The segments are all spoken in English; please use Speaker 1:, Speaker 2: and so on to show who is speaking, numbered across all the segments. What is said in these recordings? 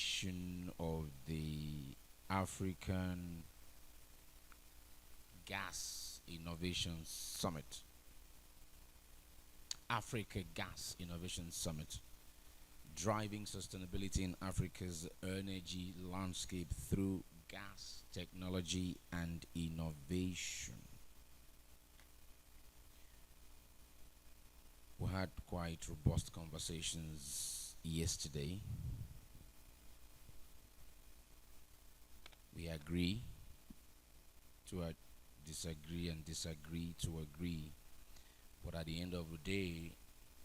Speaker 1: edition of the African Gas Innovation Summit. Africa Gas Innovation Summit. Driving sustainability in Africa's energy landscape through gas technology and innovation. We had quite robust conversations yesterday. We agree to disagree and disagree to agree. But at the end of the day,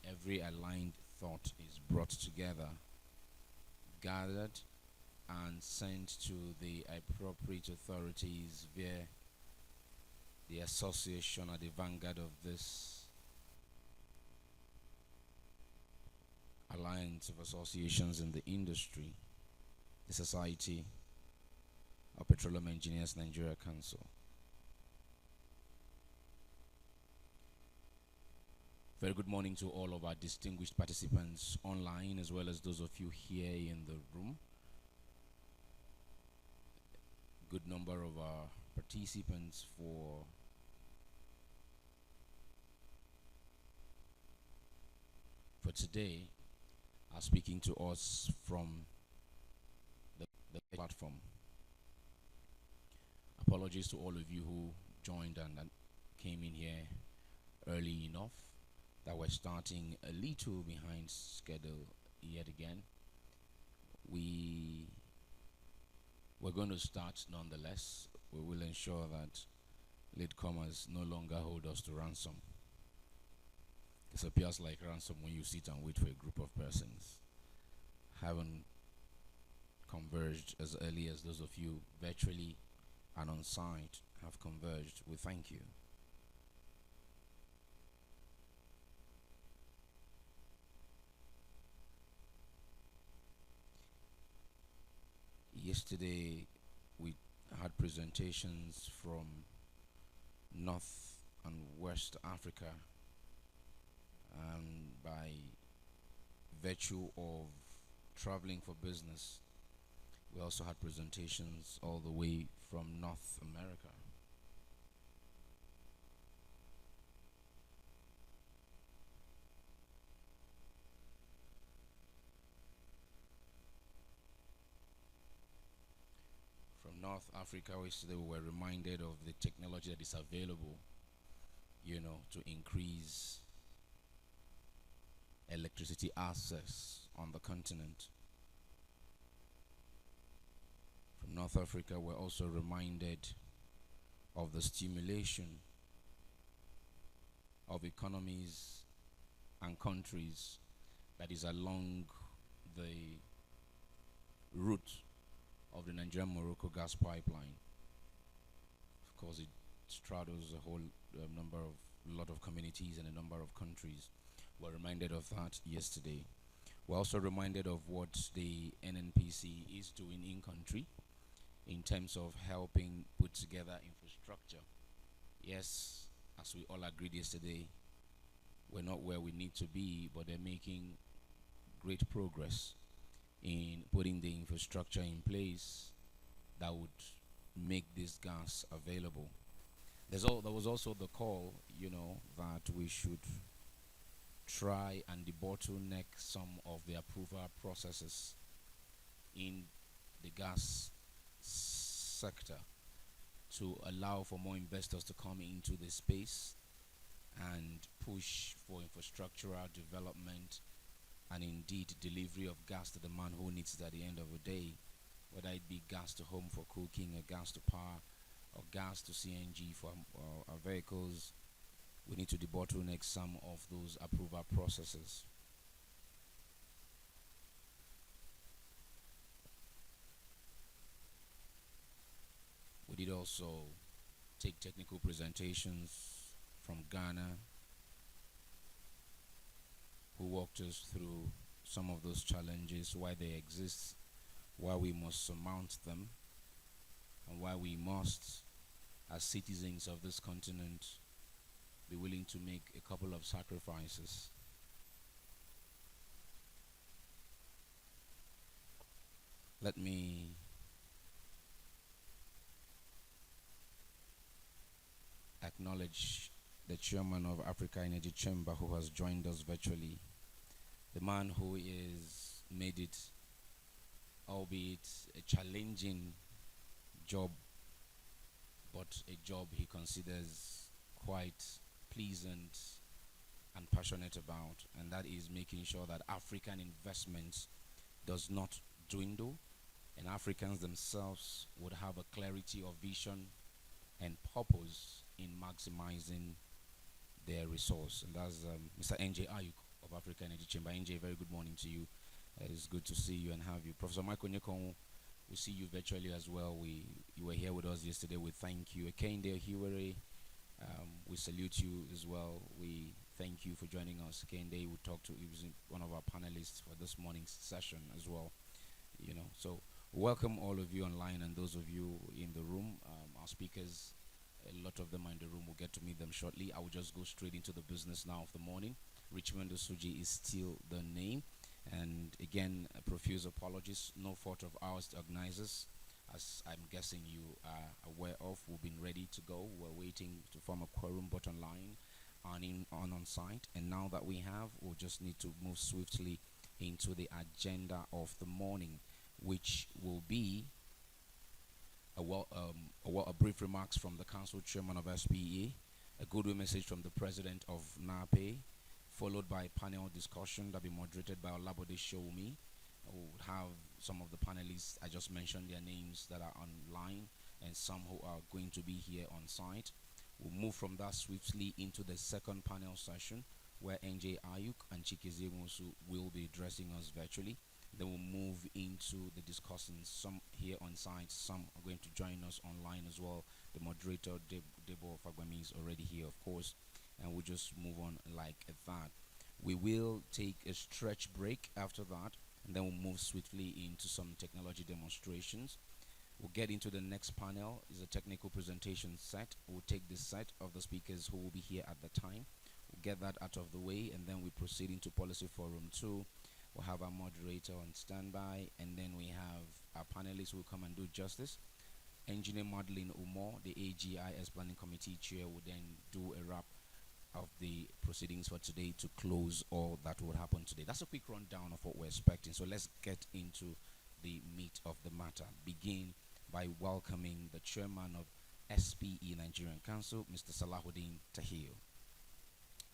Speaker 1: every aligned thought is brought together, gathered, and sent to the appropriate authorities via the association at the vanguard of this alliance of associations in the industry, the Society of Petroleum Engineers Nigeria Council. Very good morning to all of our distinguished participants online, as well as those of you here in the room. Good number of our participants for today are speaking to us from the platform. Apologies to all of you who joined and came in here early enough, that we're starting a little behind schedule yet again. We're going to start nonetheless. We will ensure that latecomers no longer hold us to ransom. It appears like ransom when you sit and wait for a group of persons. Haven't converged as early as those of you virtually and on site have converged. We thank you. Yesterday we had presentations from North and West Africa, and by virtue of traveling for business, we also had presentations all the way from North America. From North Africa, yesterday we were reminded of the technology that is available, to increase electricity access on the continent. From North Africa, we're also reminded of the stimulation of economies and countries that is along the route of the Nigerian-Morocco gas pipeline. Of course, it straddles a whole lot of communities and a number of countries. We're reminded of that yesterday. We're also reminded of what the NNPC is doing in country in terms of helping put together infrastructure. Yes, as we all agreed yesterday, we're not where we need to be, but they're making great progress in putting the infrastructure in place that would make this gas available. There was also the call, that we should try and debottleneck some of the approval processes in the gas sector to allow for more investors to come into the space and push for infrastructural development and indeed delivery of gas to the man who needs it at the end of the day, whether it be gas to home for cooking, or gas to power, or gas to CNG for our vehicles. We need to debottleneck some of those approval processes. We did also take technical presentations from Ghana, who walked us through some of those challenges, why they exist, why we must surmount them, and why we must, as citizens of this continent, be willing to make a couple of sacrifices. Let me acknowledge the chairman of Africa Energy Chamber who has joined us virtually. The man who is made it, albeit a challenging job, but a job he considers quite pleasant and passionate about, and that is making sure that African investments does not dwindle and Africans themselves would have a clarity of vision and purpose in maximizing their resource. And that's Mr. NJ Ayuk of Africa Energy Chamber. NJ, very good morning to you. It is good to see you and have you. Professor Michael Nyekon, we see you virtually as well. You were here with us yesterday. We thank you. Kende Hiwere, we salute you as well. We thank you for joining us. Kende, we talked to, he was one of our panelists for this morning's session as well. So welcome all of you online and those of you in the room. Our speakers, a lot of them are in the room. We'll get to meet them shortly. I will just go straight into the business now of the morning. Richmond Osuji is still the name. And again, profuse apologies, no fault of ours, the organizers. As I'm guessing you are aware of, we've been ready to go. We're waiting to form a quorum but online on site. And now that we have, we'll just need to move swiftly into the agenda of the morning, which will be a brief remarks from the council chairman of SPE, a goodwill message from the president of NAPE, followed by a panel discussion that will be moderated by Olabode Shoumi. We'll have some of the panelists, I just mentioned their names, that are online, and some who are going to be here on site. We'll move from that swiftly into the second panel session, where NJ Ayuk and Chikeze Mosu will be addressing us virtually. Then we'll move into the discussions, some here on site, some are going to join us online as well. The moderator, Debo Fagbemi, is already here, of course, and we'll just move on like that. We will take a stretch break after that, and then we'll move swiftly into some technology demonstrations. We'll get into the next panel, is a technical presentation set. We'll take the set of the speakers who will be here at the time. We'll get that out of the way, and then we proceed into Policy Forum 2. We'll have our moderator on standby, and then we have our panelists who will come and do justice. Engineer Madeline Umo, the AGIS Planning Committee Chair, will then do a wrap of the proceedings for today to close all that would happen today. That's a quick rundown of what we're expecting. So let's get into the meat of the matter. Begin by welcoming the chairman of SPE Nigerian Council, Mr. Salahuddin Tahir.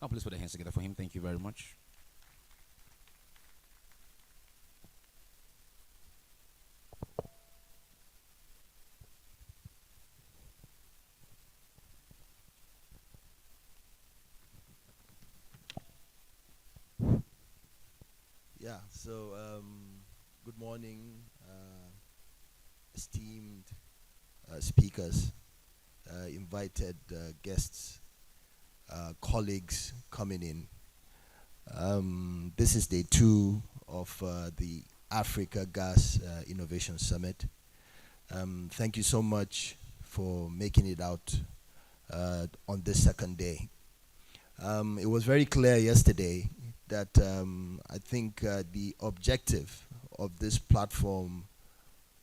Speaker 1: Now please put your hands together for him. Thank you very much.
Speaker 2: Yeah, so good morning, esteemed speakers, invited guests, colleagues coming in. This is day 2 of the Africa Gas Innovation Summit. Thank you so much for making it out on this second day. It was very clear yesterday that I think the objective of this platform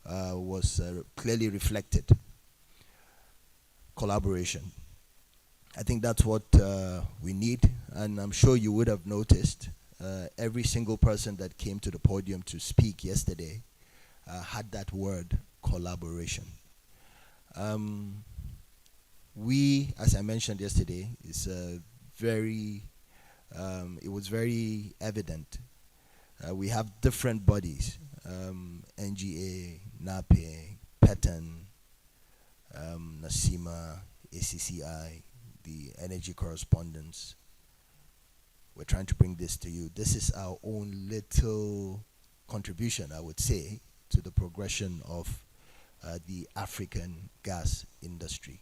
Speaker 2: was clearly reflected. Collaboration. I think that's what we need, and I'm sure you would have noticed every single person that came to the podium to speak yesterday had that word, collaboration. We, as I mentioned yesterday, is it was very evident. We have different bodies, NGA, NAPE, PETAN, NASIMA, ACCI, the energy correspondence. We're trying to bring this to you. This is our own little contribution, I would say, to the progression of the African gas industry.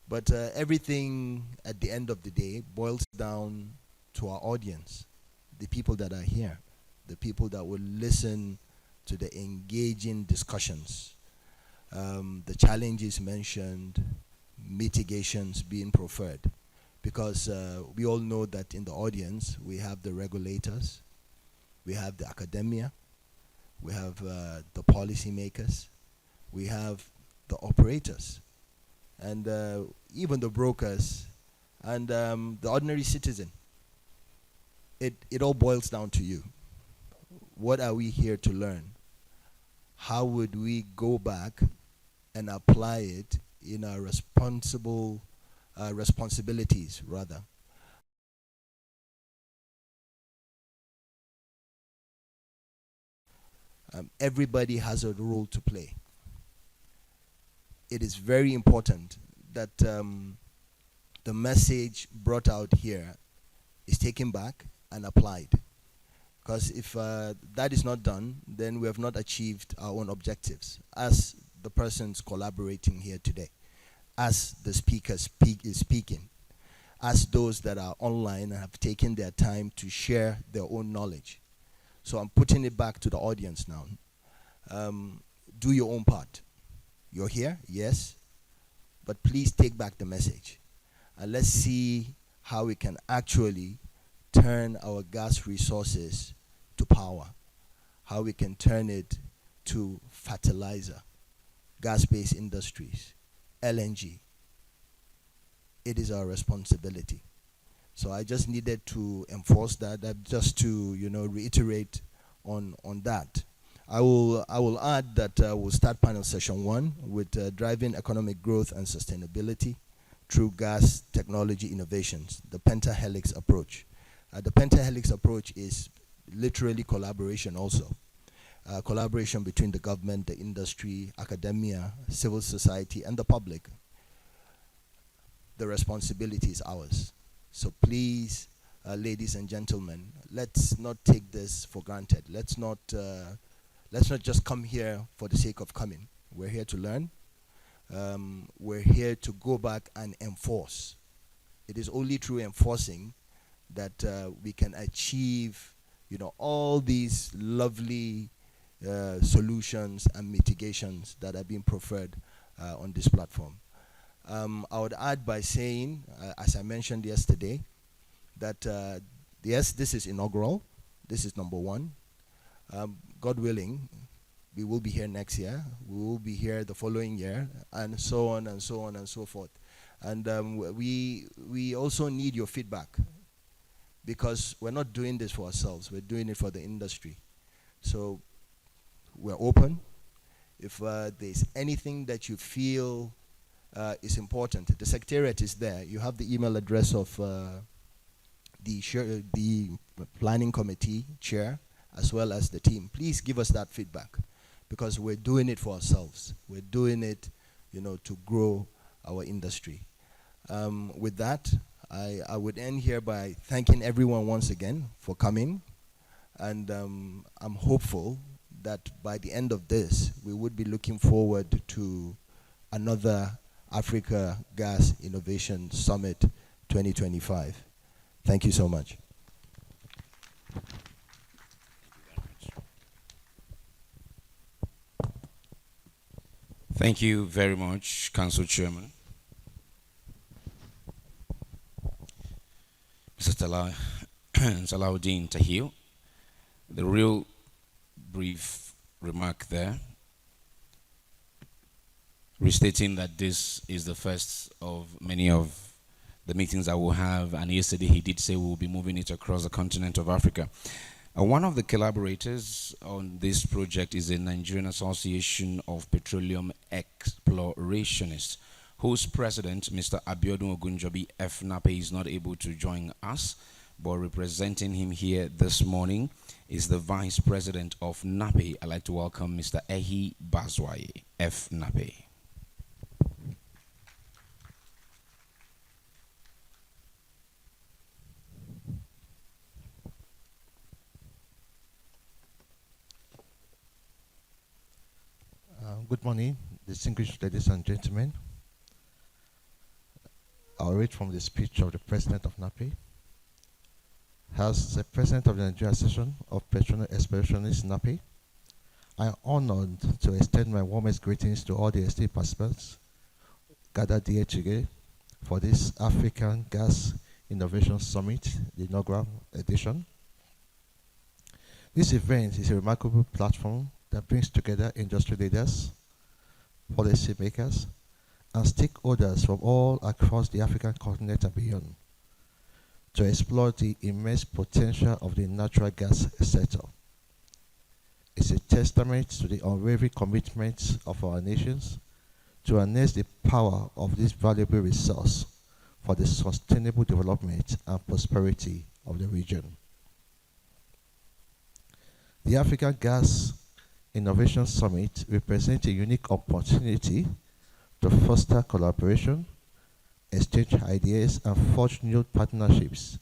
Speaker 2: But everything at the end of the day boils down to our audience, the people that are here, the people that will listen to the engaging discussions, the challenges mentioned, mitigations being preferred. Because we all know that in the audience, we have the regulators, we have the academia, we have the policymakers, we have the operators, and even the brokers, and the ordinary citizen. It all boils down to you. What are we here to learn? How would we go back and apply it in our responsibilities, rather? Everybody has a role to play. It is very important that the message brought out here is taken back and applied. Because if that is not done, then we have not achieved our own objectives as the persons collaborating here today, as the speaker is speaking, as those that are online and have taken their time to share their own knowledge. So I'm putting it back to the audience now. Do your own part. You're here, yes, but please take back the message. And let's see how we can actually turn our gas resources to power, how we can turn it to fertilizer, gas-based industries, LNG. It is our responsibility. So I just needed to enforce that, just to reiterate on that. I will add that we'll start panel session 1 with driving economic growth and sustainability through gas technology innovations, the Penta-Helix approach. The Penta-Helix approach is literally collaboration also. Collaboration between the government, the industry, academia, civil society, and the public. The responsibility is ours. So please, ladies and gentlemen, let's not take this for granted. Let's not just come here for the sake of coming. We're here to learn. We're here to go back and enforce. It is only through enforcing that we can achieve, all these lovely solutions and mitigations that are being preferred on this platform. I would add by saying, as I mentioned yesterday, that yes, this is inaugural. This is number 1. God willing, we will be here next year. We will be here the following year, and so on and so on and so forth. And we also need your feedback, because we're not doing this for ourselves. We're doing it for the industry. So we're open. If there's anything that you feel is important, the secretariat is there. You have the email address of the planning committee chair, as well as the team. Please give us that feedback, because we're doing it for ourselves. We're doing it, to grow our industry. With that, I would end here by thanking everyone once again for coming, and I'm hopeful that by the end of this, we would be looking forward to another Africa Gas Innovation Summit 2025. Thank you so much.
Speaker 1: Thank you very much, Council Chairman. Mr. Salahuddin Tahil. The real brief remark there, restating that this is the first of many of the meetings that we'll have, and yesterday he did say we'll be moving it across the continent of Africa. One of the collaborators on this project is the Nigerian Association of Petroleum Explorationists, whose president, Mr. Abiodun Ogunjobi FNAPE, is not able to join us, but representing him here this morning is the vice president of NAPE. I'd like to welcome Mr. Ehi Bazwaye, FNAPE.
Speaker 3: Good morning, distinguished ladies and gentlemen. I'll read from the speech of the president of NAPE. As the president of the Nigerian Association of Petroleum Explorationists, NAPE, I am honored to extend my warmest greetings to all the esteemed participants gathered here today for this African Gas Innovation Summit, the inaugural edition. This event is a remarkable platform that brings together industry leaders, policymakers, and stakeholders from all across the African continent and beyond to explore the immense potential of the natural gas sector. It's a testament to the unwavering commitment of our nations to harness the power of this valuable resource for the sustainable development and prosperity of the region. The African Gas Innovation Summit represents a unique opportunity to foster collaboration, exchange ideas, and forge new partnerships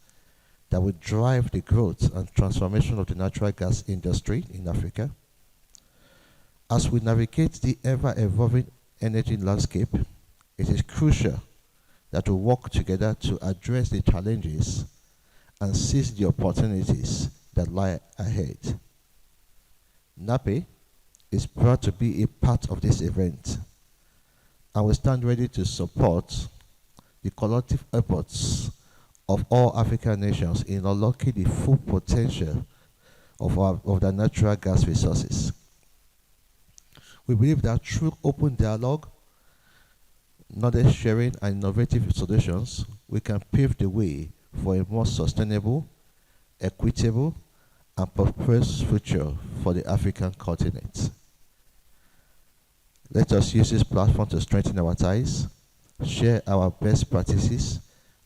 Speaker 3: that will drive the growth and transformation of the natural gas industry in Africa. As we navigate the ever-evolving energy landscape, it is crucial that we work together to address the challenges and seize the opportunities that lie ahead. NAPE is proud to be a part of this event, and we stand ready to support the collective efforts of all African nations in unlocking the full potential of the natural gas resources. We believe that through open dialogue, knowledge sharing, and innovative solutions, we can pave the way for a more sustainable, equitable, and prosperous future for the African continent. Let us use this platform to strengthen our ties, share our best practices,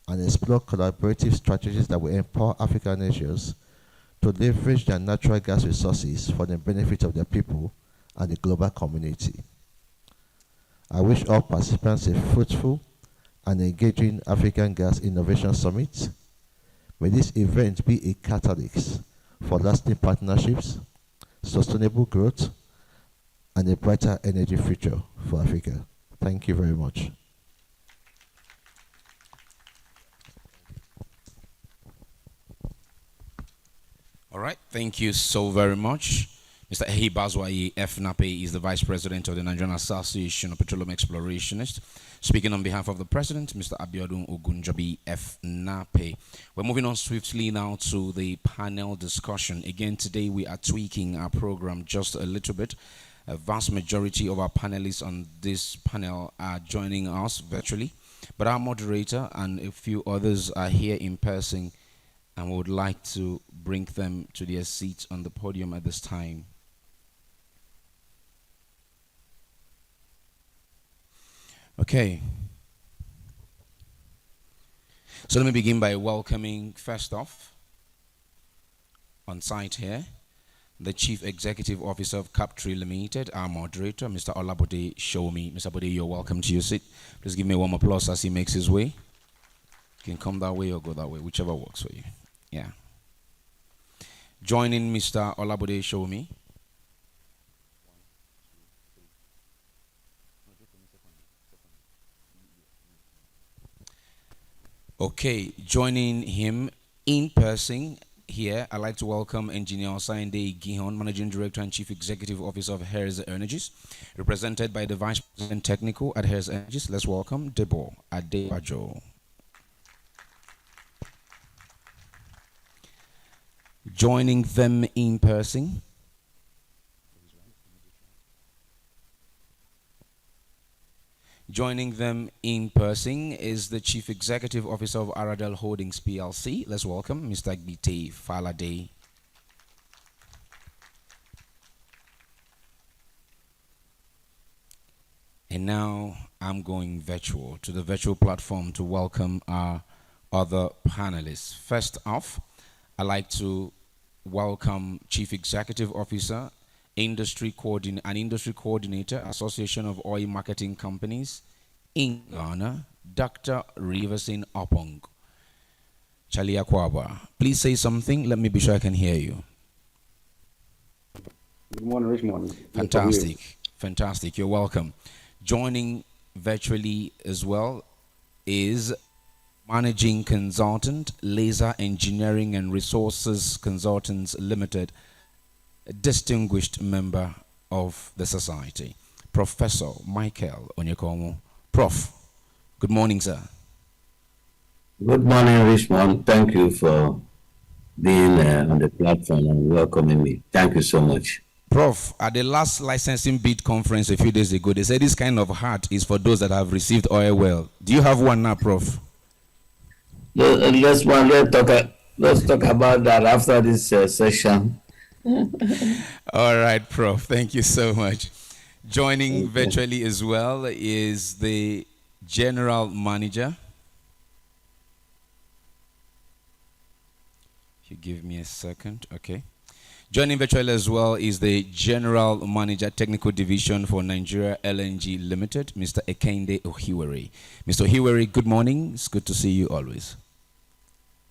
Speaker 3: and explore collaborative strategies that will empower African nations to leverage their natural gas resources for the benefit of their people and the global community. I wish all participants a fruitful and engaging African Gas Innovation Summit. May this event be a catalyst for lasting partnerships, sustainable growth, and a brighter energy future for Africa. Thank you very much.
Speaker 1: All right, thank you so very much. Mr. Ehi Bazwayi F. Nape is the Vice President of the Nigerian Association of Petroleum Explorationists. Speaking on behalf of the President, Mr. Abiodun Ogunjobi F. Nape. We're moving on swiftly now to the panel discussion. Again, today we are tweaking our program just a little bit. A vast majority of our panelists on this panel are joining us virtually, but our moderator and a few others are here in person, and we would like to bring them to their seats on the podium at this time. Okay. So let me begin by welcoming, first off, on site here, the Chief Executive Officer of Captree Limited, our moderator, Mr. Olabode Shomi. Mr. Bode, you're welcome to your seat. Please give me a warm applause as he makes his way. You can come that way or go that way, whichever works for you. Yeah. Joining Mr. Olabode Shomi. Okay, joining him in person here, I'd like to welcome Engineer Osayinde Gihon, Managing Director and Chief Executive Officer of Harris Energies, represented by the Vice President Technical at Harris Energies. Let's welcome Debo Adebajo. Joining them in person, is the Chief Executive Officer of Aradel Holdings PLC. Let's welcome Mr. Gite Falade. And now I'm going virtual to the virtual platform to welcome our other panelists. First off, I'd like to welcome Chief Executive Officer, Industry Coordinator, Association of Oil Marketing Companies in Ghana, Dr. Riverson Opong. Chalia Kwaba, please say something. Let me be sure I can hear you.
Speaker 4: Good morning, Richmond.
Speaker 1: Fantastic. You're welcome. Joining virtually as well is Managing Consultant, Laser Engineering and Resources Consultants Limited, a distinguished member of the society, Professor Michael Onyekomo. Prof, good morning, sir.
Speaker 4: Good morning, Richmond. Thank you for being on the platform and welcoming me. Thank you so much.
Speaker 1: Prof, at the last licensing bid conference a few days ago, they said this kind of hat is for those that have received oil well. Do you have one now, Prof?
Speaker 4: Let's talk about that after this session.
Speaker 1: All right, Prof. Thank you so much. Joining virtually as well is the General Manager. If you give me a second, okay. Joining virtually as well is the General Manager Technical Division for Nigeria LNG Limited, Mr. Ekende Ohiwere. Mr. Ohiwere, good morning. It's good to see you always.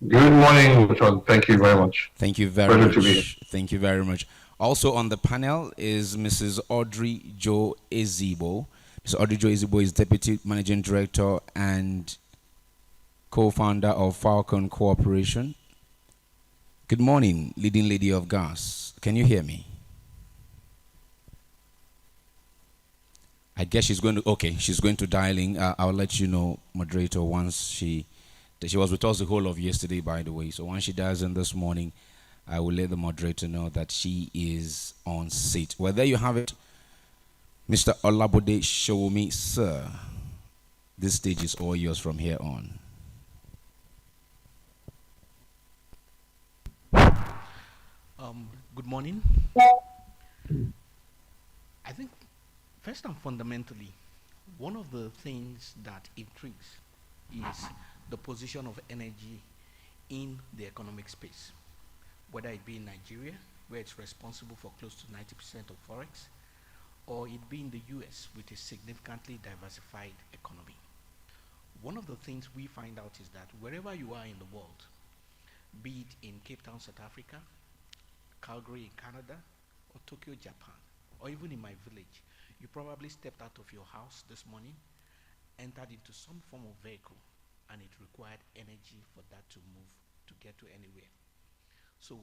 Speaker 5: Good morning, John. Thank you very much.
Speaker 1: Thank you very much. Thank you very much. Also on the panel is Mrs. Audrey Jo Ezigbo. Mrs. Audrey Jo Ezigbo is Deputy Managing Director and co-founder of Falcon Corporation. Good morning, leading lady of gas. Can you hear me? I guess she's going to dial in. I'll let you know, moderator, once she was with us the whole of yesterday, by the way. So once she dials in this morning, I will let the moderator know that she is on seat. Well, there you have it. Mr. Olabode Showomi, sir. This stage is all yours from here on.
Speaker 6: Good morning. I think, first and fundamentally, one of the things that intrigues is the position of energy in the economic space, whether it be in Nigeria, where it's responsible for close to 90% of forex, or it be in the US with a significantly diversified economy. One of the things we find out is that wherever you are in the world, be it in Cape Town, South Africa, Calgary in Canada, or Tokyo, Japan, or even in my village, you probably stepped out of your house this morning, entered into some form of vehicle, and it required energy for that to move to get to anywhere. So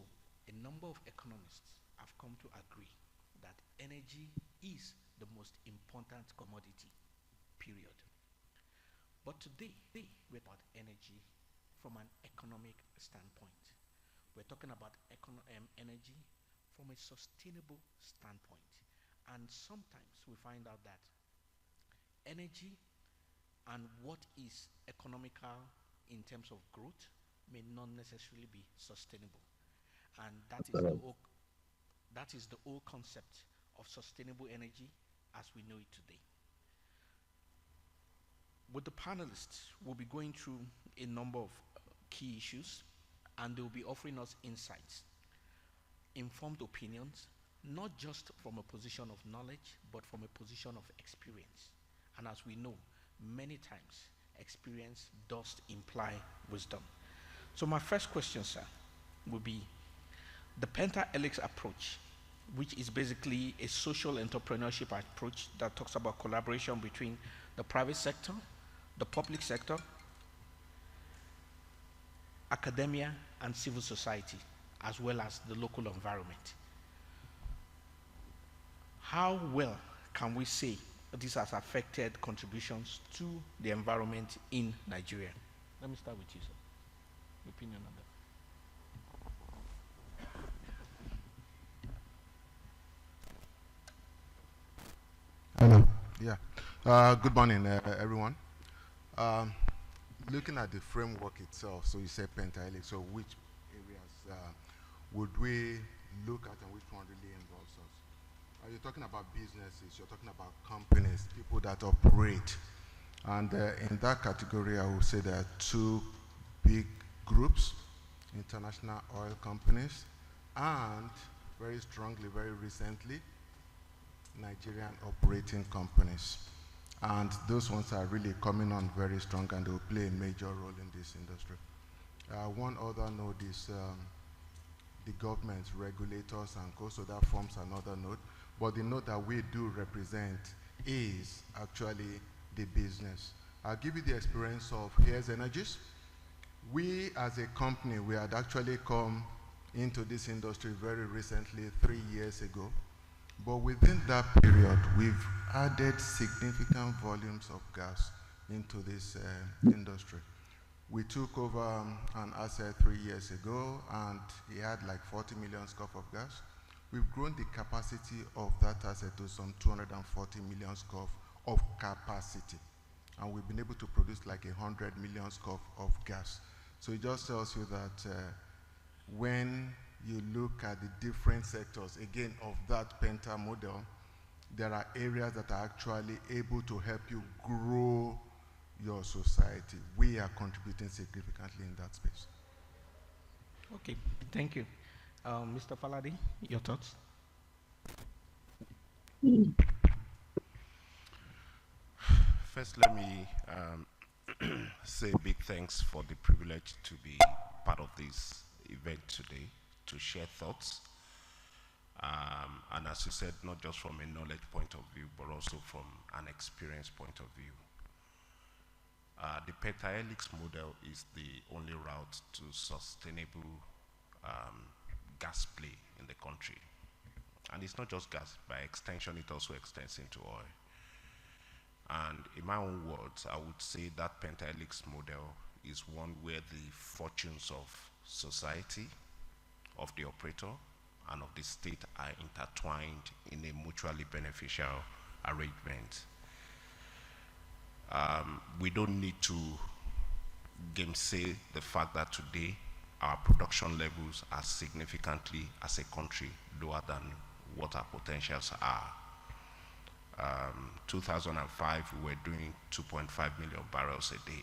Speaker 6: a number of economists have come to agree that energy is the most important commodity, period. But today, we're about energy from an economic standpoint. We're talking about energy from a sustainable standpoint. And sometimes we find out that energy and what is economical in terms of growth may not necessarily be sustainable. And that is the whole concept of sustainable energy as we know it today. With the panelists, we'll be going through a number of key issues, and they'll be offering us insights, informed opinions, not just from a position of knowledge, but from a position of experience. And as we know, many times, experience does imply wisdom. So my first question, sir, will be the Penta-Helix approach, which is basically a social entrepreneurship approach that talks about collaboration between the private sector, the public sector, academia, and civil society, as well as the local environment. How well can we say this has affected contributions to the environment in Nigeria? Let me start with you, sir. Your opinion on that.
Speaker 7: Hello. Yeah. Good morning, everyone. Looking at the framework itself, so you said Penta-Helix, so which areas would we look at and which one really involves us? You're talking about businesses, you're talking about companies, people that operate. And in that category, I would say there are two big groups, international oil companies, and very strongly, very recently, Nigerian operating companies. And those ones are really coming on very strong, and they will play a major role in this industry. One other node is the government, regulators, and co, so that forms another node. But the node that we do represent is actually the business. I'll give you the experience of Here's Energies. We, as a company, we had actually come into this industry very recently, 3 years ago. But within that period, we've added significant volumes of gas into this industry. We took over an asset 3 years ago, and it had like 40 million scoop of gas. We've grown the capacity of that asset to some 240 million scoop of capacity. And we've been able to produce like 100 million scoop of gas. So it just tells you that when you look at the different sectors, again, of that Penta model, there are areas that are actually able to help you grow your society. We are contributing significantly in that space.
Speaker 6: Okay, thank you. Mr. Faladi, your thoughts?
Speaker 8: First, let me say big thanks for the privilege to be part of this event today, to share thoughts. And as you said, not just from a knowledge point of view, but also from an experience point of view. The Penta-Helix model is the only route to sustainable gas play in the country. And it's not just gas, by extension it also extends into oil. And in my own words, I would say that Penta-Helix model is one where the fortunes of society, of the operator, and of the state are intertwined in a mutually beneficial arrangement. We don't need to gamesay the fact that today our production levels are significantly, as a country, lower than what our potentials are. 2005, we were doing 2.5 million barrels a day.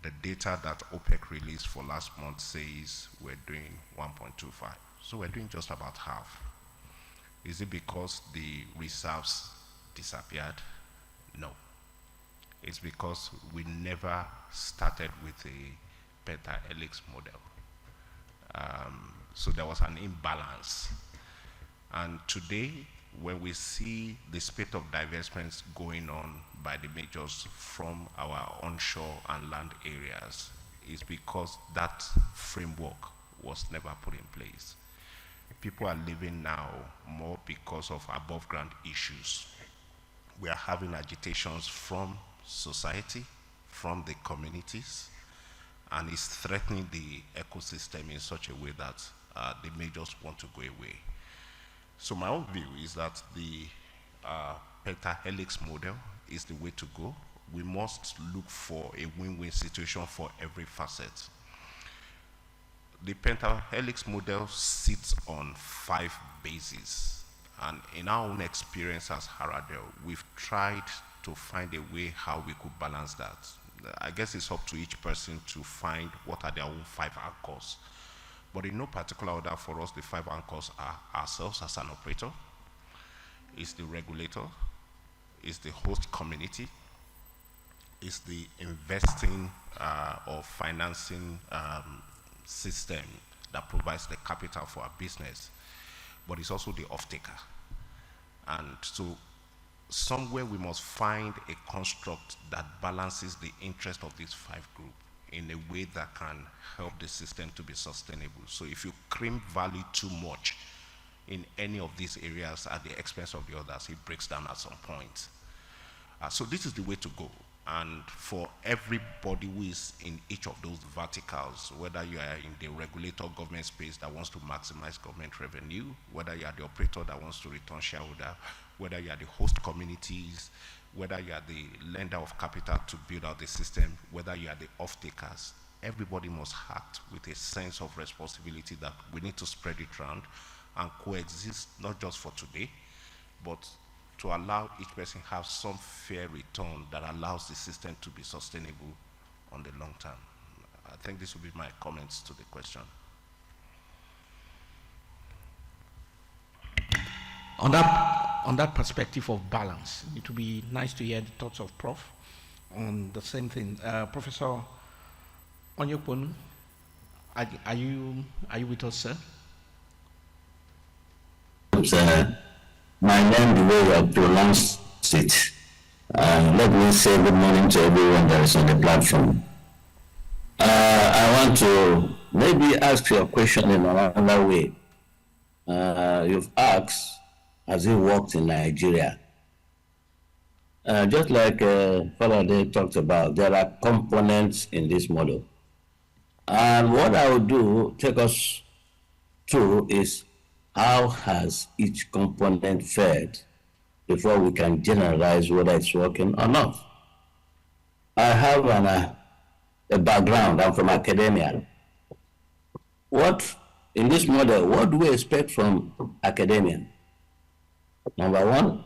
Speaker 8: The data that OPEC released for last month says we're doing 1.25. So we're doing just about half. Is it because the reserves disappeared? No. It's because we never started with a Penta-Helix model. So there was an imbalance. And today, when we see the spate of divestments going on by the majors from our onshore and land areas, is because that framework was never put in place. People are living now more because of above ground issues. We are having agitations from society, from the communities, and it's threatening the ecosystem in such a way that the majors want to go away. So my own view is that the Penta-Helix model is the way to go. We must look for a win-win situation for every facet. The Penta-Helix model sits on 5 bases. And in our own experience as Haradel, we've tried to find a way how we could balance that. I guess it's up to each person to find what are their own 5 anchors. But in no particular order for us, the 5 anchors are ourselves as an operator, is the regulator, is the host community, is the investing or financing system that provides the capital for our business, but it's also the off-taker. And so somewhere we must find a construct that balances the interest of these 5 groups in a way that can help the system to be sustainable. So if you crimp value too much in any of these areas at the expense of the others, it breaks down at some point. So this is the way to go. And for everybody who is in each of those verticals, whether you are in the regulator government space that wants to maximize government revenue, whether you are the operator that wants to return shareholder, whether you are the host communities, whether you are the lender of capital to build out the system, whether you are the off-takers, everybody must act with a sense of responsibility that we need to spread it around and coexist, not just for today, but to allow each person have some fair return that allows the system to be sustainable on the long term. I think this will be my comments to the question.
Speaker 6: On that perspective of balance, it would be nice to hear the thoughts of Prof on the same thing. Professor Onyekponu, are you with us, sir?
Speaker 4: My name, the way you have pronounced it. Let me say good morning to everyone that is on the platform. I want to maybe ask you a question in another way. You've asked, has it worked in Nigeria? Just like Faraday talked about, there are components in this model. And what I will do, take us through, is how has each component fared before we can generalize whether it's working or not. I have a background, I'm from academia. What, in this model, what do we expect from academia? Number one,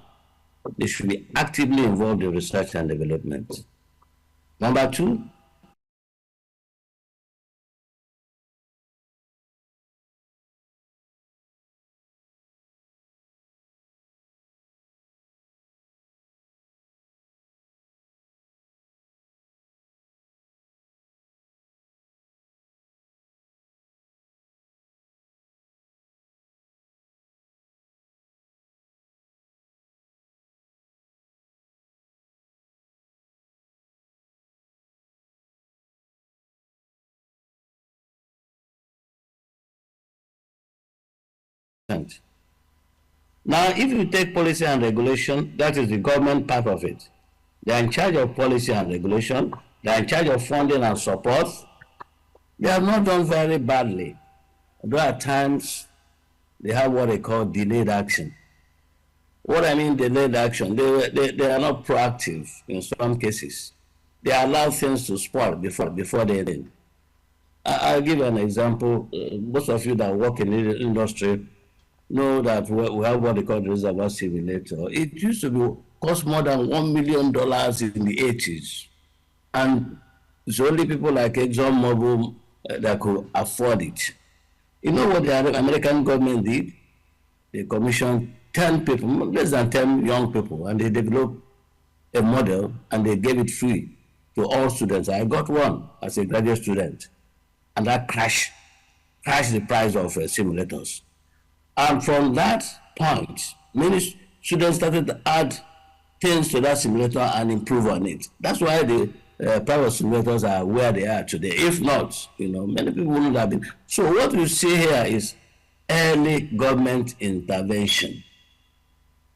Speaker 4: they should be actively involved in research and development. Number two, now if you take policy and regulation, that is the government part of it. They are in charge of policy and regulation. They are in charge of funding and support. They have not done very badly. Although at times they have what they call delayed action. What I mean delayed action, they are not proactive in some cases. They allow things to spoil before they end. I'll give an example. Most of you that work in the industry know that we have what they call the reservoir simulator. It used to cost more than $1 million in the 80s. And it's only people like ExxonMobil that could afford it. You know what the American government did? They commissioned 10 people, less than 10 young people, and they developed a model and they gave it free to all students. I got one as a graduate student, and that crashed the price of simulators. And from that point, many students started to add things to that simulator and improve on it. That's why the private simulators are where they are today. If not, many people wouldn't have been. So what you see here is early government intervention.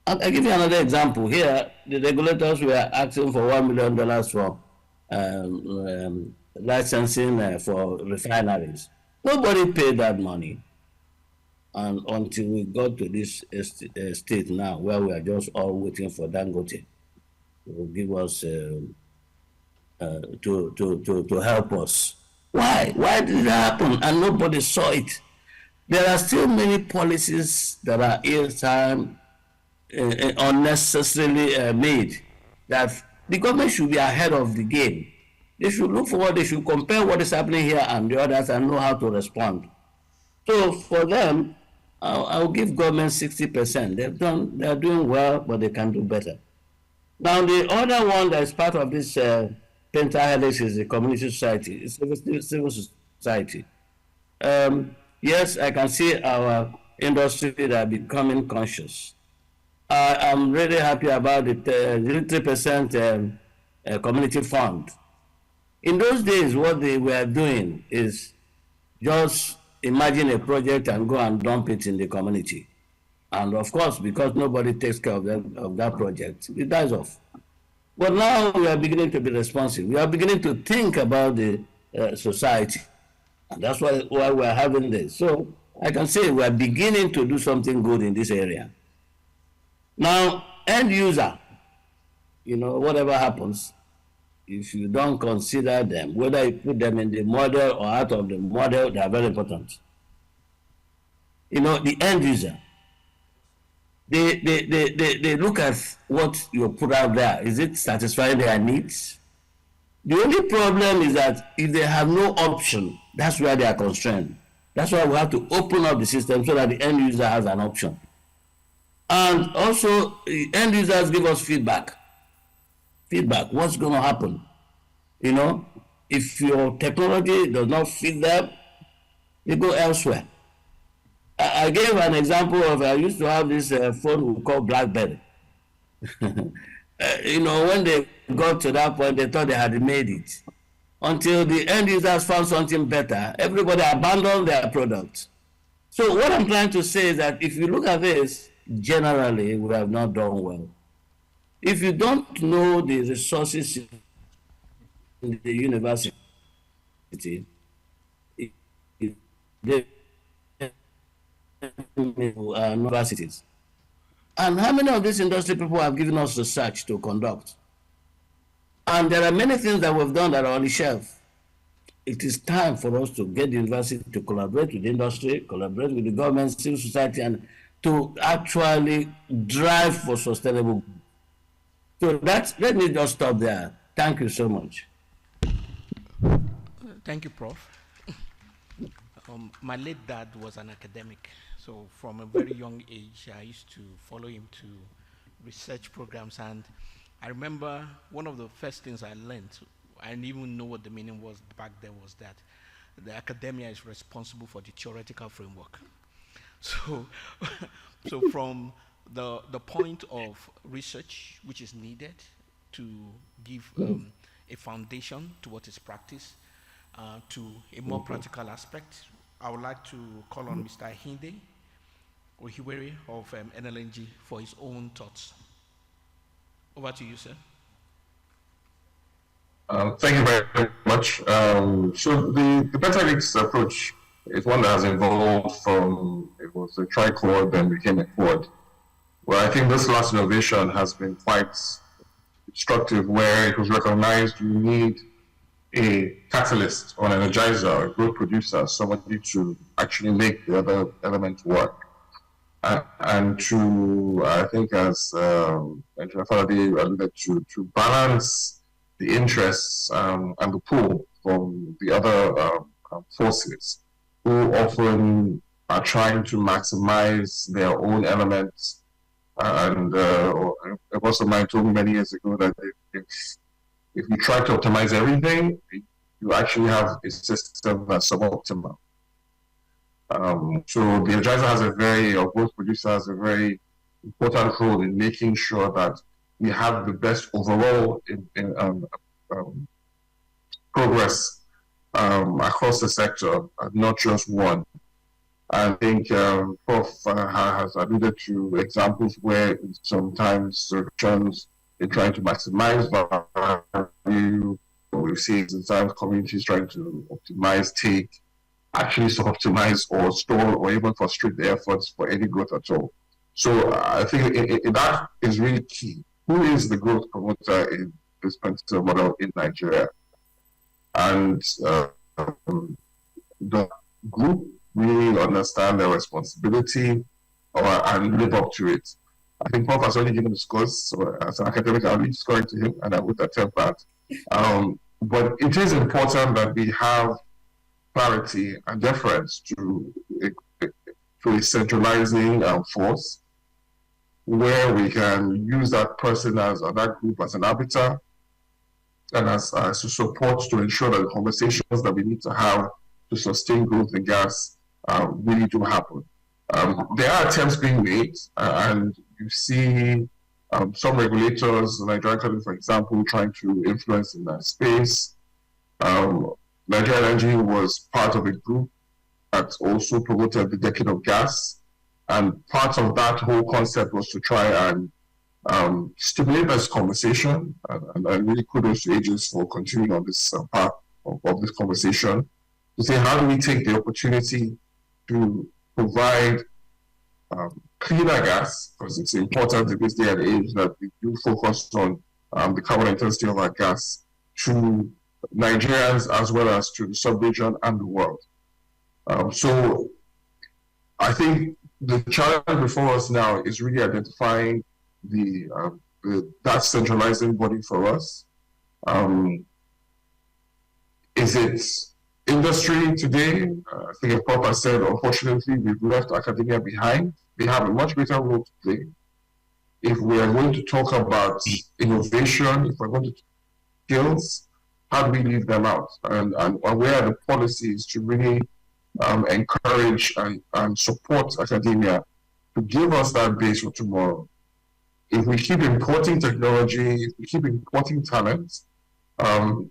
Speaker 4: I'll give you another example. Here, the regulators were asking for $1 million for licensing for refineries. Nobody paid that money. And until we got to this state now, where we are just all waiting for Dangote to give us to help us. Why? Why did it happen? And nobody saw it. There are still many policies that are ill-timed, unnecessarily made, that the government should be ahead of the game. They should look forward, they should compare what is happening here and the others and know how to respond. So for them, I'll give government 60%. They're doing well, but they can do better. Now the other one that is part of this Penta-Helix is the community society, it's civil society. Yes, I can see our industry that are becoming conscious. I'm really happy about the 3% community fund. In those days, what they were doing is just imagine a project and go and dump it in the community. And of course, because nobody takes care of that project, it dies off. But now we are beginning to be responsive. We are beginning to think about the society. And that's why we're having this. So I can say we are beginning to do something good in this area. Now, end user, whatever happens, if you don't consider them, whether you put them in the model or out of the model, they are very important. The end user, they look at what you put out there. Is it satisfying their needs? The only problem is that if they have no option, that's where they are constrained. That's why we have to open up the system so that the end user has an option. And also, end users give us feedback. What's going to happen? If your technology does not fit them, they go elsewhere. I gave an example of, I used to have this phone we call BlackBerry. When they got to that point, they thought they had made it. Until the end users found something better, everybody abandoned their product. So what I'm trying to say is that if you look at this, generally, we have not done well. If you don't know the resources in the university, the universities, and how many of these industry people have given us research to conduct? And there are many things that we've done that are on the shelf. It is time for us to get the university to collaborate with the industry, collaborate with the government, civil society, and to actually drive for sustainable. So let me just stop there. Thank you so much.
Speaker 6: Thank you, Prof. My late dad was an academic, so from a very young age, I used to follow him to research programs, and I remember one of the first things I learned, I didn't even know what the meaning was back then, was that the academia is responsible for the theoretical framework. So, so from the point of research, which is needed to give a foundation to what is practiced, to a more practical aspect, I would like to call on Mr. Hinde Ohiwere of NLNG for his own thoughts. Over to you, sir.
Speaker 5: Thank you very much. So the Penta-Helix approach is one that has evolved from, it was a trichord, then became a quad. Well, I think this last innovation has been quite instructive, where it was recognized you need a catalyst or an energizer, a growth producer, somebody to actually make the other elements work. And to, I think, as Engineer Faraday alluded to balance the interests and the pull from the other forces, who often are trying to maximize their own elements. And a boss of mine told me many years ago that if you try to optimize everything, you actually have a system that's suboptimal. So the energizer has a very, or growth producer has a very important role in making sure that we have the best overall in progress across the sector, not just one. I think Prof has alluded to examples where sometimes solutions in trying to maximize value, we've seen sometimes communities trying to optimize take, actually optimize or stall or even frustrate the efforts for any growth at all. So I think that is really key. Who is the growth promoter in this particular model in Nigeria? And the group really understand their responsibility and live up to it. I think Prof has already given the scores, so as an academic, I'll be scoring to him, and I would attempt that. But it is important that we have clarity and deference to a centralizing force, where we can use that person as, or that group as an arbiter, and as a support to ensure that the conversations that we need to have to sustain growth in gas really do happen. There are attempts being made, and you see some regulators, Nigerian Kado, for example, trying to influence in that space. Nigerian Energy was part of a group that also promoted the decade of gas, and part of that whole concept was to try and stimulate this conversation, and really kudos to Agis for continuing on this path of this conversation, to say how do we take the opportunity to provide cleaner gas, because it's important in this day and age that we do focus on the carbon intensity of our gas to Nigerians as well as to the sub-region and the world. So I think the challenge before us now is really identifying that centralizing body for us. Is it industry today? I think as Papa said, unfortunately, we've left academia behind. They have a much greater role to play. If we are going to talk about innovation, if we're going to skills, how do we leave them out? And where are the policies to really encourage and support academia to give us that base for tomorrow? If we keep importing technology, if we keep importing talent,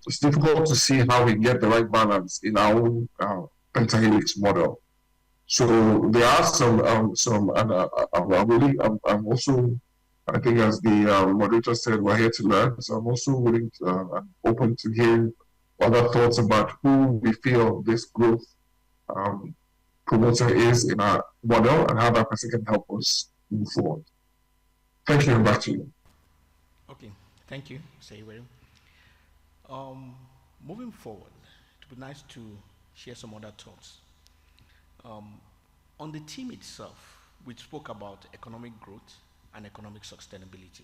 Speaker 5: it's difficult to see how we get the right balance in our own Penta-Helix model. So there are some, I'm also I think as the moderator said, we're here to learn. So I'm also willing to, open to hearing other thoughts about who we feel this growth um, promoter is in our model and how that person can help us move forward. Thank you, and back to you.
Speaker 6: Okay, thank you, Sayewere. Moving forward, it would be nice to share some other thoughts. On the theme itself, we spoke about economic growth and economic sustainability.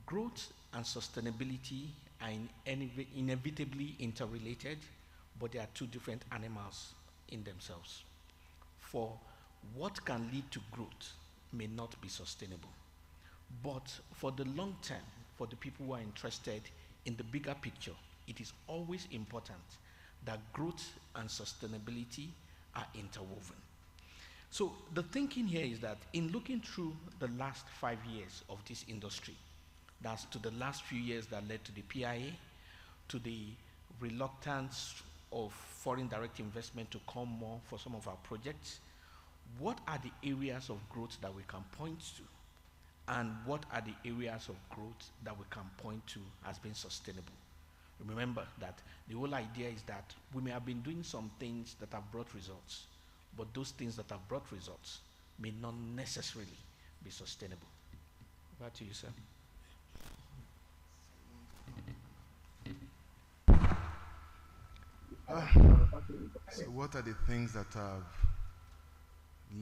Speaker 6: Growth and sustainability are inevitably interrelated, but they are two different animals in themselves. For what can lead to growth may not be sustainable. But for the long term, for the people who are interested in the bigger picture, it is always important that growth and sustainability are interwoven. So the thinking here is that in looking through the last 5 years of this industry, that's to the last few years that led to the PIA, to the reluctance of foreign direct investment to come more for some of our projects, what are the areas of growth that we can point to? And what are the areas of growth that we can point to as being sustainable? Remember that the whole idea is that we may have been doing some things that have brought results, but those things that have brought results may not necessarily be sustainable. Back to you, sir.
Speaker 7: So what are the things that have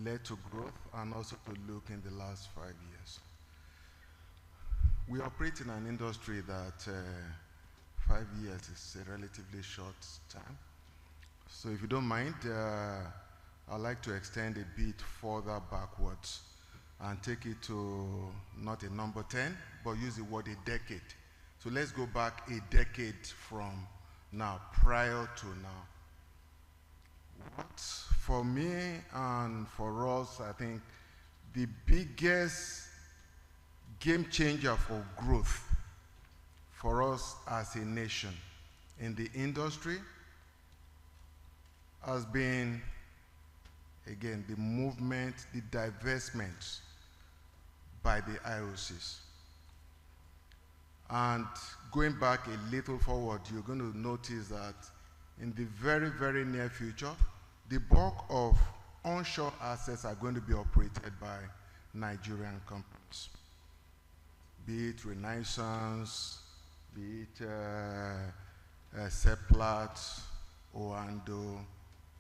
Speaker 7: led to growth and also to look in the last 5 years? We operate in an industry that 5 years is a relatively short time. So if you don't mind, I'd like to extend a bit further backwards and take it to not a number 10, but use the word a decade. So let's go back a decade from now, prior to now. What, for me and for us, I think the biggest game changer for growth for us as a nation in the industry has been, again, the movement, the divestment by the IOCs. And going back a little forward, you're going to notice that in the very, very near future, the bulk of onshore assets are going to be operated by Nigerian companies. Be it Renaissance, be it Seplat, Oando,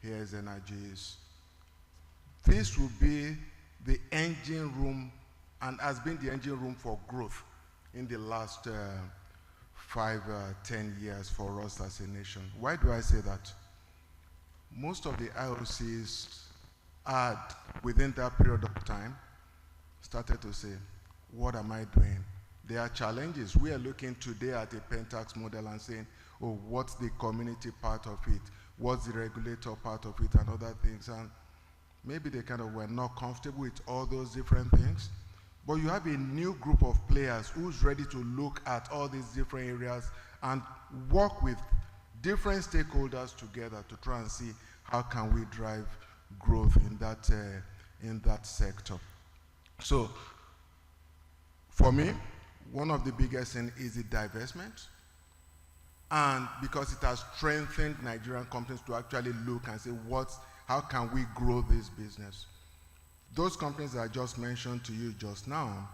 Speaker 7: here's Agis. This will be the engine room and has been the engine room for growth in the last 5, 10 years for us as a nation. Why do I say that? Most of the IOCs had, within that period of time, started to say, what am I doing? There are challenges. We are looking today at a Pentax model and saying, oh, what's the community part of it? What's the regulator part of it and other things? And maybe they kind of were not comfortable with all those different things. But you have a new group of players who's ready to look at all these different areas and work with different stakeholders together to try and see how can we drive growth in that sector. So for me, one of the biggest things is the divestment. And because it has strengthened Nigerian companies to actually look and say, how can we grow this business? Those companies that I just mentioned to you just now,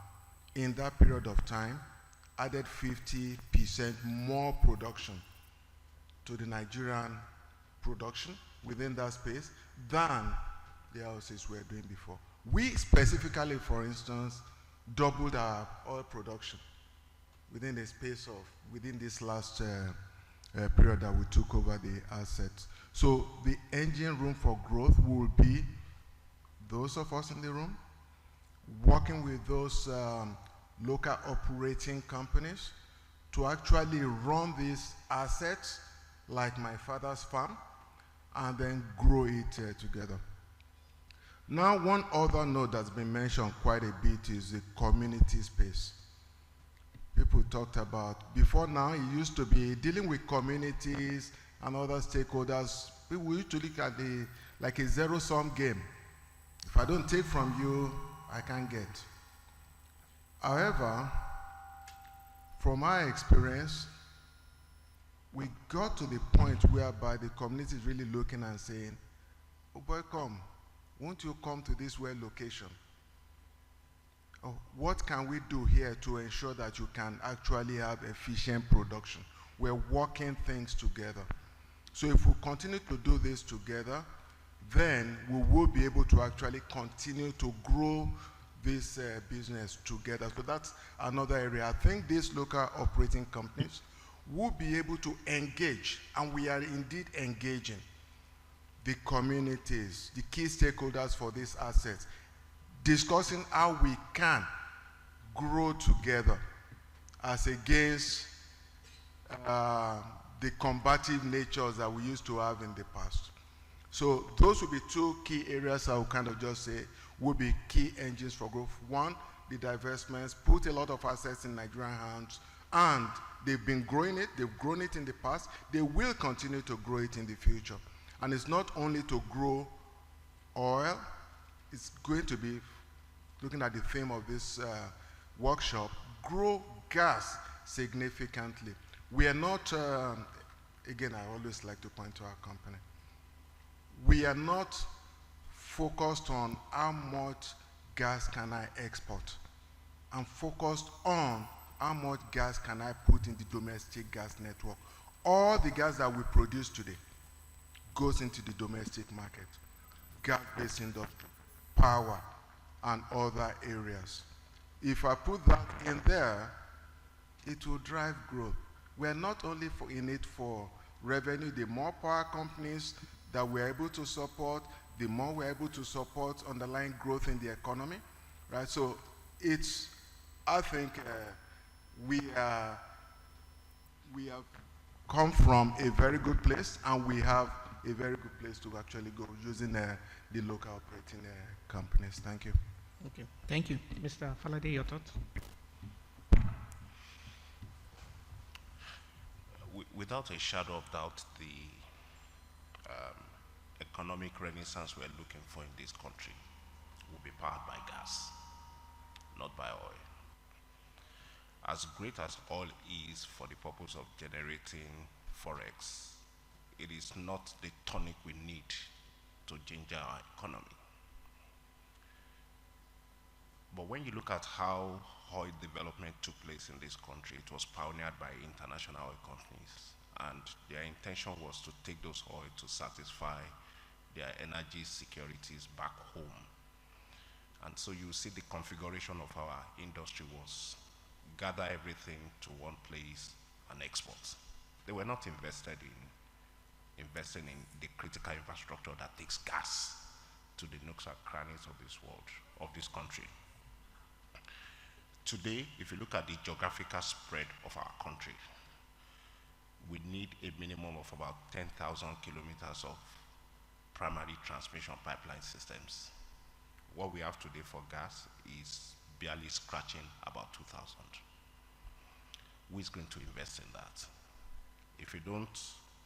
Speaker 7: in that period of time, added 50% more production to the Nigerian production within that space than the houses were doing before. We specifically, for instance, doubled our oil production within the space of, within this last period that we took over the assets. So the engine room for growth will be those of us in the room, working with those local operating companies to actually run these assets like my father's farm and then grow it together. Now, one other note that's been mentioned quite a bit is the community space. People talked about, before now, it used to be dealing with communities and other stakeholders. We used to look at the, like a zero-sum game. If I don't take from you, I can't get. However, from my experience, we got to the point whereby the community is really looking and saying, oh boy, come, won't you come to this well location? Oh, what can we do here to ensure that you can actually have efficient production? We're working things together. So if we continue to do this together, then we will be able to actually continue to grow this business together. So that's another area. I think these local operating companies will be able to engage, and we are indeed engaging the communities, the key stakeholders for these assets, discussing how we can grow together as against the combative natures that we used to have in the past. So those will be two key areas I will kind of just say will be key engines for growth. One, the divestments, put a lot of assets in Nigerian hands, and they've been growing it, they've grown it in the past, they will continue to grow it in the future. And it's not only to grow oil, it's going to be, looking at the theme of this workshop, grow gas significantly. We are not, again, I always like to point to our company, we are not focused on how much gas can I export. I'm focused on how much gas can I put in the domestic gas network. All the gas that we produce today goes into the domestic market, gas-based industry, power, and other areas. If I put that in there, it will drive growth. We're not only in it for revenue. The more power companies that we're able to support, the more we're able to support underlying growth in the economy, right? So it's, I think we have come from a very good place, and we have a very good place to actually go using the local operating companies. Thank you.
Speaker 6: Okay, thank you. Mr. Falade, your thoughts?
Speaker 8: Without a shadow of doubt, the economic renaissance we're looking for in this country will be powered by gas, not by oil. As great as oil is for the purpose of generating forex, it is not the tonic we need to change our economy. But when you look at how oil development took place in this country, it was pioneered by international oil companies, and their intention was to take those oil to satisfy their energy securities back home. And so you see the configuration of our industry was gather everything to one place and export. They were not investing in the critical infrastructure that takes gas to the nooks and crannies of this world, of this country. Today, if you look at the geographical spread of our country, we need a minimum of about 10,000 kilometers of primary transmission pipeline systems. What we have today for gas is barely scratching about 2,000. Who is going to invest in that? If you don't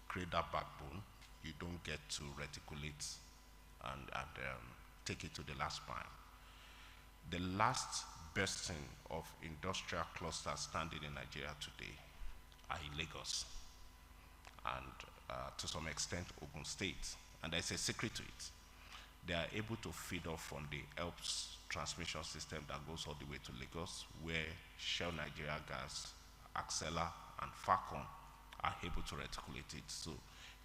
Speaker 8: create that backbone, you don't get to reticulate and take it to the last mile. The last bursting of industrial clusters standing in Nigeria today are in Lagos and to some extent Ogun State. And there's a secret to it. They are able to feed off from the ELPS transmission system that goes all the way to Lagos, where Shell Nigeria Gas, Axela, and Falcon are able to reticulate it. So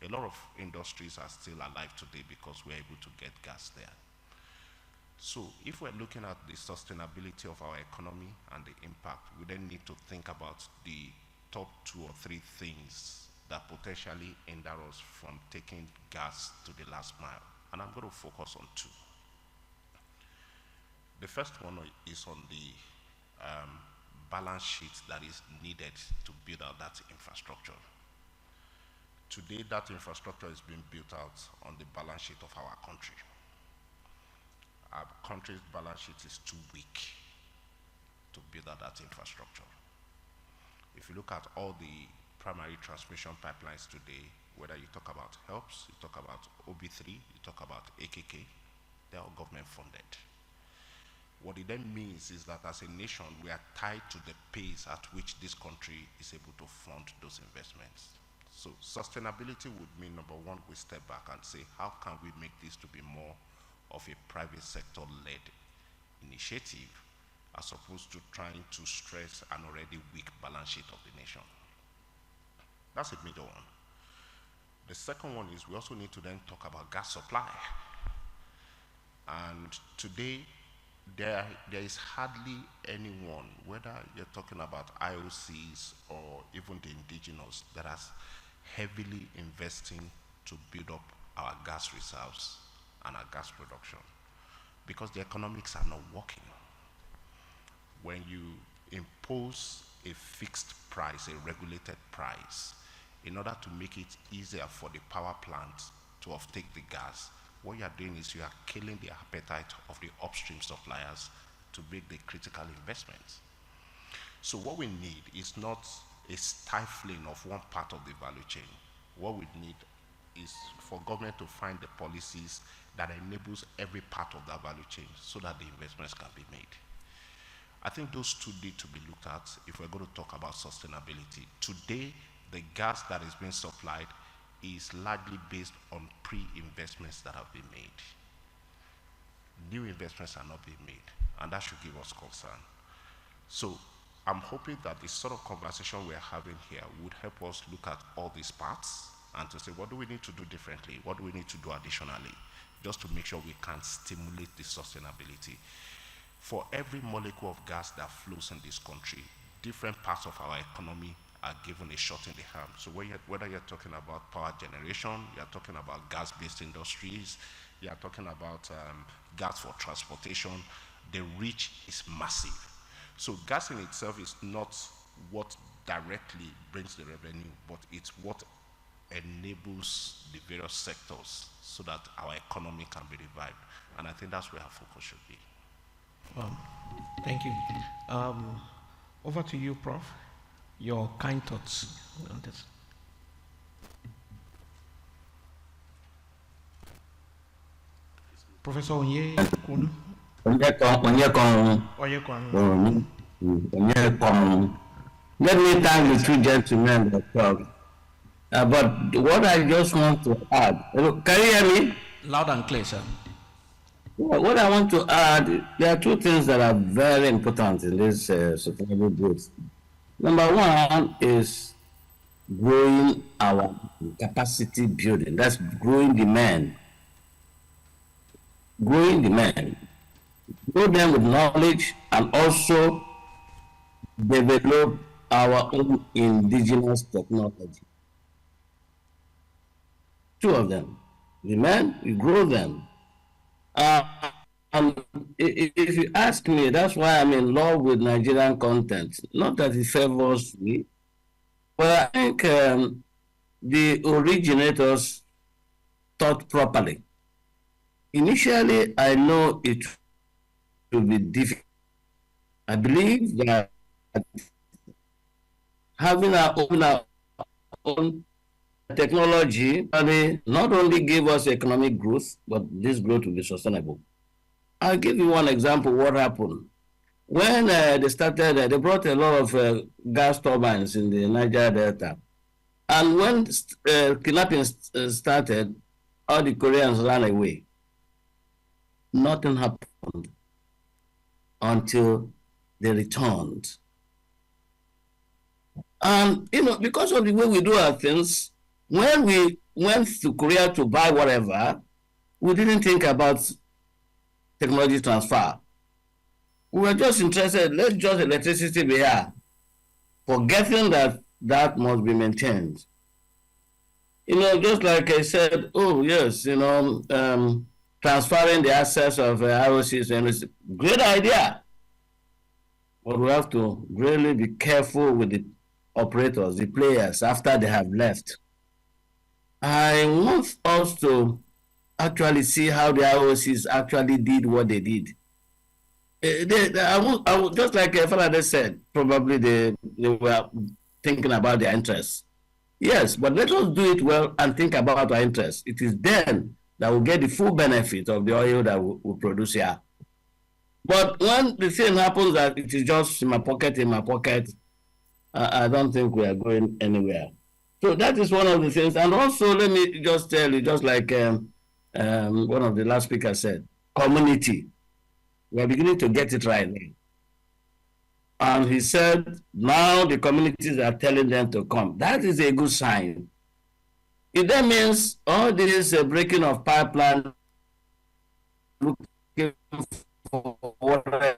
Speaker 8: a lot of industries are still alive today because we're able to get gas there. So if we're looking at the sustainability of our economy and the impact, we then need to think about the top 2 or 3 things that potentially hinder us from taking gas to the last mile. And I'm going to focus on 2. The first one is on the balance sheet that is needed to build out that infrastructure. Today, that infrastructure is being built out on the balance sheet of our country. Our country's balance sheet is too weak to build out that infrastructure. If you look at all the primary transmission pipelines today, whether you talk about HELPS, you talk about OB3, you talk about AKK, they're all government funded. What it then means is that as a nation, we are tied to the pace at which this country is able to fund those investments. So sustainability would mean, number one, we step back and say, how can we make this to be more of a private sector-led initiative as opposed to trying to stress an already weak balance sheet of the nation? That's a major one. The second one is we also need to then talk about gas supply. And today, there is hardly anyone, whether you're talking about IOCs or even the indigenous, that has heavily investing to build up our gas reserves and our gas production, because the economics are not working. When you impose a fixed price, a regulated price, in order to make it easier for the power plant to offtake the gas, what you are doing is you are killing the appetite of the upstream suppliers to make the critical investments. So what we need is not a stifling of one part of the value chain. What we need is for government to find the policies that enables every part of that value chain so that the investments can be made. I think those two need to be looked at if we're going to talk about sustainability. Today, the gas that is being supplied is largely based on pre-investments that have been made. New investments are not being made, and that should give us concern. So I'm hoping that the sort of conversation we're having here would help us look at all these parts and to say, what do we need to do differently? What do we need to do additionally? Just to make sure we can stimulate the sustainability. For every molecule of gas that flows in this country, different parts of our economy are given a shot in the arm. So whether you're talking about power generation, you're talking about gas-based industries, you're talking about gas for transportation, the reach is massive. So gas in itself is not what directly brings the revenue, but it's what enables the various sectors so that our economy can be revived. And I think that's where our focus should be.
Speaker 6: Thank you. Over to you, Prof. Your kind thoughts on this. Professor Onye Kunu.
Speaker 4: Let me thank the two gentlemen that talked. But what I just want to add, can you hear me?
Speaker 6: Loud and clear, sir.
Speaker 4: What I want to add, there are two things that are very important in this sustainable growth. Number one is growing our capacity building. That's growing demand. Growing demand. Grow them with knowledge and also develop our own indigenous technology. Two of them. Demand, we grow them. And if you ask me, that's why I'm in love with Nigerian content. Not that it favors me, but I think the originators thought properly. Initially, I know it will be difficult. I believe that having our own technology not only gave us economic growth, but this growth will be sustainable. I'll give you one example what happened. When they started, they brought a lot of gas turbines in the Niger Delta. And when kidnapping started, all the Koreans ran away. Nothing happened until they returned. And, because of the way we do our things, when we went to Korea to buy whatever, we didn't think about technology transfer. We were just interested, let's just electricity be here, forgetting that must be maintained. Just like I said, oh yes, transferring the assets of ROCs and great idea. But we have to really be careful with the operators, the players, after they have left. I want us to actually see how the ROCs actually did what they did. I would just like Faladay said, probably they were thinking about their interests. Yes, but let us do it well and think about our interests. It is then that we'll get the full benefit of the oil that we produce here. But when the thing happens that it is just in my pocket, I don't think we are going anywhere. So that is one of the things. And also, let me just tell you, just like one of the last speakers said, community. We are beginning to get it right now. And he said, now the communities are telling them to come. That is a good sign. It then means all this breaking of pipeline, looking for whatever,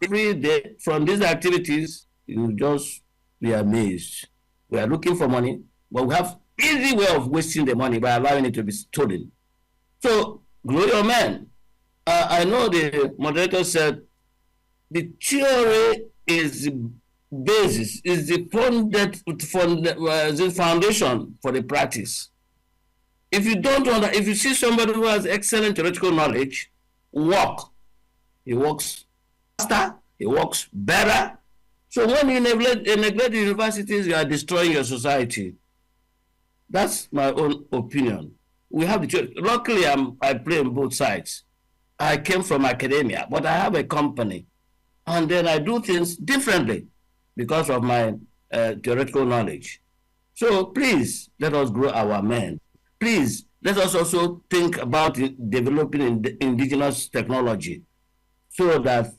Speaker 4: every day from these activities, you just be amazed. We are looking for money, but we have easy way of wasting the money by allowing it to be stolen. So, grow your man. I know the moderator said the theory is the basis, is the foundation for the practice. If you don't if you see somebody who has excellent theoretical knowledge work, he works faster, he works better. So when you neglect the universities, you are destroying your society. That's my own opinion. We have the choice. Luckily, I play on both sides. I came from academia, but I have a company, and then I do things differently because of my theoretical knowledge. So please let us grow our men. Please let us also think about developing indigenous technology so that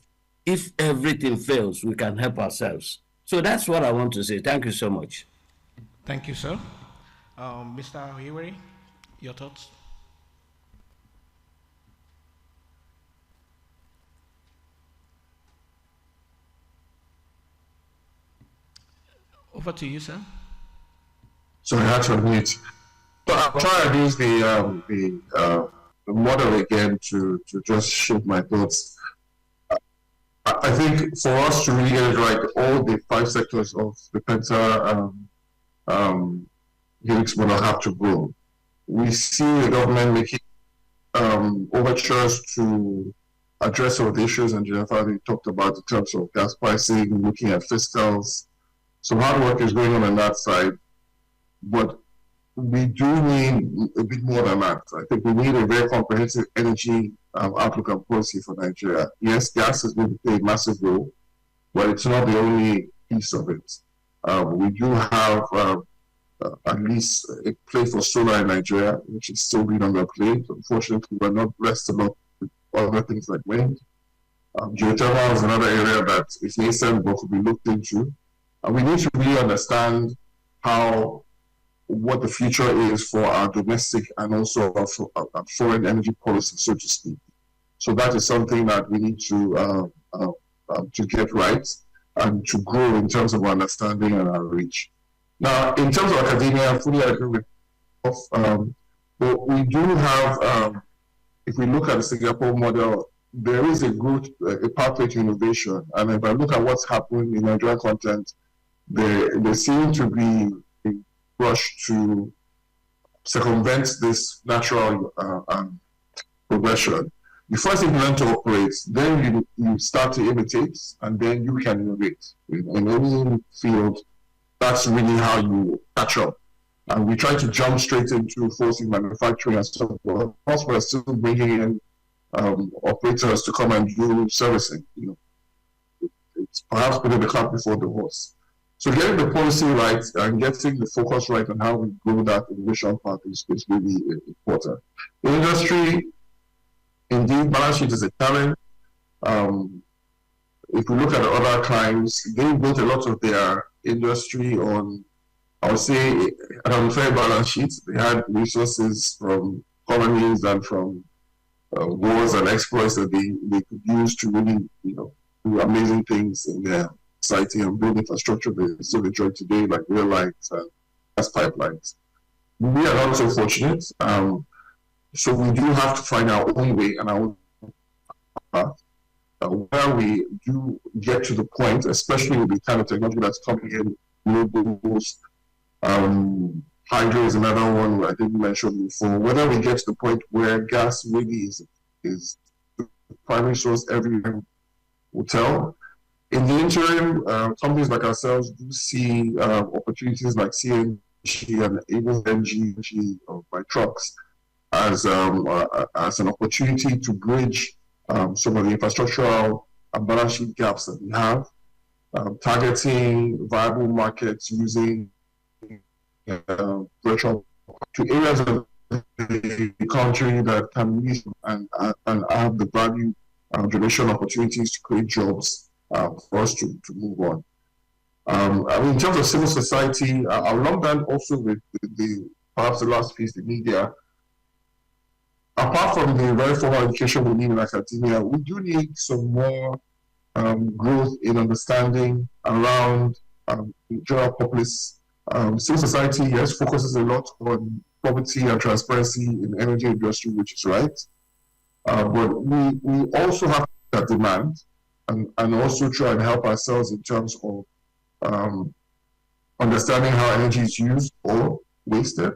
Speaker 4: if everything fails, we can help ourselves. So that's what I want to say. Thank you so much.
Speaker 6: Thank you, sir. Mr. Hiwari, your thoughts? Over to you, sir.
Speaker 5: So I had to admit. So I'll try and use the model again to just shape my thoughts. I think for us to really get it right, all the 5 sectors of the Penta-Helix model have to grow. We see the government making overtures to address some of the issues and Jennifer talked about in terms of gas pricing, looking at fiscals. So hard work is going on that side, but we do need a bit more than that. I think we need a very comprehensive energy outlook and policy for Nigeria. Yes, gas is going to play a massive role, but it's not the only piece of it. We do have at least a play for solar in Nigeria, which is still being underplayed. Unfortunately, we're not blessed a lot with other things like wind. Geothermal is another area that is nascent but could be looked into. We need to really understand what the future is for our domestic and also our foreign energy policy, so to speak. So that is something that we need to get right and to grow in terms of our understanding and our reach. Now, in terms of academia, I fully agree with but we do have, if we look at the Singapore model, there is a pathway to innovation. And if I look at what's happened in Nigerian content, there seem to be a rush to circumvent this natural progression. You first learn to operate, then you start to imitate, and then you can innovate. In any field, that's really how you catch up. And we try to jump straight into forcing manufacturing and so forth. Plus, we're still bringing in operators to come and do servicing. It's perhaps putting the cart before the horse. So getting the policy right and getting the focus right on how we grow that innovation path is really important. The industry, indeed, balance sheet is a challenge. If we look at the other clients, they built a lot of their industry on, I would say, an unfair balance sheet. They had resources from colonies and from wars and exploits that they could use to really, do amazing things in their society and build infrastructure they still enjoy today, like rail lines and gas pipelines. We are not so fortunate. So we do have to find our own way and our own path. Where we do get to the point, especially with the kind of technology that's coming in, renewables, hydro is another one I didn't mention before. Whether we get to the point where gas really is the primary source everywhere will tell. In the interim, companies like ourselves do see opportunities like CNG and able energy by trucks as an opportunity to bridge some of the infrastructural and balance sheet gaps that we have, targeting viable markets using virtual to areas of the country that can really and have the value generation opportunities to create jobs for us to move on. I mean, in terms of civil society, I'll lump that also with perhaps the last piece, the media. Apart from the very formal education we need in academia, we do need some more growth in understanding around general populace. Civil society, yes, focuses a lot on poverty and transparency in the energy industry, which is right. But we also have that demand and also try and help ourselves in terms of understanding how energy is used or wasted.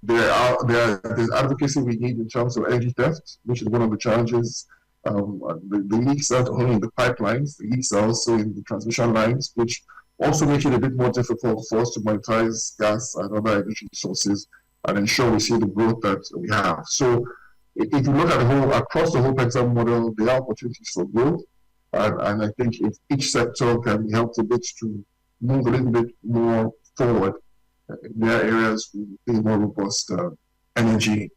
Speaker 5: There's advocacy we need in terms of energy theft, which is one of the challenges. The leaks are not only in the pipelines, the leaks are also in the transmission lines, which also make it a bit more difficult for us to monetize gas and other energy sources and ensure we see the growth that we have. So if you look at across the whole Penta model, there are opportunities for growth. And I think if each sector can be helped a bit to move a little bit more forward, there are areas with a more robust energy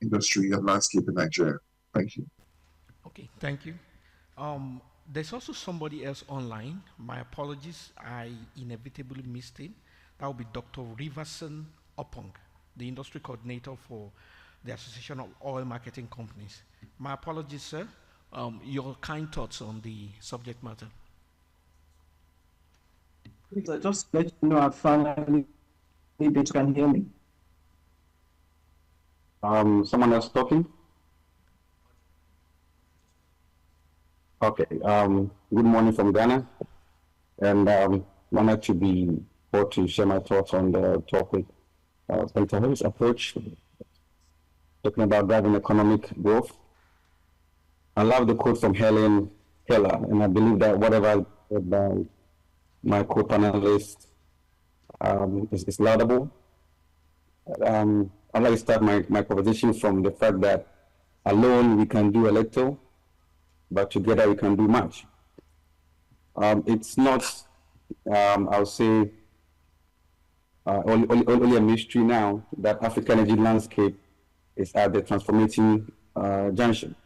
Speaker 5: industry and landscape in Nigeria. Thank you.
Speaker 6: Okay, thank you. There's also somebody else online. My apologies, I inevitably missed him. That will be Dr. Riverson Opong, the industry coordinator for the Association of Oil Marketing Companies. My apologies, sir. Your kind thoughts on the subject matter.
Speaker 9: Please, just let you know I finally maybe you can hear me. Someone else talking? Okay. Good morning from Ghana, and wanted to be able to share my thoughts on the topic. Penta-Helix approach, talking about driving economic growth. I love the quote from Helen Keller, and I believe that whatever by my co-panelist is laudable. I'd like to start my conversation from the fact that alone we can do a little, but together we can do much. It's not, I'll say, only a mystery now that African energy landscape is at the transformating junction.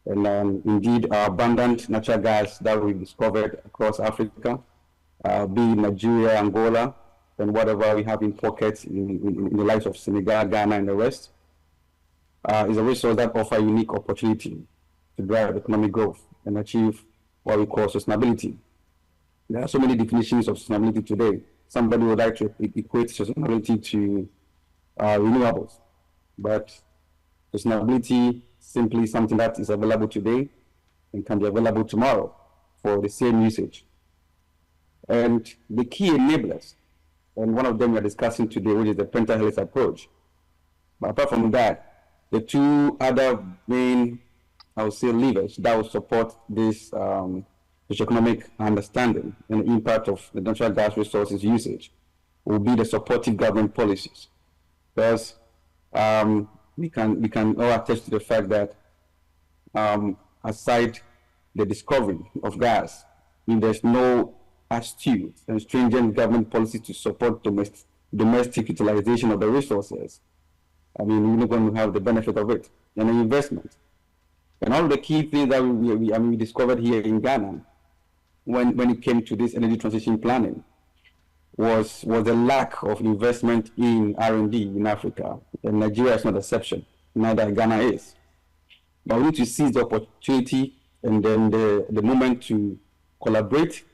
Speaker 9: And indeed, our abundant natural gas that we discovered across Africa, be it Nigeria, Angola, and whatever we have in pockets in the likes of Senegal, Ghana, and the rest, is a resource that offers a unique opportunity to drive economic growth and achieve what we call sustainability. There are so many definitions of sustainability today. Somebody would like to equate sustainability to renewables, but sustainability simply something that is available today and can be available tomorrow for the same usage. And the key enablers, and one of them we're discussing today, which is the Penta-Helix approach. But apart from that, the two other main, I would say, levers that will support this economic understanding and the impact of the natural gas resources usage will be the supportive government policies. Because we can all attest to the fact that aside the discovery of gas, if there's no astute and stringent government policy to support domestic utilization of the resources, I mean, we're not going to have the benefit of it and the investment. And all the key things that we discovered here in Ghana when it came to this energy transition planning was the lack of investment in R&D in Africa. And Nigeria is not an exception, neither Ghana is. But we need to seize the opportunity and then the moment to collaborate,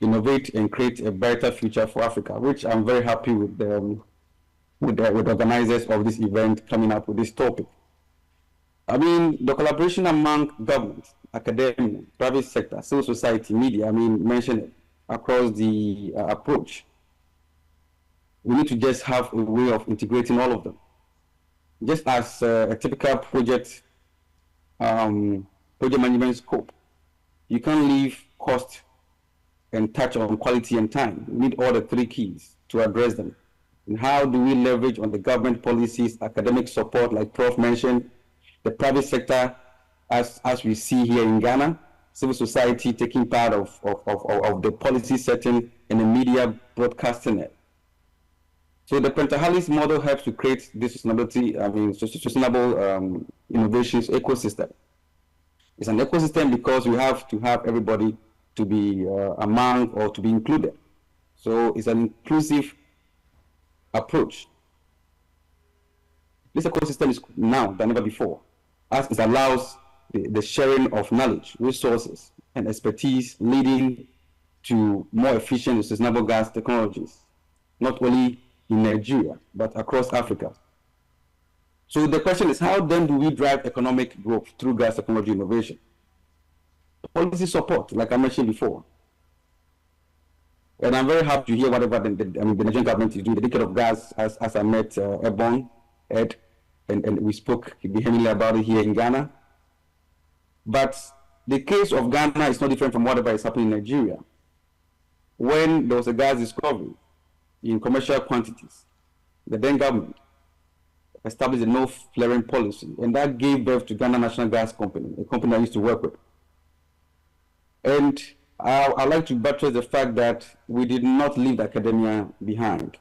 Speaker 9: innovate, and create a brighter future for Africa, which I'm very happy with the organizers of this event coming up with this topic. I mean, the collaboration among government, academia, private sector, civil society, media, I mean, mentioned it across the approach. We need to just have a way of integrating all of them. Just as a typical project management scope, you can't leave cost and touch on quality and time. You need all the three keys to address them. And how do we leverage on the government policies, academic support, like Prof mentioned, the private sector, as we see here in Ghana, civil society taking part of the policy setting and the media broadcasting it. So the Penta-Helix model helps to create this sustainable innovations ecosystem. It's an ecosystem because we have to have everybody to be among or to be included. So it's an inclusive approach. This ecosystem is now than ever before, as it allows the sharing of knowledge, resources, and expertise, leading to more efficient and sustainable gas technologies, not only in Nigeria, but across Africa. So the question is, how then do we drive economic growth through gas technology innovation? Policy support, like I mentioned before. And I'm very happy to hear whatever the Nigerian government is doing. The decade of gas, as I met Ed, and we spoke vehemently about it here in Ghana. But the case of Ghana is not different from whatever is happening in Nigeria. When there was a gas discovery in commercial quantities, the then government established a no flaring policy, and that gave birth to Ghana National Gas Company, a company I used to work with. And I like to buttress the fact that we did not leave the academia behind.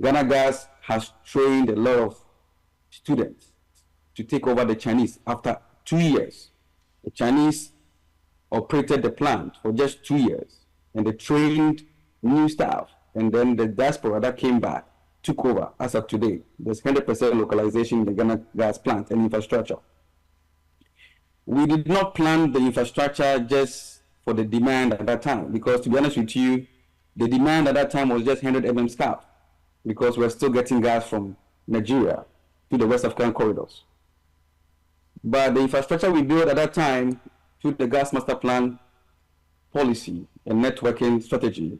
Speaker 9: Ghana Gas has trained a lot of students to take over the Chinese after 2 years. The Chinese operated the plant for just 2 years, and they trained new staff, and then the diaspora that came back took over as of today. There's 100% localization in the Ghana Gas plant and infrastructure. We did not plan the infrastructure just for the demand at that time, because to be honest with you, the demand at that time was just 100 mm scaf, because we're still getting gas from Nigeria to the West African corridors. But the infrastructure we built at that time through the gas master plan policy and networking strategy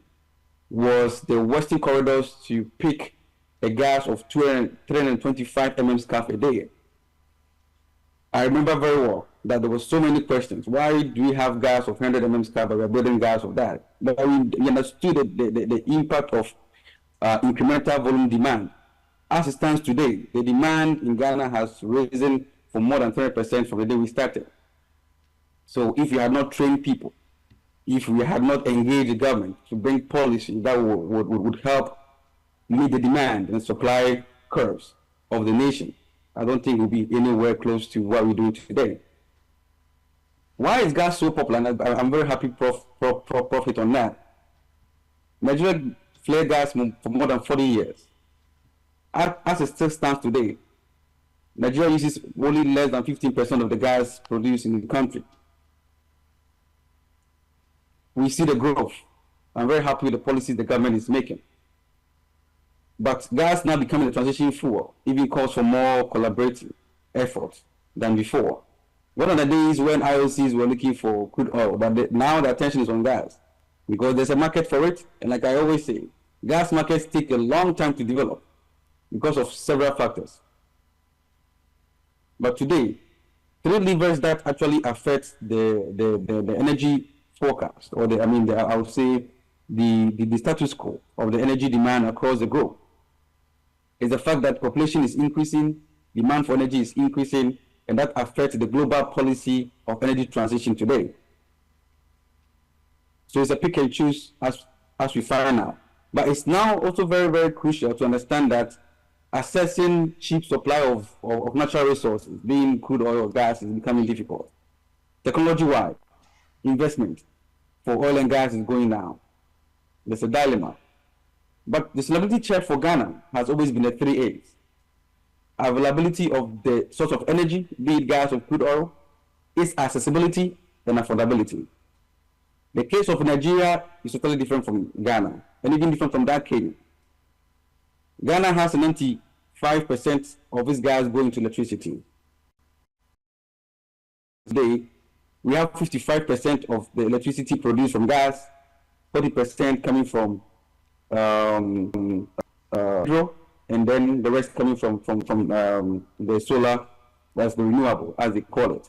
Speaker 9: was the Western corridors to pick a gas of 325 mm scaf a day. I remember very well that there were so many questions. Why do we have gas of 100 mm scaf, but we're building gas of that? But we understood the impact of incremental volume demand. As it stands today, the demand in Ghana has risen for more than 30% from the day we started. So if we had not trained people, if we had not engaged the government to bring policy that would help meet the demand and supply curves of the nation, I don't think we'll be anywhere close to what we're doing today. Why is gas so popular? And I'm very happy profit on that. Nigeria flared gas for more than 40 years. As it still stands today, Nigeria uses only less than 15% of the gas produced in the country. We see the growth. I'm very happy with the policies the government is making. But gas now becoming a transition fuel even calls for more collaborative effort than before. One of the days when IOCs were looking for crude oil, but now the attention is on gas because there's a market for it. And like I always say, gas markets take a long time to develop because of several factors. But today, three levers that actually affect the energy forecast, or I would say the status quo of the energy demand across the globe, is the fact that population is increasing, demand for energy is increasing, and that affects the global policy of energy transition today. So it's a pick and choose as we find out. But it's now also very, very crucial to understand that assessing cheap supply of natural resources, being crude oil or gas, is becoming difficult. Technology-wide, investment for oil and gas is going down. There's a dilemma. But the stability check for Ghana has always been the 3 A's. Availability of the source of energy, be it gas or crude oil, its accessibility and affordability. The case of Nigeria is totally different from Ghana, and even different from that case. Ghana has 95% of its gas going to electricity. Today, we have 55% of the electricity produced from gas, 40% coming from hydro, and then the rest coming from the solar, that's the renewable, as they call it.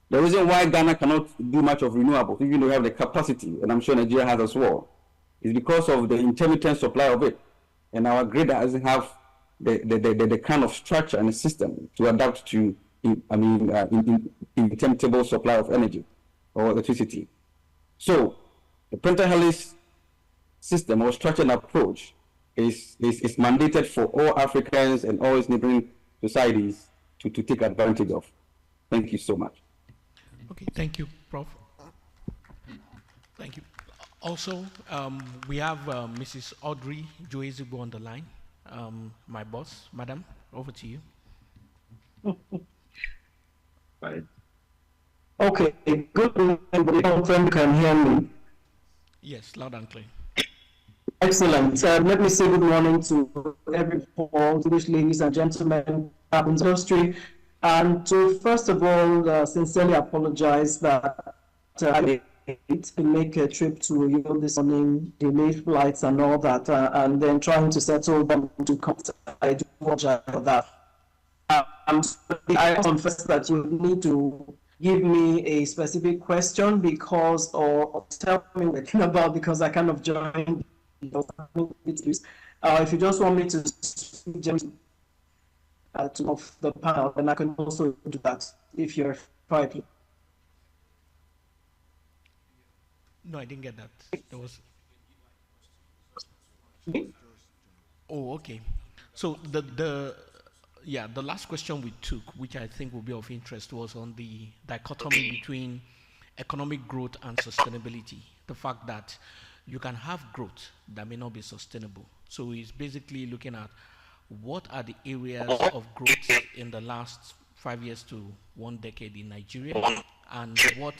Speaker 9: The reason why Ghana cannot do much of renewables, even though we have the capacity, and I'm sure Nigeria has as well, is because of the intermittent supply of it. and our grid doesn't have the kind of structure and system to adapt to, intermittent supply of energy or electricity. So the Penta-Helix system or structured approach is mandated for all Africans and all its neighboring societies to take advantage of. Thank you so much.
Speaker 6: Okay, thank you, Prof. Thank you. Also, we have Mrs. Audrey Joezibo on the line. My boss, madam, over to you.
Speaker 10: Right. Okay, good morning, everybody. Confirm you can hear me.
Speaker 6: Yes, loud and clear.
Speaker 10: Excellent. Let me say good morning to everyone, ladies and gentlemen, industry, and to first of all sincerely apologize that I had to make a trip to this morning, delayed flights and all that, and then trying to settle them to come. I do apologize for that. I confess that you need to give me a specific question because, or tell me what you're about, because I kind of joined. If you just want me to speak of the panel, then I can also do that if you're private.
Speaker 6: No, I didn't get that. There was. Oh, okay. So the last question we took, which I think will be of interest, was on the dichotomy between economic growth and sustainability. The fact that you can have growth that may not be sustainable. So it's basically looking at what are the areas of growth in the last 5 years to 1 decade in Nigeria, and what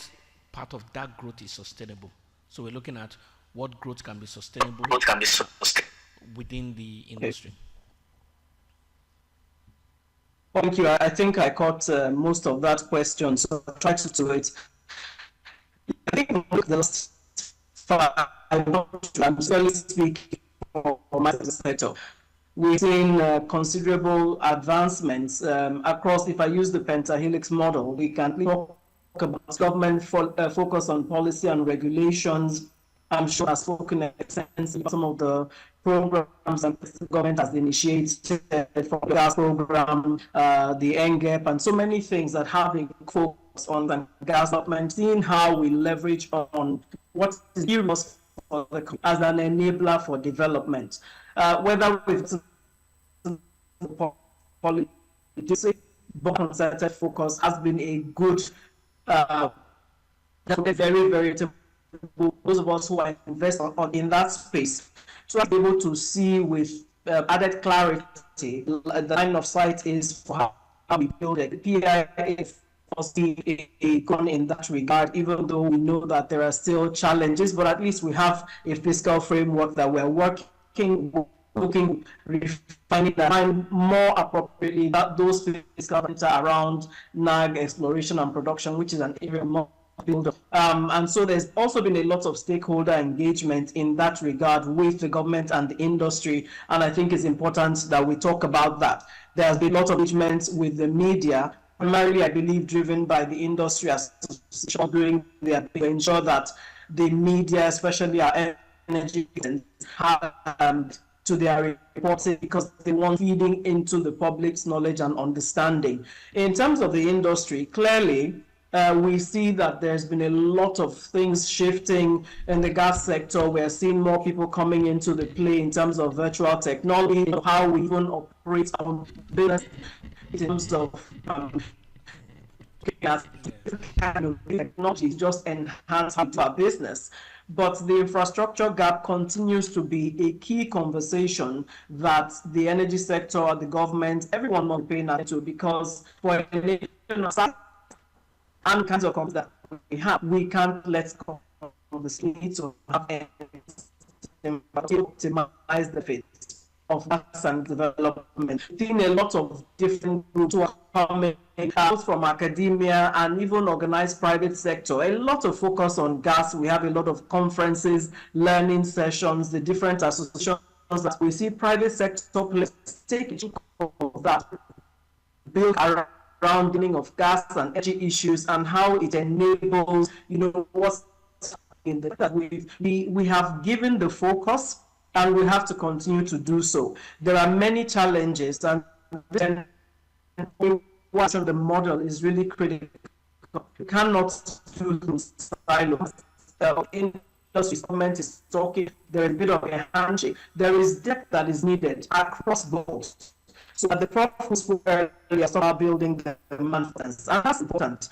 Speaker 6: part of that growth is sustainable. So we're looking at what growth can be sustainable within the industry.
Speaker 10: Thank you. I think I caught most of that question, so I'll try to do it. I think the last 5 months, I'm solely speaking for my sector. We've seen considerable advancements across. If I use the Penta-Helix model, we can talk about government focus on policy and regulations. I'm sure I've spoken extensively about some of the programs that the government has initiated, from the gas program, the NGEP, and so many things that have a focus on the gas development, seeing how we leverage on what is used as an enabler for development. Whether with policy, but concerted focus has been a good, very, very those of us who are invest in that space, so I'm able to see with added clarity the line of sight is for how we build it. The PI is gone in that regard, even though we know that there are still challenges, but at least we have a fiscal framework that we're looking, refining that, find more appropriately that those fiscal around NAG exploration and production, which is an area more build up. And so there's also been a lot of stakeholder engagement in that regard with the government and the industry, and I think it's important that we talk about that. There has been a lot of engagement with the media, primarily I believe driven by the industry association, doing to ensure that the media, especially our energy, have to their reporting, because they want feeding into the public's knowledge and understanding. In terms of the industry, clearly we see that there's been a lot of things shifting in the gas sector. We're seeing more people coming into the play in terms of virtual technology, how we even operate our business in terms of technology just enhance our business. But the infrastructure gap continues to be a key conversation that the energy sector, the government, everyone must pay attention to, because for a nation and kinds of companies that we have, we can't let go of the need to have to optimize the fit of gas and development. Seeing a lot of different groups who are coming out from academia and even organized private sector. A lot of focus on gas. We have a lot of conferences, learning sessions, the different associations that we see private sector players take of that, build around dealing of gas and energy issues and how it enables, what's in the that we have given the focus and we have to continue to do so. There are many challenges, and the model is really critical. You cannot do things silos. Industry government is talking, there is a bit of a handshake. There is depth that is needed across boards. So at the prof spoke earlier, start building the demand for things. And that's important.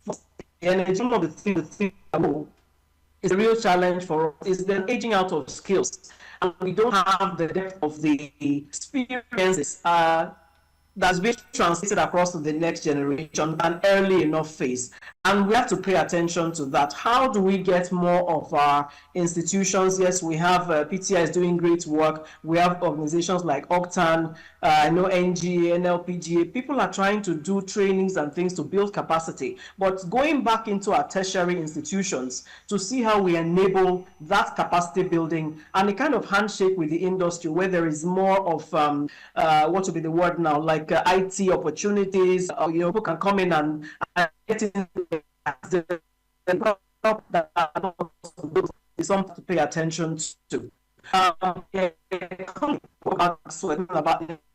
Speaker 10: For the energy, some of the things is a real challenge for us is the aging out of skills. And we don't have the depth of the experiences that's being translated across to the next generation an early enough phase. And we have to pay attention to that. How do we get more of our institutions? Yes, we have PTI is doing great work. We have organizations like Octan, I know NGA, NLPGA. People are trying to do trainings and things to build capacity. But going back into our tertiary institutions to see how we enable that capacity building and a kind of handshake with the industry where there is more of what would be the word now, like IT opportunities, people can come in and get in the is something to pay attention to. About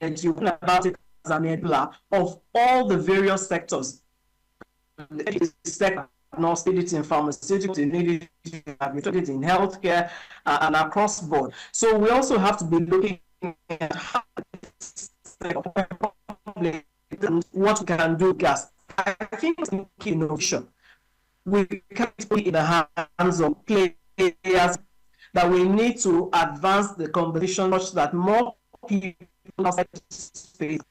Speaker 10: energy, about it as an enabler of all the various sectors. Not it in pharmaceuticals, in healthcare, and across board. So we also have to be looking at how what we can do gas. I think it's innovation. We can't put in the hands of players that we need to advance the conversation such that more people outside space.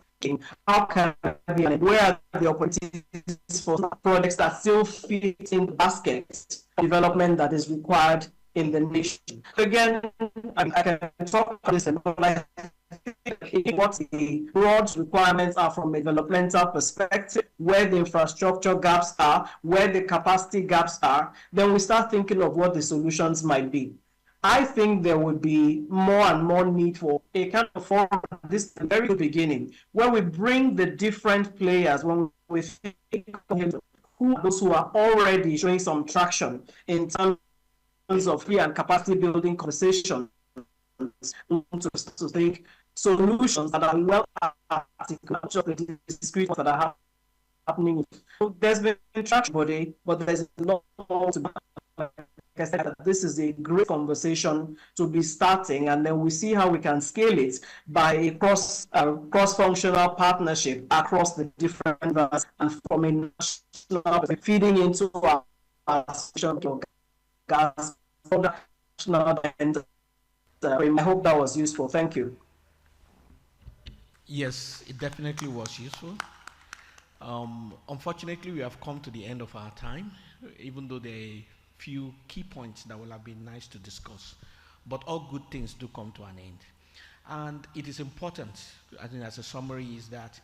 Speaker 10: How can we, and where are the opportunities for projects that still fit in the basket of development that is required in the nation? Again, I can talk about this, but I think what the broad requirements are from a developmental perspective, where the infrastructure gaps are, where the capacity gaps are, then we start thinking of what the solutions might be. I think there would be more and more need for a kind of forum at this very beginning, where we bring the different players, when we think those who are already showing some traction in terms of free and capacity building conversations, to think solutions that are well articulated, the discrete that are happening. So there's been traction, but there's a lot more to be. I said that this is a great conversation to be starting, and then we see how we can scale it by a cross-functional partnership across the different vendors and from a national feeding into our gas national. And I hope that was useful. Thank you.
Speaker 6: Yes, it definitely was useful. Unfortunately, we have come to the end of our time, even though there are few key points that will have been nice to discuss. But all good things do come to an end. And it is important, I think as a summary, is that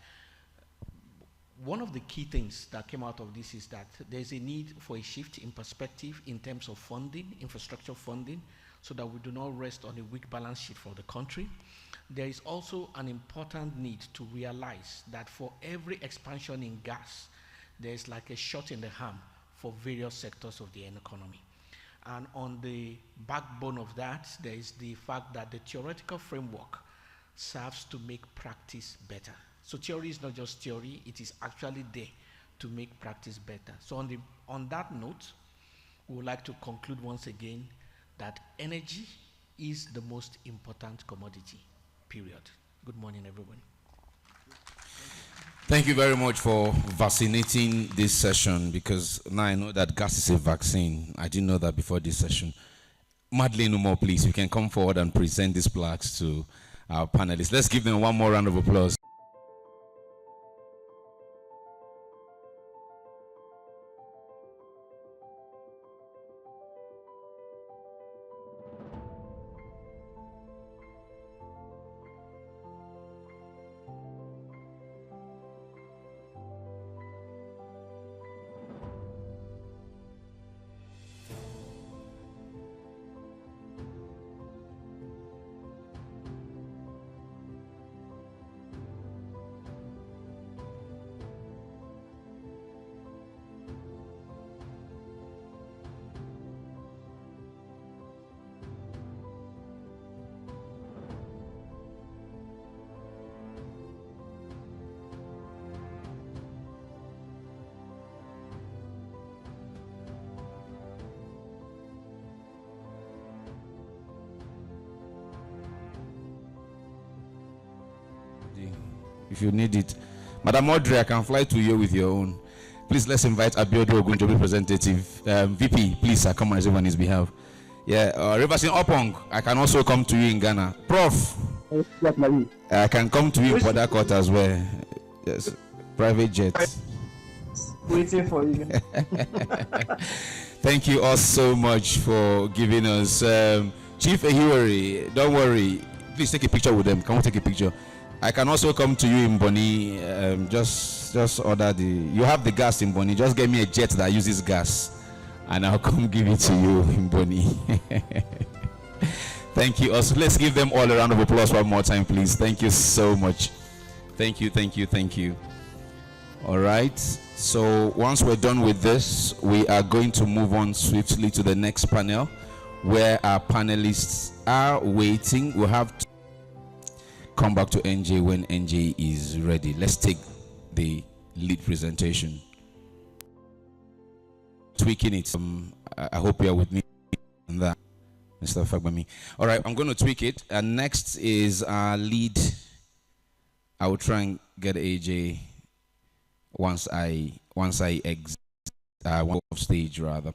Speaker 6: one of the key things that came out of this is that there's a need for a shift in perspective in terms of funding, infrastructure funding, so that we do not rest on a weak balance sheet for the country. There is also an important need to realize that for every expansion in gas, there's like a shot in the arm for various sectors of the economy. And on the backbone of that, there is the fact that the theoretical framework serves to make practice better. So theory is not just theory, it is actually there to make practice better. So on that note, we would like to conclude once again that energy is the most important commodity, period. Good morning, everyone.
Speaker 1: Thank you very much for vaccinating this session, because now I know that gas is a vaccine. I didn't know that before this session. Madeleine Umo, please, you can come forward and present these plaques to our panelists. Let's give them one more round of applause. if you need it. Madam Audrey, I can fly to you with your own. Please, let's invite Abiodun Ogunjo, representative. VP, please, I come and receive on his behalf. Yeah, Riverson Opong, I can also come to you in Ghana. Prof, I can come to you in Port Harcourt as well. Yes, private jet.
Speaker 10: Waiting for you.
Speaker 1: Thank you all so much for giving us. Chief Ehiwari, don't worry. Please take a picture with them. Can we take a picture? I can also come to you in Bonny. Just order the. You have the gas in Bonny. Just get me a jet that uses gas, and I'll come give it to you in Bonny. Thank you. Also, let's give them all a round of applause one more time, please. Thank you so much. Thank you. Thank you. Thank you. All right. So once we're done with this, we are going to move on swiftly to the next panel, where our panelists are waiting. We'll have to come back to NJ when NJ is ready. Let's take the lead presentation. Tweaking it. I hope you are with me on that, Mr. Fagbami. All right, I'm going to tweak it. And next is our lead. I will try and get AJ once I exit off stage rather.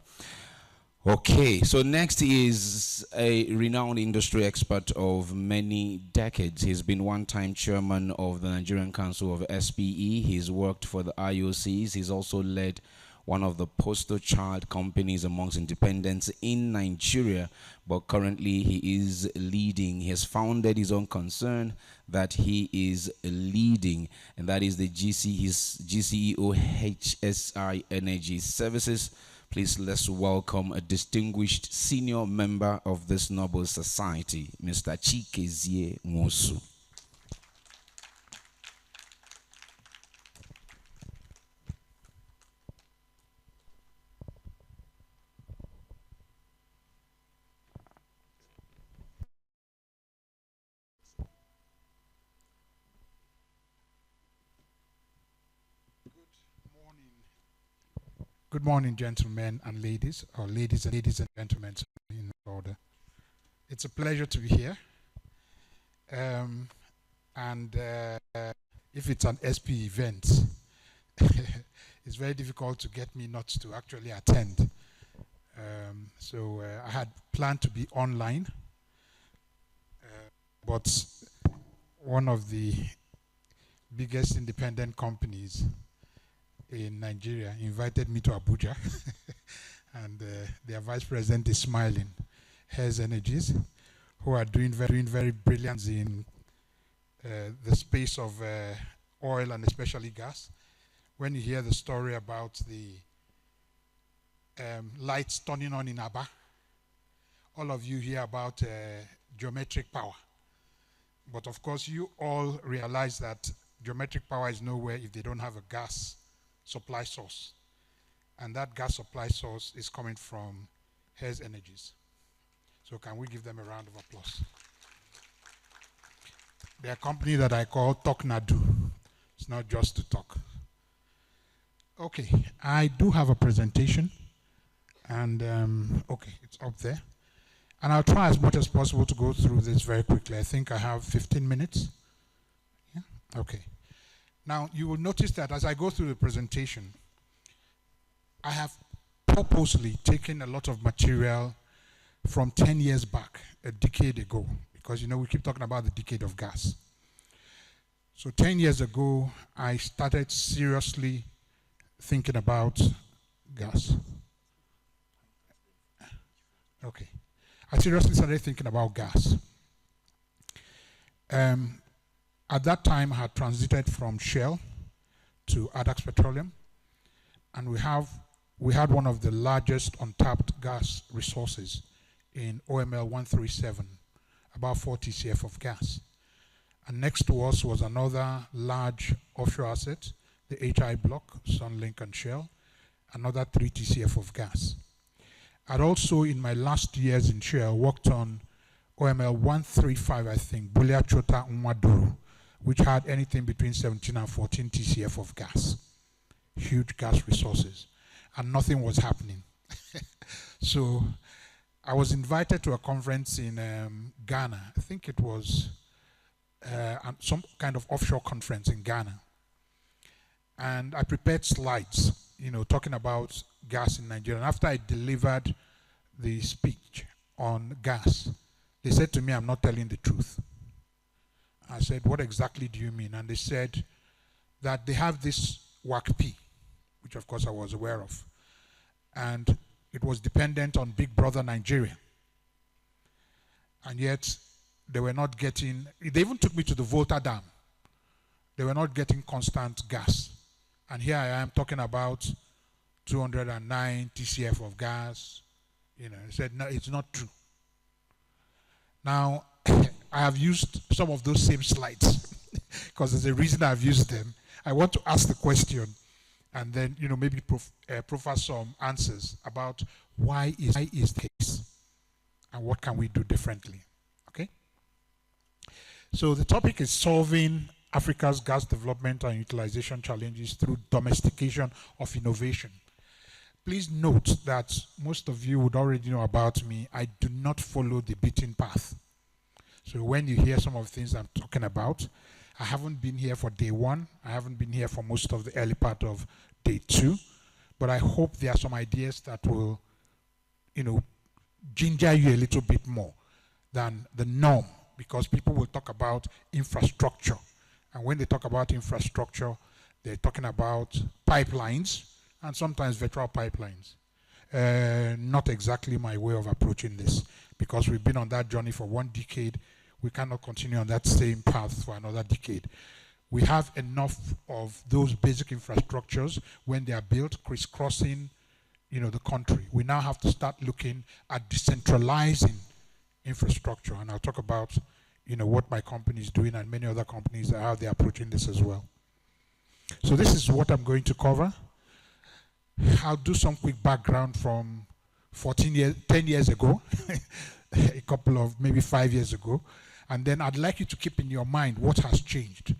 Speaker 1: Okay, so next is a renowned industry expert of many decades. He's been one-time chairman of the Nigerian Council of SPE. He's worked for the IOCs. He's also led one of the poster child companies amongst independents in Nigeria, but currently he is leading. He has founded his own concern that he is leading, and that is the his GCEO HSI Energy Services. Please let's welcome a distinguished senior member of this noble society, Mr. Chikezie Nwosu.
Speaker 11: Good morning, gentlemen and ladies, or ladies and gentlemen in order. It's a pleasure to be here. If it's an SP event, it's very difficult to get me not to actually attend. So I had planned to be online, but one of the biggest independent companies in Nigeria invited me to Abuja, and their vice president is smiling. Has Energies, who are doing very brilliant in the space of oil and especially gas. When you hear the story about the lights turning on in Aba, all of you hear about geometric power. But of course, you all realize that geometric power is nowhere if they don't have a gas supply source. And that gas supply source is coming from Has Energies. So can we give them a round of applause? They're a company that I call Talk Na Do. It's not just to talk. Okay, I do have a presentation, and okay, it's up there. And I'll try as much as possible to go through this very quickly. I think I have 15 minutes. Yeah, okay. Now, you will notice that as I go through the presentation, I have purposely taken a lot of material from 10 years back, a decade ago, because, you know, we keep talking about the decade of gas. So 10 years ago, I started seriously thinking about gas. Okay. I seriously started thinking about gas. At that time, I had transited from Shell to Adax Petroleum, and we had one of the largest untapped gas resources in OML 137, about 4 TCF of gas. And next to us was another large offshore asset, the HI block, Sunlink and Shell, another 3 TCF of gas. I'd also, in my last years in Shell, worked on OML 135, I think, Bulia Chota Nwaduru, which had anything between 17 and 14 TCF of gas. Huge gas resources. And nothing was happening. So I was invited to a conference in Ghana. I think it was some kind of offshore conference in Ghana. And I prepared slides, talking about gas in Nigeria. And after I delivered the speech on gas, they said to me, I'm not telling the truth. I said, what exactly do you mean? And they said that they have this WACP, which of course I was aware of, and it was dependent on Big Brother Nigeria. And yet they were not getting, they even took me to the Volta Dam. They were not getting constant gas. And here I am talking about 209 TCF of gas. They said, no, it's not true. Now, I have used some of those same slides because there's a reason I've used them. I want to ask the question and then, maybe proffer some answers about why is the case and what can we do differently. Okay? So the topic is solving Africa's gas development and utilization challenges through domestication of innovation. Please note that most of you would already know about me. I do not follow the beaten path. So when you hear some of the things I'm talking about, I haven't been here for day one. I haven't been here for most of the early part of day two. But I hope there are some ideas that will, ginger you a little bit more than the norm, because people will talk about infrastructure. And when they talk about infrastructure, they're talking about pipelines and sometimes virtual pipelines. Not exactly my way of approaching this, because we've been on that journey for 1 decade. We cannot continue on that same path for another decade. We have enough of those basic infrastructures when they are built, crisscrossing, the country. We now have to start looking at decentralizing infrastructure, and I'll talk about, what my company is doing and many other companies how they're approaching this as well. So this is what I'm going to cover. I'll do some quick background from 10 years ago, a couple of maybe 5 years ago, and then I'd like you to keep in your mind what has changed.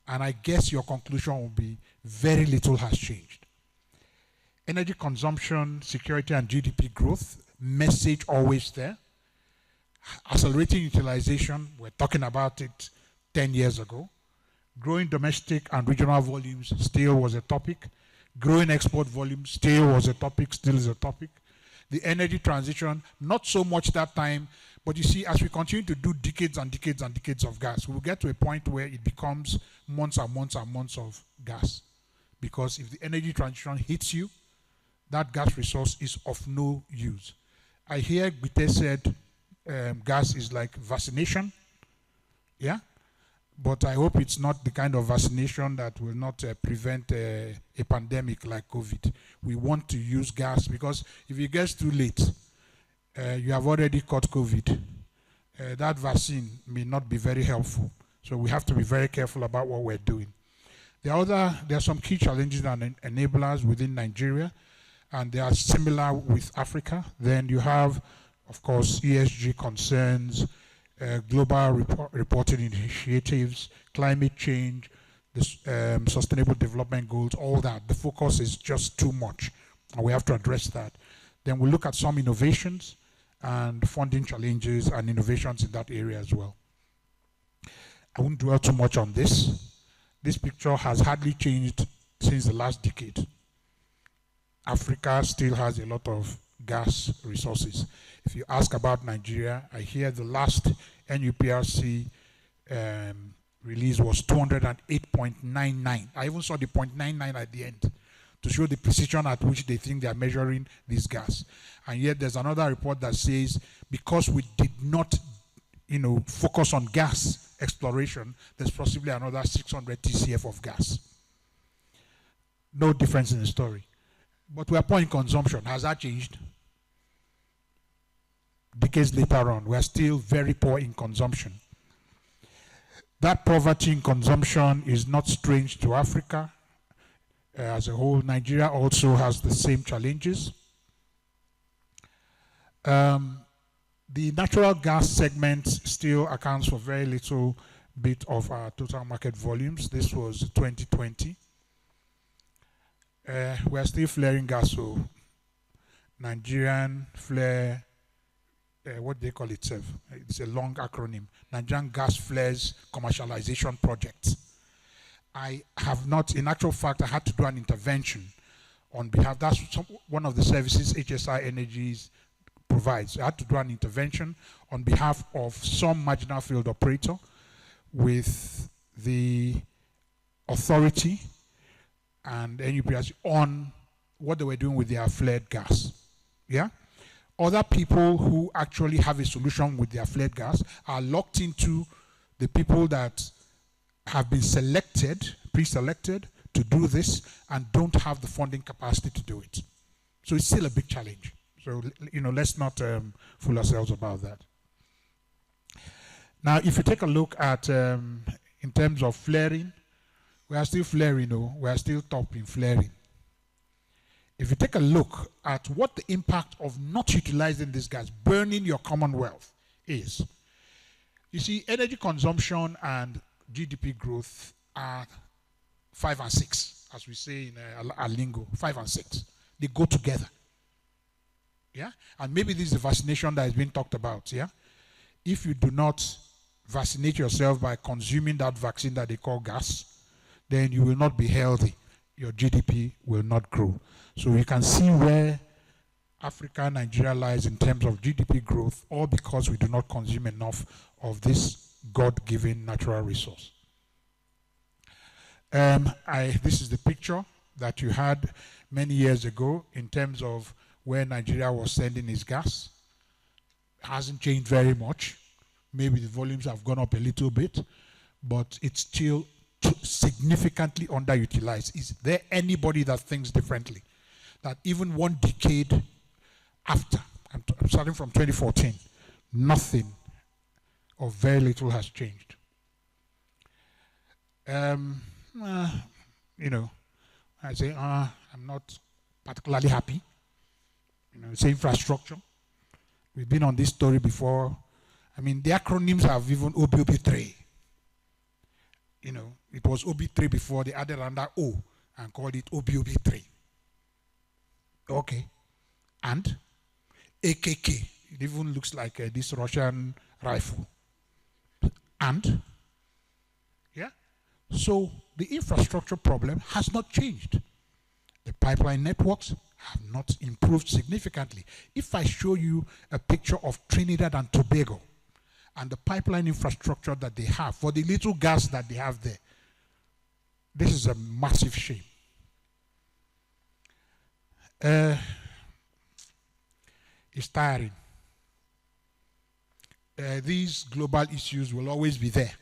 Speaker 11: And I guess your conclusion will be very little has changed. Energy consumption, security, and GDP growth, message always there. Accelerating utilization, we're talking about it 10 years ago. Growing domestic and regional volumes still was a topic. Growing export volumes still was a topic, still is a topic. The energy transition, not so much that time, but you see, as we continue to do decades and decades and decades of gas, we'll get to a point where it becomes months and months and months of gas. Because if the energy transition hits you, that gas resource is of no use. I hear Gbite said gas is like vaccination. Yeah? But I hope it's not the kind of vaccination that will not prevent a pandemic like COVID. We want to use gas because if it gets too late, you have already caught COVID. That vaccine may not be very helpful. So we have to be very careful about what we're doing. There are some key challenges and enablers within Nigeria, and they are similar with Africa. Then you have, of course, ESG concerns, global reporting initiatives, climate change, the sustainable development goals, all that. The focus is just too much, and we have to address that. Then we look at some innovations and funding challenges and innovations in that area as well. I won't dwell too much on this. This picture has hardly changed since the last decade. Africa still has a lot of gas resources. If you ask about Nigeria, I hear the last NUPRC release was 208.99. I even saw the 0.99 at the end to show the precision at which they think they are measuring this gas. And yet there's another report that says because we did not, focus on gas exploration, there's possibly another 600 TCF of gas. No difference in the story. But we are poor in consumption. Has that changed? Decades later on, we are still very poor in consumption. That poverty in consumption is not strange to Africa as a whole. Nigeria also has the same challenges. The natural gas segment still accounts for very little bit of our total market volumes. This was 2020. We are still flaring gas, so Nigerian flare what do they call itself? It's a long acronym. Nigerian Gas Flares Commercialization Project. I have not, in actual fact, I had to do an intervention on behalf, that's one of the services HSI Energies provides. I had to do an intervention on behalf of some marginal field operator with the authority and NUPRC on what they were doing with their flared gas. Yeah? Other people who actually have a solution with their flared gas are locked into the people that have been selected, pre-selected to do this and don't have the funding capacity to do it. So it's still a big challenge. So, let's not fool ourselves about that. Now, if you take a look at, in terms of flaring, we are still flaring, we are still top in flaring. If you take a look at what the impact of not utilizing this gas, burning your commonwealth is, you see, energy consumption and GDP growth are 5 and 6, as we say in our lingo, 5 and 6. They go together. Yeah? And maybe this is the vaccination that is being talked about. Yeah? If you do not vaccinate yourself by consuming that vaccine that they call gas, then you will not be healthy. Your GDP will not grow. So you can see where Africa, Nigeria lies in terms of GDP growth, all because we do not consume enough of this God-given natural resource. This is the picture that you had many years ago in terms of where Nigeria was sending its gas. Hasn't changed very much. Maybe the volumes have gone up a little bit, but it's still significantly underutilized. Is there anybody that thinks differently? That even one decade after, I'm starting from 2014, nothing or very little has changed. I say, I'm not particularly happy. It's infrastructure. We've been on this story before. I mean, the acronyms have even OBOB3. It was OB3 before, they added under O and called it OBOB3. Okay. And AKK. It even looks like this Russian rifle. And, yeah. So the infrastructure problem has not changed. The pipeline networks have not improved significantly. If I show you a picture of Trinidad and Tobago and the pipeline infrastructure that they have for the little gas that they have there, this is a massive shame. It's tiring. These global issues will always be there.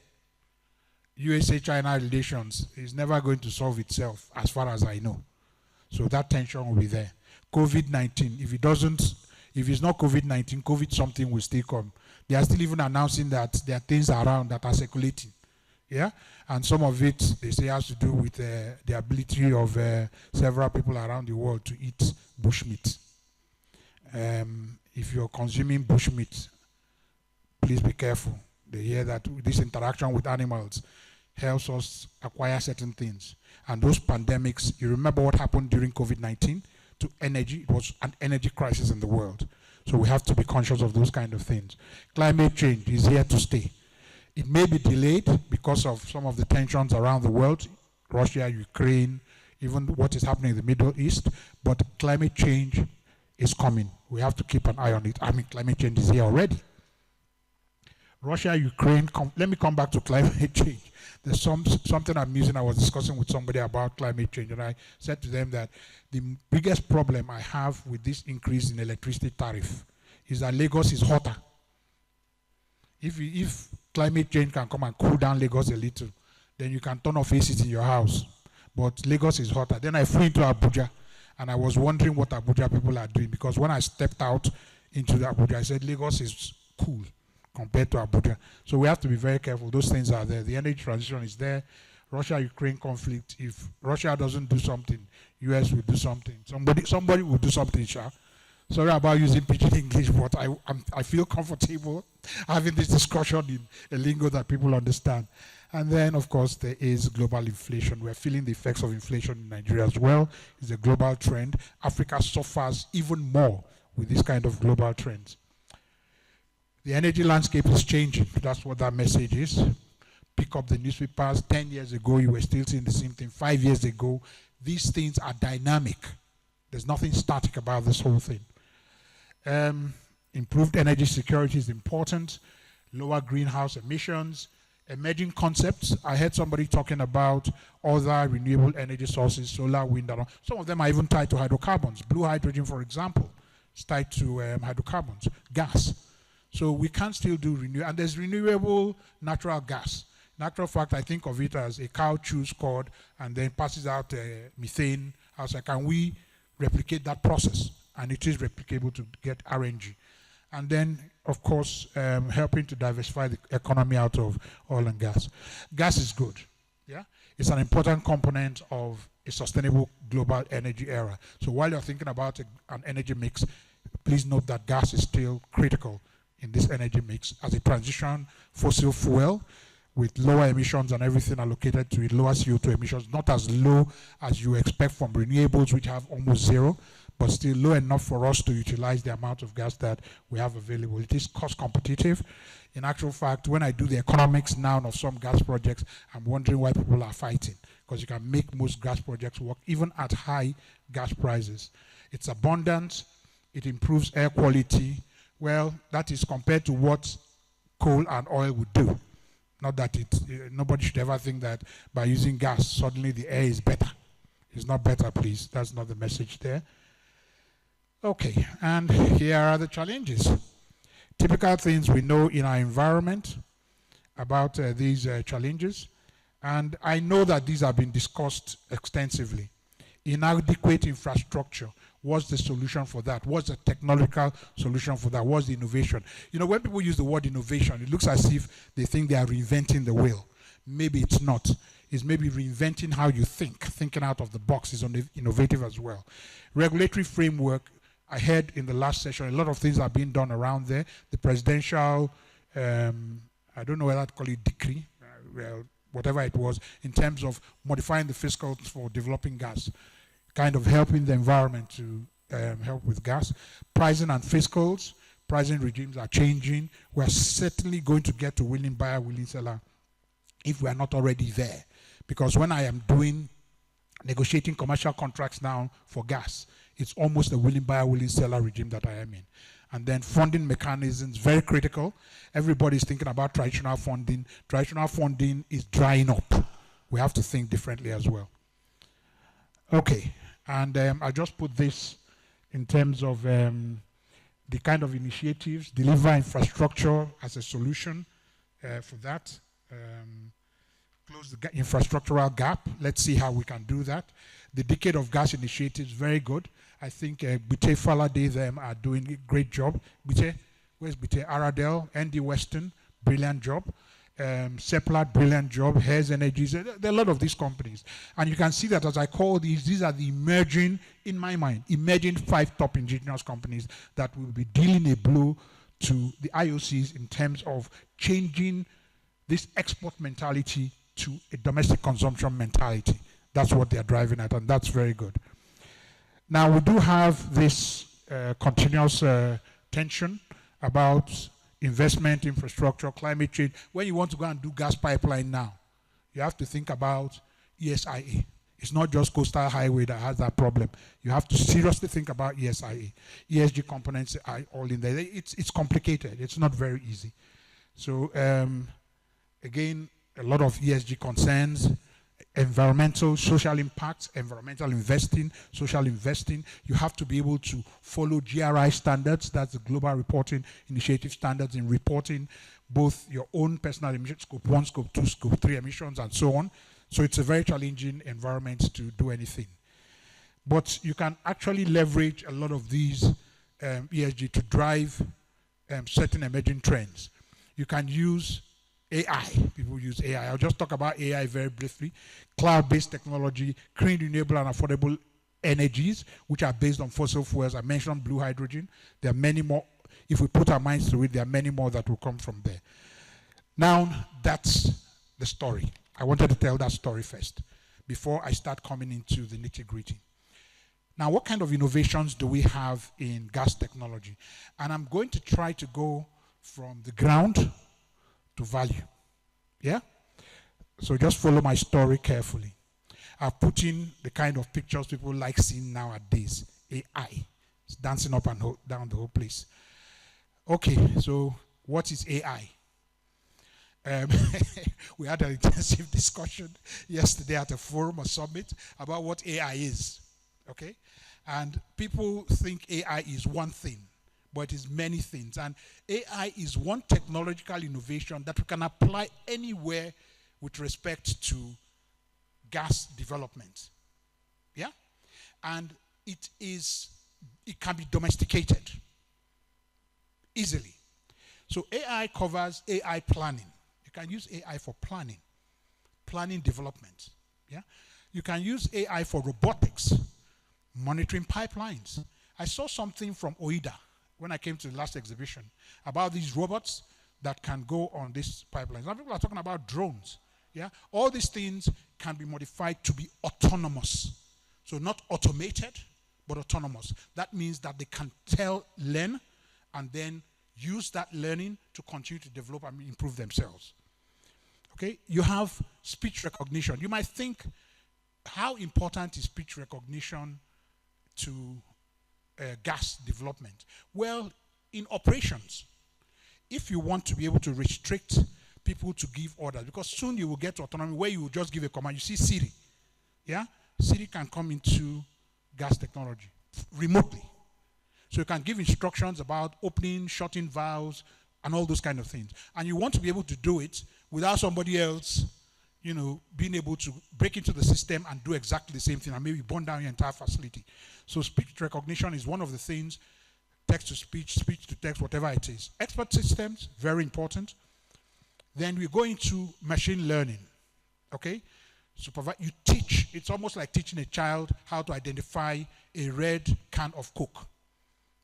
Speaker 11: USA-China relations is never going to solve itself, as far as I know. So that tension will be there. COVID-19, if it's not COVID-19, COVID something will still come. They are still even announcing that there are things around that are circulating. Yeah? And some of it, they say, has to do with the ability of several people around the world to eat bushmeat. If you're consuming bushmeat, please be careful. They hear that this interaction with animals helps us acquire certain things. And those pandemics, you remember what happened during COVID-19 to energy? It was an energy crisis in the world. So we have to be conscious of those kind of things. Climate change is here to stay. It may be delayed because of some of the tensions around the world, Russia, Ukraine, even what is happening in the Middle East, but climate change is coming. We have to keep an eye on it. I mean, climate change is here already. Russia, Ukraine, let me come back to climate change. There's something amusing I was discussing with somebody about climate change, and I said to them that the biggest problem I have with this increase in electricity tariff is that Lagos is hotter. If climate change can come and cool down Lagos a little, then you can turn off ACs in your house. But Lagos is hotter. Then I flew into Abuja, and I was wondering what Abuja people are doing, because when I stepped out into Abuja, I said Lagos is cool compared to Abuja. So we have to be very careful. Those things are there. The energy transition is there. Russia-Ukraine conflict, if Russia doesn't do something, US will do something. Somebody will do something, Sha. Sorry about using pidgin English, but I feel comfortable having this discussion in a lingo that people understand. And then, of course, there is global inflation. We're feeling the effects of inflation in Nigeria as well. It's a global trend. Africa suffers even more with this kind of global trends. The energy landscape is changing. That's what that message is. Pick up the newspapers. 10 years ago, you were still seeing the same thing. 5 years ago, these things are dynamic. There's nothing static about this whole thing. Improved energy security is important. Lower greenhouse emissions. Emerging concepts. I heard somebody talking about other renewable energy sources, solar, wind, and all. Some of them are even tied to hydrocarbons. Blue hydrogen, for example, is tied to hydrocarbons, gas. So we can still do renewable, and there's renewable natural gas. In actual fact, I think of it as a cow chews cord and then passes out methane outside. Can we replicate that process? And it is replicable to get RNG. And then, of course, helping to diversify the economy out of oil and gas. Gas is good, yeah? It's an important component of a sustainable global energy era. So while you're thinking about an energy mix, please note that gas is still critical in this energy mix as a transition fossil fuel with lower emissions and everything allocated to it, lower CO2 emissions, not as low as you expect from renewables, which have almost zero, but still low enough for us to utilize the amount of gas that we have available. It is cost competitive. In actual fact, when I do the economics now of some gas projects, I'm wondering why people are fighting, because you can make most gas projects work even at high gas prices. It's abundant, it improves air quality. Well, that is compared to what coal and oil would do. Not that nobody should ever think that by using gas, suddenly the air is better. It's not better, please. That's not the message there. Okay, and here are the challenges. Typical things we know in our environment about these challenges, and I know that these have been discussed extensively. Inadequate infrastructure. What's the solution for that? What's the technological solution for that? What's the innovation? You know, when people use the word innovation, it looks as if they think they are reinventing the wheel. Maybe it's not. It's maybe reinventing how you think. Thinking out of the box is innovative as well. Regulatory framework. I heard in the last session, a lot of things are being done around there. The presidential, I don't know whether to call it decree, well, whatever it was, in terms of modifying the fiscals for developing gas, kind of helping the environment to help with gas. Pricing and fiscals, pricing regimes are changing. We're certainly going to get to willing buyer, willing seller if we are not already there. Because when I am negotiating commercial contracts now for gas, it's almost a willing buyer, willing seller regime that I am in. And then funding mechanisms, very critical. Everybody's thinking about traditional funding. Traditional funding is drying up. We have to think differently as well. Okay, and I just put this in terms of the kind of initiatives, deliver infrastructure as a solution for that. Close the infrastructural gap. Let's see how we can do that. The Decade of Gas initiatives, very good. I think Bute Falade, them are doing a great job. Bute, where's Bute? Aradel, ND Western, brilliant job. Seplat, brilliant job. Hares Energies, there are a lot of these companies. And you can see that as I call these are the emerging, in my mind, emerging 5 top indigenous companies that will be dealing a blow to the IOCs in terms of changing this export mentality to a domestic consumption mentality. That's what they're driving at, and that's very good. Now, we do have this continuous tension about investment, infrastructure, climate change. When you want to go and do gas pipeline now, you have to think about ESIA. It's not just coastal highway that has that problem. You have to seriously think about ESIA. ESG components are all in there. It's complicated. It's not very easy. So, again, a lot of ESG concerns, environmental, social impacts, environmental investing, social investing. You have to be able to follow GRI standards, that's the Global Reporting Initiative standards in reporting both your own personal emissions, scope 1, scope 2, scope 3 emissions, and so on. So it's a very challenging environment to do anything. But you can actually leverage a lot of these ESG to drive certain emerging trends. You can use AI. People use AI. I'll just talk about AI very briefly. Cloud-based technology, clean, renewable, and affordable energies, which are based on fossil fuels. I mentioned blue hydrogen. There are many more. If we put our minds to it, there are many more that will come from there. Now, that's the story. I wanted to tell that story first before I start coming into the nitty-gritty. Now, what kind of innovations do we have in gas technology? And I'm going to try to go from the ground to value. Yeah? So just follow my story carefully. I've put in the kind of pictures people like seeing nowadays. AI. It's dancing up and down the whole place. Okay, so what is AI? We had an intensive discussion yesterday at a forum or summit about what AI is. Okay? And people think AI is one thing, but it is many things. And AI is one technological innovation that we can apply anywhere with respect to gas development. Yeah? And it can be domesticated easily. So AI covers AI planning. You can use AI for planning development. Yeah? You can use AI for robotics, monitoring pipelines. I saw something from OIDA when I came to the last exhibition about these robots that can go on these pipelines. Some people are talking about drones. Yeah? All these things can be modified to be autonomous. So not automated, but autonomous. That means that they can learn, and then use that learning to continue to develop and improve themselves. Okay? You have speech recognition. You might think, how important is speech recognition to gas development? Well, in operations, if you want to be able to restrict people to give orders, because soon you will get to autonomy where you will just give a command. You see Siri, yeah? Siri can come into gas technology remotely. So you can give instructions about opening, shutting valves, and all those kind of things. And you want to be able to do it without somebody else, being able to break into the system and do exactly the same thing and maybe burn down your entire facility. So speech recognition is one of the things, text to speech, speech to text, whatever it is. Expert systems, very important. Then we go into machine learning, okay? You teach, it's almost like teaching a child how to identify a red can of Coke,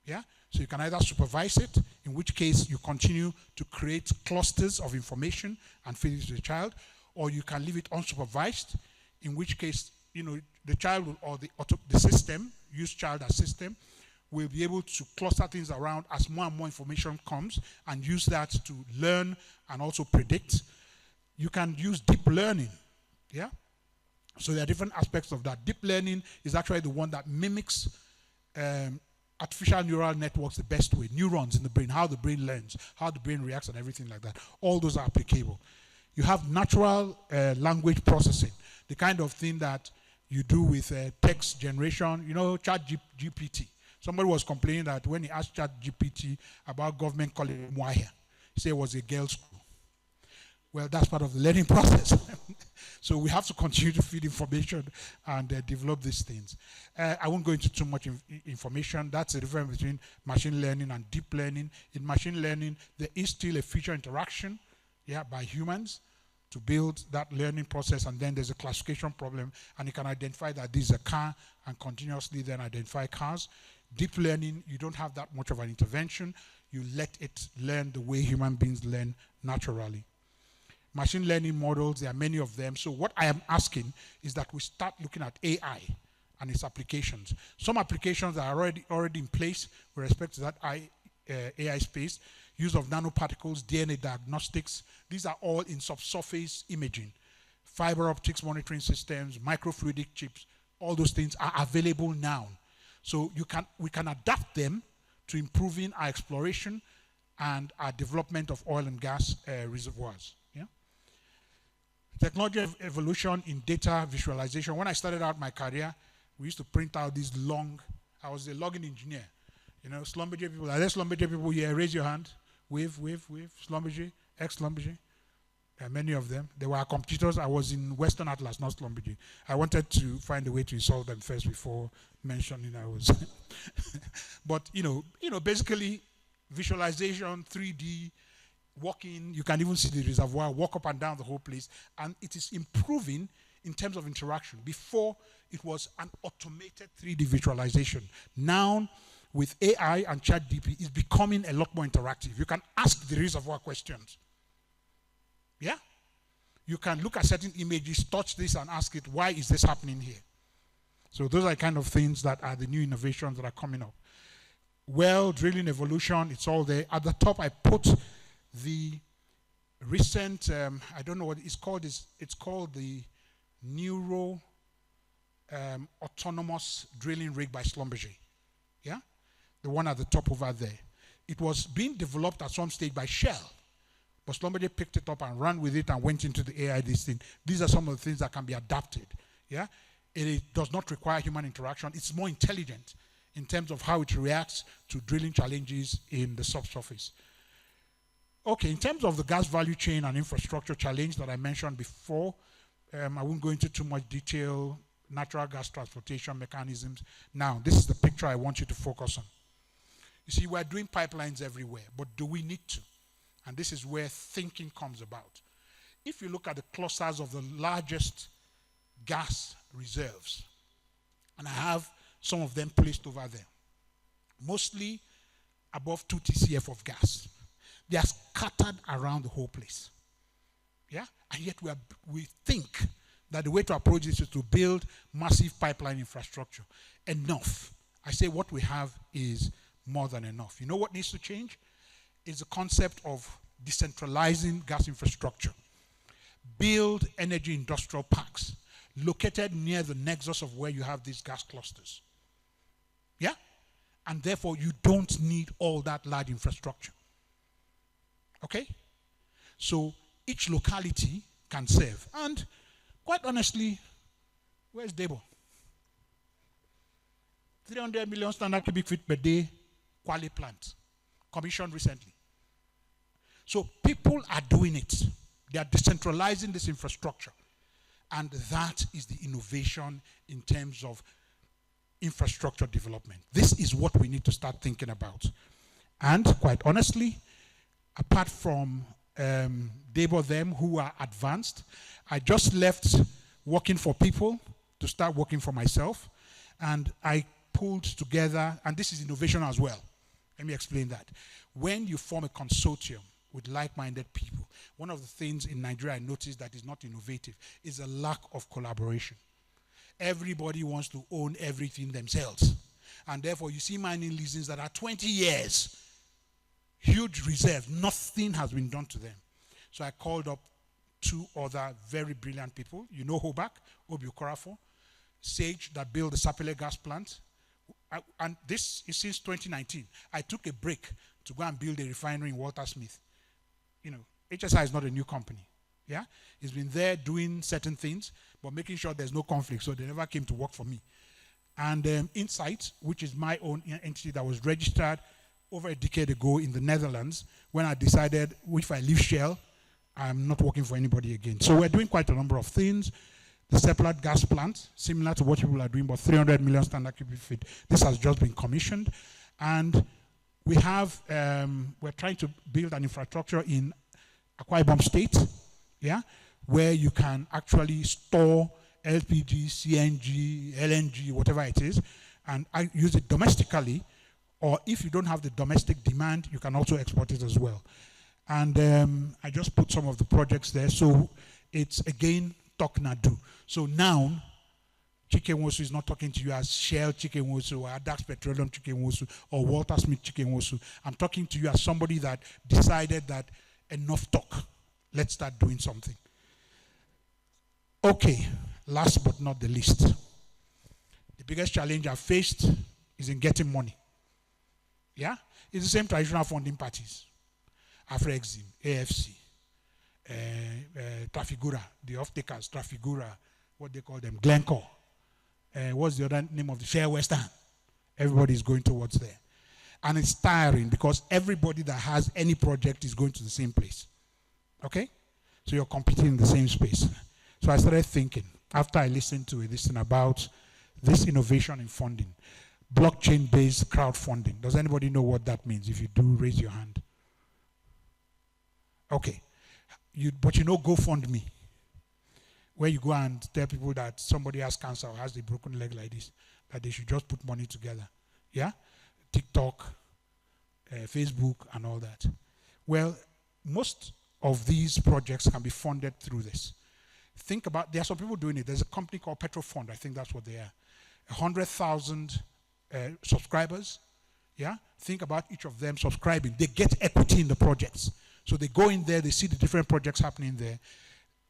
Speaker 11: yeah? So you can either supervise it, in which case you continue to create clusters of information and feed it to the child, or you can leave it unsupervised, in which case, the child will, or the system, use child as system, will be able to cluster things around as more and more information comes and use that to learn and also predict. You can use deep learning, yeah? So there are different aspects of that. Deep learning is actually the one that mimics artificial neural networks the best way. Neurons in the brain, how the brain learns, how the brain reacts and everything like that. All those are applicable. You have natural language processing, the kind of thing that you do with text generation, ChatGPT. Somebody was complaining that when he asked ChatGPT about government calling him Wahia, he said it was a girls' school. Well, that's part of the learning process. So we have to continue to feed information and develop these things. I won't go into too much information. That's the difference between machine learning and deep learning. In machine learning, there is still a feature interaction, by humans to build that learning process, and then there's a classification problem, and you can identify that this is a car and continuously then identify cars. Deep learning, you don't have that much of an intervention. You let it learn the way human beings learn naturally. Machine learning models, there are many of them. So what I am asking is that we start looking at AI and its applications. Some applications are already in place with respect to that AI space. Use of nanoparticles, DNA diagnostics. These are all in subsurface imaging. Fiber optics monitoring systems, microfluidic chips, all those things are available now. So we can adapt them to improving our exploration and our development of oil and gas reservoirs. Yeah? Technology evolution in data visualization. When I started out my career, we used to print out these I was a logging engineer. Schlumberger people, are there Schlumberger people here? Raise your hand. Wave, Schlumberger, ex-Schlumberger. There are many of them. They were our competitors. I was in Western Atlas, not Schlumberger. I wanted to find a way to insult them first before mentioning I was. But, basically, visualization, 3D, walking, you can even see the reservoir, walk up and down the whole place, and it is improving in terms of interaction. Before, it was an automated 3D visualization. Now, with AI and ChatGPT, it's becoming a lot more interactive. You can ask the reservoir questions. Yeah? You can look at certain images, touch this and ask it, why is this happening here? So those are kind of things that are the new innovations that are coming up. well, drilling evolution, it's all there. At the top, I put the recent, I don't know what it's called. It's called the Neuro Autonomous Drilling Rig by Schlumberger. Yeah? The one at the top over there. It was being developed at some stage by Shell. But somebody picked it up and ran with it and went into the AI this thing. These are some of the things that can be adapted. Yeah? It does not require human interaction. It's more intelligent in terms of how it reacts to drilling challenges in the subsurface. Okay, in terms of the gas value chain and infrastructure challenge that I mentioned before, I won't go into too much detail, natural gas transportation mechanisms. Now, this is the picture I want you to focus on. You see, we're doing pipelines everywhere, but do we need to? And this is where thinking comes about. If you look at the clusters of the largest gas reserves, and I have some of them placed over there, mostly above 2 TCF of gas. They are scattered around the whole place. Yeah? And yet we think that the way to approach this is to build massive pipeline infrastructure. Enough. I say what we have is more than enough. You know what needs to change? Is the concept of decentralizing gas infrastructure. Build energy industrial parks located near the nexus of where you have these gas clusters. Yeah? And therefore, you don't need all that large infrastructure. Okay? So, each locality can serve. And, quite honestly, where's Debo? 300 million standard cubic feet per day, Kwale plant, commissioned recently. So, people are doing it. They are decentralizing this infrastructure. And that is the innovation in terms of infrastructure development. This is what we need to start thinking about. And quite honestly, apart from Debo them who are advanced, I just left working for people to start working for myself. And I pulled together, and this is innovation as well. Let me explain that. When you form a consortium with like-minded people, one of the things in Nigeria I noticed that is not innovative is a lack of collaboration. Everybody wants to own everything themselves. And therefore, you see mining leases that are 20 years, huge reserve, nothing has been done to them. So I called up 2 other very brilliant people. You know Hobak, Obi Okorafo, Sage that built the Sapele gas plant. And this is since 2019. I took a break to go and build a refinery in Walter Smith. You know, HSI is not a new company. Yeah? It's been there doing certain things, but making sure there's no conflict, so they never came to work for me. And Insight, which is my own entity that was registered over a decade ago in the Netherlands, when I decided if I leave Shell, I'm not working for anybody again. So we're doing quite a number of things. The Seplat gas plant, similar to what people are doing, but 300 million standard cubic feet. This has just been commissioned. And we have, we're trying to build an infrastructure in Akwa Ibom State, yeah, where you can actually store LPG, CNG, LNG, whatever it is, and I use it domestically, or if you don't have the domestic demand, you can also export it as well. And I just put some of the projects there, so it's again, talk na do. So now, Chikenwosu is not talking to you as Shell Chikenwosu or Adax Petroleum Chikenwosu or Walter Smith Chikenwosu. I'm talking to you as somebody that decided that enough talk. Let's start doing something. Okay, last but not the least. The biggest challenge I've faced is in getting money. Yeah? It's the same traditional funding parties. Afrexim, AFC, Trafigura, the off-takers, Trafigura, what they call them, Glencore. What's the other name of the Share Western? Everybody is going towards there. And it's tiring because everybody that has any project is going to the same place. Okay? So you're competing in the same space. So I started thinking, after I listened to this thing about this innovation in funding, blockchain-based crowdfunding. Does anybody know what that means? If you do, raise your hand. Okay. But you know GoFundMe, where you go and tell people that somebody has cancer or has a broken leg like this, that they should just put money together. Yeah? TikTok, Facebook, and all that. Well, most of these projects can be funded through this. Think about, there are some people doing it. There's a company called Petro Fund, I think that's what they are. 100,000 subscribers, Yeah, think about each of them subscribing. They get equity in the projects. So they go in there, they see the different projects happening there.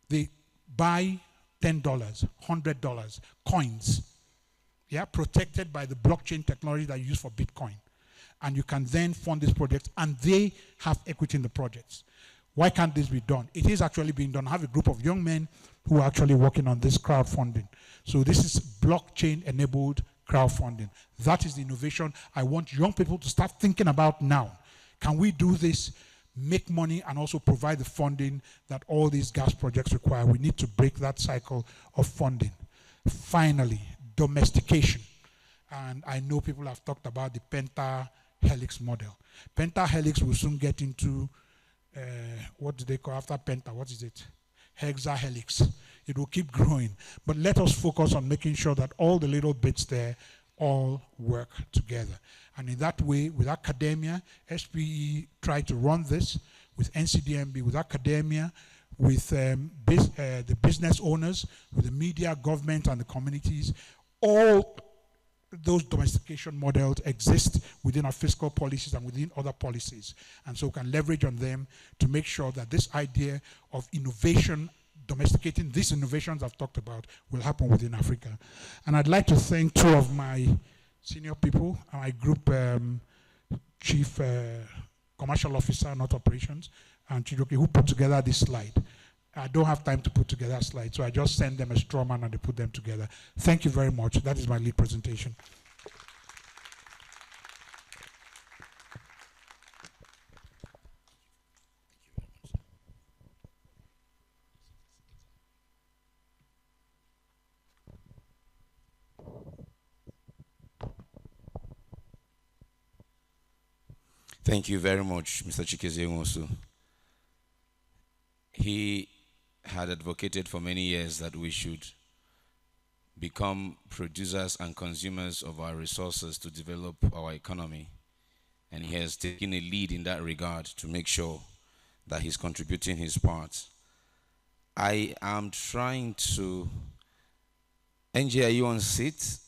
Speaker 11: They buy $10, $100 coins, yeah, protected by the blockchain technology that you use for Bitcoin. And you can then fund this project, and they have equity in the projects. Why can't this be done? It is actually being done. I have a group of young men who are actually working on this crowdfunding. So this is blockchain-enabled crowdfunding. That is the innovation I want young people to start thinking about now. Can we do this, make money, and also provide the funding that all these gas projects require? We need to break that cycle of funding. Finally, domestication. And I know people have talked about the Penta-Helix model. Penta-Helix will soon get into, what do they call after Penta? What is it? Hexa-Helix. It will keep growing. But let us focus on making sure that all the little bits there all work together. And in that way, with academia, SPE tried to run this, with NCDMB, with academia, with the business owners, with the media, government, and the communities. All those domestication models exist within our fiscal policies and within other policies. And so we can leverage on them to make sure that this idea of innovation, domesticating these innovations I've talked about, will happen within Africa. And I'd like to thank two of my senior people, my group chief commercial officer, not operations, and Chidoke, who put together this slide. I don't have time to put together a slide, so I just send them a straw man and they put them together. Thank you very much. That is my lead presentation.
Speaker 1: Thank you very much, Mr. Chikeze Nwosu. He had advocated for many years that we should become producers and consumers of our resources to develop our economy. And he has taken a lead in that regard to make sure that he's contributing his part. I am trying to... NJ, are you on seat?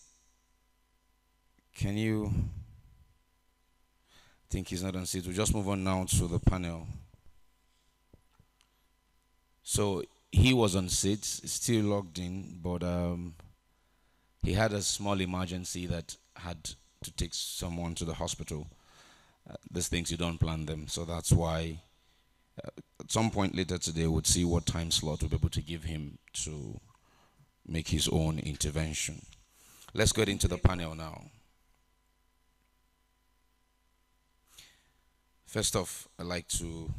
Speaker 1: Can you... I think he's not on seat. We'll just move on now to the panel. So he was on seat, still logged in, but he had a small emergency that had to take someone to the hospital. These things, you don't plan them. So that's why at some point later today, we'll see what time slot we'll be able to give him to make his own intervention. Let's get into the panel now. First off, I'd like to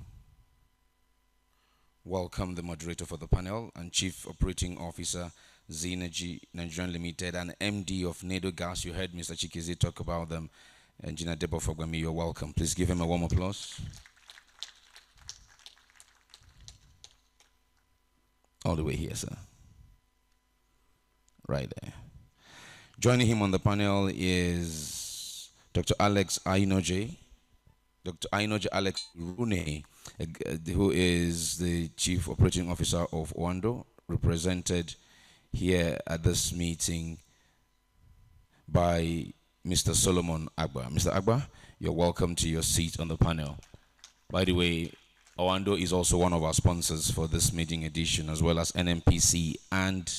Speaker 1: welcome the moderator for the panel and Chief Operating Officer, Zenergy Nigerian Limited, and MD of Nado Gas. You heard Mr. Chikeze talk about them. Engineer Debo Fogbami, you're welcome. Please give him a warm applause. All the way here, sir. Right there. Joining him on the panel is Dr. Alex Ainoje. Dr. Ainoje Alex Rune, who is the Chief Operating Officer of Oando, represented here at this meeting by Mr. Solomon Agba. Mr. Agba, you're welcome to your seat on the panel. By the way, Oando is also one of our sponsors for this meeting edition, as well as NMPC and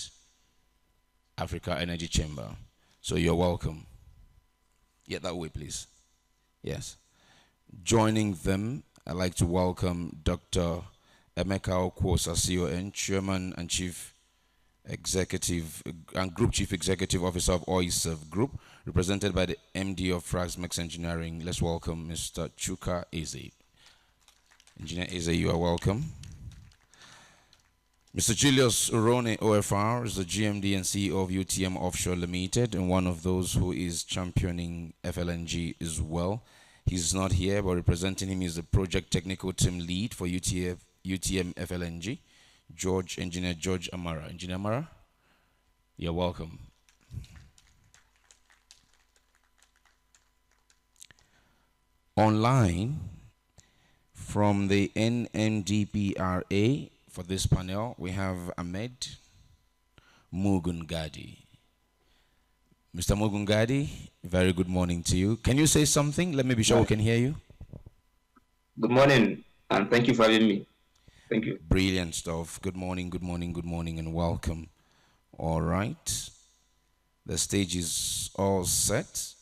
Speaker 1: Africa Energy Chamber. So you're welcome. Get that way, please. Yes. Joining them, I'd like to welcome Dr. Emeka Okwo-Sasio, Chairman and Chief Executive and Group Chief Executive Officer of OISERV Group, represented by the MD of Fraxmex Engineering. Let's welcome Mr. Chuka Eze. Engineer Eze, you are welcome. Mr. Julius Urone, OFR, is the GMD and CEO of UTM Offshore Limited, and one of those who is championing FLNG as well. He's not here, but representing him is the Project Technical Team Lead for UTM FLNG, Engineer George Amara. Engineer Amara, you're welcome. Online, from the NMDPRA, for this panel, we have Ahmed Mugungadi. Mr. Mugungadi, very good morning to you. Can you say something? Let me be sure we can hear you.
Speaker 12: Good morning, and thank you for having me. Thank you.
Speaker 1: Brilliant stuff. Good morning, good morning, good morning, and welcome. All right. The stage is all set.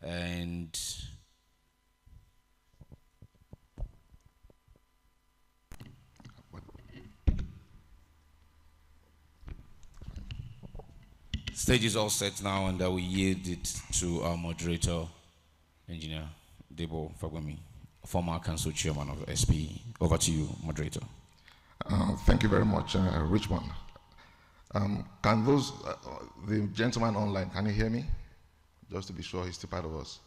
Speaker 1: And stage is all set now, and we yield it to our moderator, Engineer Debo Fagwemi, former council chairman of SP. Over to you, moderator.
Speaker 7: Thank you very much, Richmond. Can those, the gentleman online, can you hear me? Just to be sure he's still part of us.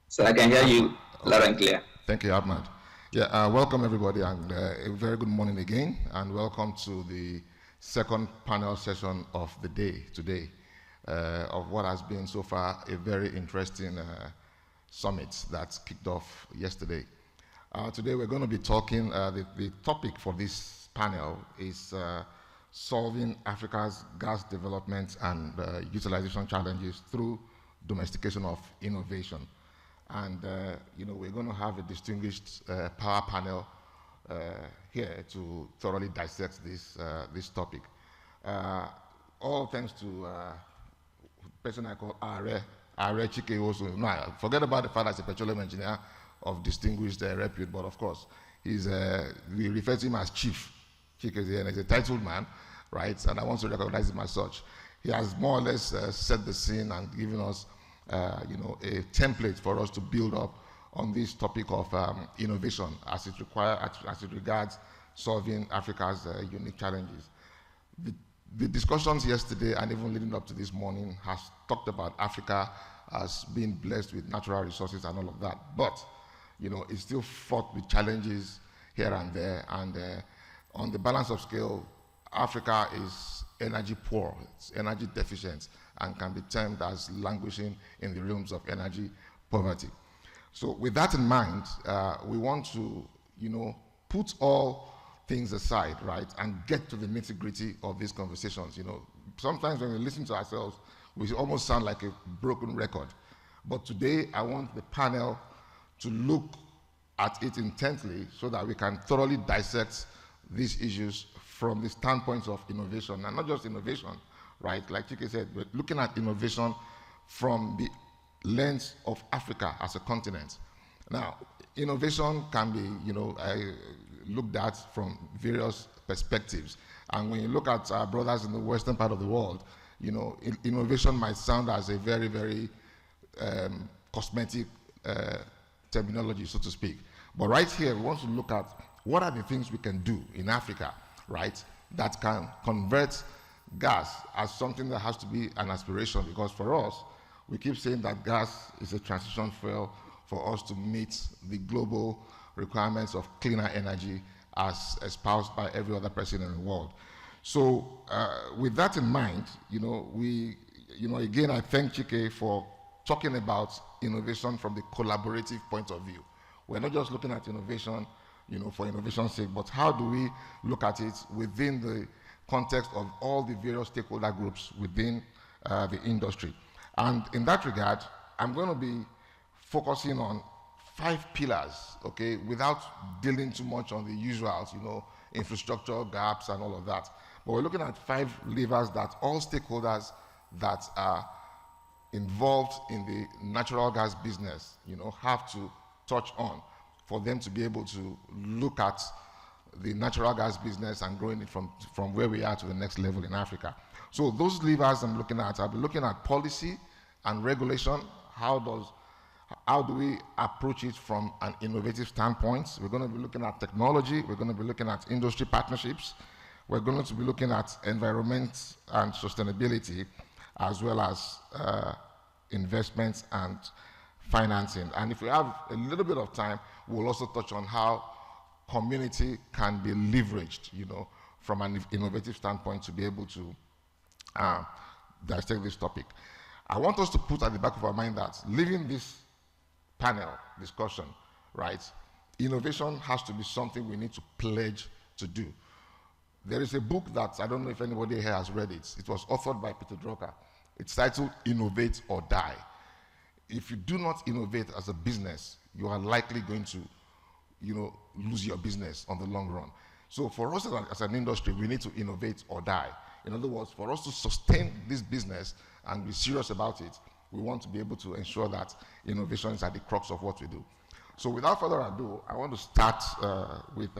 Speaker 12: So I can hear you loud and clear.
Speaker 7: Thank you, Ahmad. Yeah, welcome everybody, and a very good morning again, and welcome to the second panel session of the day today, of what has been so far a very interesting summit that kicked off yesterday. Today we're going to be talking, the topic for this panel is solving Africa's gas development and utilization challenges through domestication of innovation. And we're going to have a distinguished power panel here to thoroughly dissect this topic. All thanks to a person I call Are Chike also. No, forget about the fact that he's a petroleum engineer of distinguished repute, but of course, we refer to him as Chief. Chike is a titled man, right? And I want to recognize him as such. He has more or less set the scene and given us a template for us to build up on this topic of innovation as it regards solving Africa's unique challenges. The discussions yesterday and even leading up to this morning has talked about Africa as being blessed with natural resources and all of that, but it's still fraught with challenges here and there, and on the balance of scale, Africa is energy poor, it's energy deficient, and can be termed as languishing in the realms of energy poverty. So with that in mind, we want to, put all things aside, right, and get to the nitty-gritty of these conversations. Sometimes when we listen to ourselves, we almost sound like a broken record. But today, I want the panel to look at it intently so that we can thoroughly dissect these issues from the standpoints of innovation, and not just innovation, right? Like Chike said, we're looking at innovation from the lens of Africa as a continent. Now, innovation can be, looked at from various perspectives. And when you look at our brothers in the western part of the world, innovation might sound as a very, very cosmetic terminology, so to speak. But right here, we want to look at what are the things we can do in Africa, right, that can convert gas as something that has to be an aspiration, because for us, we keep saying that gas is a transition fuel for us to meet the global requirements of cleaner energy as espoused by every other person in the world. So with that in mind, again, I thank Chike for talking about innovation from the collaborative point of view. We're not just looking at innovation, for innovation's sake, but how do we look at it within the context of all the various stakeholder groups within the industry. And in that regard, I'm going to be focusing on 5 pillars, okay, without dealing too much on the usuals, infrastructure gaps and all of that. But we're looking at 5 levers that all stakeholders that are involved in the natural gas business, have to touch on for them to be able to look at the natural gas business and growing it from where we are to the next level in Africa. So those levers I'm looking at, I'll be looking at policy and regulation. How do we approach it from an innovative standpoint? We're going to be looking at technology. We're going to be looking at industry partnerships. We're going to be looking at environment and sustainability, as well as investments and financing. And if we have a little bit of time, we'll also touch on how community can be leveraged, from an innovative standpoint to be able to dissect this topic. I want us to put at the back of our mind that leaving this panel discussion, right, innovation has to be something we need to pledge to do. There is a book that I don't know if anybody here has read it. It was authored by Peter Drucker, It's titled Innovate or Die. If you do not innovate as a business, you are likely going to, lose your business on the long run. So for us as an industry, we need to innovate or die. In other words, for us to sustain this business and be serious about it, we want to be able to ensure that innovation is at the crux of what we do. So without further ado, I want to start with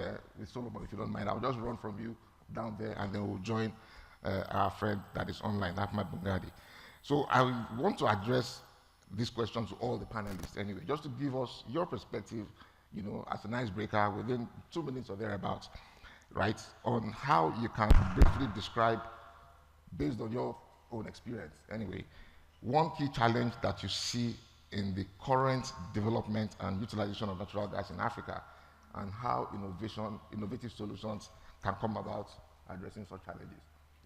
Speaker 7: Solomon, if you don't mind. I'll just run from you down there, and then we'll join our friend that is online, Ahmadu. So I want to address this question to all the panelists anyway, just to give us your perspective, as an icebreaker within 2 minutes or thereabouts, right, on how you can briefly describe, based on your own experience anyway, one key challenge that you see in the current development and utilization of natural gas in Africa, and how innovative solutions can come about addressing such challenges.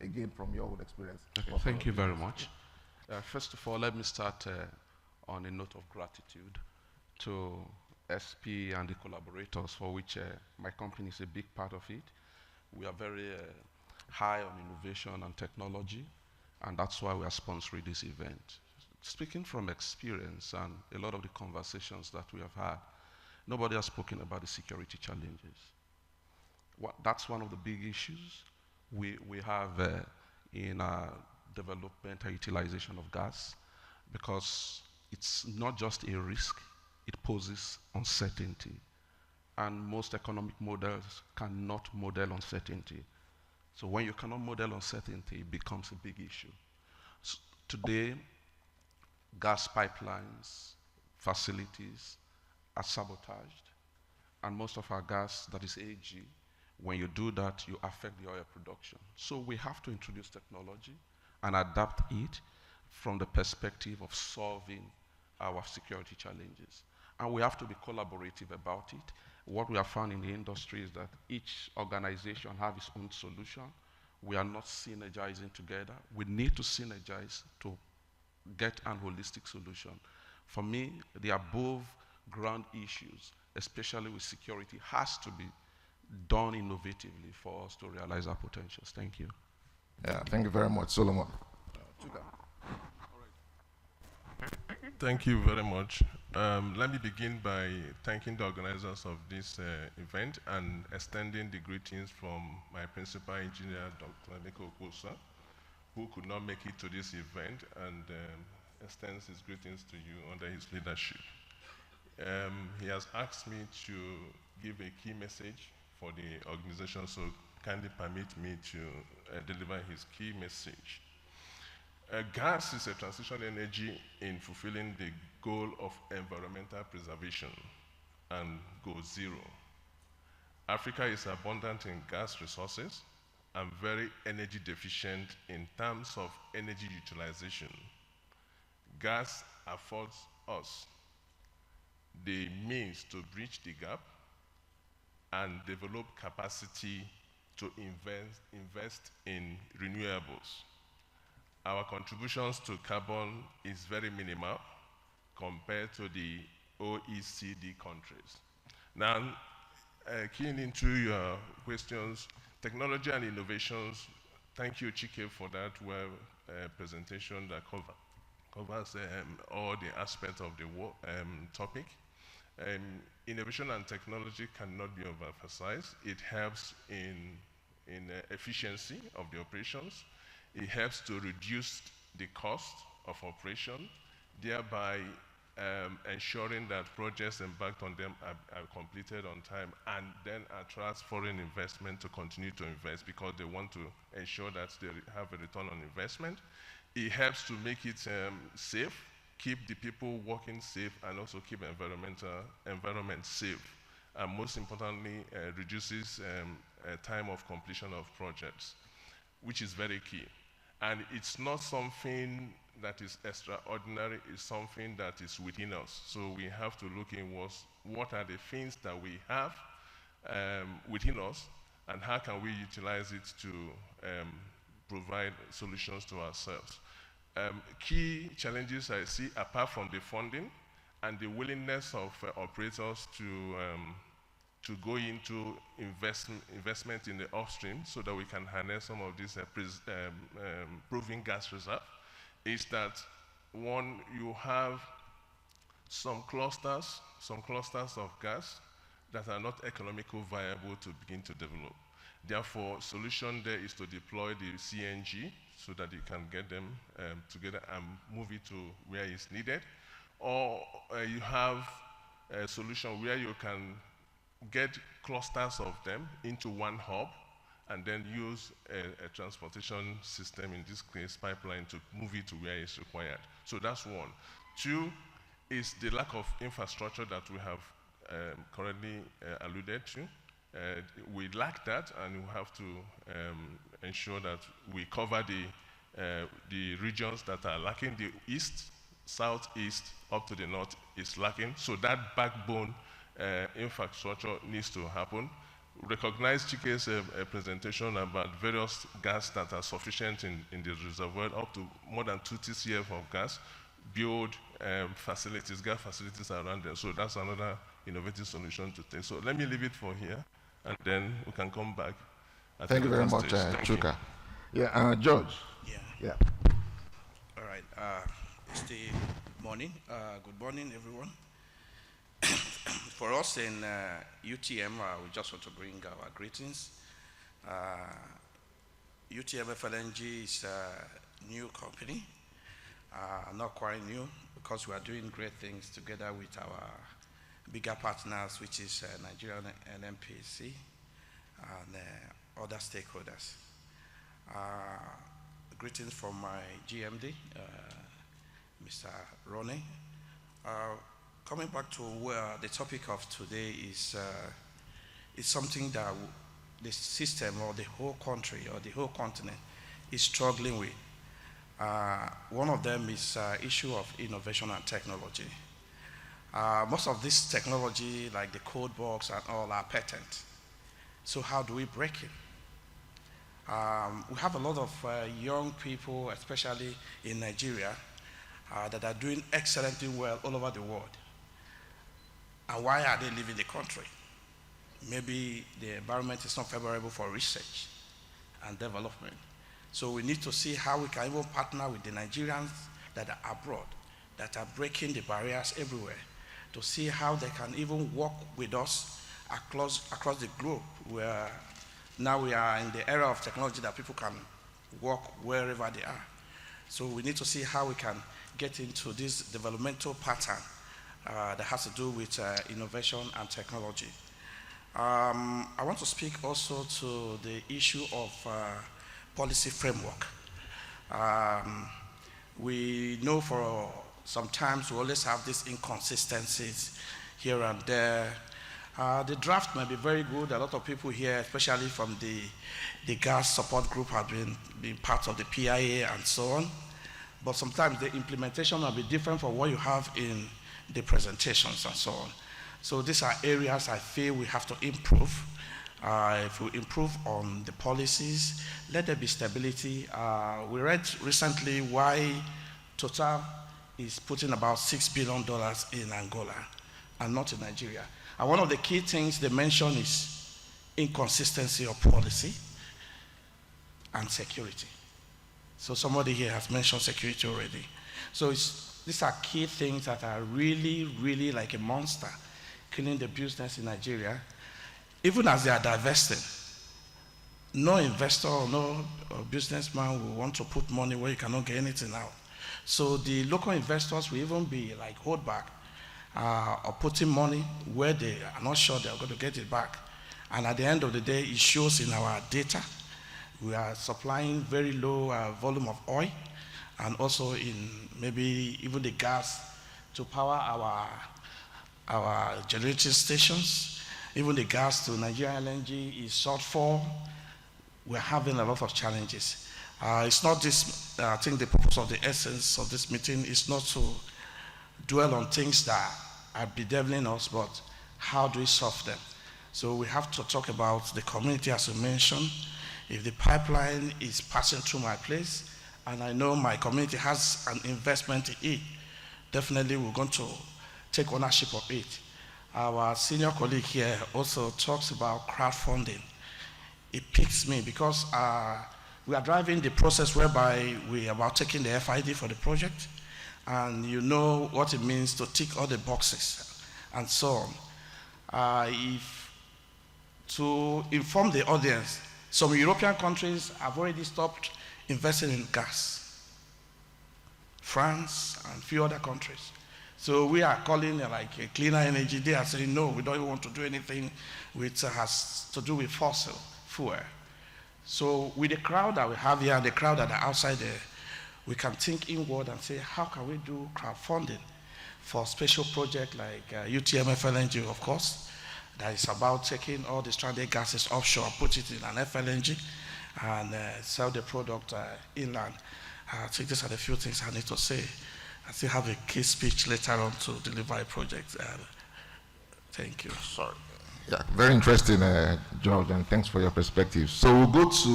Speaker 7: Again, from your own experience.
Speaker 13: Okay, thank you very much. First of all, let me start on a note of gratitude to SP and the collaborators, for which my company is a big part of it. We are very high on innovation and technology, and that's why we are sponsoring this event. Speaking from experience and a lot of the conversations that we have had, nobody has spoken about the security challenges. That's one of the big issues we have in our development and utilization of gas, because it's not just a risk, it poses uncertainty. And most economic models cannot model uncertainty. So when you cannot model uncertainty, it becomes a big issue. So today, gas pipelines, facilities are sabotaged, and most of our gas that is AG, when you do that, you affect the oil production. So we have to introduce technology and adapt it from the perspective of solving our security challenges. And we have to be collaborative about it. What we have found in the industry is that each organization has its own solution. We are not synergizing together. We need to synergize to get an holistic solution. For me, the above ground issues, especially with security, has to be done innovatively for us to realize our potentials. Thank you.
Speaker 7: Yeah, thank you very much, Solomon.
Speaker 14: Thank you very much. Let me begin by thanking the organizers of this event and extending the greetings from my principal engineer, Dr. Emeka Okosa, who could not make it to this event, and extends his greetings to you under his leadership. He has asked me to give a key message for the organization, so kindly permit me to deliver his key message. Gas is a transition energy in fulfilling the goal of environmental preservation and goal zero. Africa is abundant in gas resources and very energy deficient in terms of energy utilization. Gas affords us the means to bridge the gap and develop capacity to invest in renewables. Our contributions to carbon is very minimal compared to the OECD countries. Now, keying into your questions, technology and innovations, thank you, Chike, for that presentation that covers all the aspects of the topic. Innovation and technology cannot be overemphasized. It helps in efficiency of the operations. It helps to reduce the cost of operation, thereby ensuring that projects embarked on them are completed on time, and then attracts foreign investment to continue to invest because they want to ensure that they have a return on investment. It helps to make it safe, keep the people working safe, and also keep environment safe. And most importantly, reduces time of completion of projects, which is very key. And it's not something that is extraordinary, it's something that is within us. So we have to look in what are the things that we have within us, and how can we utilize it to provide solutions to ourselves. Key challenges I see, apart from the funding and the willingness of operators to go into investment in the upstream so that we can harness some of these proven gas reserve, is that, one, you have some clusters of gas that are not economically viable to begin to develop. Therefore, solution there is to deploy the CNG so that you can get them together and move it to where it's needed. Or you have a solution where you can get clusters of them into one hub and then use a transportation system, in this case pipeline, to move it to where it's required. So that's one. Two is the lack of infrastructure that we have currently alluded to. We lack that, and we have to ensure that we cover the regions that are lacking. The east, southeast, up to the north is lacking. So that backbone infrastructure needs to happen. Recognize Chike's presentation about various gas that are sufficient in the reservoir, up to more than 2 TCF of gas, build facilities, gas facilities around them. So that's another innovative solution to take. So let me leave it for here, and then we can come back.
Speaker 7: Thank you very much, Chuka. Yeah, George. Yeah.
Speaker 6: All right. It's the morning. Good morning, everyone. For us in UTM, we just want to bring our greetings. UTM FLNG is a new company, not quite new, because we are doing great things together with our bigger partners, which is Nigerian NMPC and other stakeholders. Greetings from my GMD, Mr. Ronnie. Coming back to where the topic of today is something that the system or the whole country or the whole continent is struggling with. One of them is issue of innovation and technology. Most of this technology, like the code box and all, are patent. So how do we break it? We have a lot of young people, especially in Nigeria, that are doing excellently well all over the world. And why are they leaving the country? Maybe the environment is not favorable for research and development. So we need to see how we can even partner with the Nigerians that are abroad, that are breaking the barriers everywhere, to see how they can even work with us across the globe, where now we are in the era of technology that people can work wherever they are. So we need to see how we can get into this developmental pattern that has to do with innovation and technology. I want to speak also to the issue of policy framework. We know for sometimes we always have these inconsistencies here and there. The draft may be very good. A lot of people here, especially from the gas support group, have been part of the PIA and so on. But sometimes the implementation will be different from what you have in the presentations and so on. So these are areas I feel we have to improve. If we improve on the policies, let there be stability. We read recently why Total is putting about $6 billion in Angola and not in Nigeria. And one of the key things they mention is inconsistency of policy and security. So somebody here has mentioned security already. So these are key things that are really, really like a monster killing the business in Nigeria. Even as they are divesting, no investor or no businessman will want to put money where you cannot get anything out. So the local investors will even be like hold back or putting money where they are not sure they are going to get it back. And at the end of the day, it shows in our data. We are supplying very low volume of oil, and also in maybe even the gas to power our generating stations. Even the gas to Nigerian LNG is short for. We're having a lot of challenges. It's not this, I think the purpose of the essence of this meeting is not to dwell on things that are bedeviling us, but how do we solve them? So we have to talk about the community, as you mentioned. If the pipeline is passing through my place, and I know my community has an investment in it, definitely we're going to take ownership of it. Our senior colleague here also talks about crowdfunding. It piques me because We are driving the process whereby we are about taking the FID for the project, and you know what it means to tick all the boxes and so on. To inform the audience, some European countries have already stopped investing in gas. France and a few other countries. So we are calling like a cleaner energy. They are saying, no, we don't even want to do anything which has to do with fossil fuel. So with the crowd that we have here and the crowd that are outside there, we can think inward and say, how can we do crowdfunding for special projects like UTMF LNG, of course, that is about taking all the stranded gases offshore, put it in an FLNG, and sell the product inland. I think these are the few things I need to say. I still have a key speech later on to deliver a project. Thank you.
Speaker 7: Sorry. Yeah, very interesting, George, and thanks for your perspective. So we'll go to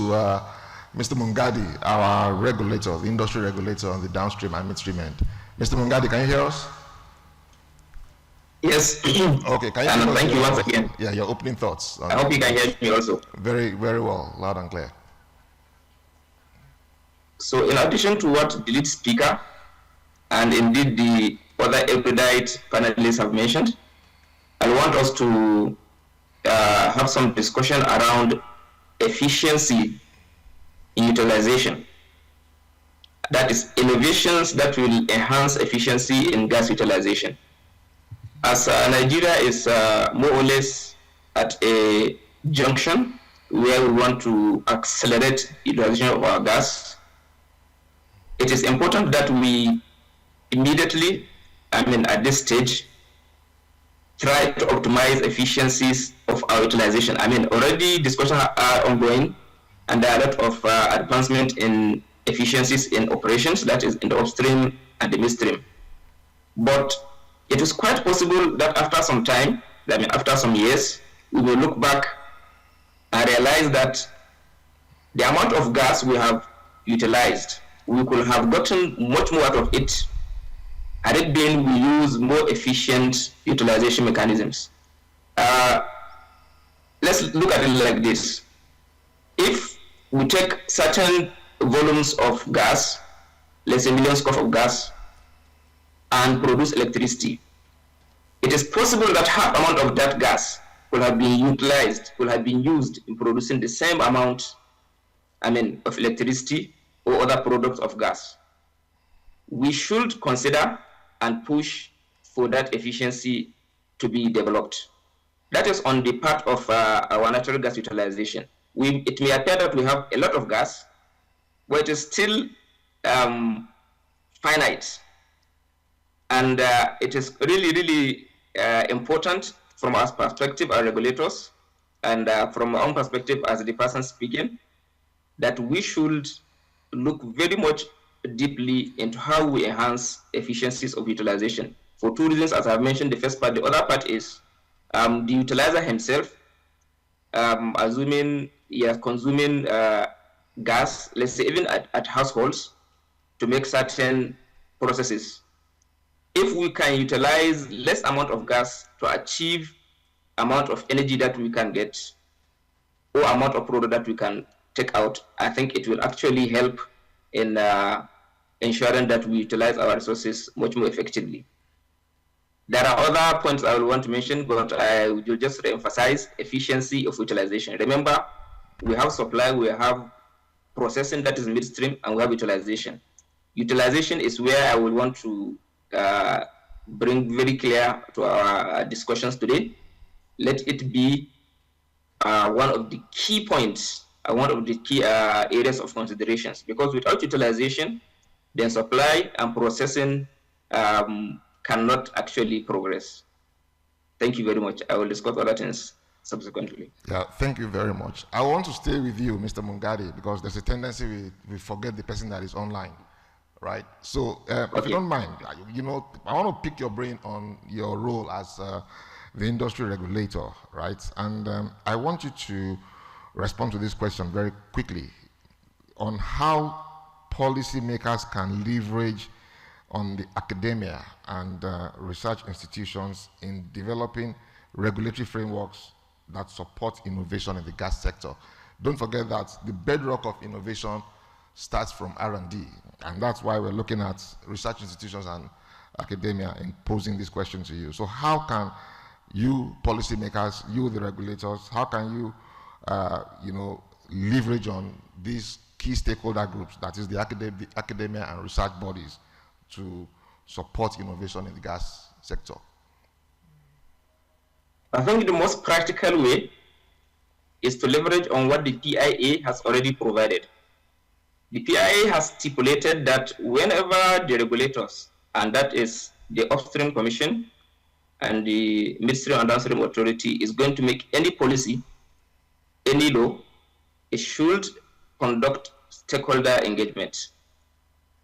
Speaker 7: Mr. Mungadi, our regulator, the industry regulator on the downstream and midstream end. Mr. Mungadi, can you hear us?
Speaker 12: Yes.
Speaker 7: Okay, can you
Speaker 12: thank you once again.
Speaker 7: Yeah, your opening thoughts.
Speaker 12: I hope you can hear me also.
Speaker 7: Very, very well, loud and clear.
Speaker 12: So in addition to what the lead speaker and indeed the other erudite panelists have mentioned, I want us to have some discussion around efficiency in utilization. That is, innovations that will enhance efficiency in gas utilization. As Nigeria is more or less at a junction where we want to accelerate utilization of our gas, it is important that we immediately, at this stage, try to optimize efficiencies of our utilization. Already discussions are ongoing, and there are a lot of advancement in efficiencies in operations, that is in the upstream and the midstream. But it is quite possible that after some time, after some years, we will look back and realize that the amount of gas we have utilized, we could have gotten much more out of it had it been we use more efficient utilization mechanisms. Let's look at it like this. If we take certain volumes of gas, let's say million scf of gas, and produce electricity, it is possible that half amount of that gas could have been utilized, could have been used in producing the same amount of electricity or other products of gas. We should consider and push for that efficiency to be developed. That is on the part of our natural gas utilization. It may appear that we have a lot of gas, but it is still finite. And it is really, really important from our perspective, our regulators, and from our own perspective as the person speaking, that we should look very much deeply into how we enhance efficiencies of utilization. For two reasons, as I've mentioned, the first part. The other part is the utilizer himself, assuming he is consuming gas, let's say even at households, to make certain processes. If we can utilize less amount of gas to achieve amount of energy that we can get or amount of product that we can take out, I think it will actually help in ensuring that we utilize our resources much more effectively. There are other points I will want to mention, but I will just re-emphasize efficiency of utilization. Remember, we have supply, we have processing, that is midstream, and we have utilization. Utilization is where I will want to bring very clear to our discussions today. Let it be one of the key points, one of the key areas of considerations, because without utilization, then supply and processing cannot actually progress. Thank you very much. I will discuss other things subsequently.
Speaker 7: Yeah, thank you very much. I want to stay with you, Mr. Mungadi, because there's a tendency we forget the person that is online, right? So if you don't mind, I want to pick your brain on your role as the industry regulator, right? And I want you to respond to this question very quickly on how policymakers can leverage on the academia and research institutions in developing regulatory frameworks that support innovation in the gas sector. don't forget that the bedrock of innovation starts from R&D, and that's why we're looking at research institutions and academia in posing this question to you. So how can you policymakers, you the regulators, how can you, leverage on these key stakeholder groups, that is the academia and research bodies, to support innovation in the gas sector?
Speaker 12: I think the most practical way is to leverage on what the PIA has already provided. The PIA has stipulated that whenever the regulators, and that is the Upstream Commission and the Midstream and Downstream Authority, is going to make any policy, any law, it should conduct stakeholder engagement.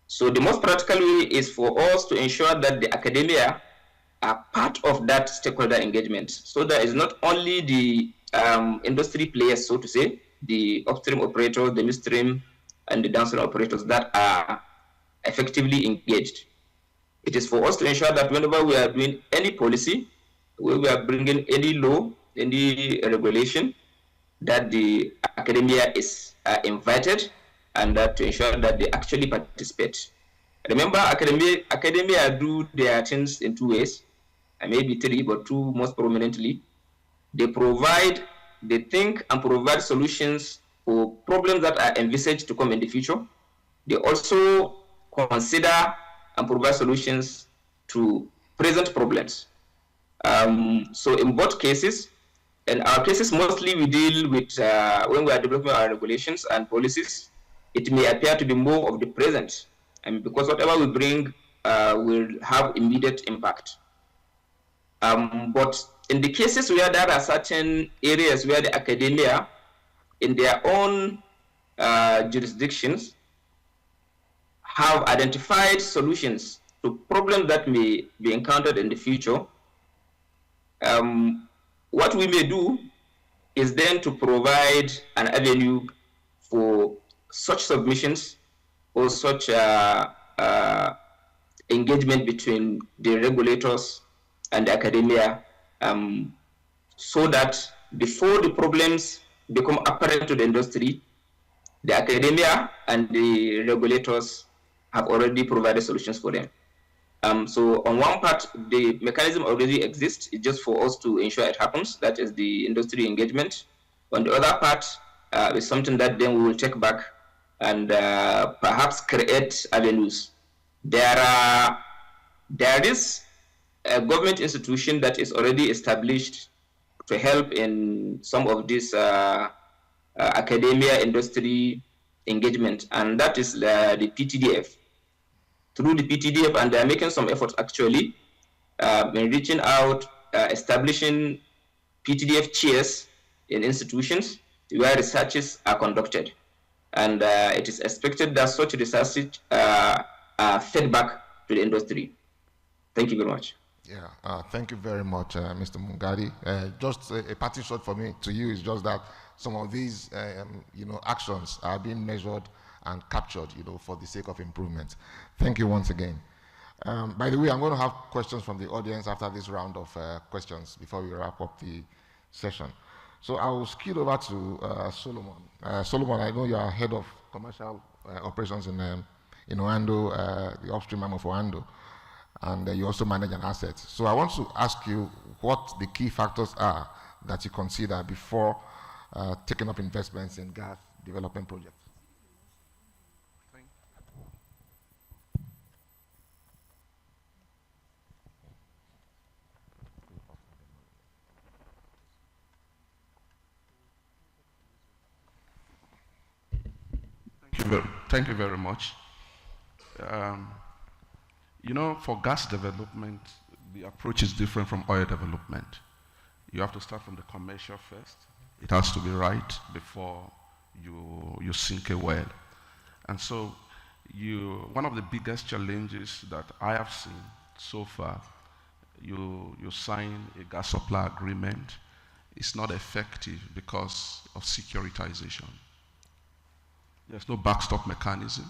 Speaker 12: So the most practical way is for us to ensure that the academia are part of that stakeholder engagement. So that is not only the industry players, so to say, the upstream operators, the midstream, and the downstream operators that are effectively engaged. It is for us to ensure that whenever we are doing any policy, when we are bringing any law, any regulation, that the academia is invited, and that to ensure that they actually participate. Remember, academia do their things in two ways, maybe three, but two most prominently. They think and provide solutions for problems that are envisaged to come in the future. They also consider and provide solutions to present problems. So in both cases, in our cases, mostly we deal with, when we are developing our regulations and policies, it may appear to be more of the present, and because whatever we bring will have immediate impact. But in the cases where there are certain areas where the academia, in their own jurisdictions, have identified solutions to problems that may be encountered in the future, what we may do is then to provide an avenue for such submissions or such engagement between the regulators and the academia, so that before the problems become apparent to the industry, the academia and the regulators have already provided solutions for them. So on one part, the mechanism already exists. It's just for us to ensure it happens. That is the industry engagement. On the other part, is something that then we will take back and perhaps create avenues. There is a government institution that is already established to help in some of this academia industry engagement, and that is the PTDF. Through the PTDF, and they are making some efforts actually in reaching out, establishing PTDF chairs in institutions where researches are conducted. And it is expected that such research are fed back to the industry. Thank you very much.
Speaker 7: Yeah, thank you very much, Mr. Mungadi. Just a parting shot for me to you is just that some of these, actions are being measured and captured, for the sake of improvement. Thank you once again. By the way, I'm going to have questions from the audience after this round of questions before we wrap up the session. So I will skill over to Solomon. Solomon, I know you are head of commercial operations in Oando, the upstream arm of Oando, and you also manage an asset. So I want to ask you what the key factors are that you consider before taking up investments in gas development projects.
Speaker 13: Thank you very much. For gas development, the approach is different from oil development. You have to start from the commercial first. It has to be right before you sink a well. And so one of the biggest challenges that I have seen so far, you sign a gas supply agreement, it's not effective because of securitization. There's no backstop mechanism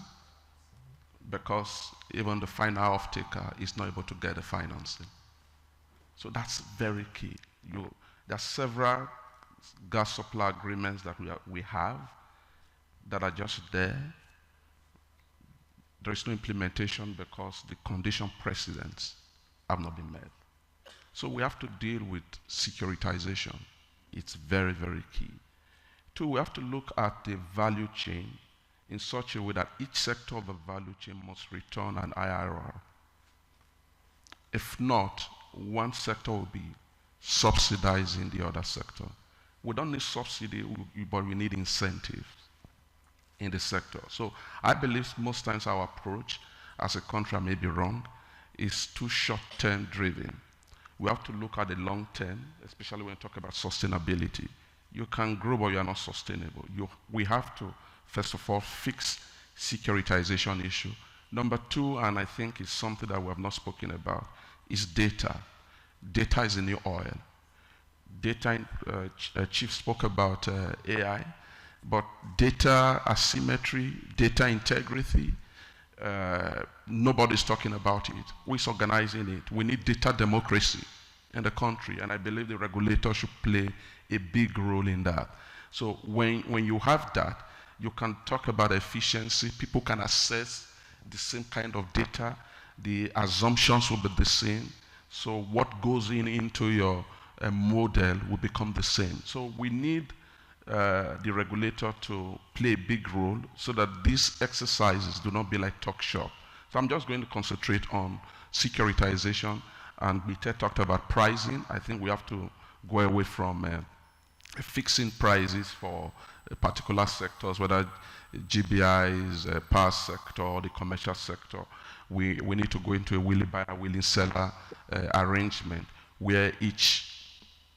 Speaker 13: because even the final off-taker is not able to get the financing. So that's very key. There are several gas supply agreements that we have that are just there. There is no implementation because the condition precedents have not been met. So we have to deal with securitization. It's very, very key. Two, we have to look at the value chain in such a way that each sector of the value chain must return an IRR. If not, one sector will be subsidizing the other sector. We don't need subsidy, but we need incentives in the sector. So I believe most times our approach as a country, I may be wrong, is too short-term driven. We have to look at the long term, especially when you talk about sustainability. You can grow, but you are not sustainable. We have to, first of all, fix securitization issue. Number two, and I think it's something that we have not spoken about, is data. Data is the new oil. Data, Chief spoke about AI, but data asymmetry, data integrity, nobody's talking about it. Who's organizing it? We need data democracy in the country, and I believe the regulator should play a big role in that. So when you have that, you can talk about efficiency. People can access the same kind of data. The assumptions will be the same. So what goes into your model will become the same. So we need the regulator to play a big role so that these exercises do not be like talk shop. So I'm just going to concentrate on securitization, and Mite talked about pricing. I think we have to go away from fixing prices for particular sectors, whether GBIs, power sector, or the commercial sector. We need to go into a willing buyer, willing seller arrangement where each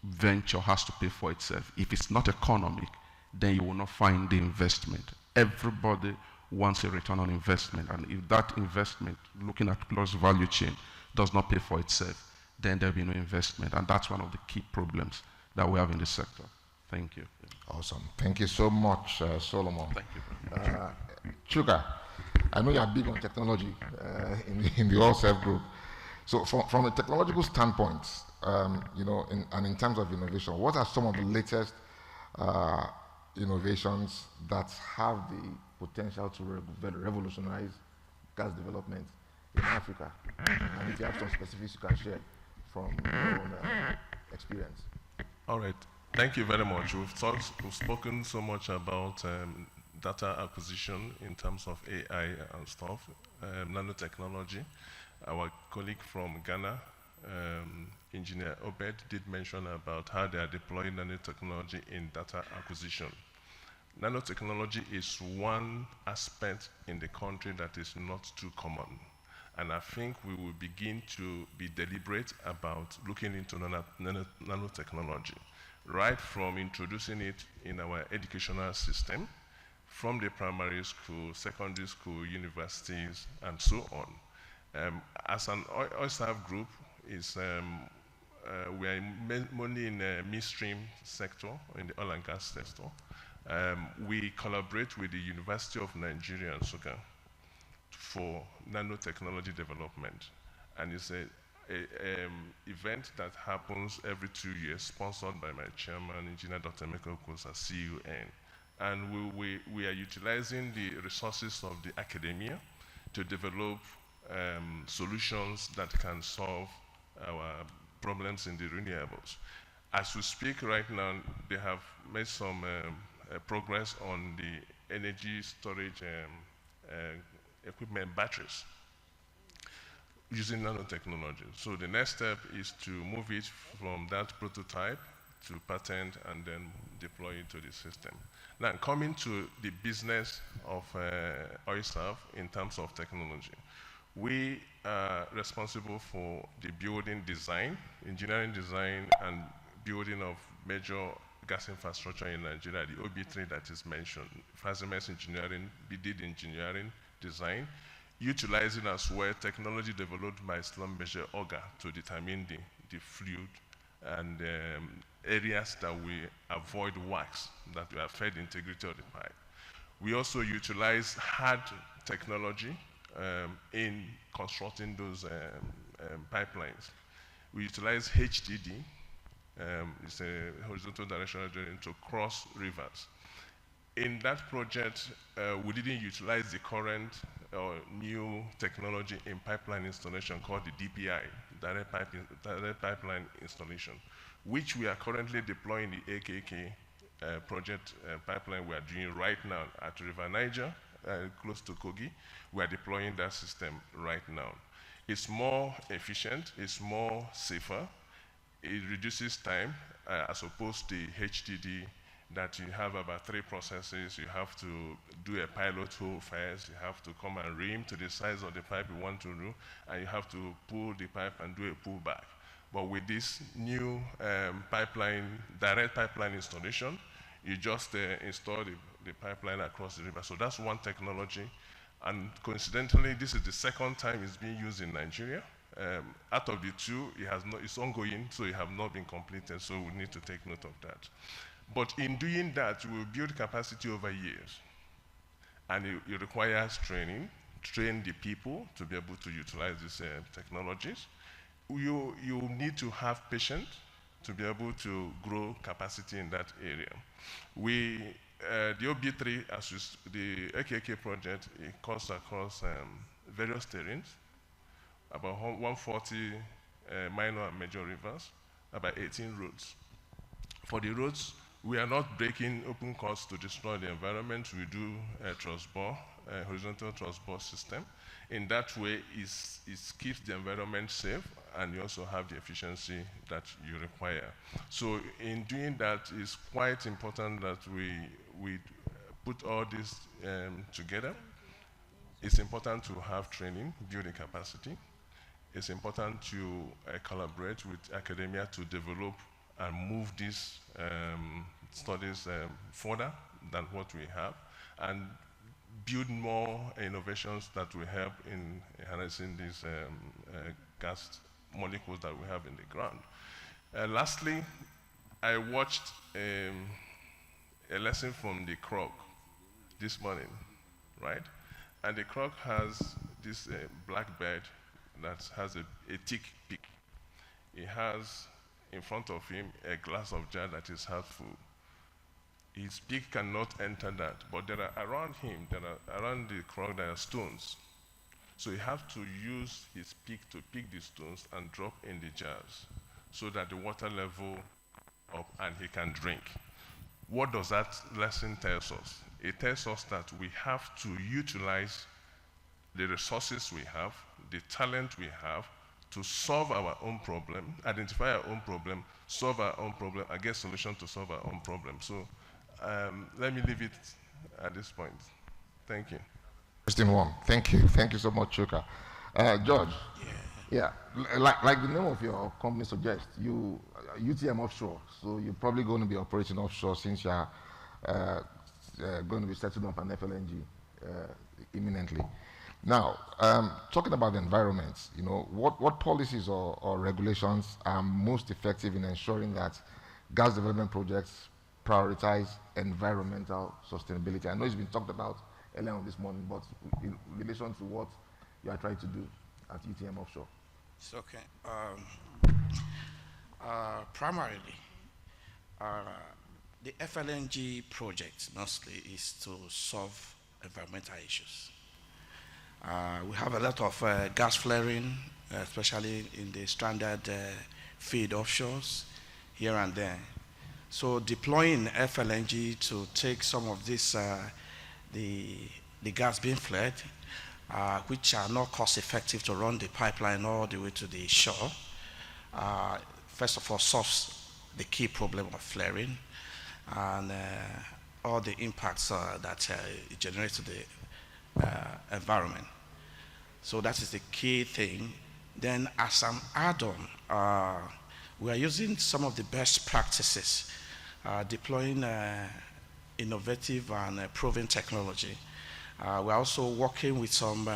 Speaker 13: venture has to pay for itself. If it's not economic, then you will not find the investment. Everybody wants a return on investment, and if that investment, looking at close value chain, does not pay for itself, then there'll be no investment, and that's one of the key problems that we have in this sector. Thank you.
Speaker 7: Awesome. Thank you so much, Solomon.
Speaker 13: Thank you.
Speaker 7: Chuka, I know you are big on technology in the All Self group. So from a technological standpoint, in terms of innovation, what are some of the latest innovations that have the potential to revolutionize gas development in Africa? And if you have some specifics you can share from your own experience.
Speaker 14: All right. Thank you very much. We've spoken so much about data acquisition in terms of AI and stuff, nanotechnology. Our colleague from Ghana, Engineer Obed, did mention about how they are deploying nanotechnology in data acquisition. Nanotechnology is one aspect in the country that is not too common. And I think we will begin to be deliberate about looking into nanotechnology, right from introducing it in our educational system, from the primary school, secondary school, universities, and so on. As an OISAF group, we are mainly in the midstream sector, in the oil and gas sector. We collaborate with the University of Nigeria and Nsukka for nanotechnology development. And it's an event that happens every 2 years, sponsored by my chairman, Engineer Dr. Emeka Okosa, CUN. And we are utilizing the resources of the academia to develop solutions that can solve our problems in the renewables. As we speak right now, they have made some progress on the energy storage equipment batteries using nanotechnology. So the next step is to move it from that prototype to patent and then deploy it to the system. Now, coming to the business of OISAF in terms of technology, we are responsible for the building design, engineering design, and building of major gas infrastructure in Nigeria, the OB3 that is mentioned, Fazimes Engineering, BDD Engineering Design, utilizing as well technology developed by Schlumberger Auger to determine the fluid and areas that we avoid wax, that we affect the integrity of the pipe. We also utilize hard technology in constructing those pipelines. We utilize HDD It's a horizontal directional drilling to cross rivers. In that project, we didn't utilize the current or new technology in pipeline installation called the DPI, direct pipeline installation, which we are currently deploying the AKK project pipeline we are doing right now at River Niger, close to Kogi. We are deploying that system right now. It's more efficient, it's more safer, it reduces time as opposed to HDD that you have about 3 processes. You have to do a pilot hole first, you have to come and ream to the size of the pipe you want to do, and you have to pull the pipe and do a pullback. But with this new direct pipeline installation, you just install the pipeline across the river. So that's one technology. And coincidentally, this is the second time it's being used in Nigeria. Out of the 2, it's ongoing, so it have not been completed, so we need to take note of that. But in doing that, we will build capacity over years. And it requires training, train the people to be able to utilize these technologies. You need to have patience to be able to grow capacity in that area. The OB3, the AKK project, it cuts across various terrains, about 140 minor and major rivers, about 18 roads. For the roads, we are not breaking open cuts to destroy the environment. We do a truss-bore, horizontal truss-bore system. In that way, it keeps the environment safe, and you also have the efficiency that you require. So in doing that, it's quite important that we put all this together. It's important to have training, building capacity. It's important to collaborate with academia to develop and move these studies further than what we have, and build more innovations that will help in harnessing these gas molecules that we have in the ground. Lastly, I watched a lesson from the croc this morning, right? And the croc has this black bird that has a thick beak. He has in front of him a glass of jar that is half full. His beak cannot enter that, but there are around him, around the croc, there are stones. So he has to use his beak to pick the stones and drop in the jars so that the water level up and he can drink. What does that lesson tell us? It tells us that we have to utilize the resources we have, the talent we have, to solve our own problem, identify our own problem, solve our own problem, and get solutions to solve our own problem. So let me leave it at this point. Thank you.
Speaker 7: Interesting one. Thank you. Thank you so much, Chuka. George. Yeah. Like the name of your company suggests, you UTM offshore. So you're probably going to be operating offshore since you're going to be setting up an FLNG imminently. Now, talking about the environment, what policies or regulations are most effective in ensuring that gas development projects prioritize environmental sustainability? I know it's been talked about earlier on this morning, but in relation to what you are trying to do at UTM Offshore.
Speaker 6: It's okay. Primarily, the FLNG project mostly is to solve environmental issues. We have a lot of gas flaring, especially in the stranded field offshores here and there. So deploying FLNG to take some of this, the gas being flared, which are not cost effective to run the pipeline all the way to the shore, first of all solves the key problem of flaring and all the impacts that it generates to the environment. So that is the key thing. Then as an add-on, we are using some of the best practices, deploying innovative and proven technology. We're also working with some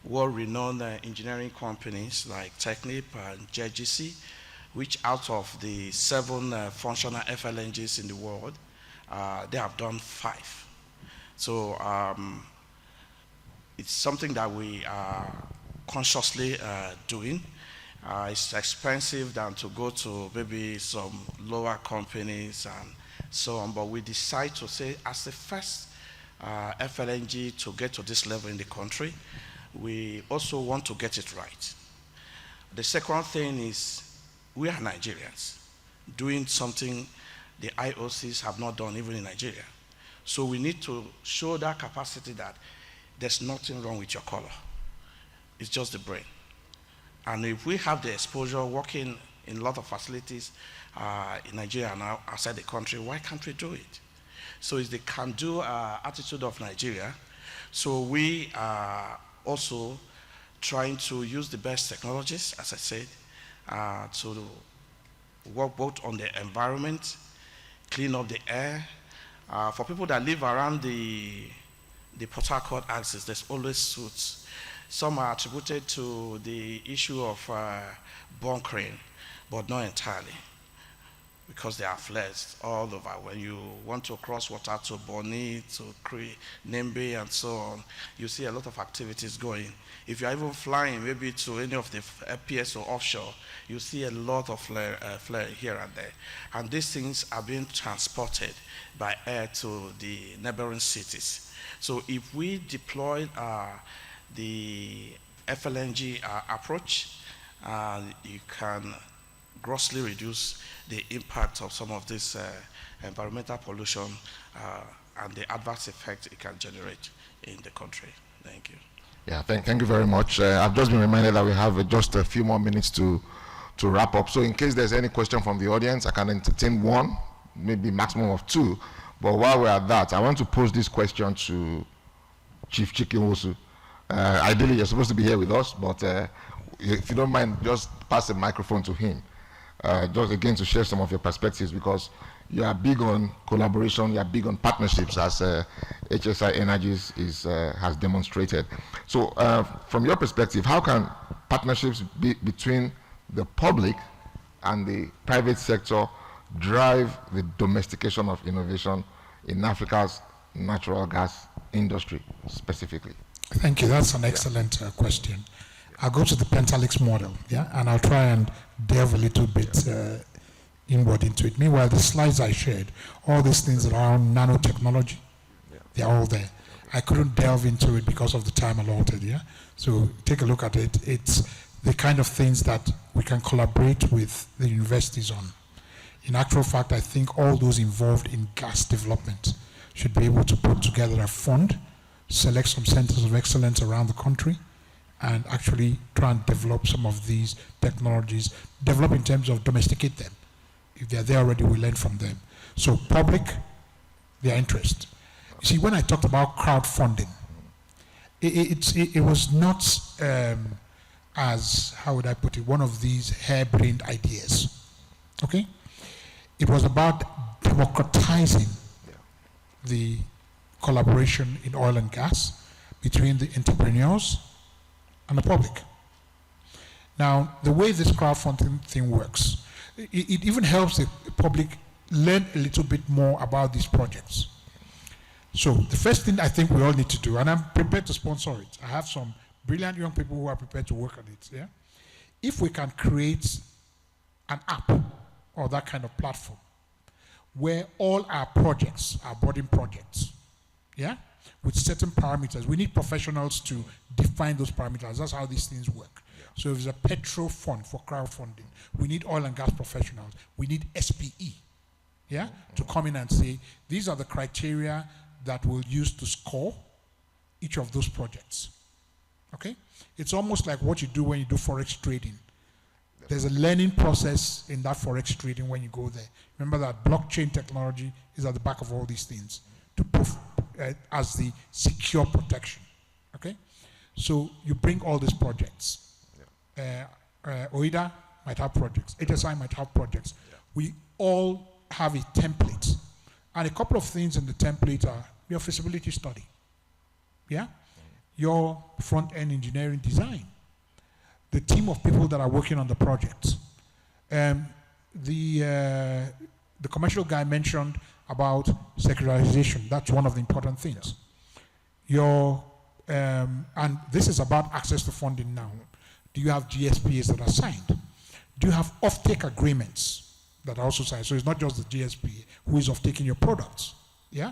Speaker 6: world-renowned engineering companies like Technip and JGC, which out of the 7 functional FLNGs in the world, they have done 5. So it's something that we are consciously doing. It's expensive than to go to maybe some lower companies and so on. But we decide to say, as the first FLNG to get to this level in the country, we also want to get it right. The second thing is, we are Nigerians doing something the IOCs have not done even in Nigeria. So we need to show that capacity that there's nothing wrong with your color. It's just the brain. And if we have the exposure working in a lot of facilities in Nigeria and outside the country, why can't we do it? So it's the can-do attitude of Nigeria. So we are also trying to use the best technologies, as I said, to work both on the environment, clean up the air. For people that live around the Port Harcourt axis, there's always suits. Some are attributed to the issue of bunkering, but not entirely, because there are flares all over. When you want to cross water to Boni, to Nembe, and so on, you see a lot of activities going. If you're even flying maybe to any of the FPS or offshore, you see a lot of flare here and there. And these things are being transported by air to the neighboring cities. So if we deploy the FLNG approach, you can grossly reduce the impact of some of this environmental pollution and the adverse effect it can generate in the country. Thank you.
Speaker 7: Yeah, thank you very much. I've just been reminded that we have just a few more minutes to wrap up. So in case there's any question from the audience, I can entertain one, maybe maximum of two. But while we're at that, I want to pose this question to Chief Chikinwosu. Ideally, you're supposed to be here with us, but if you don't mind, just pass the microphone to him. Just again to share some of your perspectives, because you are big on collaboration, you are big on partnerships, as HSI Energies has demonstrated. So from your perspective, how can partnerships between the public and the private sector drive the domestication of innovation in Africa's natural gas industry specifically?
Speaker 11: Thank you. That's an excellent question. I'll go to the Penta-Helix model, and I'll try and delve a little bit inward into it. Meanwhile, the slides I shared, all these things around nanotechnology, they're all there. I couldn't delve into it because of the time allotted, So take a look at it. It's the kind of things that we can collaborate with the universities on. In actual fact, I think all those involved in gas development should be able to put together a fund, select some centers of excellence around the country, and actually try and develop some of these technologies, develop in terms of domesticate them. If they're there already, we learn from them. So public, their interest. You see, when I talked about crowdfunding, it was not as, how would I put it, one of these harebrained ideas, okay? It was about democratizing the collaboration in oil and gas between the entrepreneurs and the public. Now, the way this crowdfunding thing works, it even helps the public learn a little bit more about these projects. So the first thing I think we all need to do, and I'm prepared to sponsor it. I have some brilliant young people who are prepared to work on it. If we can create an app or that kind of platform where all our projects are budding projects, with certain parameters. We need professionals to define those parameters. That's how these things work. So if there's a petrol fund for crowdfunding, we need oil and gas professionals. We need SPE, to come in and say, these are the criteria that we'll use to score each of those projects. Okay? It's almost like what you do when you do forex trading. There's a learning process in that forex trading when you go there. Remember that blockchain technology is at the back of all these things to prove as the secure protection. Okay? So you bring all these projects. OIDA might have projects. HSI might have projects. We all have a template. And a couple of things in the template are your feasibility study. Your front-end engineering design. The team of people that are working on the project. The commercial guy mentioned about secularization. That's one of the important things. And this is about access to funding now. Do you have GSPs that are signed? Do you have off-take agreements that are also signed? So it's not just the GSP who is off-taking your products. Yeah?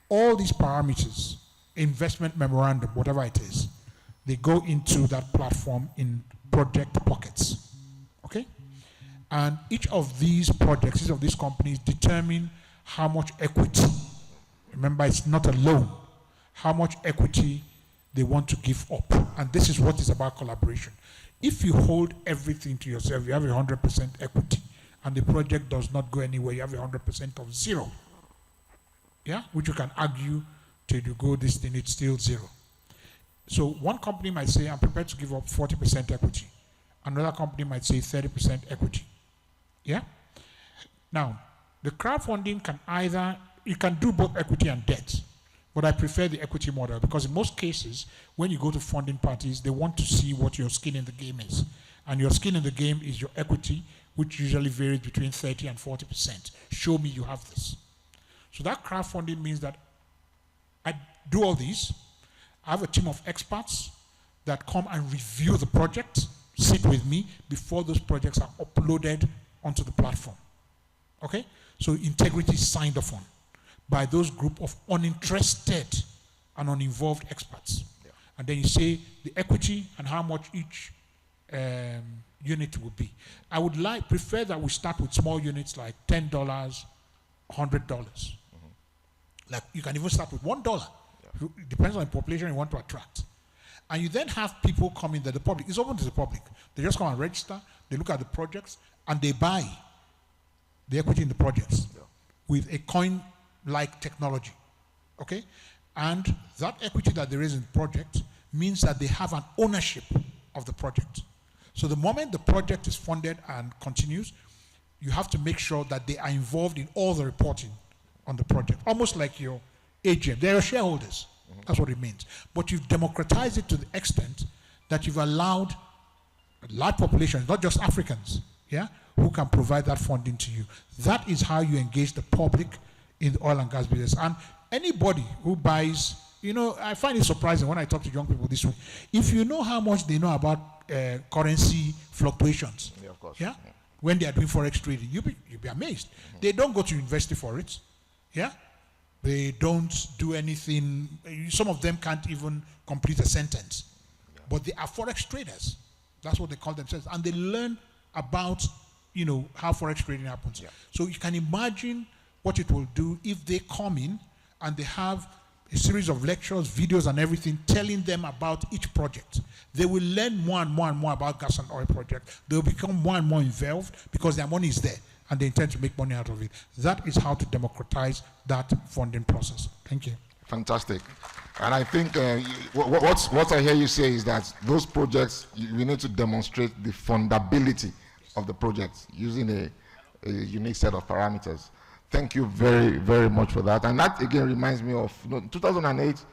Speaker 11: All these parameters, investment memorandum, whatever it is, they go into that platform in project pockets. Okay? And each of these projects, each of these companies determine how much equity, remember it's not a loan, how much equity they want to give up. And this is what is about collaboration. If you hold everything to yourself, you have 100% equity, and the project does not go anywhere, you have 100% of zero. Yeah, which you can argue till you go this thing, it's still zero. So one company might say, I'm prepared to give up 40% equity. Another company might say 30% equity. Yeah? Now, the crowdfunding can either, you can do both equity and debt, but I prefer the equity model because in most cases, when you go to funding parties, they want to see what your skin in the game is. And your skin in the game is your equity, which usually varies between 30 and 40%. Show me you have this. So that crowdfunding means that I do all these. I have a team of experts that come and review the project, sit with me before those projects are uploaded onto the platform. Okay? So integrity is signed off on by those group of uninterested and uninvolved experts. Yeah. And then you say the equity and how much each unit will be. I would prefer that we start with small units like $10, $100. Like you can even start with $1. Yeah. It depends on the population you want to attract. And you then have people come in that the public is open to the public. They just come and register, they look at the projects, and they buy the equity in the projects with a coin-like technology. Okay? And that equity that there is in the project means that they have an ownership of the project. So the moment the project is funded and continues, you have to make sure that they are involved in all the reporting on the project, almost like your AGM. They are shareholders. That's what it means. But you've democratized it to the extent that you've allowed a large population, not just Africans, yeah, who can provide that funding to you. That is how you engage the public in the oil and gas business. And anybody who buys, you know, I find it surprising when I talk to young people this way. If you know how much they know about currency fluctuations,
Speaker 2: Yeah, of course.
Speaker 11: yeah, when they are doing forex trading, you'll be amazed. They don't go to university for it, yeah. They don't do anything. Some of them can't even complete a sentence, but they are forex traders. That's what they call themselves, and they learn about, you know, how forex trading happens. Yeah. So you can imagine what it will do if they come in and they have a series of lectures, videos, and everything telling them about each project. They will learn more and more and more about gas and oil projects. They will become more and more involved because their money is there and they intend to make money out of it. That is how to democratize that funding process. Thank you.
Speaker 7: Fantastic. And I think what I hear you say is that those projects, we need to demonstrate the fundability of the project using a unique set of parameters. Thank you very, very much for that. And that again reminds me of, you know, 2008,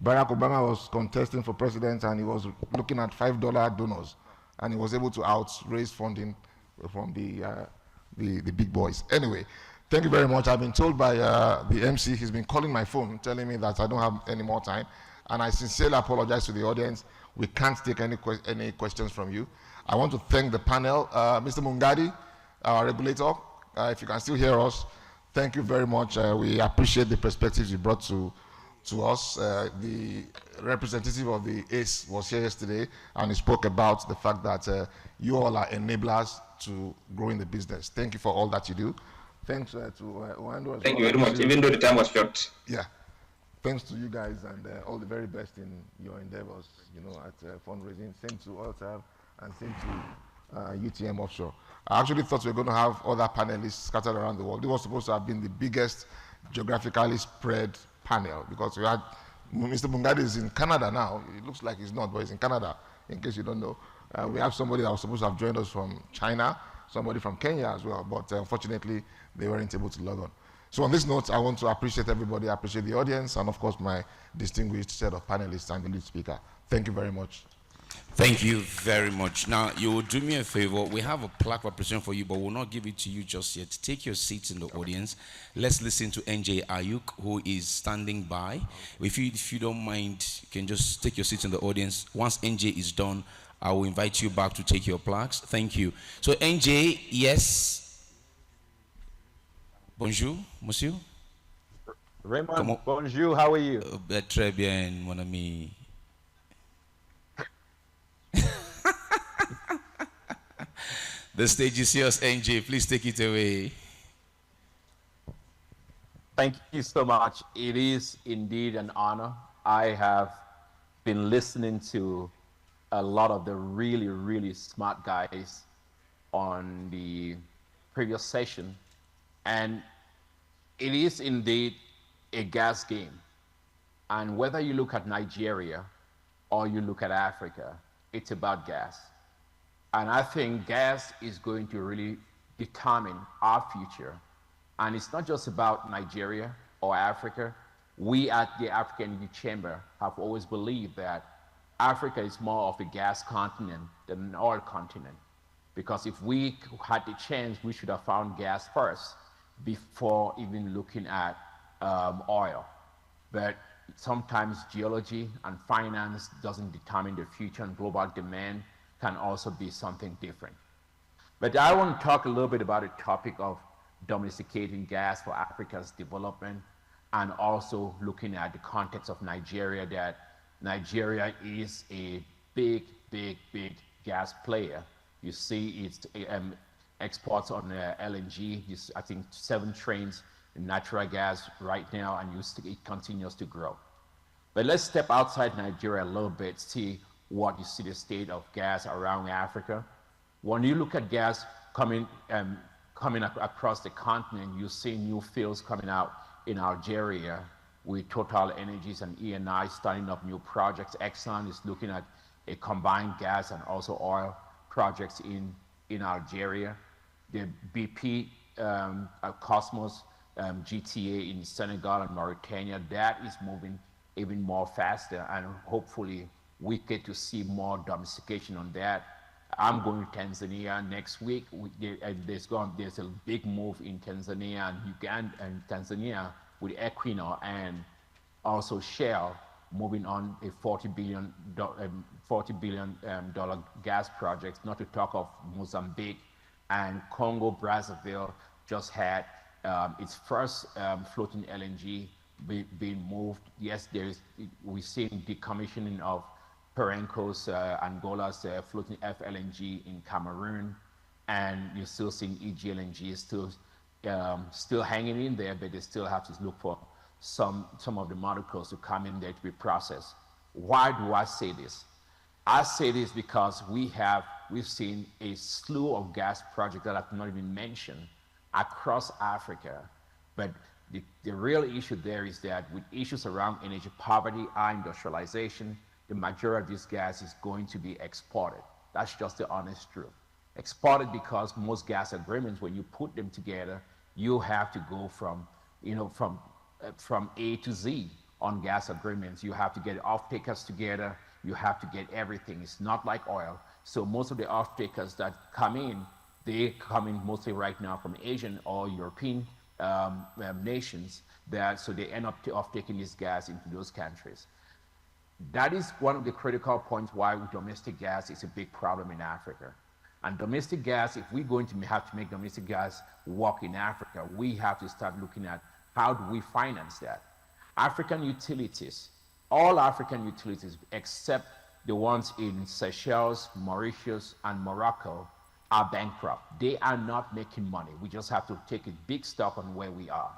Speaker 7: Barack Obama was contesting for president and he was looking at $5 donors and he was able to raise funding from the big boys. Anyway, thank you very much. I've been told by the MC, he's been calling my phone, telling me that I don't have any more time. And I sincerely apologize to the audience. We can't take any questions from you. I want to thank the panel. Mr. Mungadi, our regulator, if you can still hear us, thank you very much. We appreciate the perspectives you brought to us. The representative of the ACE was here yesterday and he spoke about the fact that you all are enablers to growing the business. Thank you for all that you do. Thanks to Wando.
Speaker 12: Thank you very much, even though the time was short.
Speaker 7: Yeah. Thanks to you guys and all the very best in your endeavors, you know, at fundraising. Same to Altab and same to UTM Offshore. I actually thought we were going to have other panelists scattered around the world. It was supposed to have been the biggest geographically spread panel because we had Mr. Mungadi is in Canada now. It looks like he's not, but he's in Canada, in case you don't know. We have somebody that was supposed to have joined us from China, somebody from Kenya as well, but unfortunately, they weren't able to log on. So on this note, I want to appreciate everybody, appreciate the audience, and of course, my distinguished set of panelists and the lead speaker. Thank you very much.
Speaker 1: Thank you very much. Now, you will do me a favor. We have a plaque representation for you, but we'll not give it to you just yet. Take your seats in the audience. Let's listen to NJ Ayuk, who is standing by. If you don't mind, you can just take your seats in the audience. Once NJ is done, I will invite you back to take your plaques. Thank you. So NJ, yes. Bonjour, monsieur.
Speaker 15: Raymond, bonjour, how are you?
Speaker 1: Très bien, mon ami. The stage is yours, NJ. Please take it away.
Speaker 15: Thank you so much. It is indeed an honor. I have been listening to a lot of the really, really smart guys on the previous session, and it is indeed a gas game. And whether you look at Nigeria or you look at Africa, it's about gas. And I think gas is going to really determine our future. And it's not just about Nigeria or Africa. We at the African Energy Chamber have always believed that Africa is more of a gas continent than an oil continent. Because if we had the chance, we should have found gas first before even looking at oil. But sometimes geology and finance doesn't determine the future, and global demand can also be something different. But I want to talk a little bit about the topic of domesticating gas for Africa's development, and also looking at the context of Nigeria, that Nigeria is a big, big, big gas player. You see its exports on LNG, I think 7 trains in natural gas right now, and it continues to grow. But let's step outside Nigeria a little bit, see what you see the state of gas around Africa. When you look at gas coming across the continent, you see new fields coming out in Algeria with Total Energies and ENI starting up new projects. Exxon is looking at a combined gas and also oil projects in Algeria. The BP Cosmos GTA in Senegal and Mauritania, that is moving even more faster, and hopefully we get to see more domestication on that. I'm going to Tanzania next week. There's a big move in Tanzania and Uganda and Tanzania with Equinor and also Shell moving on a $40 billion gas project, not to talk of Mozambique. And Congo Brazzaville just had its first floating LNG being moved. Yes, we're seeing decommissioning of Perenco's Angola's floating FLNG in Cameroon, and you're still seeing EGLNG still hanging in there, but they still have to look for some of the molecules to come in there to be processed. Why do I say this? I say this because we've seen a slew of gas projects that I've not even mentioned across Africa, but the real issue there is that with issues around energy poverty and industrialization, the majority of this gas is going to be exported. That's just the honest truth. Exported because most gas agreements, when you put them together, you have to go from A to Z on gas agreements. You have to get off-takers together. You have to get everything. It's not like oil. So most of the off-takers that come in, they come in mostly right now from Asian or European nations. So they end up off-taking this gas into those countries. That is one of the critical points why domestic gas is a big problem in Africa. And domestic gas, if we're going to have to make domestic gas work in Africa, we have to start looking at how do we finance that. African utilities, all African utilities except the ones in Seychelles, Mauritius, and Morocco are bankrupt. They are not making money. We just have to take a big stop on where we are.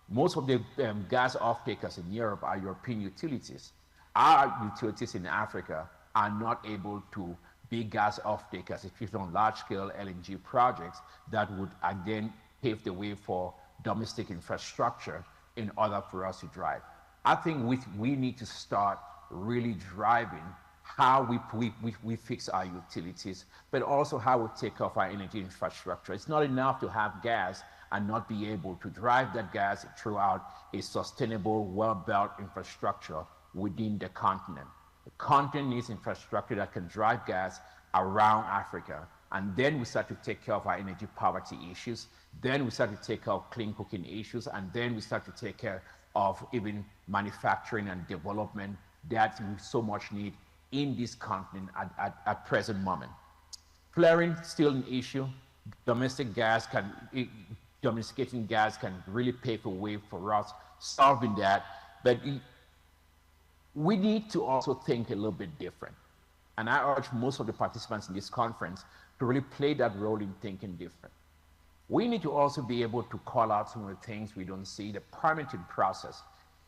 Speaker 15: Most of the gas off-takers in Europe are European utilities. Our utilities in Africa are not able to be gas off-takers, especially on large-scale LNG projects that would again pave the way for domestic infrastructure in order for us to drive. I think we need to start really driving how we fix our utilities, but also how we take off our energy infrastructure. It's not enough to have gas and not be able to drive that gas throughout a sustainable, well-built infrastructure within the continent. The continent needs infrastructure that can drive gas around Africa. And then we start to take care of our energy poverty issues. Then we start to take care of clean cooking issues. And then we start to take care of even manufacturing and development that we so much need in this continent at present moment. Flaring still an issue. Domesticating gas can really pave the way for us solving that. But we need to also think a little bit different. And I urge most of the participants in this conference to really play that role in thinking different. We need to also be able to call out some of the things we don't see, the permitting process.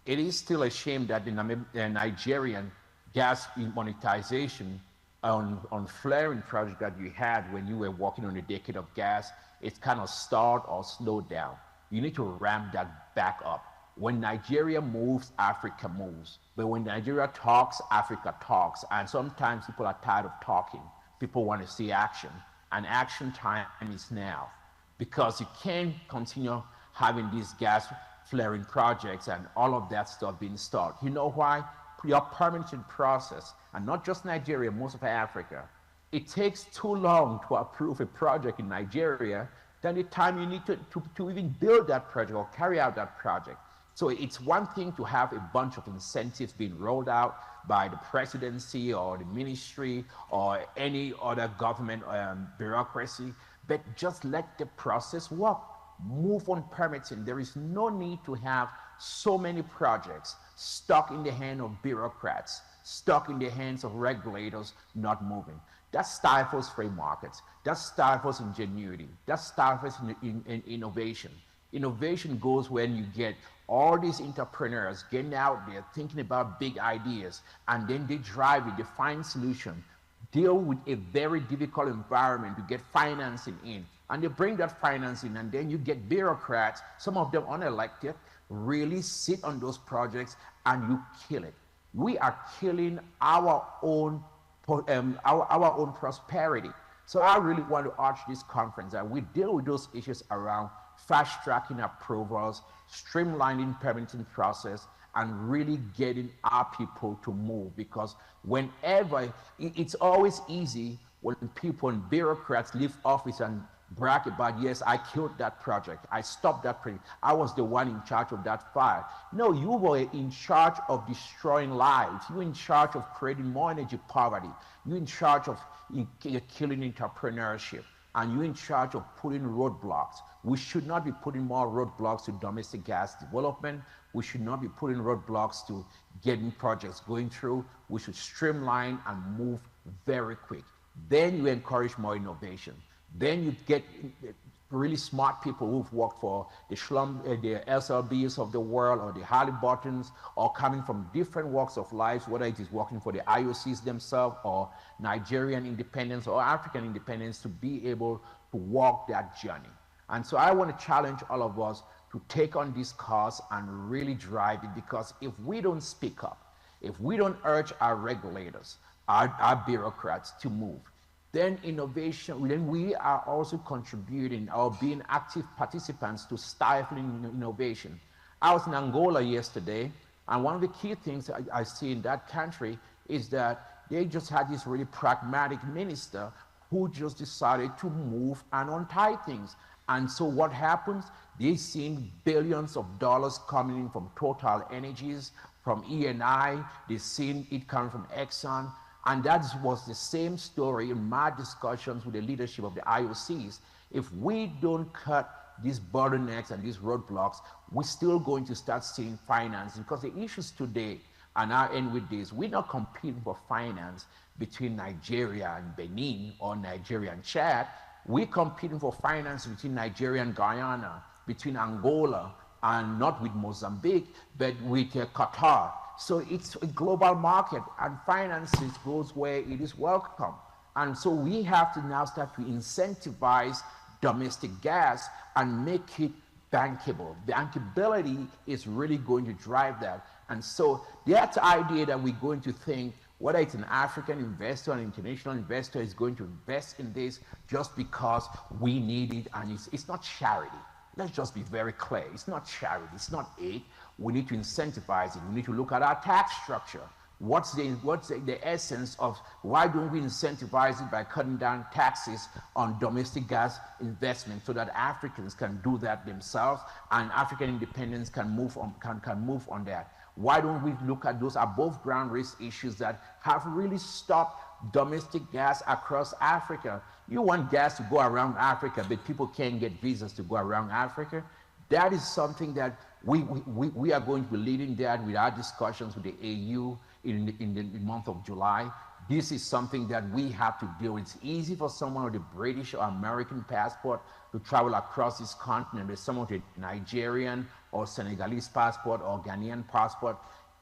Speaker 15: It is still a shame that the Nigerian gas monetization on flaring project that you had when you were working on a decade of gas, it's kind of stalled or slowed down. You need to ramp that back up. When Nigeria moves, Africa moves. But when Nigeria talks, Africa talks. And sometimes people are tired of talking. People want to see action. And action time is now. Because you can't continue having these gas flaring projects and all of that stuff being stalled. You know why? Your permitting process, and not just Nigeria, most of Africa, it takes too long to approve a project in Nigeria than the time you need to even build that project or carry out that project. So it's one thing to have a bunch of incentives being rolled out by the presidency or the ministry or any other government bureaucracy, but just let the process work. Move on permitting. There is no need to have so many projects stuck in the hands of bureaucrats, stuck in the hands of regulators not moving. That stifles free markets. That stifles ingenuity. That stifles in innovation. Innovation goes when you get all these entrepreneurs getting out there thinking about big ideas, and then they drive it, they find solution, deal with a very difficult environment to get financing in, and they bring that financing, and then you get bureaucrats, some of them unelected, really sit on those projects and you kill it. We are killing our own prosperity. So I really want to urge this conference that we deal with those issues around fast-tracking approvals, streamlining permitting process, and really getting our people to move. Because whenever, it's always easy when people and bureaucrats leave office and brag about, yes, I killed that project, I stopped that project, I was the one in charge of that fire. No, you were in charge of destroying lives. You were in charge of creating more energy poverty. You're in charge of killing entrepreneurship. And you're in charge of putting roadblocks. We should not be putting more roadblocks to domestic gas development. We should not be putting roadblocks to getting projects going through. We should streamline and move very quick. Then you encourage more innovation. Then you get really smart people who've worked for the SLBs of the world, or the Halliburtons, or coming from different walks of life, whether it is working for the IOCs themselves, or Nigerian independence, or African independence, to be able to walk that journey. And so I want to challenge all of us to take on this cause and really drive it, because if we don't speak up, if we don't urge our regulators, our bureaucrats to move, then innovation, then we are also contributing or being active participants to stifling innovation. I was in Angola yesterday, and one of the key things I see in that country is that they just had this really pragmatic minister who just decided to move and untie things. And so what happens? They've seen billions of dollars coming in from Total Energies, from E&I, they've seen it coming from Exxon. And that was the same story in my discussions with the leadership of the IOCs. If we don't cut these bottlenecks and these roadblocks, we're still going to start seeing finance. Because the issues today, and I'll end with this, we're not competing for finance between Nigeria and Benin or Nigeria and Chad. We're competing for finance between Nigeria and Guyana, between Angola, and not with Mozambique, but with Qatar. So it's a global market, and finances goes where it is welcome. And so we have to now start to incentivize domestic gas and make it bankable. Bankability is really going to drive that. And so that idea that we're going to think, whether it's an African investor, an international investor is going to invest in this just because we need it, and it's not charity. Let's just be very clear. It's not charity. It's not aid. We need to incentivize it. We need to look at our tax structure. What's the essence of why don't we incentivize it by cutting down taxes on domestic gas investment so that Africans can do that themselves and African independence can move on that. Why don't we look at those above ground risk issues that have really stopped domestic gas across Africa? You want gas to go around Africa, but people can't get visas to go around Africa. That is something that we are going to be leading that with our discussions with the AU in the month of July. This is something that we have to deal with. It's easy for someone with a British or American passport to travel across this continent, but someone with a Nigerian or Senegalese passport or Ghanaian passport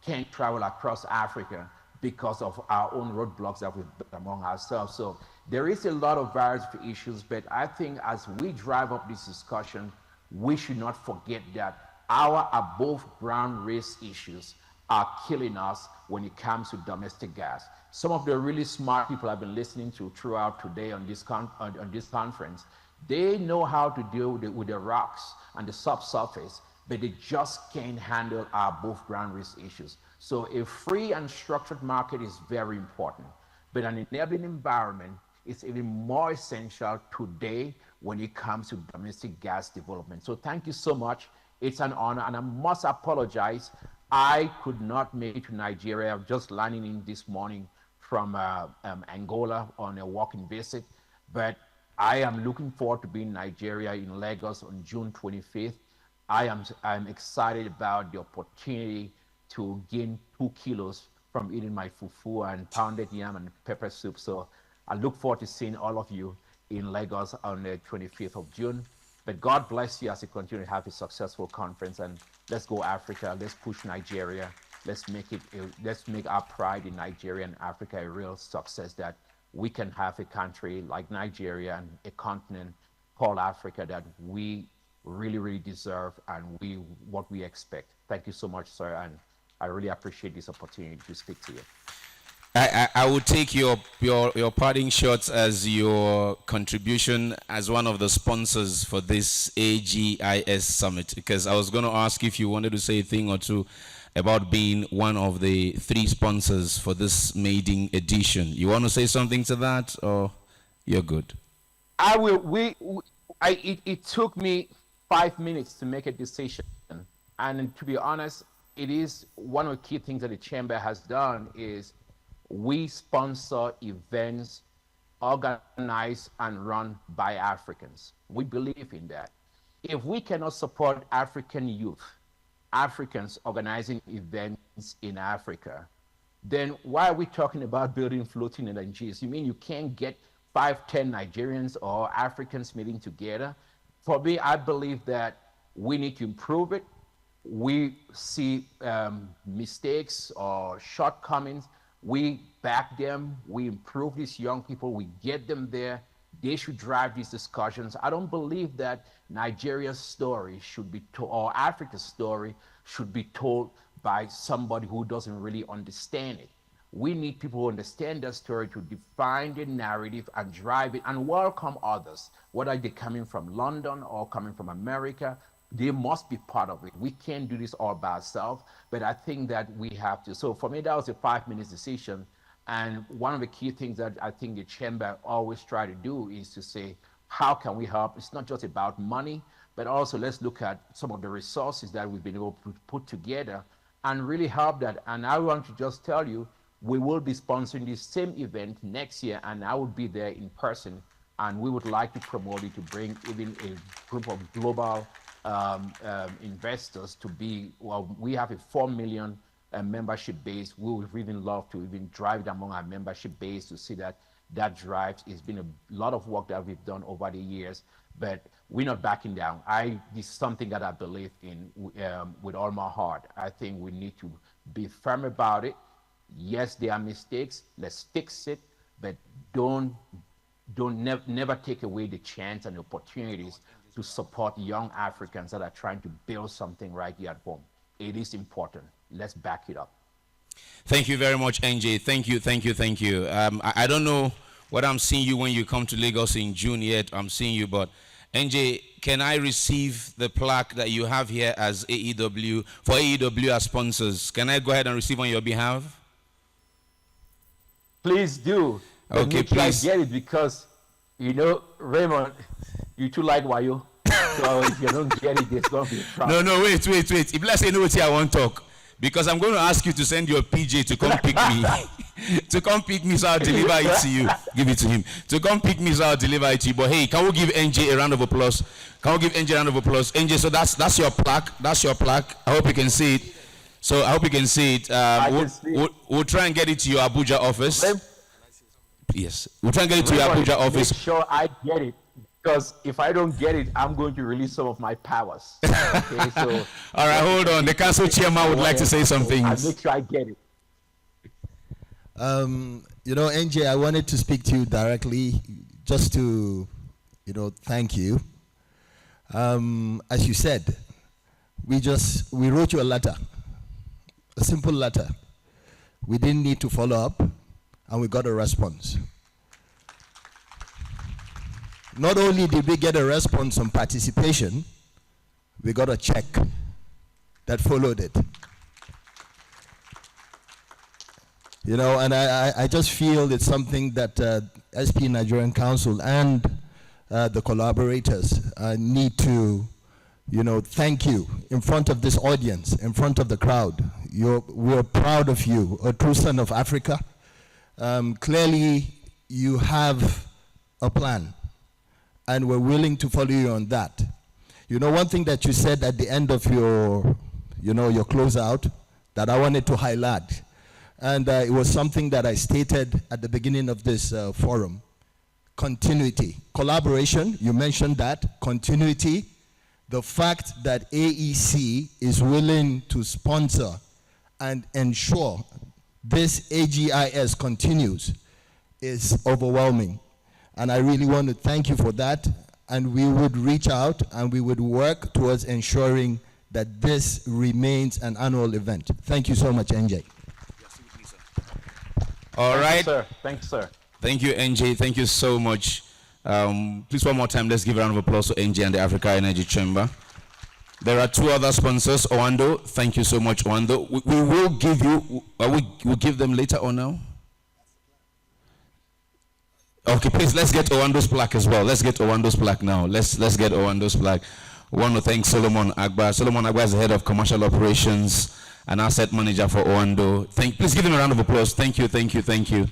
Speaker 15: can't travel across Africa because of our own roadblocks that we've built among ourselves. So there is a lot of various issues, but I think as we drive up this discussion, we should not forget that our above ground risk issues are killing us when it comes to domestic gas. Some of the really smart people I've been listening to throughout today on this conference, they know how to deal with the rocks and the subsurface, but they just can't handle our above ground risk issues. So a free and structured market is very important, but an enabling environment is even more essential today when it comes to domestic gas development. So thank you so much. It's an honor, and I must apologize. I could not make it to Nigeria. I'm just landing in this morning from Angola on a walking visit, but I am looking forward to being in Nigeria in Lagos on June 25th. I'm excited about the opportunity to gain 2 kilos from eating my fufu and pounded yam and pepper soup. So I look forward to seeing all of you in Lagos on the 25th of June. But God bless you as you continue to have a successful conference, and let's go Africa. Let's push Nigeria. Let's make our pride in Nigeria and Africa a real success, that we can have a country like Nigeria and a continent called Africa that we really, really deserve and what we expect. Thank you so much, sir, and I really appreciate this opportunity to speak to you.
Speaker 1: I would take your parting shots as your contribution as one of the sponsors for this AGIS summit, because I was going to ask if you wanted to say a thing or two about being one of the 3 sponsors for this maiden edition. You want to say something to that, or you're good?
Speaker 15: I will. It took me 5 minutes to make a decision, and to be honest, it is one of the key things that the chamber has done is we sponsor events organized and run by Africans. We believe in that. If we cannot support African youth, Africans organizing events in Africa, then why are we talking about building floating LNGs? You mean you can't get 5, 10 Nigerians or Africans meeting together? For me, I believe that we need to improve it. We see mistakes or shortcomings. We back them, we improve these young people, we get them there. They should drive these discussions. I don't believe that Nigeria's story should be told, or Africa's story should be told by somebody who doesn't really understand it. We need people who understand that story to define the narrative and drive it and welcome others, whether they're coming from London or coming from America. They must be part of it. We can't do this all by ourselves, but I think that we have to. So for me, that was a 5 minute decision. And one of the key things that I think the chamber always try to do is to say, how can we help? It's not just about money, but also let's look at some of the resources that we've been able to put together and really help that. And I want to just tell you, we will be sponsoring this same event next year, and I will be there in person. And we would like to promote it to bring even a group of global investors to be, well, we have a 4 million membership base. We would really love to even drive it among our membership base to see that drives. It's been a lot of work that we've done over the years, but we're not backing down. This is something that I believe in with all my heart. I think we need to be firm about it. Yes, there are mistakes. Let's fix it, but never take away the chance and opportunities to support young Africans that are trying to build something right here at home. It is important. Let's back it up.
Speaker 1: Thank you very much, NJ. Thank you. I don't know what I'm seeing you when you come to Lagos in June yet. I'm seeing you, but NJ, can I receive the plaque that you have here as AEW, for AEW as sponsors? Can I go ahead and receive on your behalf?
Speaker 15: Please do.
Speaker 1: Okay, please.
Speaker 15: I get it because, Raymond, you too like Wayo. So if you don't get it, there's going to be a problem.
Speaker 1: No, wait. If let's say no, I won't talk. because I'm going to ask you to send your PJ to come pick me. To come pick me, so I'll deliver it to you. Give it to him. To come pick me, so I'll deliver it to you. But hey, can we give NJ a round of applause? Can we give NJ a round of applause? NJ, so that's your plaque. That's your plaque. I hope you can see it. So I hope you can see it. We'll try and get it to your Abuja office. Yes, we'll try and get it to your Abuja office.
Speaker 15: Make sure I get it, because if I don't get it, I'm going to release some of my powers. Okay, so
Speaker 1: all right, hold on. The council chairman would like to say something.
Speaker 15: I'll make sure I get it.
Speaker 2: You know, NJ, I wanted to speak to you directly, just to, thank you. As you said, we wrote you a letter, a simple letter. We didn't need to follow up, and we got a response. Not only did we get a response on participation, we got a check that followed it. And I just feel it's something that SP Nigerian Council and the collaborators need to, thank you in front of this audience, in front of the crowd. We're proud of you, a true son of Africa. Clearly, you have a plan, and we're willing to follow you on that. One thing that you said at the end of your closeout that I wanted to highlight, and it was something that I stated at the beginning of this forum: continuity, collaboration. You mentioned that continuity. The fact that AEC is willing to sponsor and ensure this AGIS continues is overwhelming. And I really want to thank you for that. And we would reach out and we would work towards ensuring that this remains an annual event. Thank you so much, NJ.
Speaker 1: All right.
Speaker 15: Thank you, sir. Thanks, sir.
Speaker 1: Thank you, NJ. Thank you so much. Please, one more time, let's give a round of applause to NJ and the Africa Energy Chamber. There are two other sponsors. Owando, thank you so much, Owando. We will give you, we'll give them later on now. Okay, please, let's get Owando's plaque as well. Let's get Owando's plaque now. Let's get Owando's plaque. We want to thank Solomon Agba. Solomon Agba is the head of commercial operations and asset manager for Owando. Please give him a round of applause. Thank you, thank you, thank you.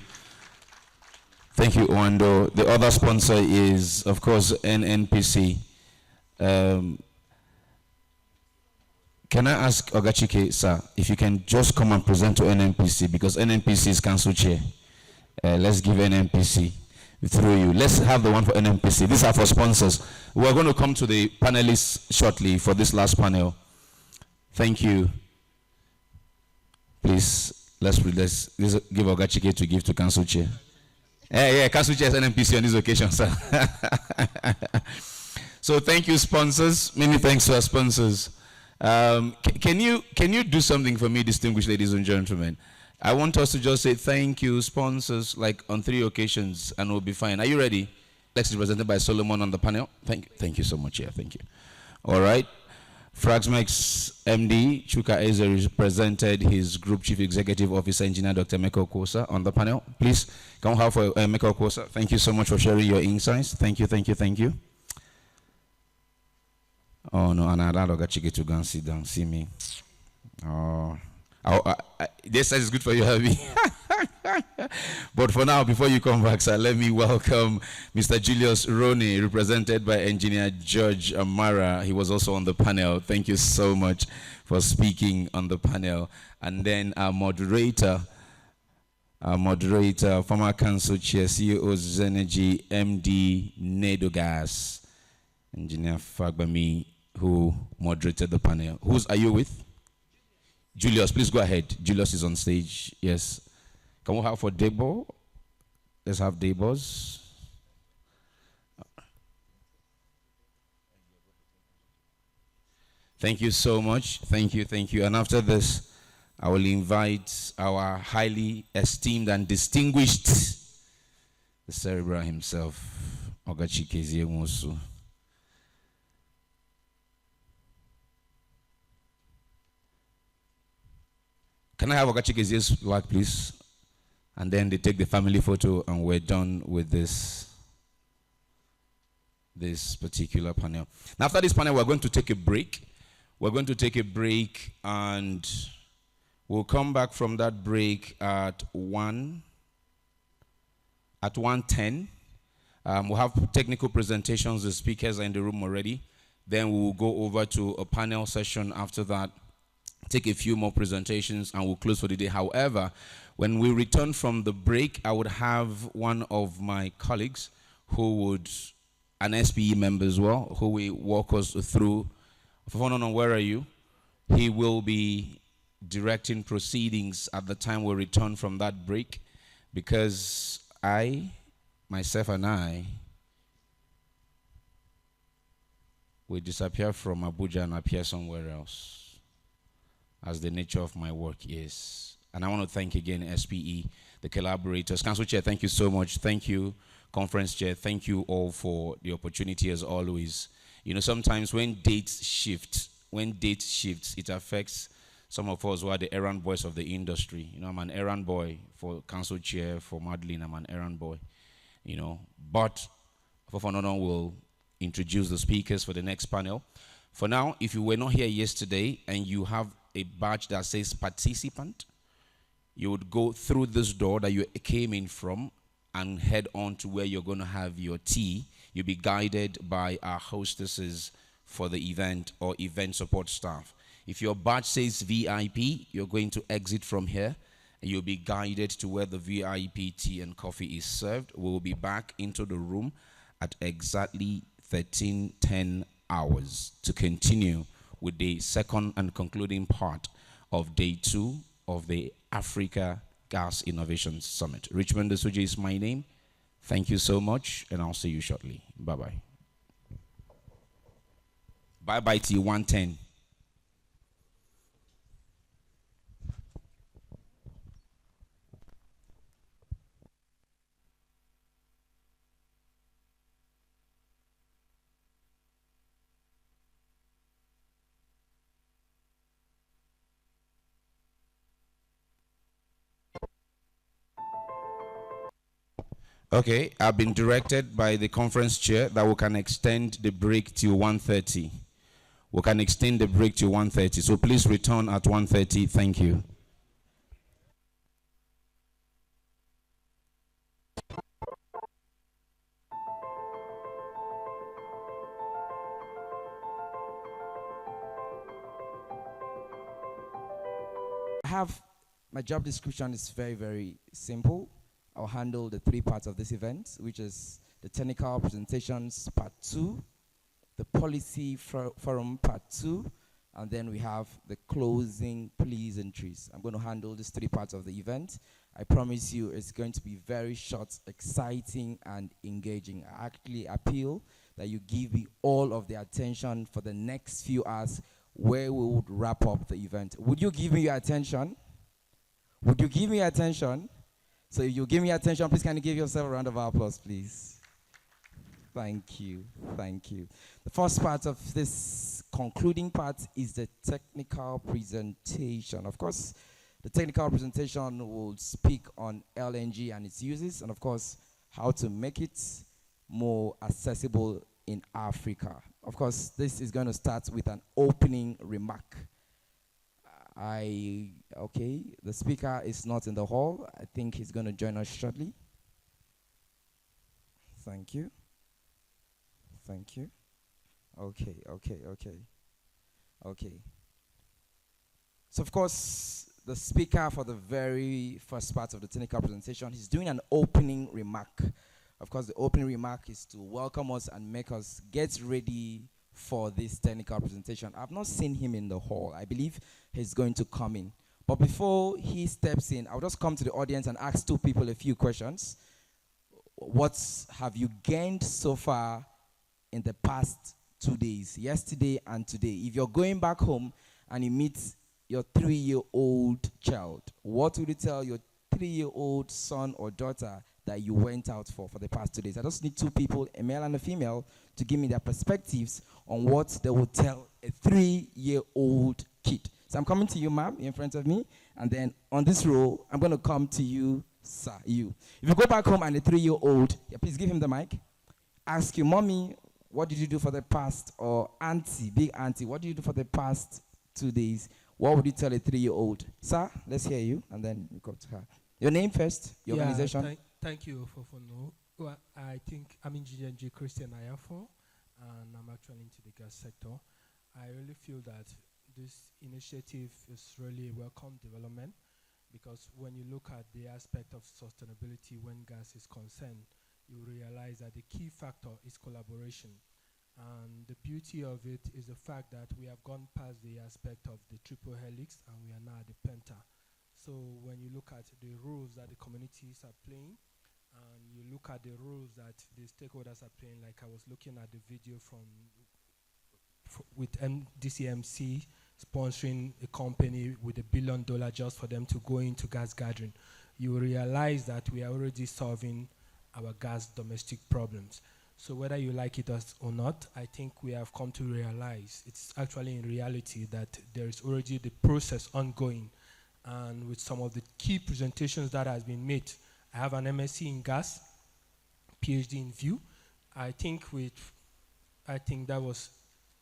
Speaker 1: Thank you, Owando. The other sponsor is, of course, NNPC. Can I ask Ogachike, sir, if you can just come and present to NNPC, because NNPC is council chair. Let's give NNPC through you. Let's have the one for NNPC. These are for sponsors. We're going to come to the panelists shortly for this last panel. Thank you. Please, let's give Ogachike to give to council chair. Yeah, council chair is NNPC on this occasion, sir. So thank you, sponsors. Many thanks to our sponsors. Can you do something for me, distinguished ladies and gentlemen? I want us to just say thank you, sponsors, like on 3 occasions, and we'll be fine. Are you ready? Next is presented by Solomon on the panel. Thank you so much. Yeah, thank you. All right. Fraxmex MD Chuka Eze represented his Group Chief Executive Officer, Engineer Dr. Meko Kosa, on the panel. Please come have for Meko Kosa. Thank you so much for sharing your insights. Thank you, thank you, thank you. Oh no, and I allowed Ogachike to go and sit down, see me. Oh, this side is good for you, Harvey. But for now, before you come back, sir, let me welcome Mr. Julius Roney, represented by Engineer George Amara. He was also on the panel. Thank you so much for speaking on the panel. And then our moderator, former council chair, CEO Zenergy, MD Nedogas, Engineer Fagbami, who moderated the panel. Are you with? Julius, please go ahead. Julius is on stage. Yes. Can we have for Debo? Let's have Debos. Thank you so much. Thank you, thank you. And after this, I will invite our highly esteemed and distinguished, the Cerebral himself, Ogachike Ziemosu. Can I have Ogachike's flag, please? And then they take the family photo, and we're done with this particular panel. Now, after this panel, we're going to take a break. We're going to take a break, and We'll come back from that break at 1:10. We'll have technical presentations. The speakers are in the room already. Then we'll go over to a panel session after that, take a few more presentations, and we'll close for the day. However, when we return from the break, I would have one of my colleagues who would, an SPE member as well, who will walk us through. Where are you? He will be directing proceedings at the time we return from that break, because myself and I will disappear from Abuja and appear somewhere else, as the nature of my work is. And I want to thank again SPE, the collaborators. Council Chair, thank you so much. Thank you, Conference Chair. Thank you all for the opportunity as always. You know, sometimes when dates shift, it affects some of us who are the errand boys of the industry. You know, I'm an errand boy for Council Chair, for Madeline, I'm an errand boy. You know, but Fofonono will introduce the speakers for the next panel. For now, if you were not here yesterday and you have a badge that says participant, you would go through this door that you came in from and head on to where you're going to have your tea. You'll be guided by our hostesses for the event or event support staff. If your badge says VIP, you're going to exit from here and you'll be guided to where the VIP tea and coffee is served. We'll be back into the room at exactly 13:10 hours to continue with the second and concluding part of day 2 of the Africa Gas Innovation Summit. Richmond Desuji is my name. Thank you so much, and I'll see you shortly. Bye-bye. Bye-bye to 110. Okay, I've been directed by the conference chair that we can extend the break till 1:30. We can extend the break to 1:30. So please return at 1:30. Thank you.
Speaker 16: My job description is very, very simple. I'll handle the 3 parts of this event, which is the technical presentations part 2, the policy forum part 2, and then we have the closing pleasantries. I'm going to handle these 3 parts of the event. I promise you it's going to be very short, exciting, and engaging. I actually appeal that you give me all of the attention for the next few hours where we would wrap up the event. Would you give me your attention? Would you give me your attention? So if you give me attention, please can you give yourself a round of applause, please? Thank you, thank you. The first part of this concluding part is the technical presentation. Of course, the technical presentation will speak on LNG and its uses, and of course, how to make it more accessible in Africa. Of course, this is going to start with an opening remark. The speaker is not in the hall. I think he's going to join us shortly. Thank you. Thank you. Okay. So, of course, the speaker for the very first part of the technical presentation, he's doing an opening remark. Of course, the opening remark is to welcome us and make us get ready for this technical presentation. I've not seen him in the hall. I believe he's going to come in. But before he steps in, I'll just come to the audience and ask 2 people a few questions. What have you gained so far in the past 2 days, yesterday and today? If you're going back home and you meet your 3-year-old child, what would you tell your 3-year-old son or daughter that you went out for the past 2 days? I just need 2 people, a male and a female, to give me their perspectives on what they would tell a 3-year-old kid. So I'm coming to you, ma'am, in front of me, and then on this row, I'm going to come to you, sir, you. If you go back home and a 3-year-old, please give him the mic, ask you, mommy, what did you do for the past, or auntie, big auntie, what did you do for the past 2 days? What would you tell a 3-year-old? Sir, let's hear you, and then we come to her. Your name first, your organization.
Speaker 17: Thank you for no. Well, I think I'm Engineer Christian Ayafo, and I'm actually into the gas sector. I really feel that this initiative is really a welcome development, because when you look at the aspect of sustainability when gas is concerned, you realize that the key factor is collaboration. And the beauty of it is the fact that we have gone past the aspect of the triple helix and we are now at the Penta. So when you look at the roles that the communities are playing, and you look at the roles that the stakeholders are playing, like I was looking at the video with DCMC sponsoring a company with $1 billion just for them to go into gas gathering, you realize that we are already solving our gas domestic problems. So whether you like it or not, I think we have come to realize it's actually in reality that there is already the process ongoing. And with some of the key presentations that has been made, I have an MSc in gas, PhD in view. I think that was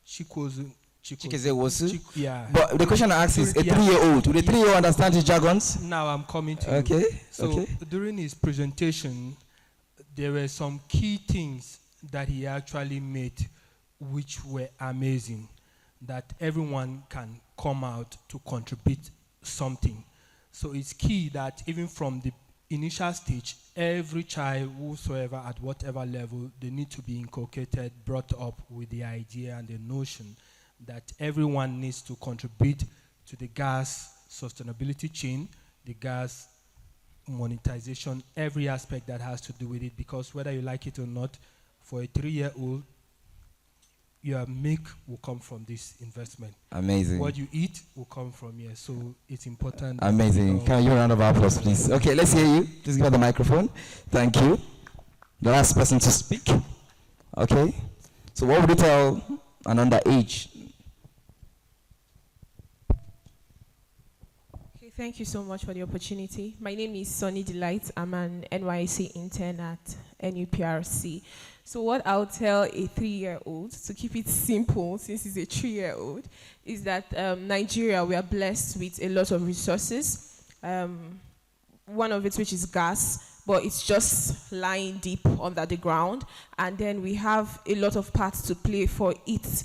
Speaker 16: Chikezewosu.
Speaker 17: Yeah.
Speaker 16: But the question I ask is, a 3-year-old, will a 3-year-old understand his jargons?
Speaker 17: Now I'm coming to
Speaker 16: okay.
Speaker 17: you. So
Speaker 16: okay.
Speaker 17: During his presentation, there were some key things that he actually made which were amazing, that everyone can come out to contribute something. So it's key that even from the initial stage, every child, whosoever, at whatever level, they need to be inculcated, brought up with the idea and the notion that everyone needs to contribute to the gas sustainability chain, the gas monetization, every aspect that has to do with it, because whether you like it or not, for a 3-year-old, your milk will come from this investment.
Speaker 16: Amazing.
Speaker 17: What you eat will come from here, so it's important.
Speaker 16: Amazing. Can I give a round of applause, please? Okay, let's hear you. Please give her the microphone. Thank you. The last person to speak. Okay. So what would you tell an underage?
Speaker 18: Okay, thank you so much for the opportunity. My name is Sonny Delight. I'm an NYC intern at NUPRC. So what I'll tell a 3-year-old, to keep it simple, since he's a 3-year-old, is that Nigeria, we are blessed with a lot of resources. One of it, which is gas, but it's just lying deep under the ground. And then we have a lot of parts to play for it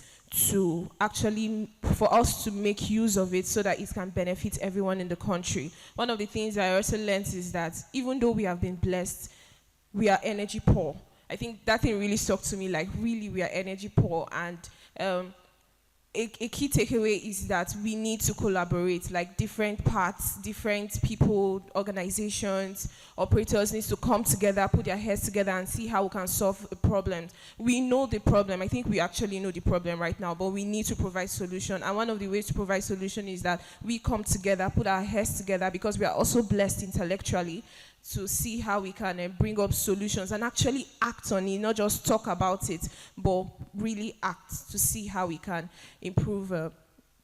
Speaker 18: to actually, for us to make use of it so that it can benefit everyone in the country. One of the things I also learned is that even though we have been blessed, we are energy poor. I think that thing really stuck to me, like really we are energy poor, and a key takeaway is that we need to collaborate, like different parts, different people, organizations, operators need to come together, put their heads together and see how we can solve a problem. We know the problem, I think we actually know the problem right now, but we need to provide solution. And one of the ways to provide solution is that we come together, put our heads together, because we are also blessed intellectually to see how we can bring up solutions and actually act on it, not just talk about it, but really act to see how we can improve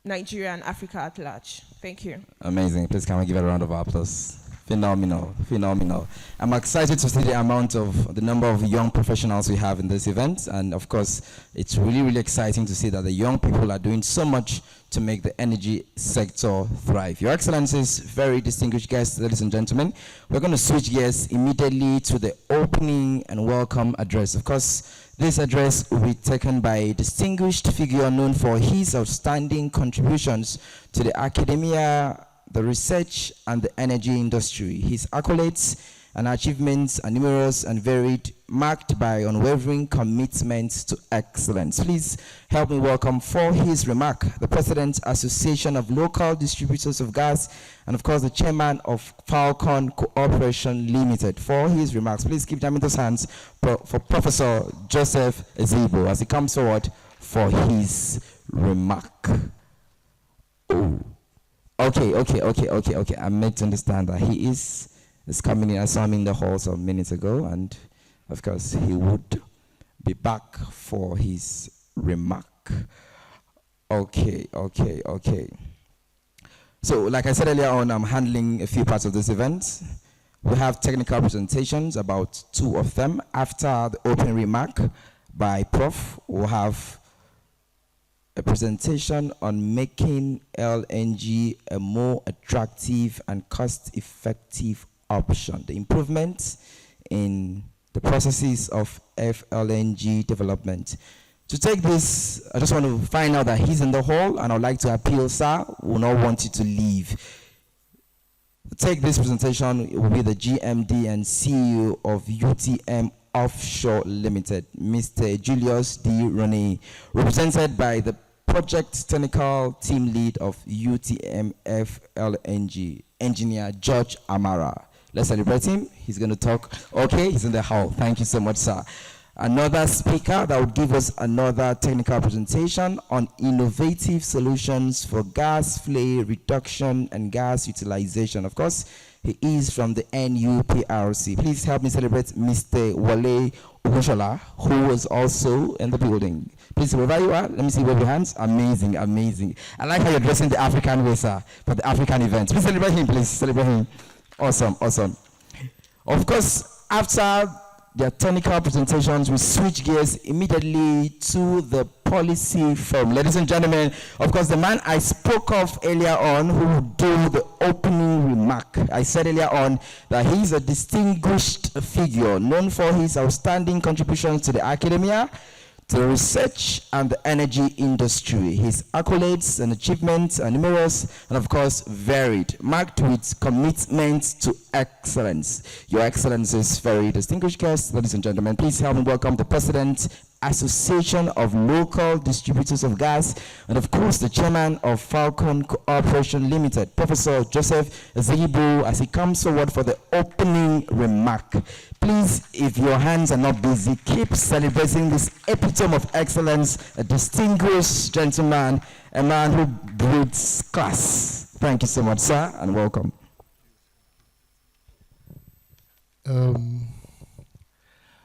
Speaker 18: Nigeria and Africa at large. Thank you.
Speaker 16: Amazing. Please can we give a round of applause? Phenomenal, phenomenal. I'm excited to see the number of young professionals we have in this event, and of course, it's really, really exciting to see that the young people are doing so much to make the energy sector thrive. Your Excellencies, very distinguished guests, ladies and gentlemen, we're going to switch gears immediately to the opening and welcome address. Of course, this address will be taken by a distinguished figure known for his outstanding contributions to the academia, the research, and the energy industry. His accolades and achievements are numerous and varied, marked by unwavering commitment to excellence. Please help me welcome for his remark the President, Association of Local Distributors of Gas, and of course the Chairman of Falcon Corporation Limited. For his remarks, please keep them in those hands for Professor Joseph Ezebo as he comes forward for his remark. Oh. Okay. I made to understand that he is coming in. I saw him in the hall some minutes ago, and of course he would be back for his remark. Okay. So, like I said earlier on, I'm handling a few parts of this event. We have technical presentations, about 2 of them. After the opening remark by Prof, we'll have a presentation on making LNG a more attractive and cost-effective option, the improvements in the processes of FLNG development. To take this, I just want to find out that he's in the hall, and I'd like to appeal, sir, we will not want you to leave. To take this presentation, it will be the GMD and CEO of UTM Offshore Limited, Mr. Julius D. Roney, represented by the Project Technical Team Lead of UTM FLNG, Engineer George Amara. Let's celebrate him. He's going to talk. Okay, he's in the hall. Thank you so much, sir. Another speaker that would give us another technical presentation on innovative solutions for gas flare reduction and gas utilization. Of course, he is from the NUPRC. Please help me celebrate Mr. Wale Ogoshola, who was also in the building. Please, wherever you are, let me see, wave your hands. Amazing, amazing. I like how you're dressing the African way, sir, for the African event. Please celebrate him, please. Celebrate him. Awesome, awesome. Of course, after their technical presentations, we switch gears immediately to the policy forum. Ladies and gentlemen, of course, the man I spoke of earlier on who will do the opening remark. I said earlier on that he's a distinguished figure known for his outstanding contributions to the academia, to the research and the energy industry. His accolades and achievements are numerous and, of course, varied, marked with commitment to excellence. Your Excellency's very distinguished guests, ladies and gentlemen, please help me welcome the President, Association of Local Distributors of Gas, and of course the Chairman of Falcon Corporation Limited, Professor Joseph Ezeyibo, as he comes forward for the opening remark. Please, if your hands are not busy, keep celebrating this epitome of excellence, a distinguished gentleman, a man who breeds class. Thank you so much, sir, and welcome.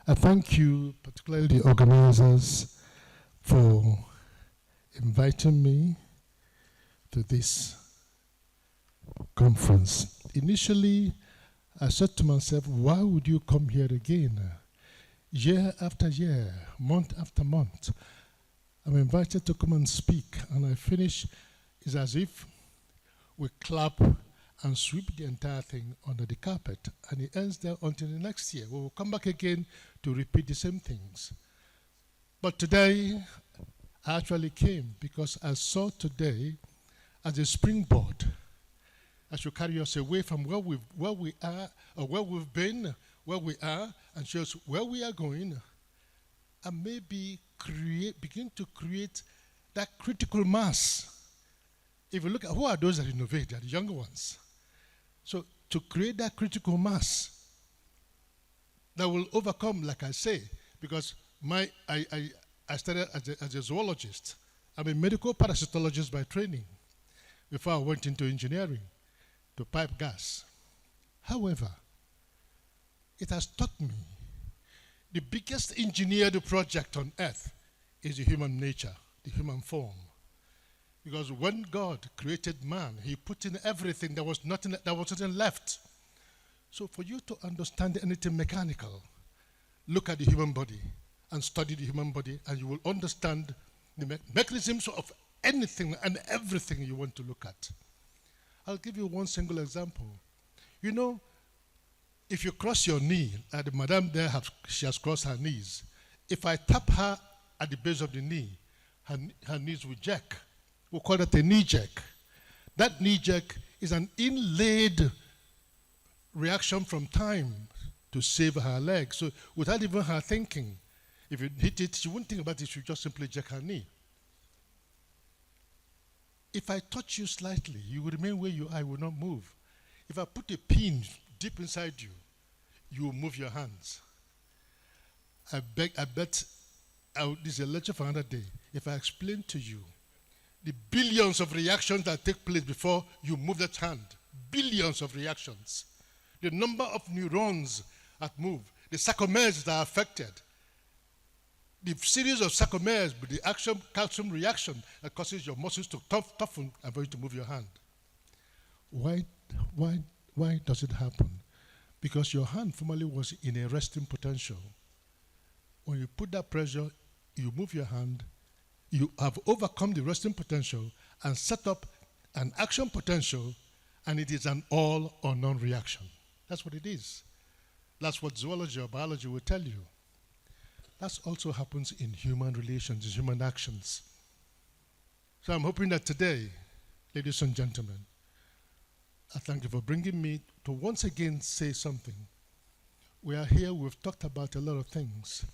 Speaker 19: I thank you, particularly the organizers, for inviting me to this conference. Initially, I said to myself, why would you come here again? Year after year, month after month, I'm invited to come and speak, and I finish, it's as if we clap and sweep the entire thing under the carpet, and it ends there until the next year. We will come back again to repeat the same things. But today, I actually came because I saw today as a springboard. I should carry us away from where we are, or where we've been, where we are, and show us where we are going, and maybe begin to create that critical mass. If you look at who are those that innovate, they are the younger ones. So to create that critical mass that will overcome, like I say, because I started as a zoologist. I'm a medical parasitologist by training before I went into engineering to pipe gas. However, it has taught me the biggest engineered project on earth is the human nature, the human form. Because when God created man, he put in everything, there was nothing left. So for you to understand anything mechanical, look at the human body and study the human body, and you will understand the mechanisms of anything and everything you want to look at. I'll give you one single example. You know, if you cross your knee, the madam there, she has crossed her knees. If I tap her at the base of the knee, her knees will jerk. We'll call that a knee jerk. That knee jerk is an inlaid reaction from time to save her leg. So without even her thinking, if you hit it, she wouldn't think about it, she would just simply jerk her knee. If I touch you slightly, you will remain where you are, I will not move. If I put a pin deep inside you, you will move your hands. I bet, this is a lecture for another day. If I explain to you the billions of reactions that take place before you move that hand, billions of reactions, the number of neurons that move, the sarcomeres that are affected, the series of sarcomeres with the calcium reaction that causes your muscles to toughen and for you to move your hand. Why does it happen? Because your hand formerly was in a resting potential. When you put that pressure, you move your hand, You have overcome the resting potential and set up an action potential, and it is an all or none reaction. That's what it is. That's what zoology or biology will tell you. That also happens in human relations, in human actions. So I'm hoping that today, ladies and gentlemen, I thank you for bringing me to once again say something. We are here, we've talked about a lot of things.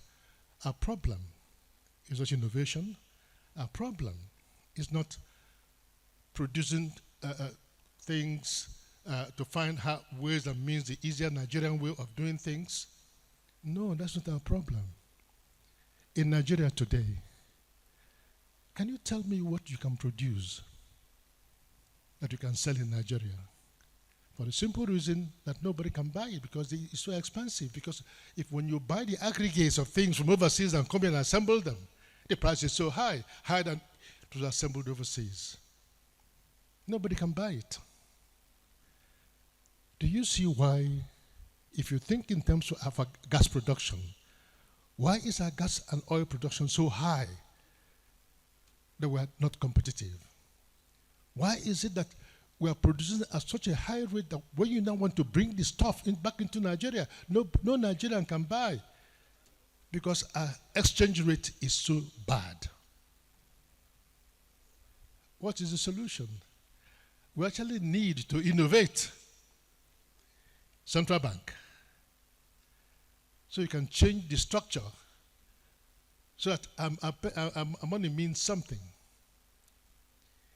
Speaker 19: Our problem is not innovation. Our problem is not producing things to find ways and means, the easier Nigerian way of doing things. No, that's not our problem. In Nigeria today, can you tell me what you can produce that you can sell in Nigeria? For the simple reason that nobody can buy it because it's so expensive. Because when you buy the aggregates of things from overseas and come in and assemble them, the price is so high, higher than it was assembled overseas. Nobody can buy it. Do you see why, if you think in terms of our gas production, why is our gas and oil production so high that we are not competitive? Why is it that we are producing at such a high rate that when you now want to bring the stuff back into Nigeria, no Nigerian can buy because our exchange rate is so bad? What is the solution? We actually need to innovate. Central bank. So you can change the structure so that our money means something.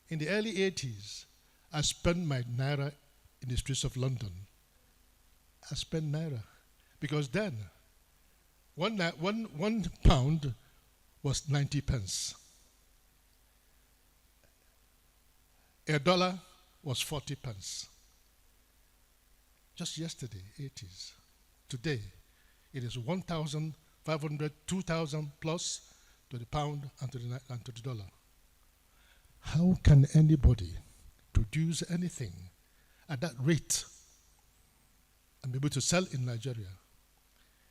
Speaker 19: In the early 80s, I spent my naira in the streets of London. I spent naira because then one pound was 90 pence. A dollar was 40 pence. Just yesterday, 80s. Today, it is 1,500, 2,000 plus to the pound and to the dollar. How can anybody produce anything at that rate and be able to sell in Nigeria?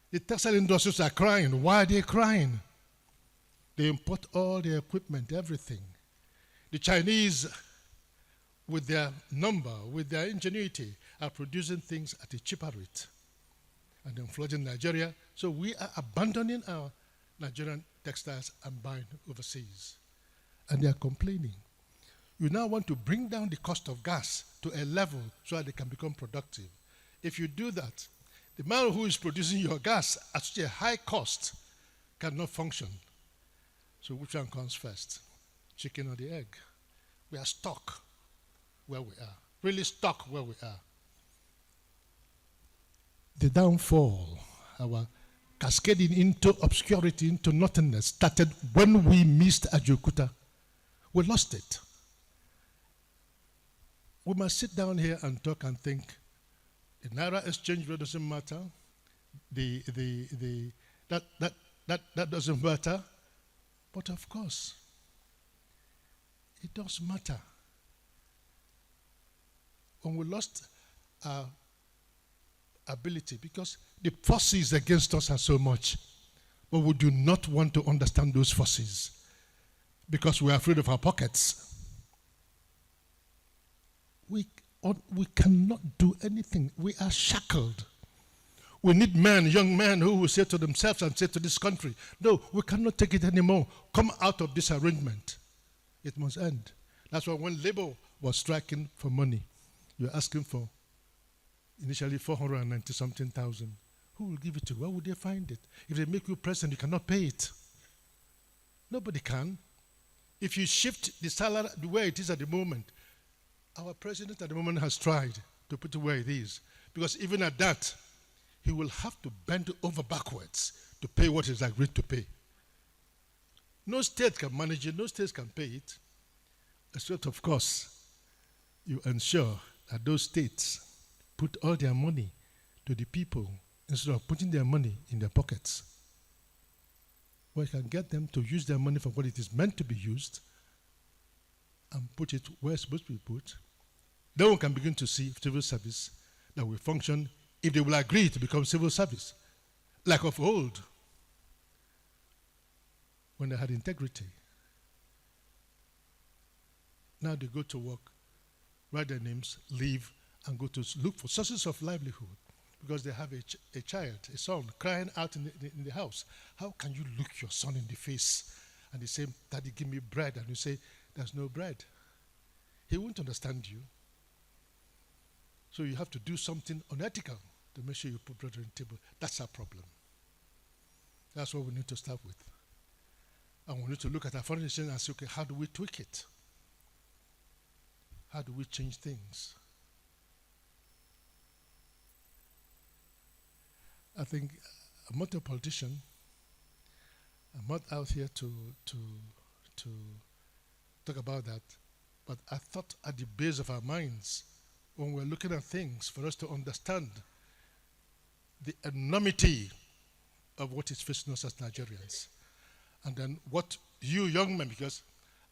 Speaker 19: The textile industries are crying. Why are they crying? They import all their equipment, everything. The Chinese, with their number, with their ingenuity, are producing things at a cheaper rate and then flooding Nigeria. So we are abandoning our Nigerian textiles and buying overseas. And they are complaining. You now want to bring down the cost of gas to a level so that they can become productive. If you do that, the man who is producing your gas at such a high cost cannot function. So which one comes first? Chicken or the egg? We are stuck where we are. Really stuck where we are. The downfall, our cascading into obscurity, into nothingness, started when we missed Ajokuta. We lost it. We must sit down here and talk and think. The Naira exchange rate doesn't matter. That doesn't matter. But of course, it does matter. When we lost our ability, because the forces against us are so much, but we do not want to understand those forces because we are afraid of our pockets. We cannot do anything. We are shackled. We need men, young men, who will say to themselves and say to this country, no, we cannot take it anymore. Come out of this arrangement. It must end. That's why when Labour was striking for money, you're asking for initially 490-something thousand. Who will give it to you? Where would they find it? If they make you president, you cannot pay it. Nobody can. If you shift the salary the way it is at the moment, our president at the moment has tried to put it where it is. Because even at that, he will have to bend over backwards to pay what he's agreed to pay. No state can manage it, no state can pay it. Except, of course, you ensure that those states put all their money to the people instead of putting their money in their pockets. Well, you can get them to use their money for what it is meant to be used and put it where it's supposed to be put. Then we can begin to see civil service that will function if they will agree to become civil service, like of old, when they had integrity. Now they go to work, write their names, leave, and go to look for sources of livelihood because they have a child, a son, crying out in the house. How can you look your son in the face and they say, Daddy, give me bread, and you say, there's no bread? He won't understand you. So you have to do something unethical to make sure you put bread on the table. That's our problem. That's what we need to start with. And we need to look at our foreign exchange and say, okay, how do we tweak it? How do we change things? I think I'm not a politician. I'm not out here to talk about that. But I thought at the base of our minds, when we're looking at things, for us to understand the enormity of what is facing us as Nigerians. And then what you young men, because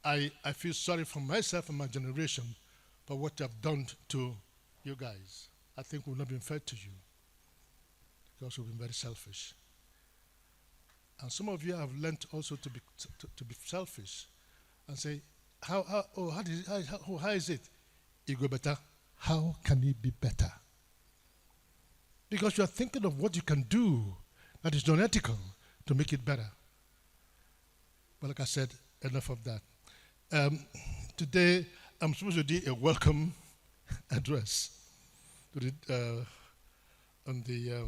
Speaker 19: I feel sorry for myself and my generation for what you have done to you guys. I think we've not been fair to you because we've been very selfish. And some of you have learned also to be selfish and say, how is it? You go better. How can it be better? Because you are thinking of what you can do that is non-ethical to make it better. But like I said, enough of that. Today, I'm supposed to do a welcome address to the, on the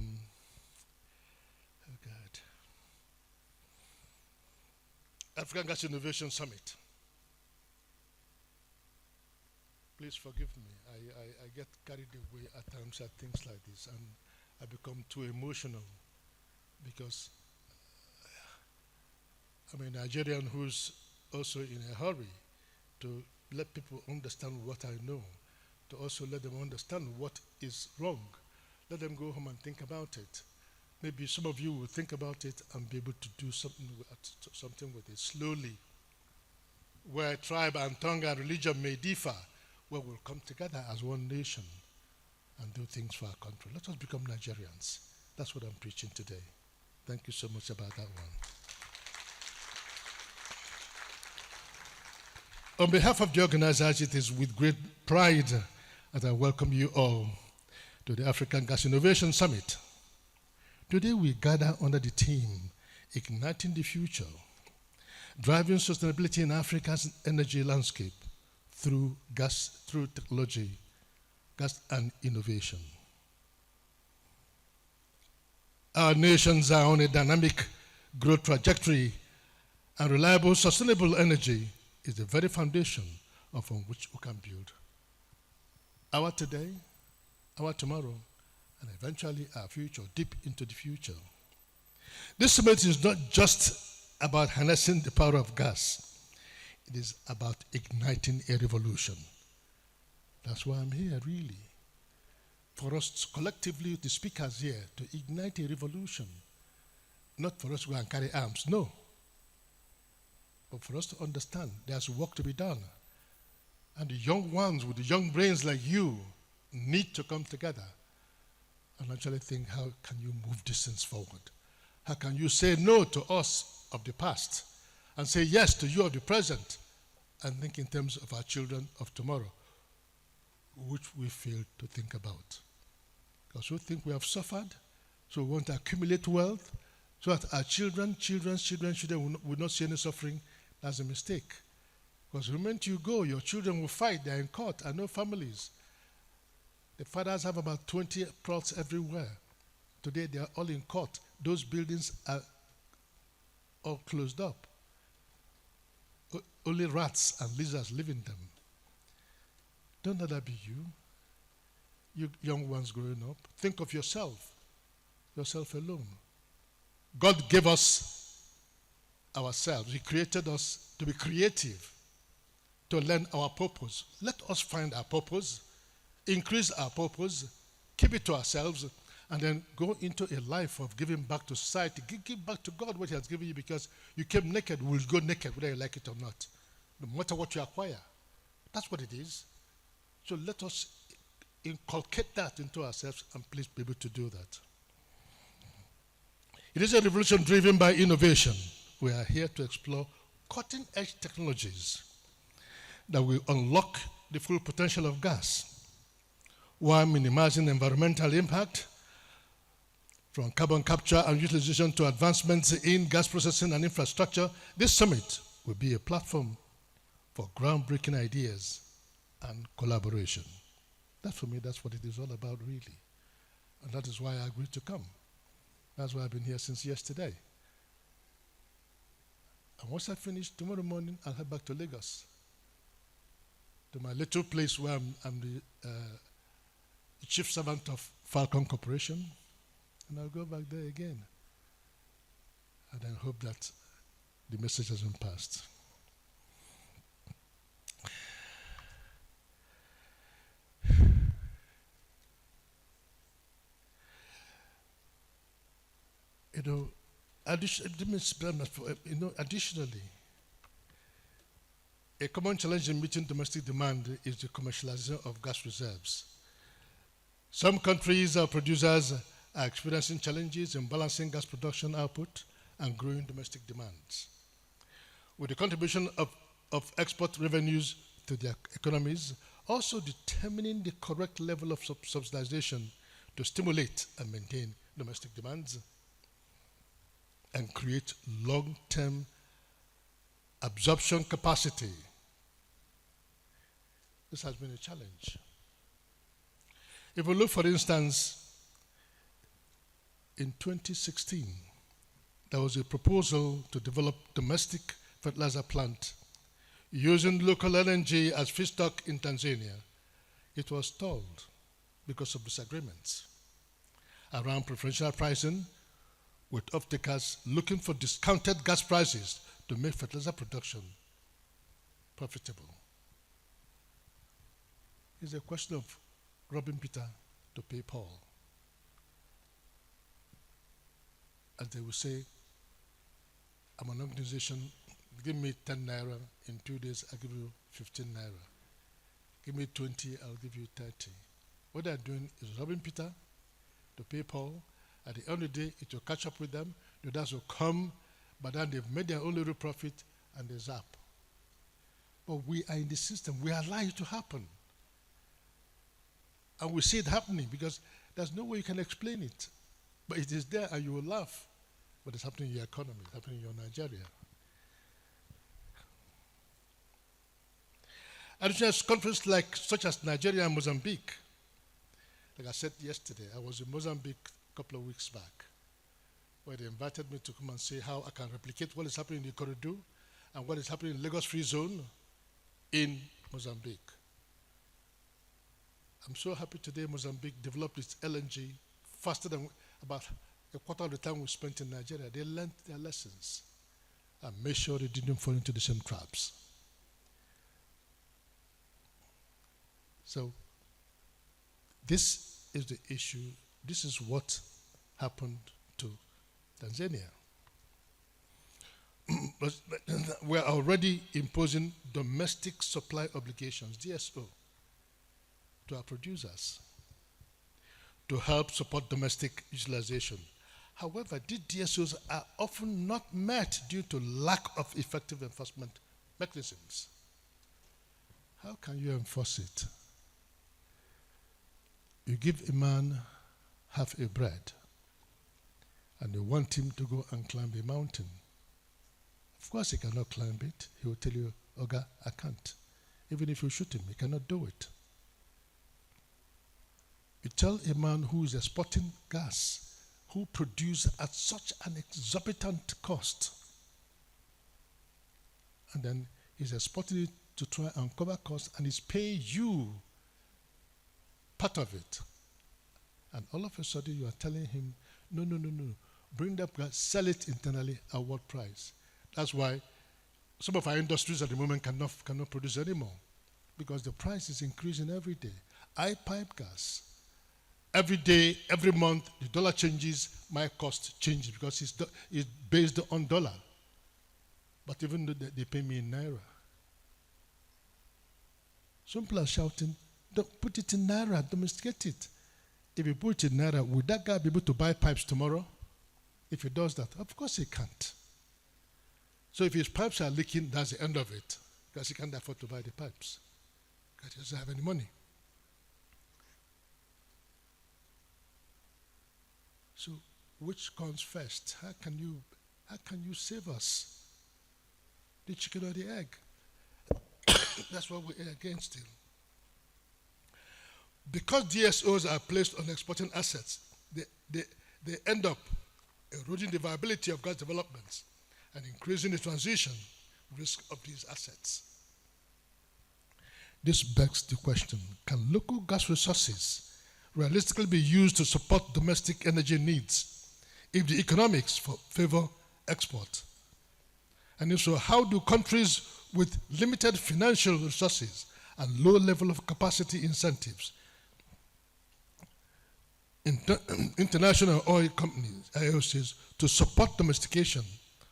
Speaker 19: African Gas Innovation Summit. Please forgive me. I get carried away at times at things like this, and I become too emotional because I'm a Nigerian who's also in a hurry to let people understand what I know, to also let them understand what is wrong. Let them go home and think about it. Maybe some of you will think about it and be able to do something with it slowly. Where tribe and tongue and religion may differ, where we'll come together as one nation and do things for our country. Let us become Nigerians. That's what I'm preaching today. Thank you so much about that one. On behalf of the organizers, it is with great pride that I welcome you all to the African Gas Innovation Summit. Today we gather under the theme, Igniting the Future, Driving Sustainability in Africa's Energy Landscape through technology, gas and innovation. Our nations are on a dynamic growth trajectory, and reliable, sustainable energy is the very foundation upon which we can build our today, our tomorrow, and eventually our future, deep into the future. This summit is not just about harnessing the power of gas. It is about igniting a revolution. That's why I'm here, really. For us collectively, the speakers here, to ignite a revolution. Not for us to go and carry arms, no. But for us to understand there's work to be done. And the young ones with the young brains like you need to come together and actually think, how can you move this things forward? How can you say no to us of the past and say yes to you of the present and think in terms of our children of tomorrow, which we fail to think about? Because we think we have suffered, so we want to accumulate wealth so that our children will not see any suffering. That's a mistake. Because the moment you go, your children will fight. They're in court. I know families. The fathers have about 20 plots everywhere. Today, they are all in court. Those buildings are all closed up. Only rats and lizards live in them. Don't let that be you. You young ones growing up. Think of yourself alone. God gave us ourselves. He created us to be creative, to learn our purpose. Let us find our purpose, increase our purpose, keep it to ourselves, and then go into a life of giving back to society. Give back to God what He has given you, because you came naked, we'll go naked whether you like it or not. No matter what you acquire. That's what it is. So let us inculcate that into ourselves, and please be able to do that. It is a revolution driven by innovation. We are here to explore cutting-edge technologies that will unlock the full potential of gas, while minimizing environmental impact, from carbon capture and utilization to advancements in gas processing and infrastructure. This summit will be a platform for groundbreaking ideas and collaboration. That, for me, that's what it is all about, really. And that is why I agreed to come. That's why I've been here since yesterday. And once I finish, tomorrow morning, I'll head back to Lagos, to my little place where I'm the chief servant of Falcon Corporation, and I'll go back there again. And I hope that the message has been passed. Additionally, a common challenge in meeting domestic demand is the commercialization of gas reserves. Some countries or producers are experiencing challenges in balancing gas production output and growing domestic demands. With the contribution of export revenues to their economies, also determining the correct level of subsidization to stimulate and maintain domestic demands and create long-term absorption capacity. This has been a challenge. If we look, for instance, in 2016, there was a proposal to develop domestic fertilizer plant using local LNG as feedstock in Tanzania. It was stalled because of disagreements around preferential pricing, with off-takers looking for discounted gas prices to make fertilizer production profitable. It's a question of robbing Peter to pay Paul. As they will say, I'm an organization, give me 10 naira, in 2 days I'll give you 15 naira. Give me 20, I'll give you 30. What they're doing is robbing Peter to pay Paul. At the end of the day, it will catch up with them. The others will come, but then they've made their own little profit and they zap. But we are in the system. We allow it to happen. And we see it happening because there's no way you can explain it. But it is there and you will laugh. But it's happening in your economy, it's happening in your Nigeria. Additional countries such as Nigeria and Mozambique. Like I said yesterday, I was in Mozambique a couple of weeks back, where they invited me to come and see how I can replicate what is happening in the corridor and what is happening in Lagos Free Zone in Mozambique. I'm so happy today Mozambique developed its LNG faster than about a quarter of the time we spent in Nigeria. They learned their lessons and made sure they didn't fall into the same traps. So this is the issue. This is what happened to Tanzania. We're already imposing domestic supply obligations, DSO, to our producers to help support domestic utilization. However, these DSOs are often not met due to lack of effective enforcement mechanisms. How can you enforce it? You give a man half a bread and you want him to go and climb a mountain. Of course he cannot climb it. He will tell you, Oga, I can't. Even if you shoot him, he cannot do it. You tell a man who is exporting gas, who produce at such an exorbitant cost, and then he's exporting it to try and cover costs, and he's paying you part of it. And all of a sudden you are telling him, no, bring that gas, sell it internally at what price? That's why some of our industries at the moment cannot produce anymore, because the price is increasing every day. I pipe gas. Every day, every month, the dollar changes, my cost changes because it's based on dollar. But even though they pay me in naira. Some people are shouting, don't put it in naira, domesticate it. If you put it in naira, would that guy be able to buy pipes tomorrow? If he does that, of course he can't. So if his pipes are leaking, that's the end of it. because he can't afford to buy the pipes, because he doesn't have any money. So which comes first? How can you save us? The chicken or the egg? That's what we're against still. Because DSOs are placed on exporting assets, they end up eroding the viability of gas developments and increasing the transition risk of these assets. This begs the question, can local gas resources realistically be used to support domestic energy needs if the economics favor export? And if so, how do countries with limited financial resources and low level of capacity incentives, international oil companies, IOCs, to support domestication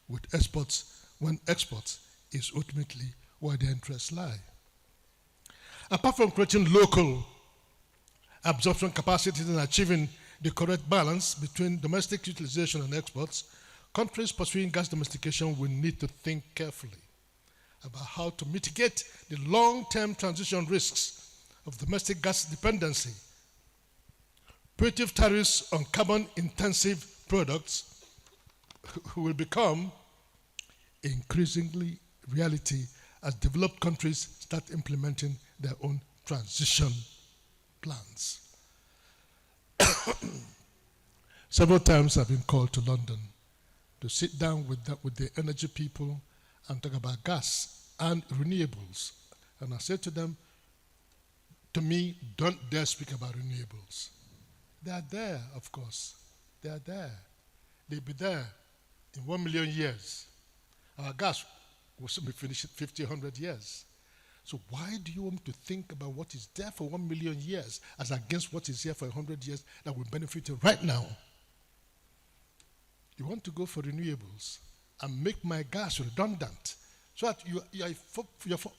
Speaker 19: with exports when exports is ultimately where their interests lie? Apart from creating local absorption capacities and achieving the correct balance between domestic utilization and exports, countries pursuing gas domestication will need to think carefully about how to mitigate the long-term transition risks of domestic gas dependency. Punitive tariffs on carbon-intensive products will become increasingly reality as developed countries start implementing their own transition plans. Several times I've been called to London to sit down with the energy people and talk about gas and renewables. And I said to them, to me, don't dare speak about renewables. They are there, of course. They are there. They'll be there in 1 million years. Our gas will soon be finished in 50, 100 years. So why do you want to think about what is there for 1 million years as against what is here for 100 years that will benefit you right now? You want to go for renewables and make my gas redundant so that you're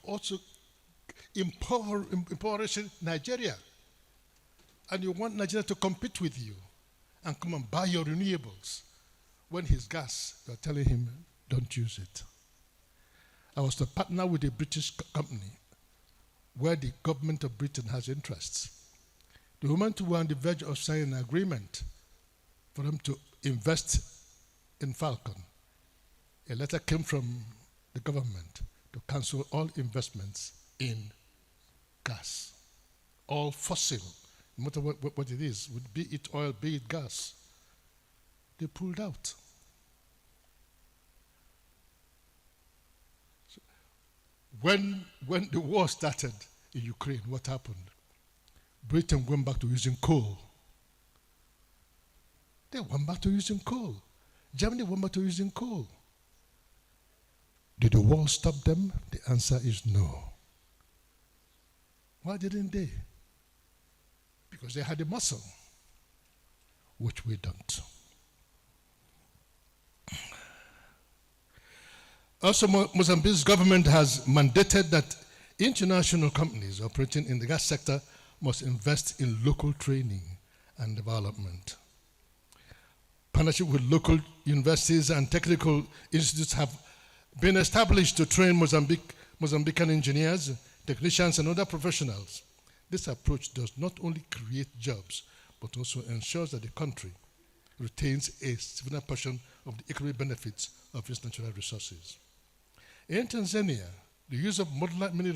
Speaker 19: also impoverishing Nigeria. And you want Nigeria to compete with you and come and buy your renewables. When his gas, you're telling him, don't use it. I was to partner with a British company where the government of Britain has interests. The moment we were on the verge of signing an agreement for them to invest in Falcon, a letter came from the government to cancel all investments in gas, all fossil, no matter what it is, be it oil, be it gas. They pulled out. So when the war started in Ukraine, what happened? Britain went back to using coal. They went back to using coal. Germany went back to using coal. Did the war stop them? The answer is no. Why didn't they? Because they had a muscle, which we don't. Also, Mozambique's government has mandated that international companies operating in the gas sector must invest in local training and development. Partnership with local universities and technical institutes have been established to train Mozambican engineers, technicians, and other professionals. This approach does not only create jobs, but also ensures that the country retains a significant portion of the economic benefits of its natural resources. In Tanzania, the use of modular mini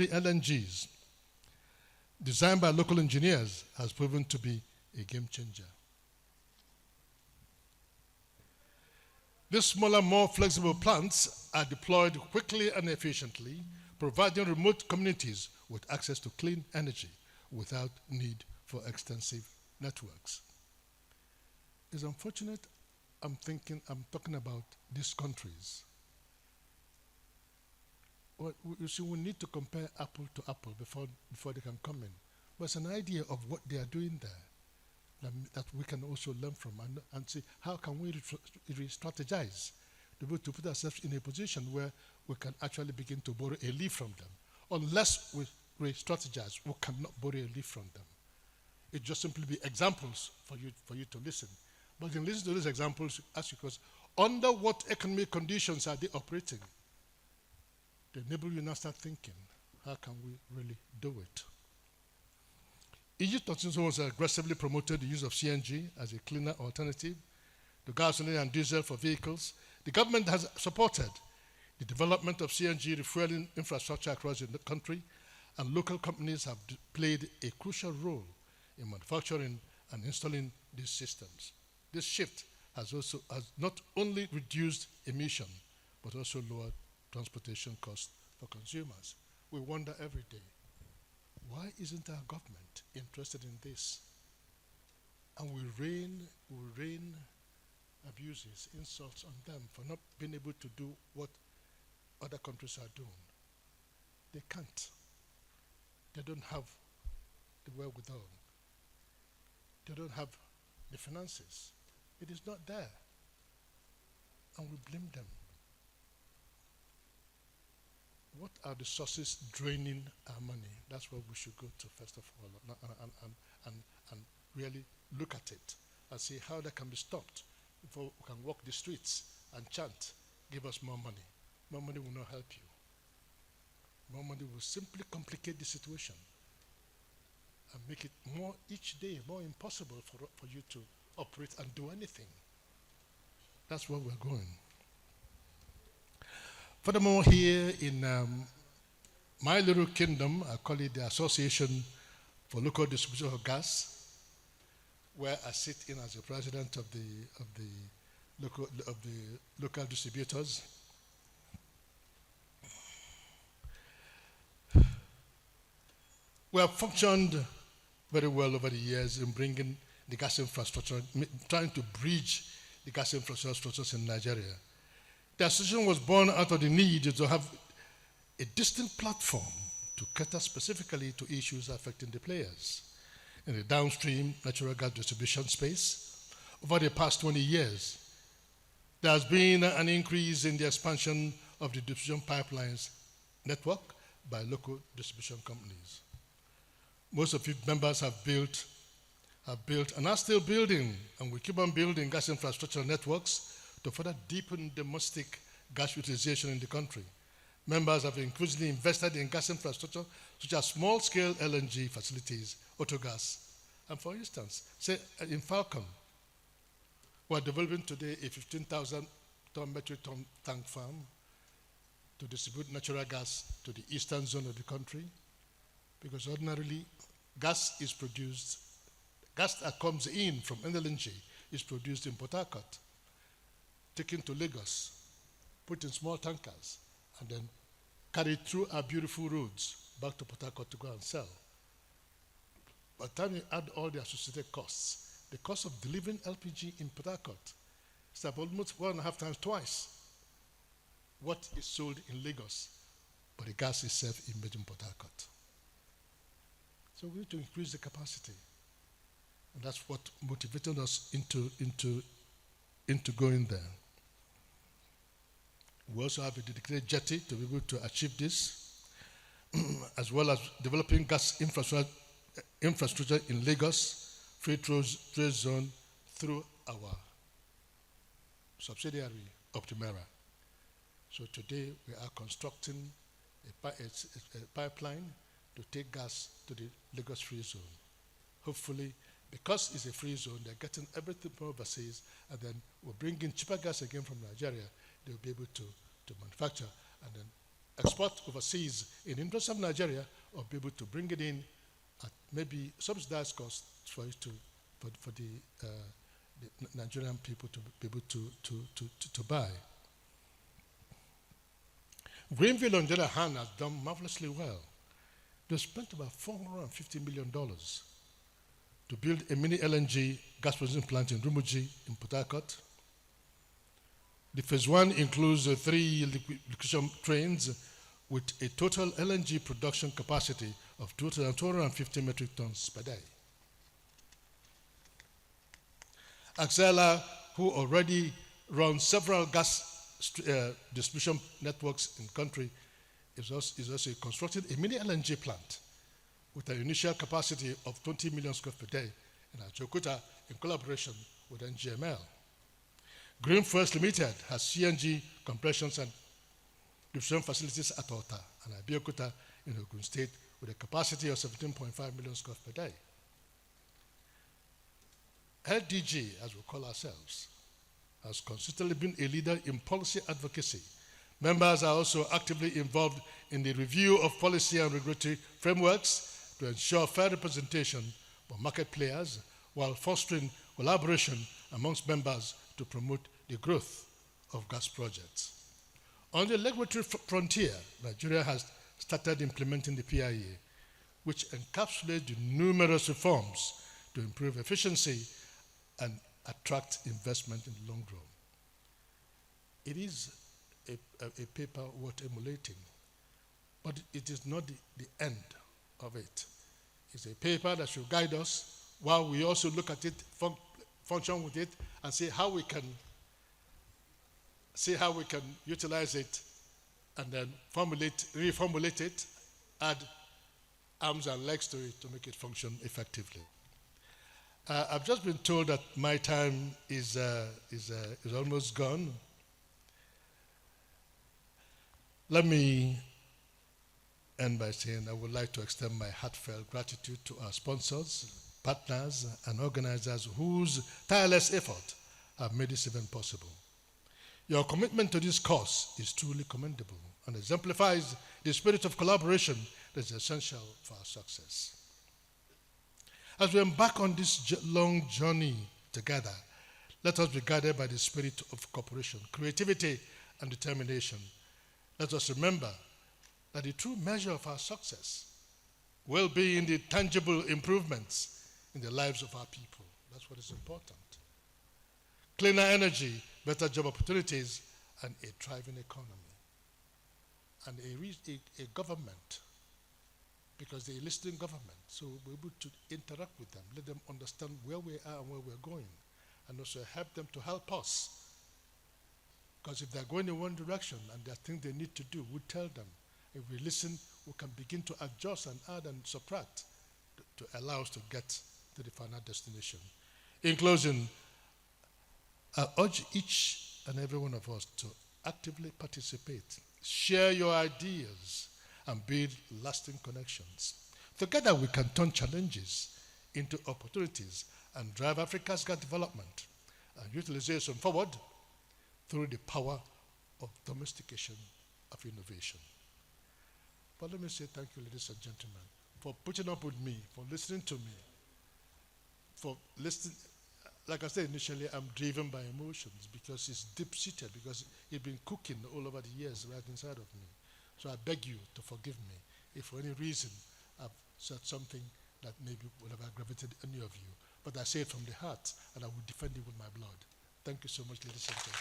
Speaker 19: LNGs designed by local engineers has proven to be a game changer. These smaller, more flexible plants are deployed quickly and efficiently, providing remote communities with access to clean energy without need for extensive networks. It's unfortunate I'm talking about these countries. Well, you see, we need to compare apple to apple before they can come in. But it's an idea of what they are doing there that we can also learn from and see how can we re-strategize to be able to put ourselves in a position where we can actually begin to borrow a leaf from them. Unless we re-strategize, we cannot borrow a leaf from them. It just simply be examples for you to listen. But in listening to these examples, ask yourself, under what economic conditions are they operating? to enable you now start thinking, how can we really do it? Egypt has aggressively promoted the use of CNG as a cleaner alternative to gasoline and diesel for vehicles. The government has supported the development of CNG refueling infrastructure across the country, and local companies have played a crucial role in manufacturing and installing these systems. This shift has not only reduced emission, but also lowered transportation costs for consumers. We wonder every day, why isn't our government interested in this? And we rain abuses, insults on them for not being able to do what other countries are doing. They can't. They don't have the wherewithal. They don't have the finances. It is not there. And we blame them. What are the sources draining our money? That's what we should go to first of all, and really look at it and see how that can be stopped before we can walk the streets and chant, give us more money. More money will not help you. More money will simply complicate the situation and make it each day more impossible for you to operate and do anything. That's where we're going. Furthermore, here in my little kingdom, I call it the Association for Local Distribution of Gas, where I sit in as the president of the local distributors. We have functioned very well over the years in bringing the gas infrastructure, trying to bridge the gas infrastructures in Nigeria. The association was born out of the need to have a distinct platform to cater specifically to issues affecting the players in the downstream natural gas distribution space. Over the past 20 years, there has been an increase in the expansion of the distribution pipelines network by local distribution companies. Most of its members have built and are still building, and we keep on building gas infrastructure networks to further deepen domestic gas utilization in the country. Members have increasingly invested in gas infrastructure such as small-scale LNG facilities, autogas, and for instance, say in Falcon, we are developing today a 15,000 metric ton tank farm to distribute natural gas to the eastern zone of the country, because ordinarily gas that comes in from LNG is produced in Port Harcourt, taken to Lagos, put in small tankers, and then carried through our beautiful roads back to Port Harcourt to go and sell. By the time you add all the associated costs, the cost of delivering LPG in Port Harcourt is almost 1.5 times twice what is sold in Lagos, but the gas is served in Port Harcourt. So we need to increase the capacity. And that's what motivated us into going there. We also have a dedicated jetty to be able to achieve this, as well as developing gas infrastructure in Lagos, free trade zone, through our subsidiary, Optimera. So today we are constructing a pipeline to take gas to the Lagos free zone. Hopefully, because it's a free zone, they're getting everything from overseas, and then we'll bring in cheaper gas again from Nigeria. They'll be able to manufacture and then export overseas in the interest of Nigeria, or be able to bring it in at maybe subsidized cost for the Nigerian people to be able to buy. Greenville, on the other hand, has done marvelously well. They spent about $450 million to build a mini LNG gas processing plant in Rumuji in Port Harcourt. The phase 1 includes 3 liquefaction trains with a total LNG production capacity of 250 metric tons per day. Axela, who already runs several gas distribution networks in the country, is also constructing a mini LNG plant with an initial capacity of 20 million square feet per day in Ajokuta in collaboration with NGML. Green First Limited has CNG compression diffusion facilities at Ota and Abeokuta in Ogun State with a capacity of 17.5 million square per day. LDG, as we call ourselves, has consistently been a leader in policy advocacy. Members are also actively involved in the review of policy and regulatory frameworks to ensure fair representation for market players while fostering collaboration amongst members to promote the growth of gas projects. On the regulatory frontier, Nigeria has started implementing the PIA, which encapsulates the numerous reforms to improve efficiency and attract investment in the long run. It is a paper worth emulating, but it is not the end of it. It's a paper that should guide us while we also look at it, function with it, and see how we can utilize it and then reformulate it, add arms and legs to it to make it function effectively. I've just been told that my time is almost gone. Let me end by saying I would like to extend my heartfelt gratitude to our sponsors, partners, and organizers whose tireless effort have made this event possible. Your commitment to this cause is truly commendable and exemplifies the spirit of collaboration that is essential for our success. As we embark on this long journey together, let us be guided by the spirit of cooperation, creativity, and determination. Let us remember that the true measure of our success will be in the tangible improvements in the lives of our people. That's what is important. Cleaner energy, better job opportunities, and a thriving economy. And a government, because they're listening government, so we're able to interact with them, let them understand where we are and where we're going, and also help them to help us. Because if they're going in one direction and there are things they need to do, we tell them. If we listen, we can begin to adjust and add and subtract to allow us to get to the final destination. In closing, I urge each and every one of us to actively participate, share your ideas, and build lasting connections. Together we can turn challenges into opportunities and drive Africa's gas development and utilization forward through the power of domestication of innovation. But let me say thank you, ladies and gentlemen, for putting up with me, for listening to me, for listening. Like I said initially, I'm driven by emotions because it's deep-seated, because it's been cooking all over the years right inside of me. So I beg you to forgive me if for any reason I've said something that maybe would have aggravated any of you. But I say it from the heart, and I will defend it with my blood. Thank you so much, ladies and gentlemen.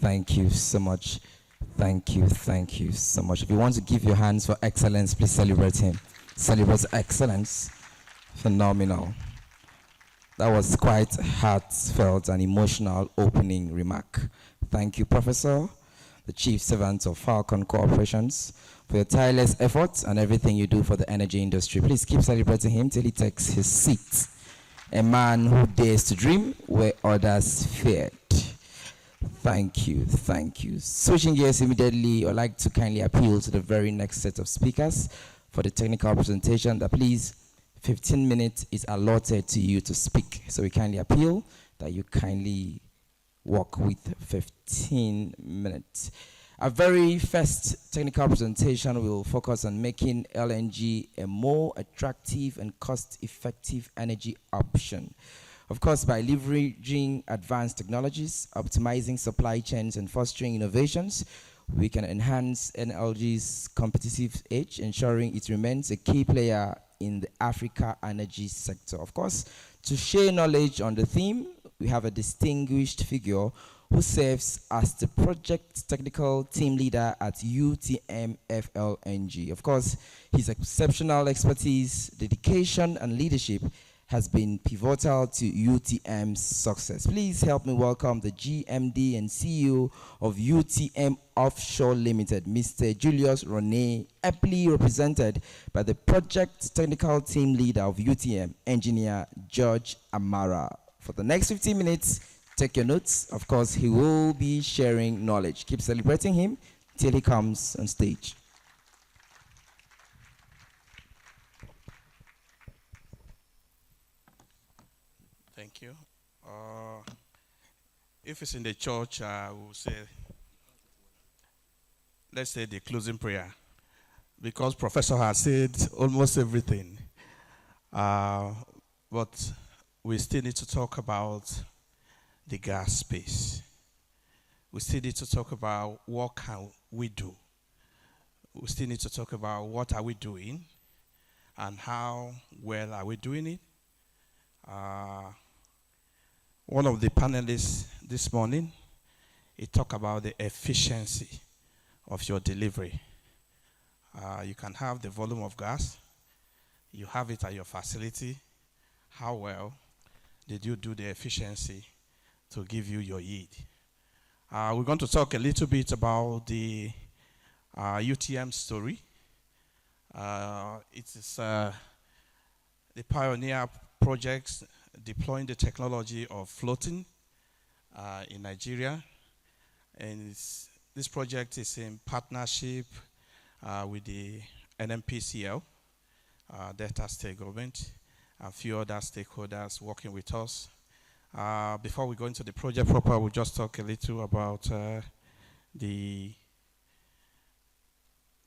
Speaker 16: Thank you so much. Thank you so much. If you want to give your hands for excellence, please celebrate him. Celebrate excellence. Phenomenal. That was quite heartfelt and emotional opening remark. Thank you, Professor, the Chief Servant of Falcon Corporations, for your tireless efforts and everything you do for the energy industry. Please keep celebrating him till he takes his seat. A man who dares to dream where others feared. Thank you. Switching gears immediately, I'd like to kindly appeal to the very next set of speakers for the technical presentation that please, 15 minutes is allotted to you to speak. So we kindly appeal that you kindly work with 15 minutes. Our very first technical presentation will focus on making LNG a more attractive and cost-effective energy option. Of course, by leveraging advanced technologies, optimizing supply chains, and fostering innovations, we can enhance NLG's competitive edge, ensuring it remains a key player in the Africa energy sector. Of course, to share knowledge on the theme, we have a distinguished figure who serves as the project technical team leader at UTM FLNG. Of course, his exceptional expertise, dedication, and leadership has been pivotal to UTM's success. Please help me welcome the GMD and CEO of UTM Offshore Limited, Mr. Julius Rone, aptly represented by the project technical team leader of UTM, Engineer George Amara. For the next 15 minutes, take your notes. Of course, he will be sharing knowledge. Keep celebrating him till he comes on stage.
Speaker 20: Thank you. If it's in the church, I will say, let's say the closing prayer, because Professor has said almost everything. But we still need to talk about the gas space. We still need to talk about what can we do. We still need to talk about what are we doing and how well are we doing it. One of the panelists this morning, he talked about the efficiency of your delivery. You can have the volume of gas, you have it at your facility. How well did you do the efficiency to give you your yield? We're going to talk a little bit about the UTM story. It is the pioneer projects deploying the technology of floating in Nigeria. And this project is in partnership with the NMPCL, Delta State Government, and a few other stakeholders working with us. Before we go into the project proper, we'll just talk a little about the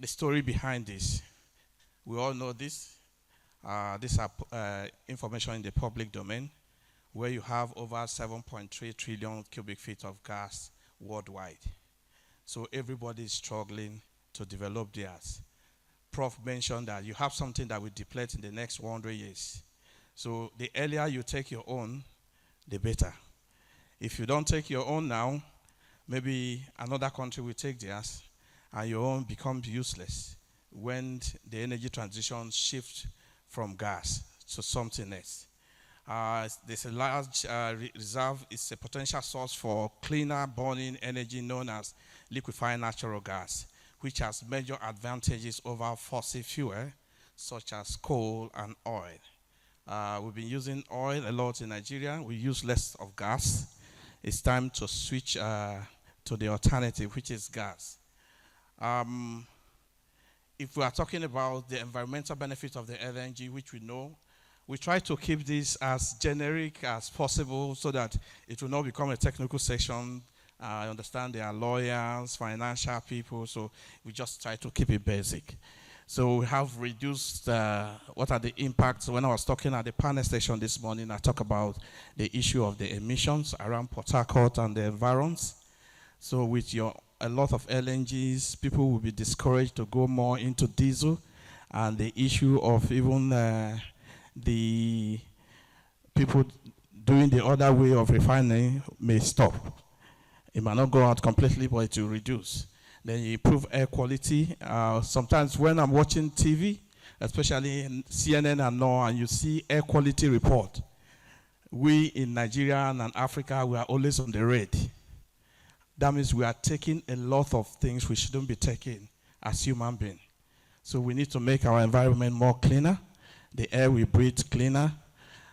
Speaker 20: story behind this. We all know this. These are information in the public domain, where you have over 7.3 trillion cubic feet of gas worldwide. So everybody is struggling to develop theirs. Prof mentioned that you have something that will deplete in the next 100 years. So the earlier you take your own, the better. If you don't take your own now, maybe another country will take theirs, and your own becomes useless when the energy transition shifts from gas to something else. There's a large reserve. It's a potential source for cleaner burning energy known as liquefied natural gas, which has major advantages over fossil fuel, such as coal and oil. We've been using oil a lot in Nigeria. We use less of gas. It's time to switch to the alternative, which is gas. If we are talking about the environmental benefits of the LNG, which we know, we try to keep this as generic as possible so that it will not become a technical section. I understand there are lawyers, financial people, so we just try to keep it basic. So we have reduced what are the impacts. When I was talking at the panel station this morning, I talked about the issue of the emissions around Port Harcourt and the environs. So with a lot of LNGs, people will be discouraged to go more into diesel, and the issue of even the people doing the other way of refining may stop. It might not go out completely, but it will reduce. Then you improve air quality. Sometimes when I'm watching TV, especially in CNN and all, and you see air quality report, we in Nigeria and Africa, we are always on the red. That means we are taking a lot of things we shouldn't be taking as human beings. So we need to make our environment more cleaner, the air we breathe cleaner,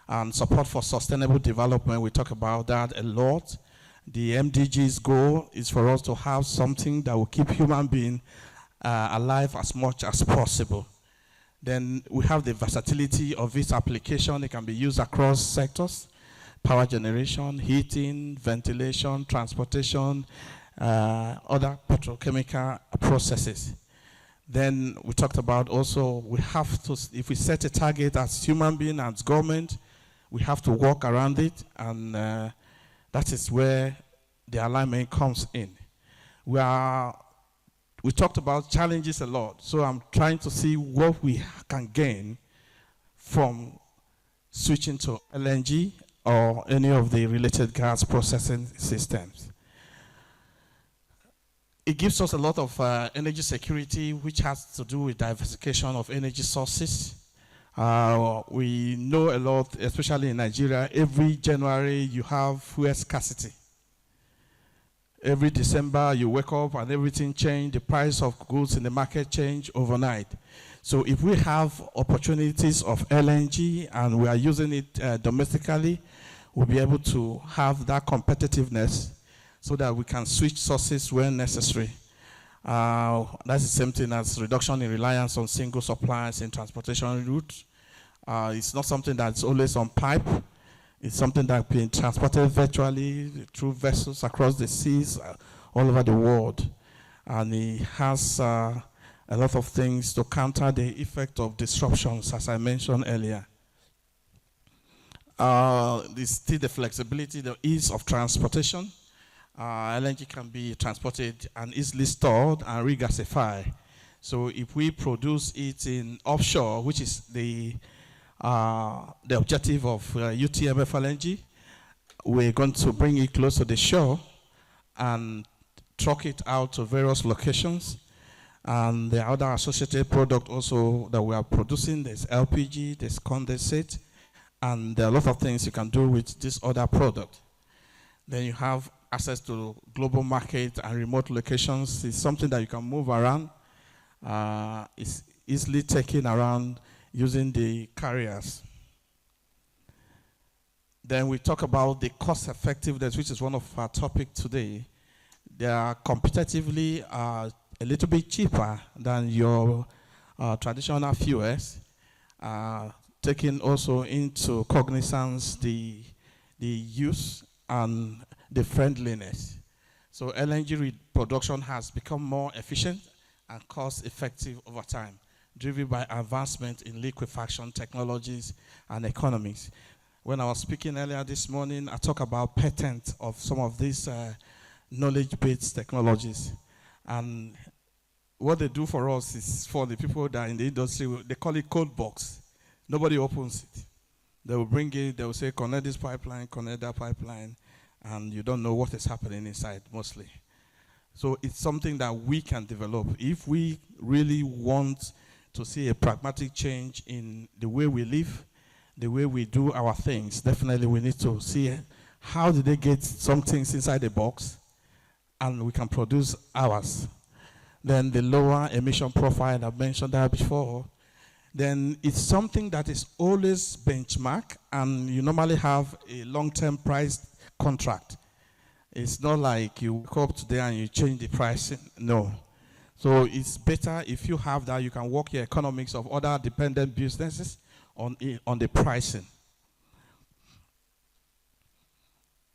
Speaker 20: and support for sustainable development. We talk about that a lot. The MDG's goal is for us to have something that will keep human beings alive as much as possible. Then we have the versatility of its application. It can be used across sectors: power generation, heating, ventilation, transportation, other petrochemical processes. Then we talked about also, we have to, if we set a target as human being, as government, we have to work around it, and that is where the alignment comes in. We talked about challenges a lot, so I'm trying to see what we can gain from switching to LNG or any of the related gas processing systems. It gives us a lot of energy security, which has to do with diversification of energy sources. We know a lot, especially in Nigeria, every January you have fuel scarcity. Every December you wake up and everything change, the price of goods in the market change overnight. So if we have opportunities of LNG and we are using it domestically, we'll be able to have that competitiveness so that we can switch sources when necessary. That's the same thing as reduction in reliance on single suppliers in transportation routes. It's not something that's always on pipe. It's something that's being transported virtually through vessels across the seas all over the world. And it has a lot of things to counter the effect of disruptions, as I mentioned earlier. There's still the flexibility, the ease of transportation. LNG can be transported and easily stored and regasified. So if we produce it in offshore, which is the objective of UTMF LNG, we're going to bring it close to the shore and truck it out to various locations. And the other associated product also that we are producing, there's LPG, there's condensate, and there are a lot of things you can do with this other product. Then you have access to global market and remote locations. It's something that you can move around. It's easily taken around using the carriers. Then we talk about the cost effectiveness, which is one of our topics today. They are competitively a little bit cheaper than your traditional fuels, taking also into cognizance the use and the friendliness. So LNG production has become more efficient and cost effective over time, driven by advancement in liquefaction technologies and economics. When I was speaking earlier this morning, I talked about patent of some of these knowledge-based technologies. And what they do for us is, for the people that are in the industry, they call it code box. Nobody opens it. They will bring it, they will say, connect this pipeline, connect that pipeline, and you don't know what is happening inside mostly. So it's something that we can develop. If we really want to see a pragmatic change in the way we live, the way we do our things, definitely we need to see how did they get some things inside the box, and we can produce ours. Then the lower emission profile, I've mentioned that before. Then it's something that is always benchmark, and you normally have a long-term price contract. It's not like you wake up today and you change the pricing. No. So it's better if you have that, you can work your economics of other dependent businesses on the pricing.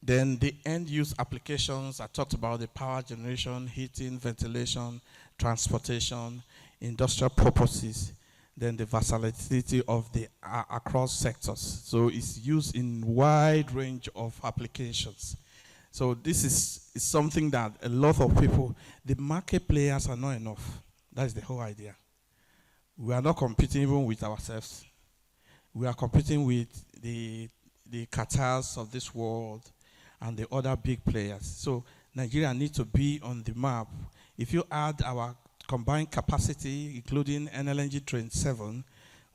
Speaker 20: Then the end-use applications, I talked about the power generation, heating, ventilation, transportation, industrial purposes, then the versatility of the across sectors. So it's used in wide range of applications. So this is something that a lot of people, the market players are not enough. That's the whole idea. We are not competing even with ourselves. We are competing with the Qatars of this world and the other big players. So Nigeria needs to be on the map. If you add our combined capacity, including NLNG Train 7,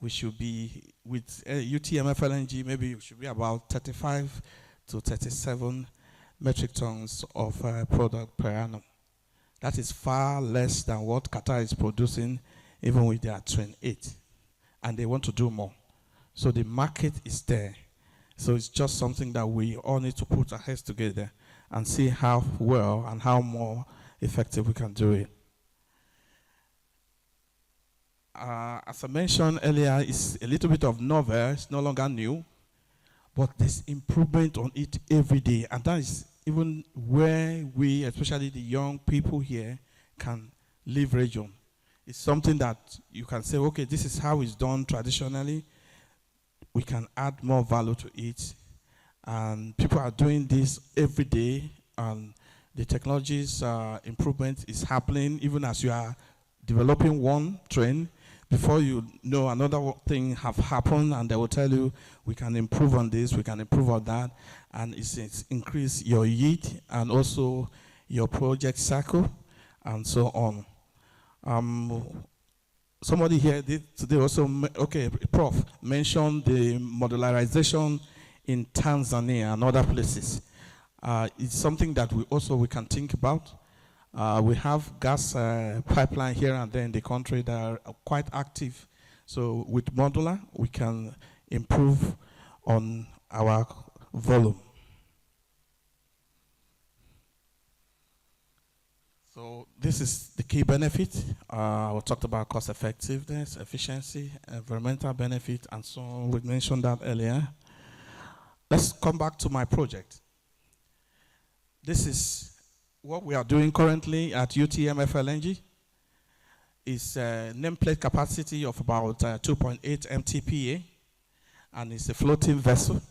Speaker 20: we should be, with UTMF LNG, maybe it should be about 35 to 37 metric tons of product per annum. That is far less than what Qatar is producing, even with their Train 8. And they want to do more. So the market is there. So it's just something that we all need to put our heads together and see how well and how more effective we can do it. As I mentioned earlier, it's a little bit of novel, it's no longer new, but there's improvement on it every day. And that is even where we, especially the young people here, can leverage on. It's something that you can say, okay, this is how it's done traditionally. We can add more value to it. And people are doing this every day, and the technology's improvement is happening even as you are developing one train. Before you know, another thing have happened, and they will tell you, we can improve on this, we can improve on that, and it's increase your yield and also your project cycle and so on. Somebody here did today also, okay, Prof, mentioned the modularization in Tanzania and other places. It's something that we can think about. We have gas pipeline here and there in the country that are quite active. So with modular, we can improve on our volume. So this is the key benefit. We talked about cost effectiveness, efficiency, environmental benefit, and so on. We mentioned that earlier. Let's come back to my project. This is what we are doing currently at UTMF LNG. It's a nameplate capacity of about 2.8 MTPA, and it's a floating vessel.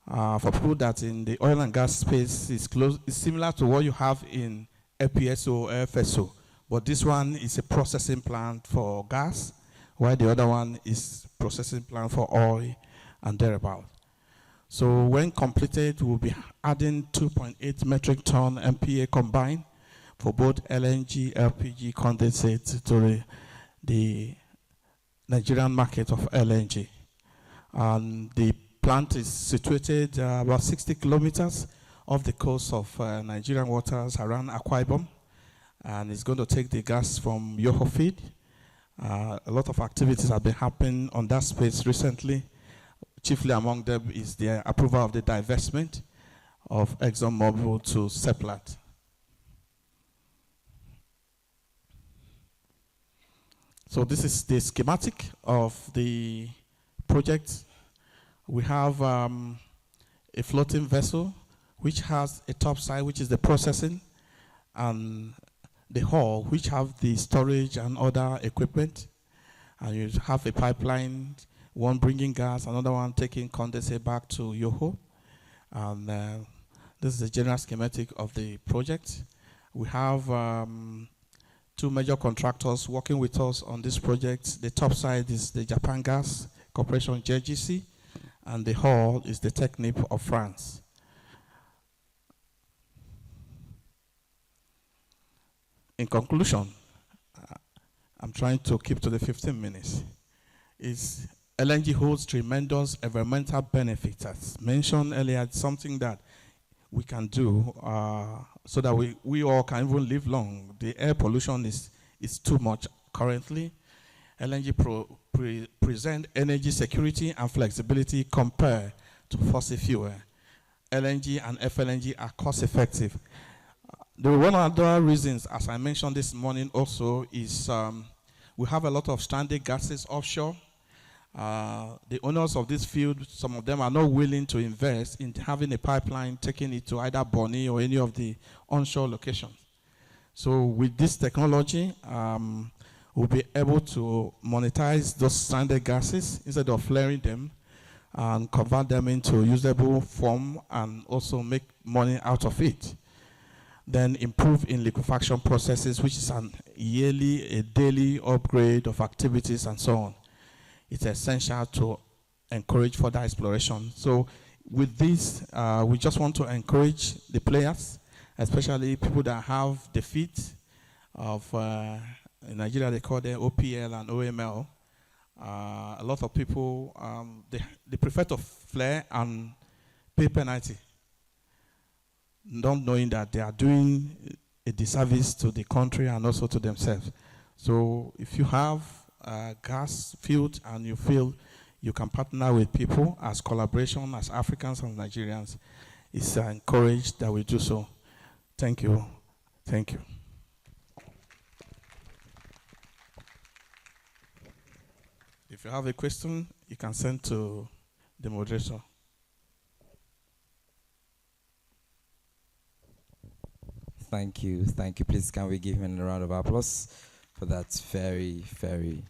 Speaker 20: For people that in the oil and gas space, it's similar to what you have in FPSO or FSO, but this one is a processing plant for gas, while the other one is processing plant for oil and thereabout. So when completed, we'll be adding 2.8 metric ton MPA combined for both LNG, LPG condensate to the Nigerian market of LNG. And the plant is situated about 60 kilometers off the coast of Nigerian waters around Akwa Ibom, and it's going to take the gas from Yoho feed. A lot of activities have been happening on that space recently. Chiefly among them is the approval of the divestment of ExxonMobil to Seplat. So this is the schematic of the project. We have a floating vessel which has a top side, which is the processing, and the hull, which have the storage and other equipment. And you have a pipeline, one bringing gas, another one taking condensate back to Yoho. And this is the general schematic of the project. We have two major contractors working with us on this project. The top side is the Japan Gas Corporation, JGC, and the hull is the Technip of France. In conclusion, I'm trying to keep to the 15 minutes. LNG holds tremendous environmental benefits. As mentioned earlier, it's something that we can do so that we all can even live long. The air pollution is too much currently. LNG present energy security and flexibility compared to fossil fuel. LNG and FLNG are cost effective. The one of the other reasons, as I mentioned this morning also, is we have a lot of stranded gases offshore. The owners of this field, some of them are not willing to invest in having a pipeline, taking it to either Bonny or any of the onshore locations. So with this technology, we'll be able to monetize those stranded gases instead of flaring them and convert them into usable form and also make money out of it. Then improve in liquefaction processes, which is a daily upgrade of activities and so on. It's essential to encourage further exploration. So with this, we just want to encourage the players, especially people that have the feet of, in Nigeria they call them OPL and OML. A lot of people, they prefer to flare and pay penalty, not knowing that they are doing a disservice to the country and also to themselves. So if you have a gas field and you feel you can partner with people as collaboration as Africans and Nigerians, it's encouraged that we do so. Thank you. Thank you. If you have a question, you can send to the moderator.
Speaker 16: Thank you. Thank you. Please, can we give him a round of applause for that very, very,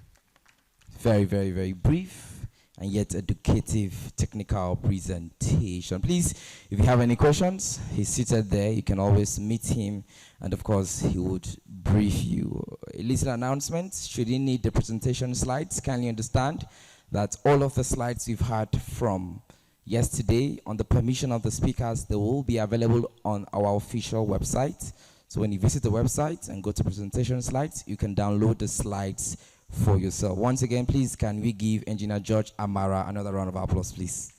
Speaker 16: very, very, very brief and yet educative technical presentation. Please, if you have any questions, he's seated there. You can always meet him, and of course, he would brief you. A little announcement: should you need the presentation slides, kindly understand that all of the slides you've had from yesterday, on the permission of the speakers, they will be available on our official website. So when you visit the website and go to presentation slides, you can download the slides for yourself. Once again, please, can we give Engineer George Amara another round of applause, please?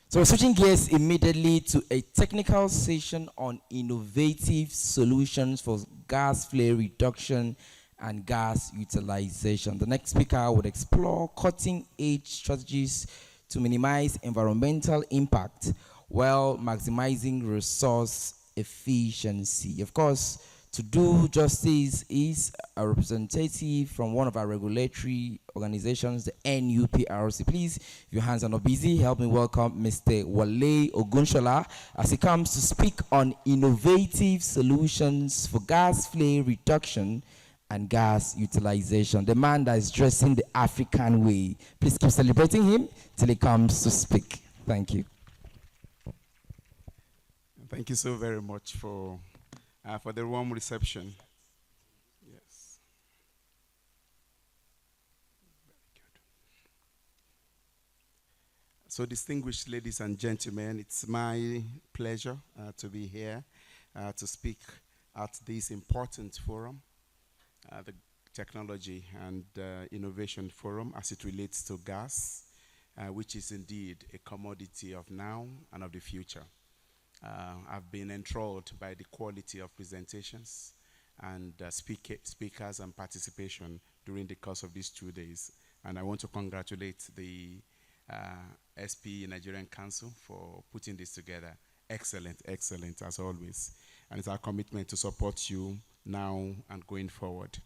Speaker 16: So we're switching gears immediately to a technical session on innovative solutions for gas flare reduction and gas utilization. The next speaker would explore cutting-edge strategies to minimize environmental impact while maximizing resource efficiency. Of course, to do justice is a representative from one of our regulatory organizations, the NUPRC. Please, if your hands are not busy, help me welcome Mr. Wale Ogunshola as he comes to speak on innovative solutions for gas flare reduction and gas utilization. The man that is dressing the African way. Please keep celebrating him till he comes to speak. Thank you.
Speaker 21: Thank you so very much for the warm reception. Yes. Very good. So, distinguished ladies and gentlemen, it's my pleasure to be here to speak at this important forum, the Technology and Innovation Forum, as it relates to gas, which is indeed a commodity of now and of the future. I've been enthralled by the quality of presentations and speakers and participation during the course of these 2 days. And I want to congratulate the SP Nigerian Council for putting this together. Excellent, excellent as always. And it's our commitment to support you now and going forward.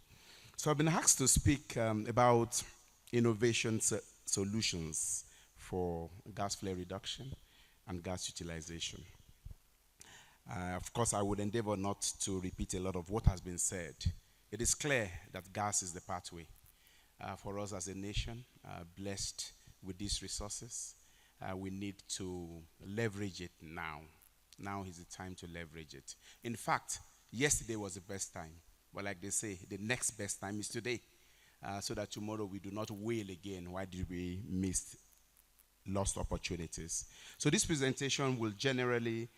Speaker 21: So I've been asked to speak about innovation solutions for gas flare reduction and gas utilization. Of course, I would endeavor not to repeat a lot of what has been said. It is clear that gas is the pathway for us as a nation, blessed with these resources. We need to leverage it now. Now is the time to leverage it. In fact, yesterday was the best time. But like they say, the next best time is today. So that tomorrow we do not wail again. Why did we miss lost opportunities? So this presentation will generally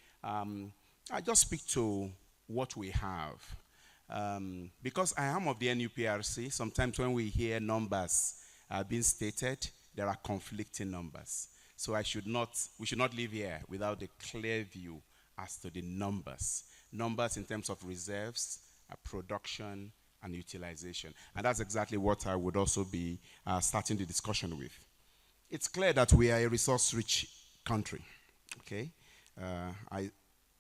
Speaker 21: I just speak to what we have. Because I am of the NUPRC, sometimes when we hear numbers being stated, there are conflicting numbers. So we should not live here without a clear view as to the numbers. Numbers in terms of reserves, production, and utilization. And that's exactly what I would also be starting the discussion with. It's clear that we are a resource-rich country, okay?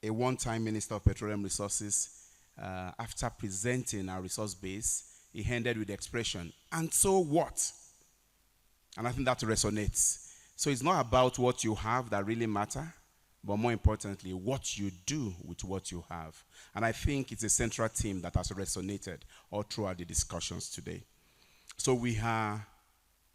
Speaker 21: A one-time Minister of Petroleum Resources, after presenting our resource base, he ended with the expression, "And so what?" And I think that resonates. So it's not about what you have that really matter, but more importantly, what you do with what you have. And I think it's a central theme that has resonated all throughout the discussions today. So we are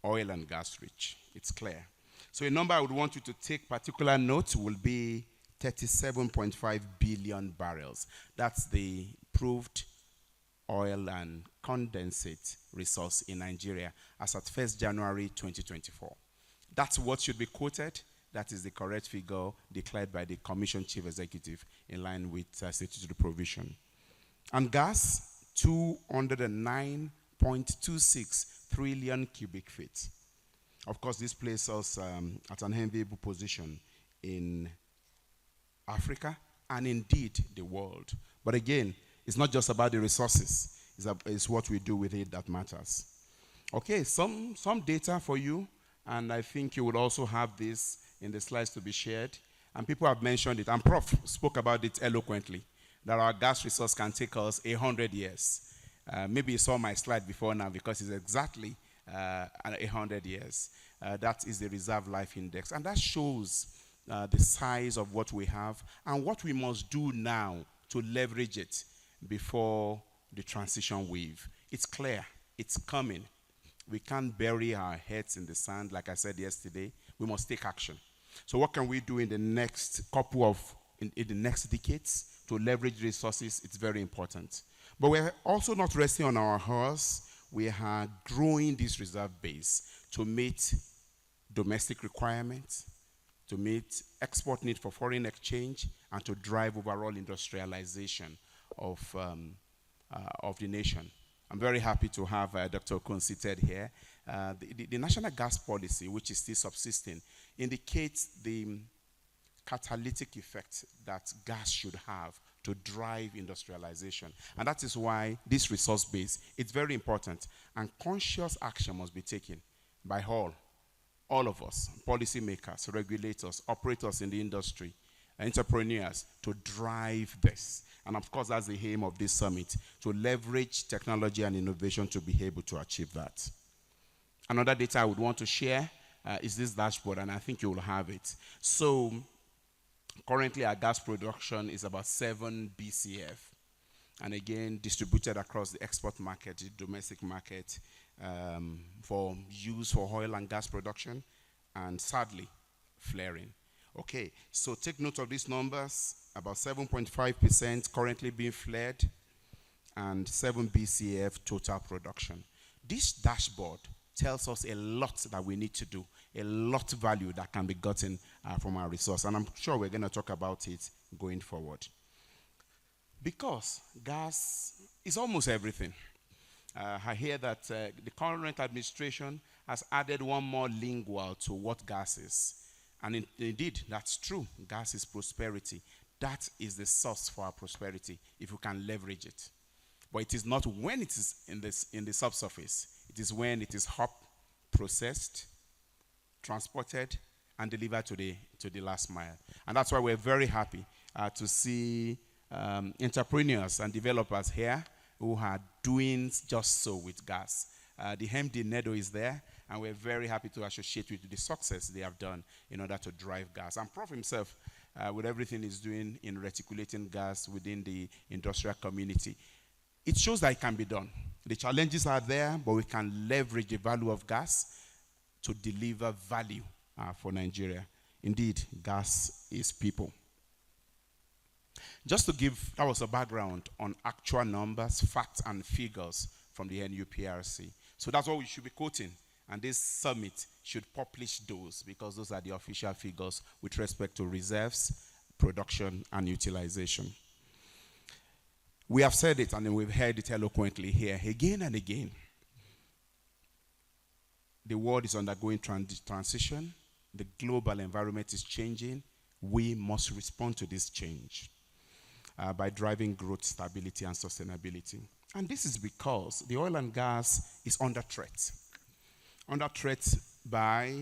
Speaker 21: oil and gas rich. It's clear. So a number I would want you to take particular note will be 37.5 billion barrels. That's the proved oil and condensate resource in Nigeria as at 1st January 2024. That's what should be quoted. That is the correct figure declared by the Commission Chief Executive in line with statutory provision. And gas, 209.26 trillion cubic feet. Of course, this places us at an enviable position in Africa and indeed the world. But again, it's not just about the resources. It's what we do with it that matters. Okay, some data for you, and I think you would also have this in the slides to be shared. And people have mentioned it, and Prof spoke about it eloquently, that our gas resource can take us 100 years. Maybe you saw my slide before now because it's exactly 100 years. That is the reserve life index. And that shows the size of what we have and what we must do now to leverage it before the transition wave. It's clear, it's coming. We can't bury our heads in the sand, like I said yesterday. We must take action. So what can we do in the next in the next decades to leverage resources? It's very important. But we're also not resting on our horse. We are growing this reserve base to meet domestic requirements, to meet export need for foreign exchange, and to drive overall industrialization of the nation. I'm very happy to have Dr. Okun seated here. The national gas policy, which is still subsisting, indicates the catalytic effect that gas should have to drive industrialization. And that is why this resource base is very important, and conscious action must be taken by all all of us, policymakers, regulators, operators in the industry, entrepreneurs, to drive this. And of course, that's the aim of this summit, to leverage technology and innovation to be able to achieve that. Another data I would want to share is this dashboard, and I think you will have it. So currently our gas production is about 7 BCF. And again, distributed across the export market, the domestic market, for use for oil and gas production, and sadly, flaring. Okay, so take note of these numbers, about 7.5% currently being flared, and 7 BCF total production. This dashboard tells us a lot that we need to do, a lot of value that can be gotten from our resource, and I'm sure we're going to talk about it going forward. Because gas is almost everything. I hear that the current administration has added one more lingual to what gas is. And indeed, that's true. Gas is prosperity. That is the source for our prosperity, if we can leverage it. But it is not when it is in the subsurface. It is when it is hot, processed, transported, and delivered to the last mile. And that's why we're very happy to see entrepreneurs and developers here who are doing just so with gas. The MD Nedo is there, and we're very happy to associate with the success they have done in order to drive gas. And Prof himself, with everything he's doing in reticulating gas within the industrial community, it shows that it can be done. The challenges are there, but we can leverage the value of gas to deliver value for Nigeria. Indeed, gas is people. Just to give, that was a background on actual numbers, facts, and figures from the NUPRC. So that's what we should be quoting. And this summit should publish those, because those are the official figures with respect to reserves, production, and utilization. We have said it, and we've heard it eloquently here again and again. The world is undergoing transition. The global environment is changing. We must respond to this change by driving growth, stability, and sustainability. And this is because the oil and gas is under threat. Under threat by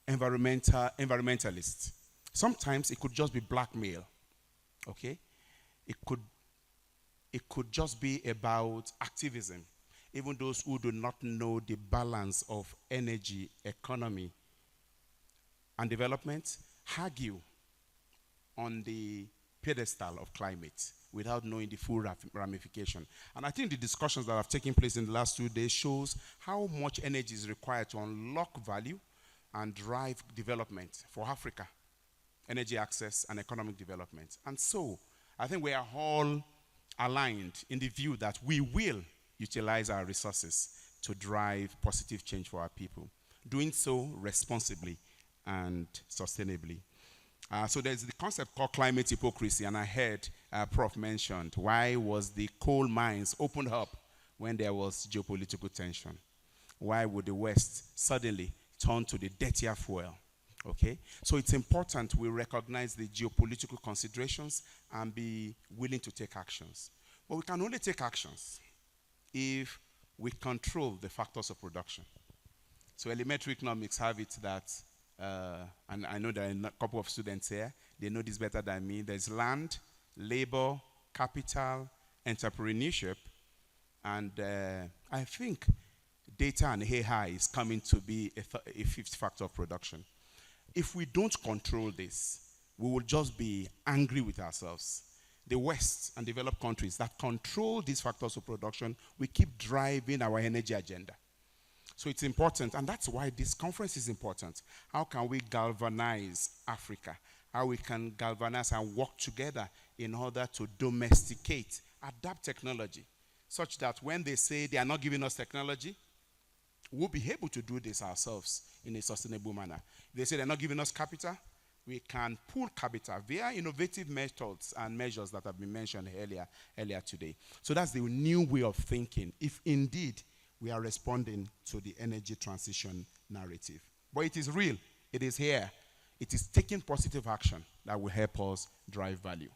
Speaker 21: environmentalists. Sometimes it could just be blackmail, okay? It could just be about activism. Even those who do not know the balance of energy, economy, and development argue on the pedestal of climate without knowing the full ramification. And I think the discussions that have taken place in the last 2 days shows how much energy is required to unlock value and drive development for Africa, energy access and economic development. And so I think we are all aligned in the view that we will utilize our resources to drive positive change for our people, doing so responsibly and sustainably. So there's the concept called climate hypocrisy, and I heard Prof mentioned why was the coal mines opened up when there was geopolitical tension? Why would the West suddenly turn to the dirtier fuel? Okay, so it's important we recognize the geopolitical considerations and be willing to take actions. But we can only take actions if we control the factors of production. So elementary economics have it that, and I know there are a couple of students here, they know this better than me. There's land, labor, capital, entrepreneurship, and I think data and AI is coming to be a fifth factor of production. If we don't control this, we will just be angry with ourselves. The West and developed countries that control these factors of production, we keep driving our energy agenda. So it's important, and that's why this conference is important. How can we galvanize Africa? How we can galvanize and work together in order to domesticate, adapt technology, such that when they say they are not giving us technology, we'll be able to do this ourselves in a sustainable manner. If they say they're not giving us capital, we can pool capital via innovative methods and measures that have been mentioned earlier today. So that's the new way of thinking, if indeed we are responding to the energy transition narrative. But it is real. It is here. It is taking positive action that will help us drive value.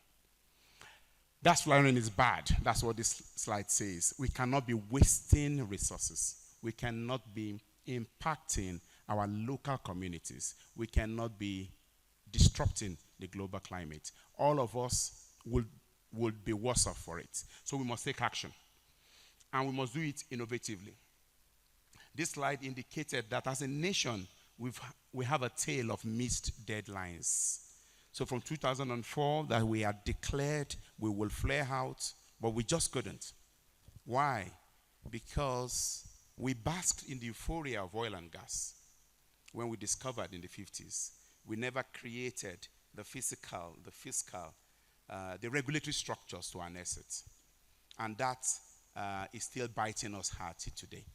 Speaker 21: Gas flaring is bad. That's what this slide says. We cannot be wasting resources. We cannot be impacting our local communities. We cannot be disrupting the global climate. All of us would be worse off for it. So we must take action. And we must do it innovatively. This slide indicated that as a nation, we have a tale of missed deadlines. So from 2004 that we had declared we will flare out, but we just couldn't. Why? Because we basked in the euphoria of oil and gas when we discovered in the 50s. We never created the fiscal, the regulatory structures to harness it. And that is still biting us hard today.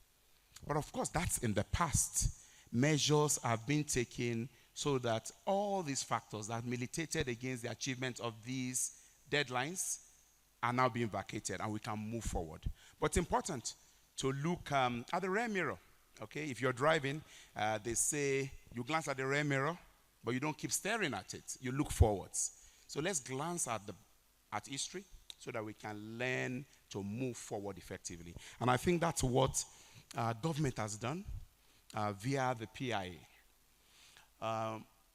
Speaker 21: But of course, that's in the past. Measures have been taken so that all these factors that militated against the achievement of these deadlines are now being vacated, and we can move forward. But it's important to look at the rear mirror. Okay, if you're driving, they say you glance at the rear mirror, but you don't keep staring at it. You look forwards. So let's glance at history so that we can learn to move forward effectively. And I think that's what government has done via the PIA.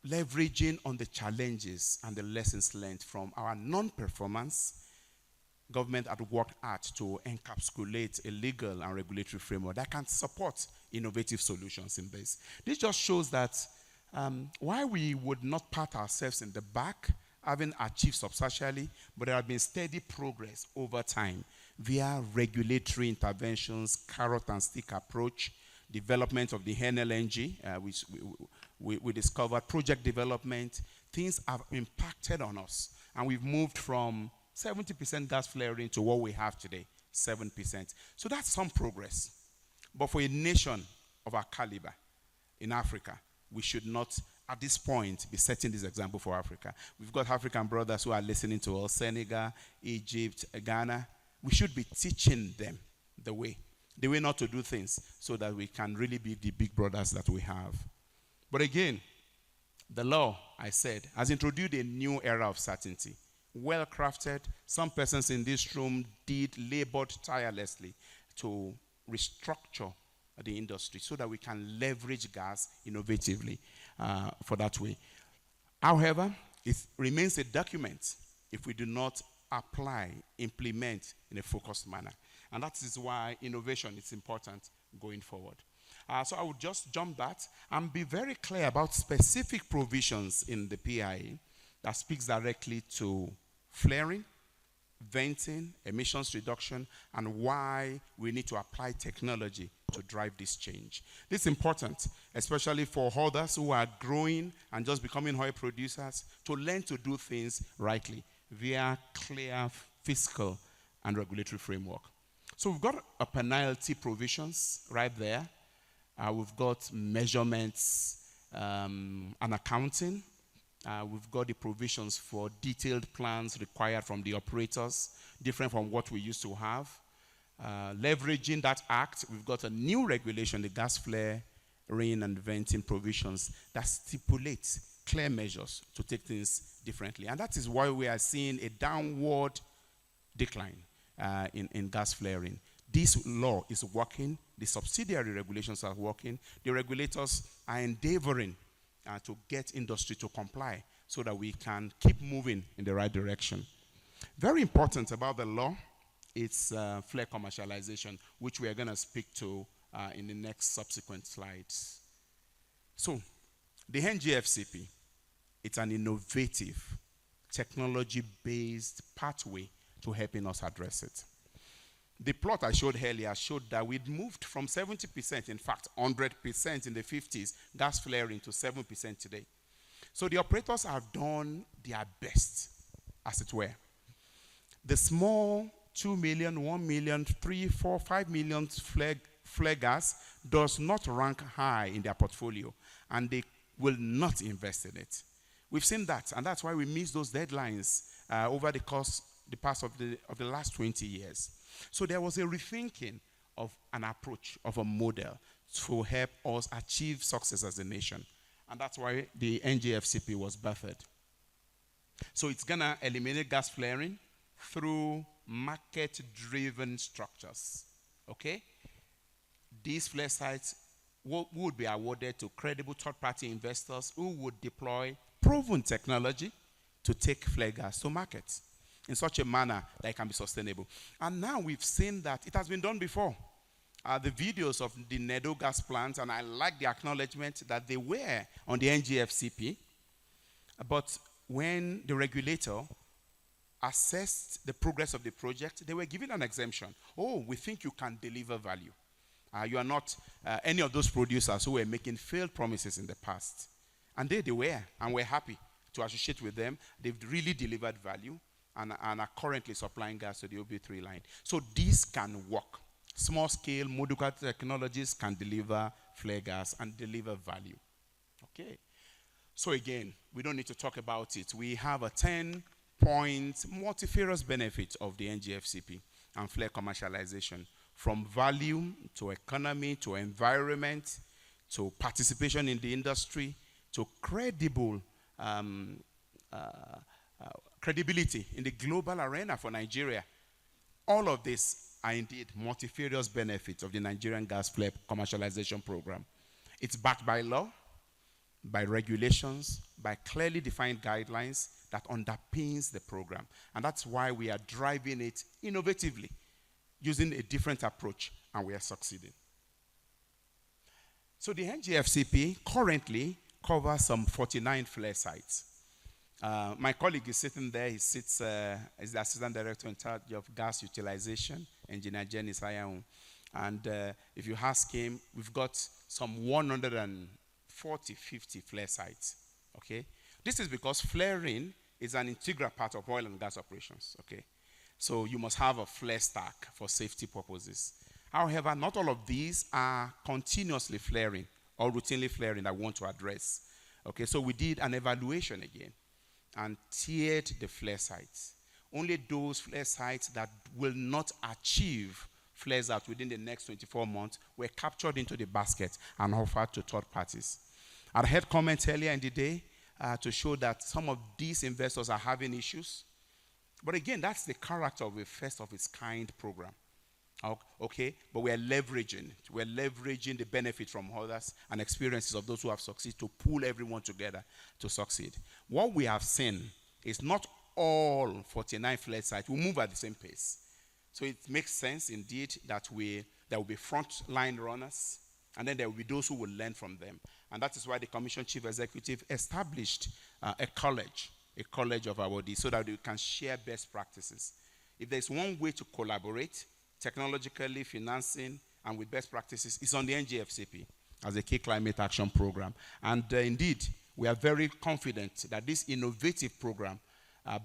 Speaker 21: Leveraging on the challenges and the lessons learned from our non-performance, government had worked hard to encapsulate a legal and regulatory framework that can support innovative solutions in this. This just shows that while we would not pat ourselves in the back, having achieved substantially, but there have been steady progress over time via regulatory interventions, carrot and stick approach, development of the NLNG, which we discovered, project development. Things have impacted on us, and we've moved from 70% gas flaring to what we have today, 7%. So that's some progress. But for a nation of our caliber in Africa, we should not, at this point, be setting this example for Africa. We've got African brothers who are listening to us, Senegal, Egypt, Ghana. We should be teaching them the way not to do things so that we can really be the big brothers that we have. But again, the law, I said, has introduced a new era of certainty. Well crafted. Some persons in this room labored tirelessly to restructure the industry so that we can leverage gas innovatively for that way. However, it remains a document if we do not apply, implement in a focused manner. And that is why innovation is important going forward. So I would just jump that and be very clear about specific provisions in the PIA that speaks directly to flaring, venting, emissions reduction, and why we need to apply technology to drive this change. This is important, especially for others who are growing and just becoming oil producers, to learn to do things rightly via clear fiscal and regulatory framework. So we've got a penalty provisions right there. We've got measurements and accounting. We've got the provisions for detailed plans required from the operators, different from what we used to have. Leveraging that act, we've got a new regulation, the gas flaring and venting provisions, that stipulates clear measures to take things differently. And that is why we are seeing a downward decline in gas flaring. This law is working. The subsidiary regulations are working. The regulators are endeavoring to get industry to comply so that we can keep moving in the right direction. Very important about the law, it's flare commercialization, which we are going to speak to in the next subsequent slides. So, the NGFCP, it's an innovative, technology-based pathway to helping us address it. The plot I showed earlier showed that we'd moved from 70%, in fact 100% in the 50s, gas flaring, to 7% today. So the operators have done their best, as it were. The small 2 million, 1 million, 3, 4, 5 million flare gas does not rank high in their portfolio, and they will not invest in it. We've seen that, and that's why we missed those deadlines over the past of the last 20 years. So there was a rethinking of an approach, of a model to help us achieve success as a nation. And that's why the NGFCP was birthed. So it's going to eliminate gas flaring through market-driven structures, okay? These flare sites would be awarded to credible third-party investors who would deploy proven technology to take flare gas to market in such a manner that it can be sustainable. And now we've seen that it has been done before. The videos of the Nedo gas plants, and I like the acknowledgement that they were on the NGFCP, but when the regulator assessed the progress of the project, they were given an exemption. Oh, we think you can deliver value. You are not any of those producers who were making failed promises in the past. And they were, and we're happy to associate with them. They've really delivered value and are currently supplying gas to the OB3 line. So this can work. Small-scale modular technologies can deliver flare gas and deliver value. Okay. So again, we don't need to talk about it. We have a 10-point multifarious benefit of the NGFCP and flare commercialization, from value to economy to environment to participation in the industry to credible credibility in the global arena for Nigeria. All of this are indeed multifarious benefits of the Nigerian gas flare commercialization program. It's backed by law, by regulations, by clearly defined guidelines that underpins the program. And that's why we are driving it innovatively, using a different approach, and we are succeeding. So the NGFCP currently covers some 49 flare sites. My colleague is sitting there. He sits as the Assistant Director in charge of gas utilization, Engineer Jenny Sayaun. And if you ask him, we've got some 140, 50 flare sites. Okay? This is because flaring is an integral part of oil and gas operations. Okay? So you must have a flare stack for safety purposes. However, not all of these are continuously flaring or routinely flaring that we want to address. Okay, so we did an evaluation again and tiered the flare sites. Only those flare sites that will not achieve flares out within the next 24 months were captured into the basket and offered to third parties. I heard comments earlier in the day to show that some of these investors are having issues. But again, that's the character of a first of its kind program. Okay, but we're leveraging the benefit from others and experiences of those who have succeeded to pull everyone together to succeed. What we have seen is not all 49 flare sites will move at the same pace. So it makes sense indeed that there will be frontline runners, and then there will be those who will learn from them. And that is why the Commission Chief Executive established a college of awardees so that we can share best practices. If there's one way to collaborate, technologically, financing, and with best practices, is on the NGFCP as a key climate action program. And indeed, we are very confident that this innovative program,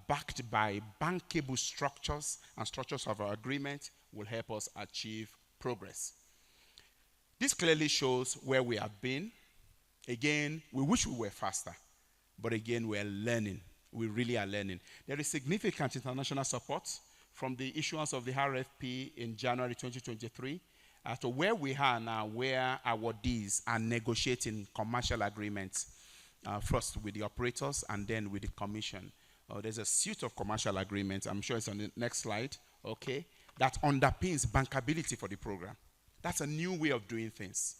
Speaker 21: backed by bankable structures and structures of our agreement, will help us achieve progress. This clearly shows where we have been. Again, we wish we were faster, but again, we are learning. We really are learning. There is significant international support from the issuance of the RFP in January 2023 to where we are now, where awardees are negotiating commercial agreements, first with the operators and then with the commission. There's a suite of commercial agreements, I'm sure it's on the next slide, okay, that underpins bankability for the program. That's a new way of doing things.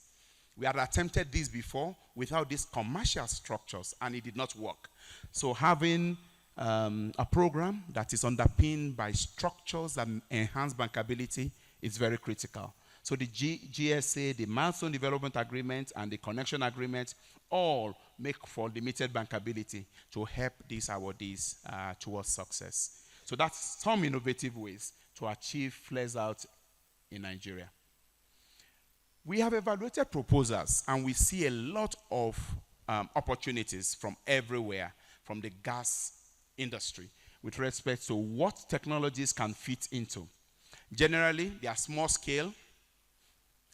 Speaker 21: We had attempted this before without these commercial structures, and it did not work. So having a program that is underpinned by structures that enhance bankability is very critical. So the GSA, the Milestone Development Agreement, and the Connection Agreement all make for limited bankability to help these awardees towards success. So that's some innovative ways to achieve flares out in Nigeria. We have evaluated proposals, and we see a lot of opportunities from everywhere, from the gas industry, with respect to what technologies can fit into. Generally, they are small scale,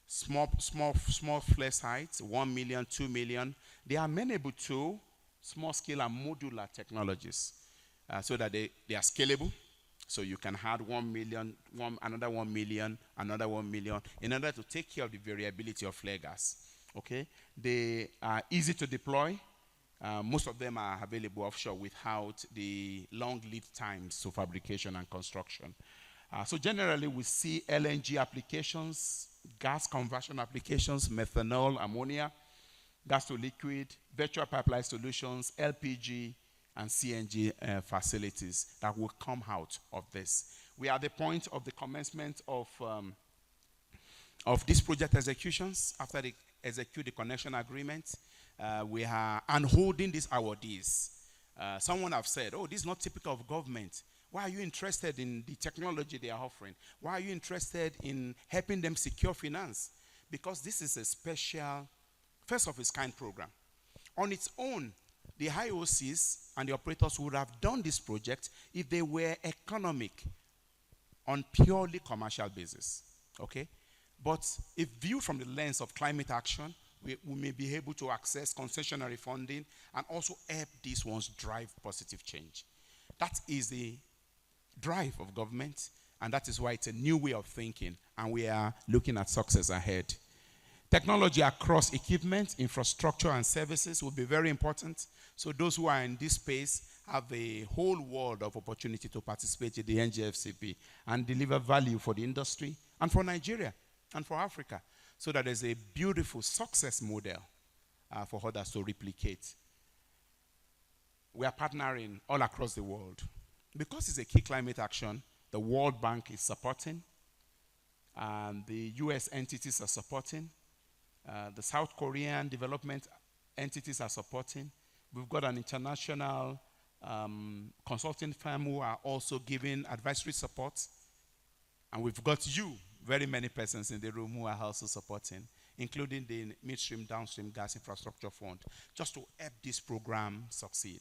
Speaker 21: small flare sites, 1 million, 2 million. They are amenable to small scale and modular technologies so that they are scalable. So you can add 1 million, another 1 million, another 1 million, in order to take care of the variability of flare gas. Okay? They are easy to deploy. Most of them are available offshore without the long lead times to fabrication and construction. So generally, we see LNG applications, gas conversion applications, methanol, ammonia, gas to liquid, virtual pipeline solutions, LPG, and CNG facilities that will come out of this. We are at the point of the commencement of these project executions. After they execute the connection agreement, we are unholding these awardees. Someone have said, oh, this is not typical of government. Why are you interested in the technology they are offering? Why are you interested in helping them secure finance? Because this is a special, first of its kind program. On its own, the IOCs and the operators would have done this project if they were economic on purely commercial basis, okay? But if viewed from the lens of climate action, we may be able to access concessionary funding and also help these ones drive positive change. That is the drive of government, and that is why it's a new way of thinking, and we are looking at success ahead. Technology across equipment, infrastructure, and services will be very important. So those who are in this space have a whole world of opportunity to participate in the NGFCP and deliver value for the industry and for Nigeria and for Africa, so that there's a beautiful success model for others to replicate. We are partnering all across the world. Because it's a key climate action, the World Bank is supporting, and the US entities are supporting, the South Korean development entities are supporting. We've got an international consulting firm who are also giving advisory support, and we've got you, very many persons in the room who are also supporting, including the Midstream Downstream Gas Infrastructure Fund, just to help this program succeed.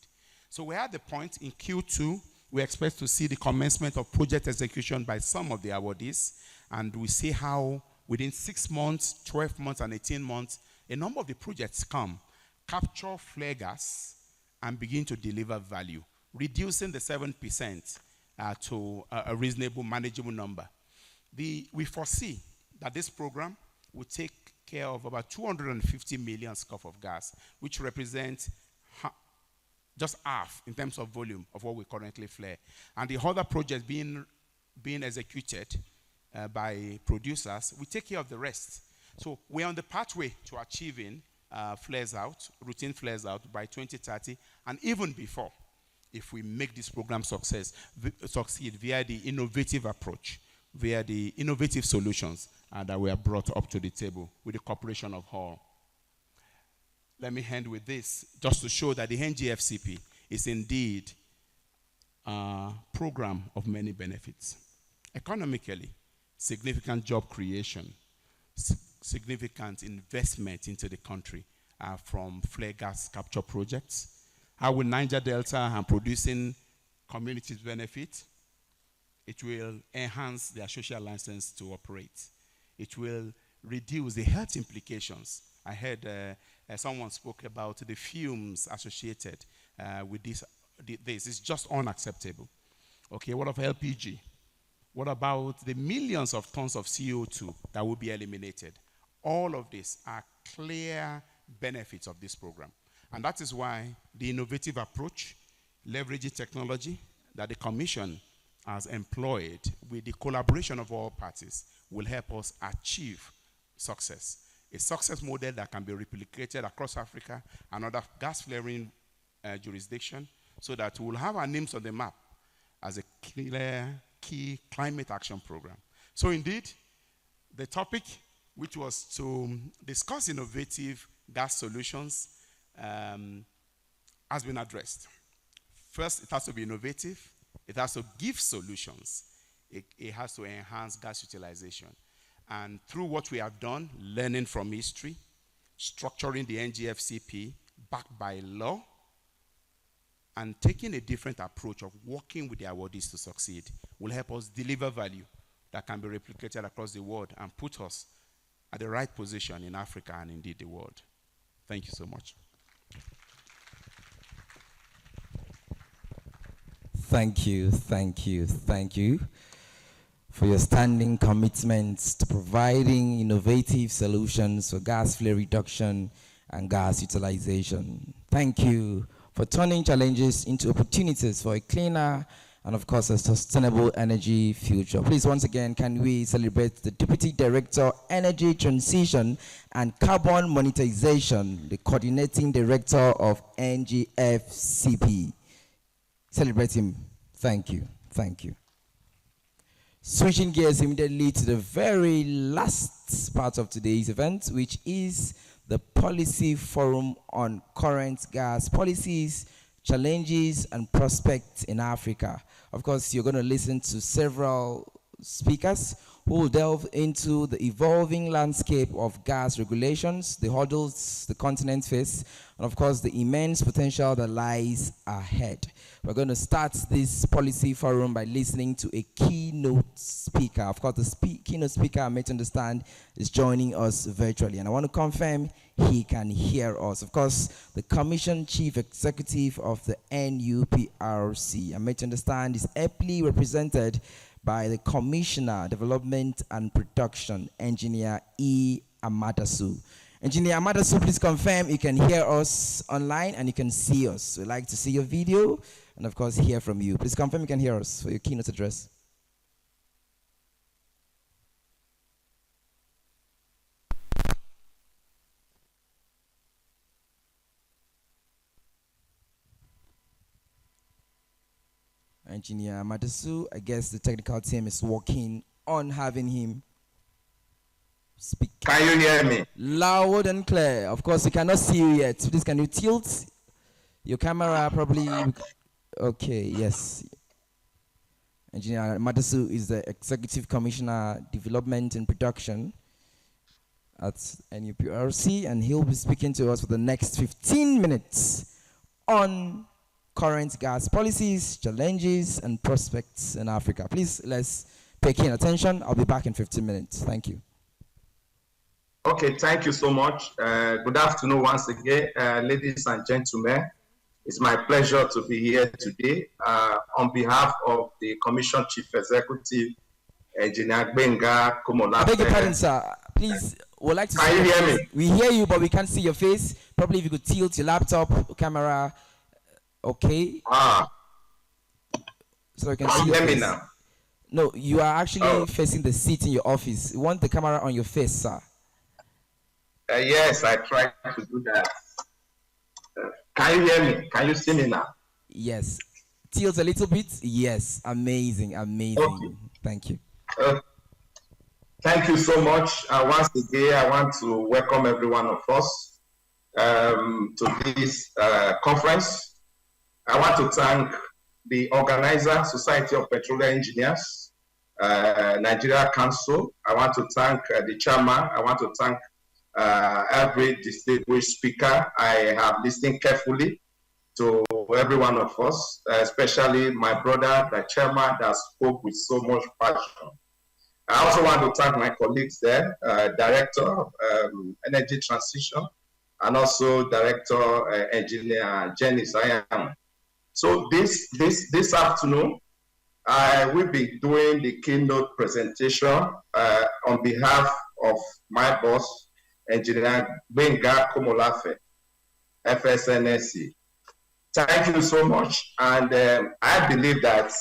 Speaker 21: So we're at the point in Q2, we expect to see the commencement of project execution by some of the awardees, and we see how within 6 months, 12 months, and 18 months, a number of the projects come, capture flare gas, and begin to deliver value, reducing the 7% to a reasonable, manageable number. We foresee that this program will take care of about 250 million scoop of gas, which represents just half in terms of volume of what we currently flare. And the other projects being executed by producers, we take care of the rest. So we're on the pathway to achieving flares out, routine flares out by 2030, and even before, if we make this program succeed via the innovative approach, via the innovative solutions that were brought up to the table with the cooperation of all. Let me end with this, just to show that the NGFCP is indeed a program of many benefits. Economically, significant job creation, significant investment into the country from flare gas capture projects. How will Niger Delta and producing communities benefit? It will enhance their social license to operate. It will reduce the health implications. I heard someone spoke about the fumes associated with this. It's just unacceptable. Okay, what of LPG? What about the millions of tons of CO2 that will be eliminated? All of these are clear benefits of this program. And that is why the innovative approach, leveraging technology that the Commission has employed with the collaboration of all parties will help us achieve success. A success model that can be replicated across Africa and other gas flaring jurisdictions, so that we'll have our names on the map as a clear key climate action program. So indeed, the topic, which was to discuss innovative gas solutions, has been addressed. First, it has to be innovative. It has to give solutions. It has to enhance gas utilization. And through what we have done, learning from history, structuring the NGFCP backed by law, and taking a different approach of working with the awardees to succeed will help us deliver value that can be replicated across the world and put us at the right position in Africa and indeed the world. Thank you so much.
Speaker 16: Thank you, thank you, thank you for your standing commitments to providing innovative solutions for gas flare reduction and gas utilization. Thank you for turning challenges into opportunities for a cleaner and of course a sustainable energy future. Please, once again, can we celebrate the Deputy Director, Energy Transition and Carbon Monetization, the Coordinating Director of NGFCP. Celebrate him. Thank you. Thank you. Switching gears immediately to the very last part of today's event, which is the Policy Forum on Current Gas Policies, Challenges and Prospects in Africa. Of course, you're going to listen to several speakers who will delve into the evolving landscape of gas regulations, the hurdles the continent face, and of course, the immense potential that lies ahead. We're going to start this policy forum by listening to a keynote speaker. Of course, the keynote speaker, I made to understand, is joining us virtually, and I want to confirm he can hear us. Of course, the Commission Chief Executive of the NUPRC, I made to understand, is aptly represented by the Commissioner, Development and Production, Engineer Ahmadu. Engineer Ahmadu, please confirm you can hear us online and you can see us. We'd like to see your video and, of course, hear from you. Please confirm you can hear us for your keynote address. Engineer Ahmadu, I guess the technical team is working on having him speak.
Speaker 5: Can you hear me?
Speaker 16: Loud and clear. Of course, we cannot see you yet. Please, can you tilt your camera? Probably. Okay, yes. Engineer Ahmadu is the Executive Commissioner, Development and Production at NUPRC, and he'll be speaking to us for the next 15 minutes on current gas policies, challenges, and prospects in Africa. Please, let's pay keen attention. I'll be back in 15 minutes. Thank you.
Speaker 5: Okay, thank you so much. Good afternoon once again, ladies and gentlemen. It's my pleasure to be here today on behalf of the Commission Chief Executive, Engineer Gbenga Komolafe.
Speaker 16: I beg your pardon, sir. Please, we'd like to see
Speaker 5: you
Speaker 16: your
Speaker 5: hear
Speaker 16: face.
Speaker 5: me?
Speaker 16: We hear you, but we can't see your face. Probably if you could tilt your laptop, camera. Okay. So you can see your
Speaker 5: hear me
Speaker 16: face.
Speaker 5: now?
Speaker 16: No, you are actually facing the seat in your office. You want the camera on your face, sir.
Speaker 5: Yes, I tried to do that. Can you hear me? Can you see me now?
Speaker 16: Yes. Tilt a little bit. Yes. Amazing. Amazing.
Speaker 5: Okay.
Speaker 16: Thank you.
Speaker 5: Thank you so much. Once again, I want to welcome every one of us to this conference. I want to thank the organizer, Society of Petroleum Engineers, Nigeria Council. I want to thank the chairman. I want to thank every distinguished speaker. I have listened carefully to every one of us, especially my brother, the chairman, that spoke with so much passion. I also want to thank my colleagues there, Director of Energy Transition, and also Director Engineer Jenny Sayam. So this afternoon, I will be doing the keynote presentation on behalf of my boss, Engineer Gbenga Komolafe, FSNSC. Thank you so much. And I believe that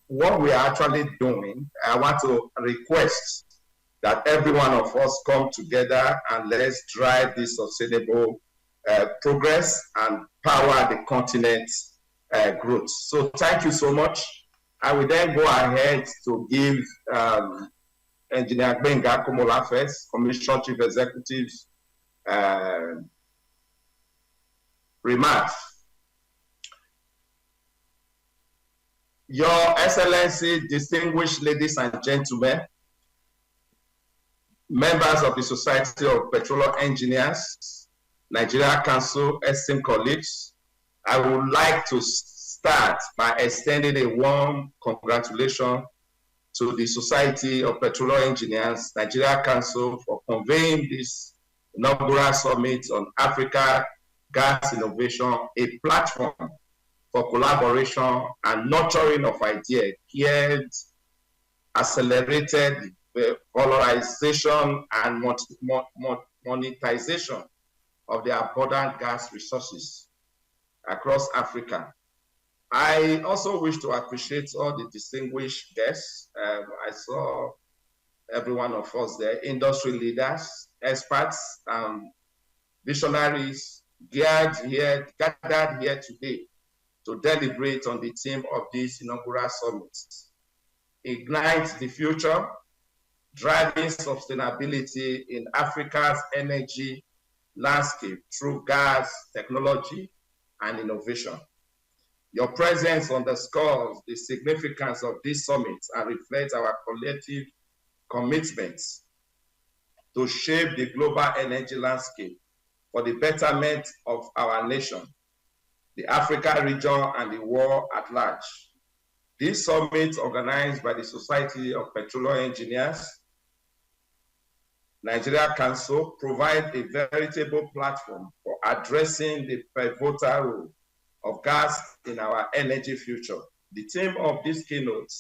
Speaker 5: what we are actually doing, I want to request that every one of us come together and let's drive this sustainable progress and power the continent's growth. So thank you so much. I will then go ahead to give Engineer Gbenga Komolafe's Commission Chief Executive's remarks. Your Excellency, distinguished ladies and gentlemen, members of the Society of Petroleum Engineers, Nigeria Council, esteemed colleagues, I would like to start by extending a warm congratulations to the Society of Petroleum Engineers, Nigeria Council, for convening this inaugural summit on Africa gas innovation, a platform for collaboration and nurturing of ideas, geared, accelerated valorization and monetization of the abundant gas resources across Africa. I also wish to appreciate all the distinguished guests. I saw every one of us there, industry leaders, experts, visionaries gathered here today to deliberate on the theme of this inaugural summit. Ignite the future, driving sustainability in Africa's energy landscape through gas technology and innovation. Your presence underscores the significance of this summit and reflects our collective commitments to shape the global energy landscape for the betterment of our nation, the Africa region, and the world at large. This summit, organized by the Society of Petroleum Engineers, Nigeria Council, provides a veritable platform for addressing the pivotal role of gas in our energy future. The theme of this keynote,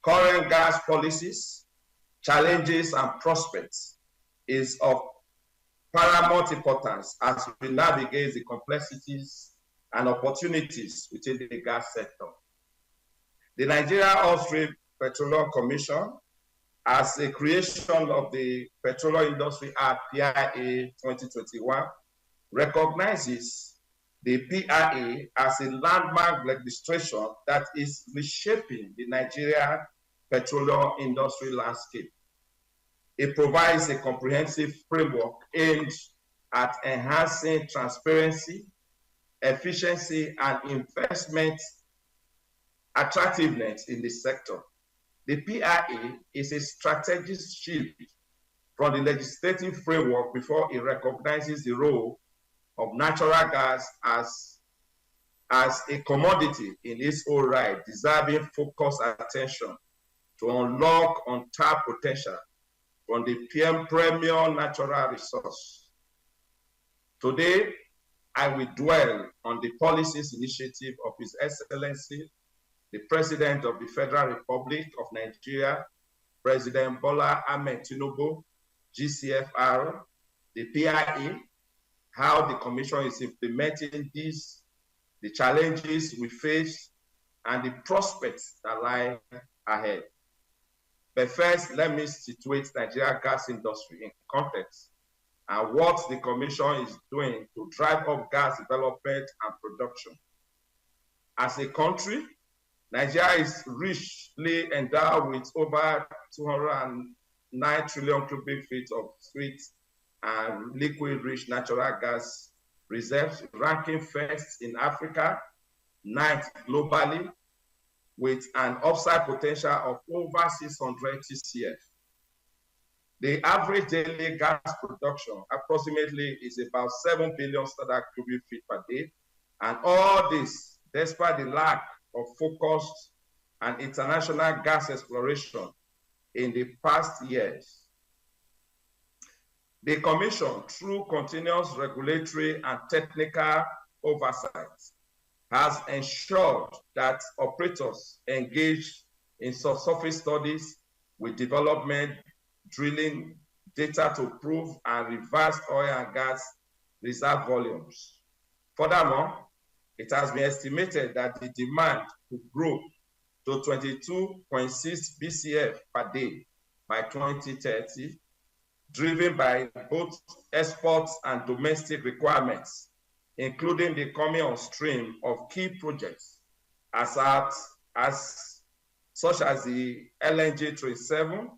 Speaker 5: current gas policies, challenges and prospects, is of paramount importance as we navigate the complexities and opportunities within the gas sector. The Nigeria Upstream Petroleum Commission, as a creation of the Petroleum Industry Act PIA 2021, recognizes the PIA as a landmark legislation that is reshaping the Nigeria petroleum industry landscape. It provides a comprehensive framework aimed at enhancing transparency, efficiency, and investment attractiveness in the sector. The PIA is a strategic shift from the legislative framework before it recognizes the role of natural gas as a commodity in its own right, deserving focused attention to unlock untapped potential from the premium natural resource. Today, I will dwell on the policies initiative of His Excellency, the President of the Federal Republic of Nigeria, President Bola Ahmed Tinubu, GCFR, the PIA, how the Commission is implementing this, the challenges we face, and the prospects that lie ahead. But first, let me situate Nigeria gas industry in context and what the Commission is doing to drive up gas development and production. As a country, Nigeria is richly endowed with over 209 trillion cubic feet of sweet and liquid-rich natural gas reserves, ranking first in Africa, ninth globally, with an upside potential of over 600 TCF. The average daily gas production approximately is about 7 billion standard cubic feet per day, and all this despite the lack of focused and international gas exploration in the past years. The Commission, through continuous regulatory and technical oversight, has ensured that operators engage in subsurface studies with development, drilling data to prove and reverse oil and gas reserve volumes. Furthermore, it has been estimated that the demand could grow to 22.6 BCF per day by 2030, driven by both exports and domestic requirements, including the coming on stream of key projects such as the LNG 37,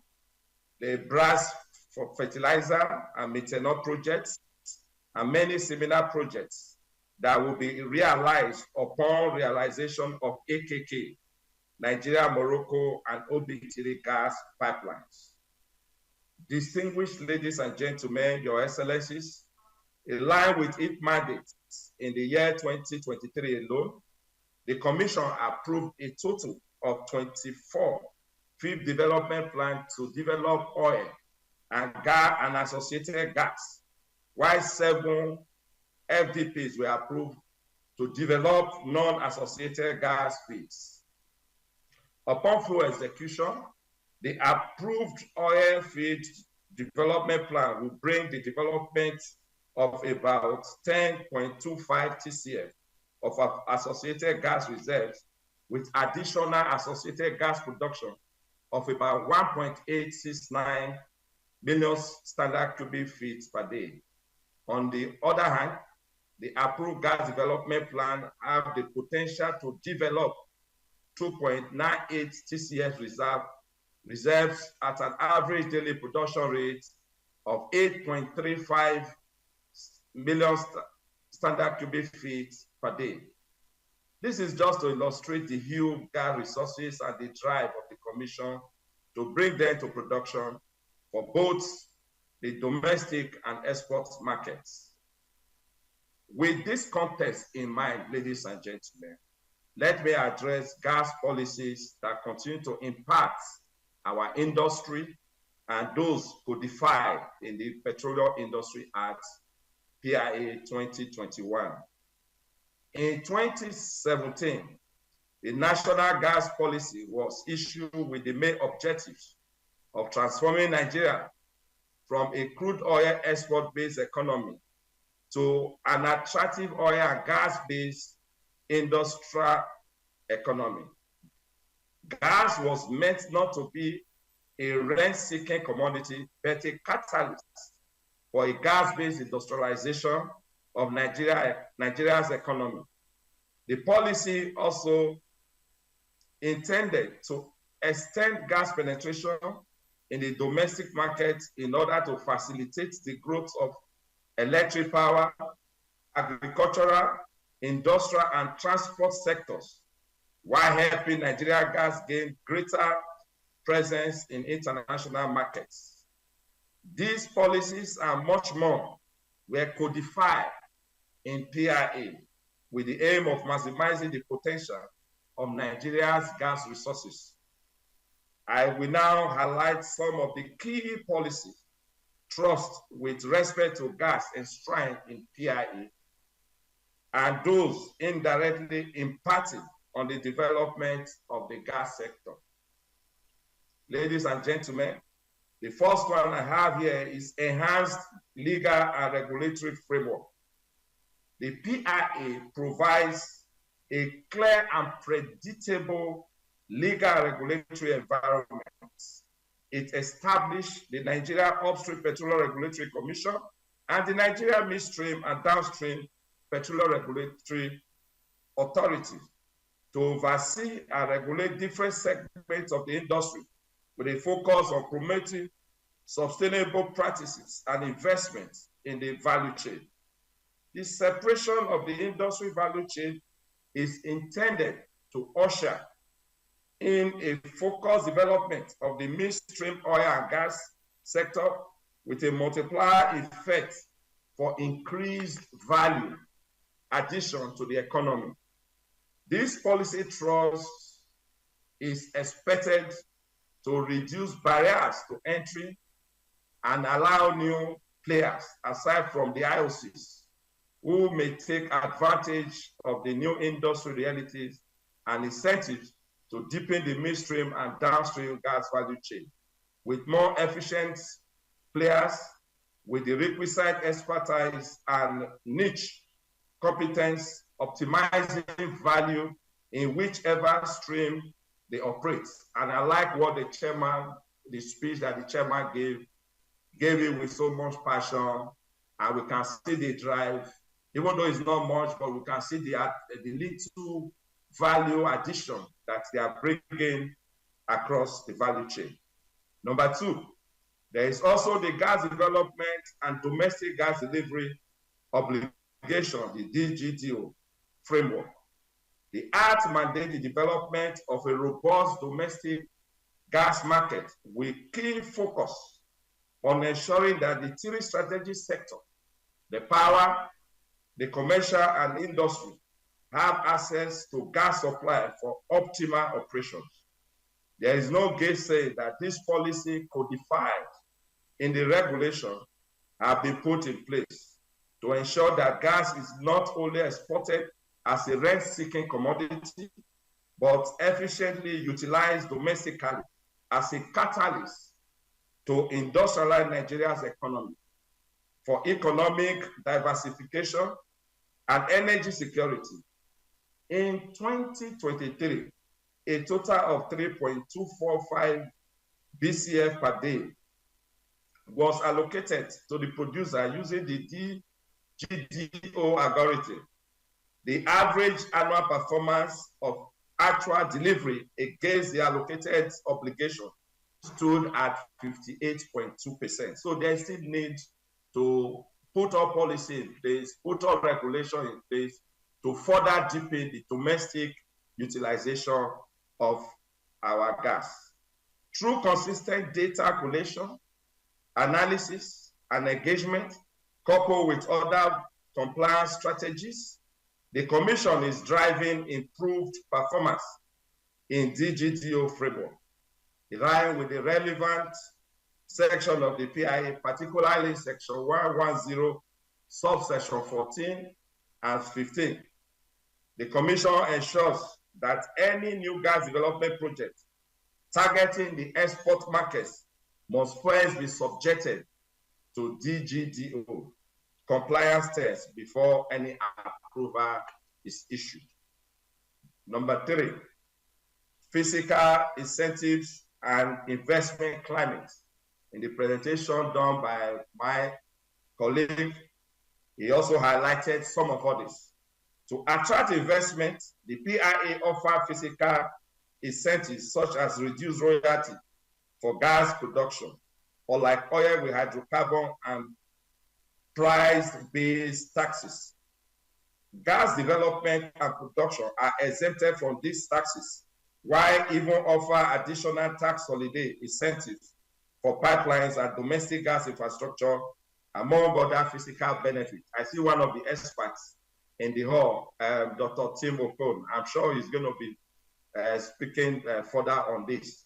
Speaker 5: the brass for fertilizer and methanol projects, and many similar projects that will be realized upon realization of AKK, Nigeria, Morocco, and OB3 gas pipelines. Distinguished ladies and gentlemen, Your Excellencies, in line with its mandate in the year 2023 alone, the Commission approved a total of 24 field development plans to develop oil and gas and associated gas, while 7 FDPs were approved to develop non-associated gas fields. Upon full execution, the approved oil field development plan will bring the development of about 10.25 TCF of our associated gas reserves with additional associated gas production of about 1.869 million standard cubic feet per day. On the other hand, the approved gas development plan have the potential to develop 2.98 TCF reserves at an average daily production rate of 8.35 million standard cubic feet per day. This is just to illustrate the huge gas resources and the drive of the Commission to bring them to production for both the domestic and export markets. With this context in mind, ladies and gentlemen, let me address gas policies that continue to impact our industry and those codified in the Petroleum Industry Act, PIA 2021. In 2017, the National Gas Policy was issued with the main objectives of transforming Nigeria from a crude oil export-based economy to an attractive oil and gas-based industrial economy. Gas was meant not to be a rent-seeking commodity, but a catalyst for a gas-based industrialization of Nigeria's economy. The policy also intended to extend gas penetration in the domestic market in order to facilitate the growth of electric power, agricultural, industrial, and transport sectors, while helping Nigeria gas gain greater presence in international markets. These policies and much more were codified in PIA with the aim of maximizing the potential of Nigeria's gas resources. I will now highlight some of the key policies thrust with respect to gas enshrined in PIA and those indirectly impacting on the development of the gas sector. Ladies and gentlemen, the first one I have here is enhanced legal and regulatory framework. The PIA provides a clear and predictable legal and regulatory environment. It established the Nigeria Upstream Petroleum Regulatory Commission and the Nigeria Midstream and Downstream Petroleum Regulatory Authority to oversee and regulate different segments of the industry with a focus on promoting sustainable practices and investments in the value chain. This separation of the industry value chain is intended to usher in a focused development of the midstream oil and gas sector with a multiplier effect for increased value addition to the economy. This policy thrust is expected to reduce barriers to entry and allow new players, aside from the IOCs, who may take advantage of the new industry realities and incentives to deepen the midstream and downstream gas value chain with more efficient players with the requisite expertise and niche competence, optimizing value in whichever stream they operate. And I like what the speech that the chairman gave it with so much passion, and we can see the drive, even though it's not much, but we can see the little value addition that they are bringing across the value chain. Number two, there is also the gas development and domestic gas delivery obligation, the DGDO framework. The Act mandates the development of a robust domestic gas market with key focus on ensuring that the three strategic sectors, the power, the commercial, and industry, have access to gas supply for optimal operations. There is no gainsaying that this policy codified in the regulation have been put in place to ensure that gas is not only exported as a rent-seeking commodity, but efficiently utilized domestically as a catalyst to industrialize Nigeria's economy for economic diversification and energy security. In 2023, a total of 3.245 BCF per day was allocated to the producer using the DGDO algorithm. The average annual performance of actual delivery against the allocated obligation stood at 58.2%. So there still need to put up policy in place, put up regulation in place to further deepen the domestic utilization of our gas. Through consistent data collection, analysis, and engagement, coupled with other compliance strategies, the Commission is driving improved performance in DGDO framework, in line with the relevant section of the PIA, particularly section 110, subsection 14 and 15. The Commission ensures that any new gas development project targeting the export markets must first be subjected to DGDO compliance tests before any approval is issued. Number 3, physical incentives and investment climate. In the presentation done by my colleague, he also highlighted some of others. To attract investment, the PIA offer physical incentives such as reduced royalty for gas production, or like oil with hydrocarbon and price-based taxes. Gas development and production are exempted from these taxes, while even offer additional tax holiday incentives for pipelines and domestic gas infrastructure, among other physical benefits. I see one of the experts in the hall, Dr. Tim Okon. I'm sure he's going to be speaking further on this.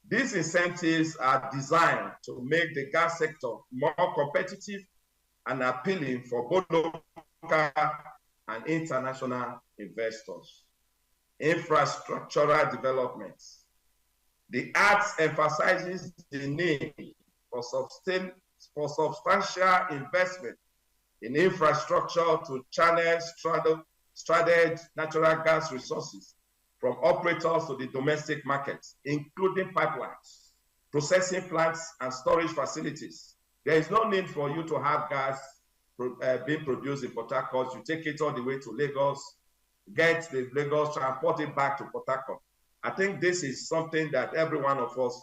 Speaker 5: These incentives are designed to make the gas sector more competitive and appealing for both local and international investors. Infrastructural developments. The Act emphasizes the need for substantial investment in infrastructure to channel stranded natural gas resources from operators to the domestic markets, including pipelines, processing plants, and storage facilities. There is no need for you to have gas being produced in Port Harcourt. You take it all the way to Lagos, get the Lagos, transport it back to Port Harcourt. I think this is something that every one of us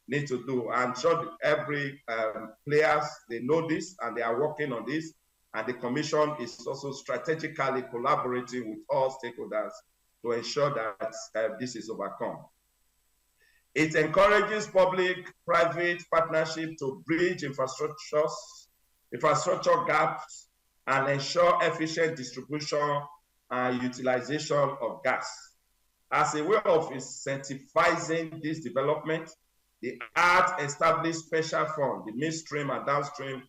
Speaker 5: need to do. I'm sure every players, they know this and they are working on this. And the Commission is also strategically collaborating with all stakeholders to ensure that this is overcome. It encourages public-private partnership to bridge infrastructure gaps and ensure efficient distribution and utilization of gas. As a way of incentivizing this development, the Act established special fund, the Midstream and Downstream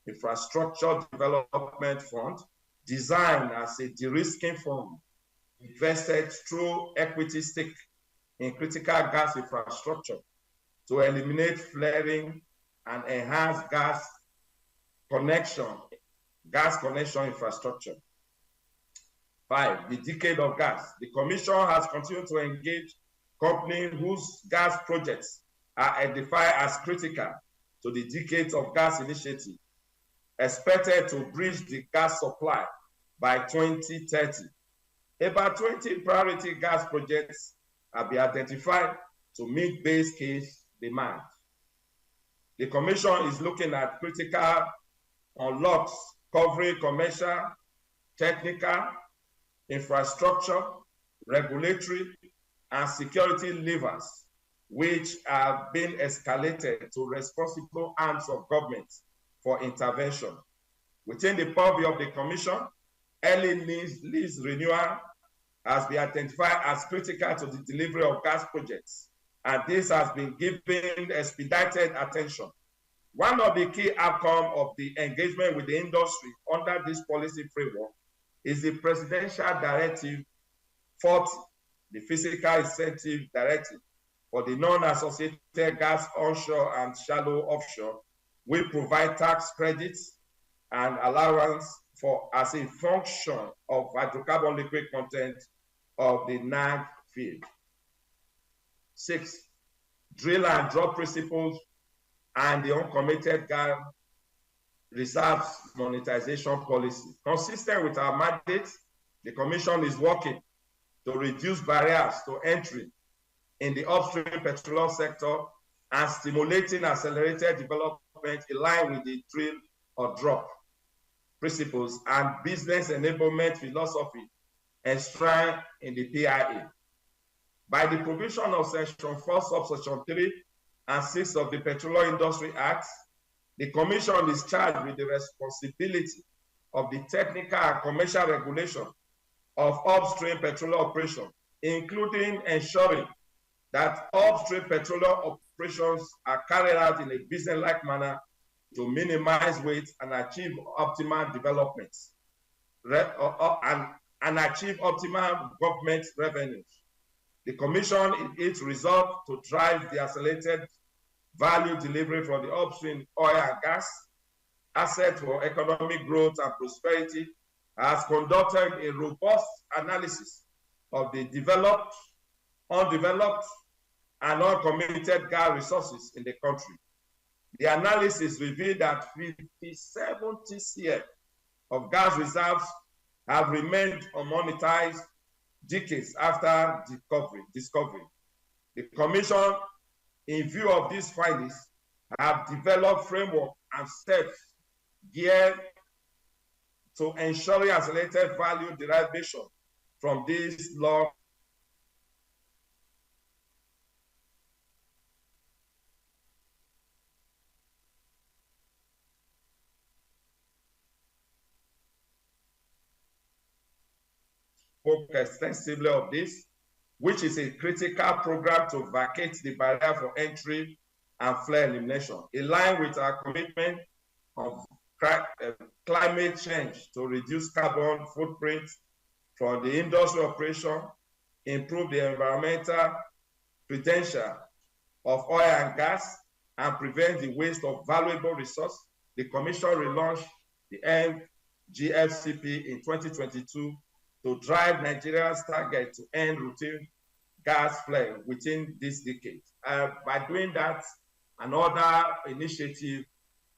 Speaker 5: Infrastructure Development Fund, designed as a de-risking fund invested through equity stake in critical gas infrastructure to eliminate flaring and enhance gas connection infrastructure. 5, the decade of gas. The Commission has continued to engage companies whose gas projects are identified as critical to the decades of gas initiative, expected to bridge the gas supply by 2030. About 20 priority gas projects have been identified to meet base case demand. The Commission is looking at critical unlocks covering commercial, technical, infrastructure, regulatory, and security levers, which have been escalated to responsible arms of government for intervention. Within the purview of the Commission, early lease renewal has been identified as critical to the delivery of gas projects, and this has been given expedited attention. One of the key outcomes of the engagement with the industry under this policy framework is the Presidential Directive 40, the Physical Incentive Directive for the non-associated gas onshore and shallow offshore. We provide tax credits and allowance for as a function of hydrocarbon liquid content of the NAG field. 6, drill and drop principles and the uncommitted gas reserves monetization policy. Consistent with our mandate, the Commission is working to reduce barriers to entry in the upstream petroleum sector and stimulating accelerated development in line with the drill or drop principles and business enablement philosophy enshrined in the PIA. By the provision of Section 4, Subsection 3 and 6 of the Petroleum Industry Act, the Commission is charged with the responsibility of the technical and commercial regulation of upstream petroleum operation, including ensuring that upstream petroleum operations are carried out in a business-like manner to minimize waste and achieve optimal development and achieve optimal government revenues. The Commission, in its resolve to drive the accelerated value delivery from the upstream oil and gas asset for economic growth and prosperity, has conducted a robust analysis of the developed, undeveloped, and uncommitted gas resources in the country. The analysis revealed that 57 TCF of gas reserves have remained unmonetized decades after discovery. The Commission, in view of these findings, have developed framework and steps geared to ensuring accelerated value derivation from these long spoke extensively of this, which is a critical program to vacate the barrier for entry and flare elimination, in line with our commitment of climate change to reduce carbon footprint from the industry operation, improve the environmental credential of oil and gas, and prevent the waste of valuable resource. The Commission relaunched the NGFCP in 2022 to drive Nigeria's target to end routine gas flare within this decade. By doing that, another initiative,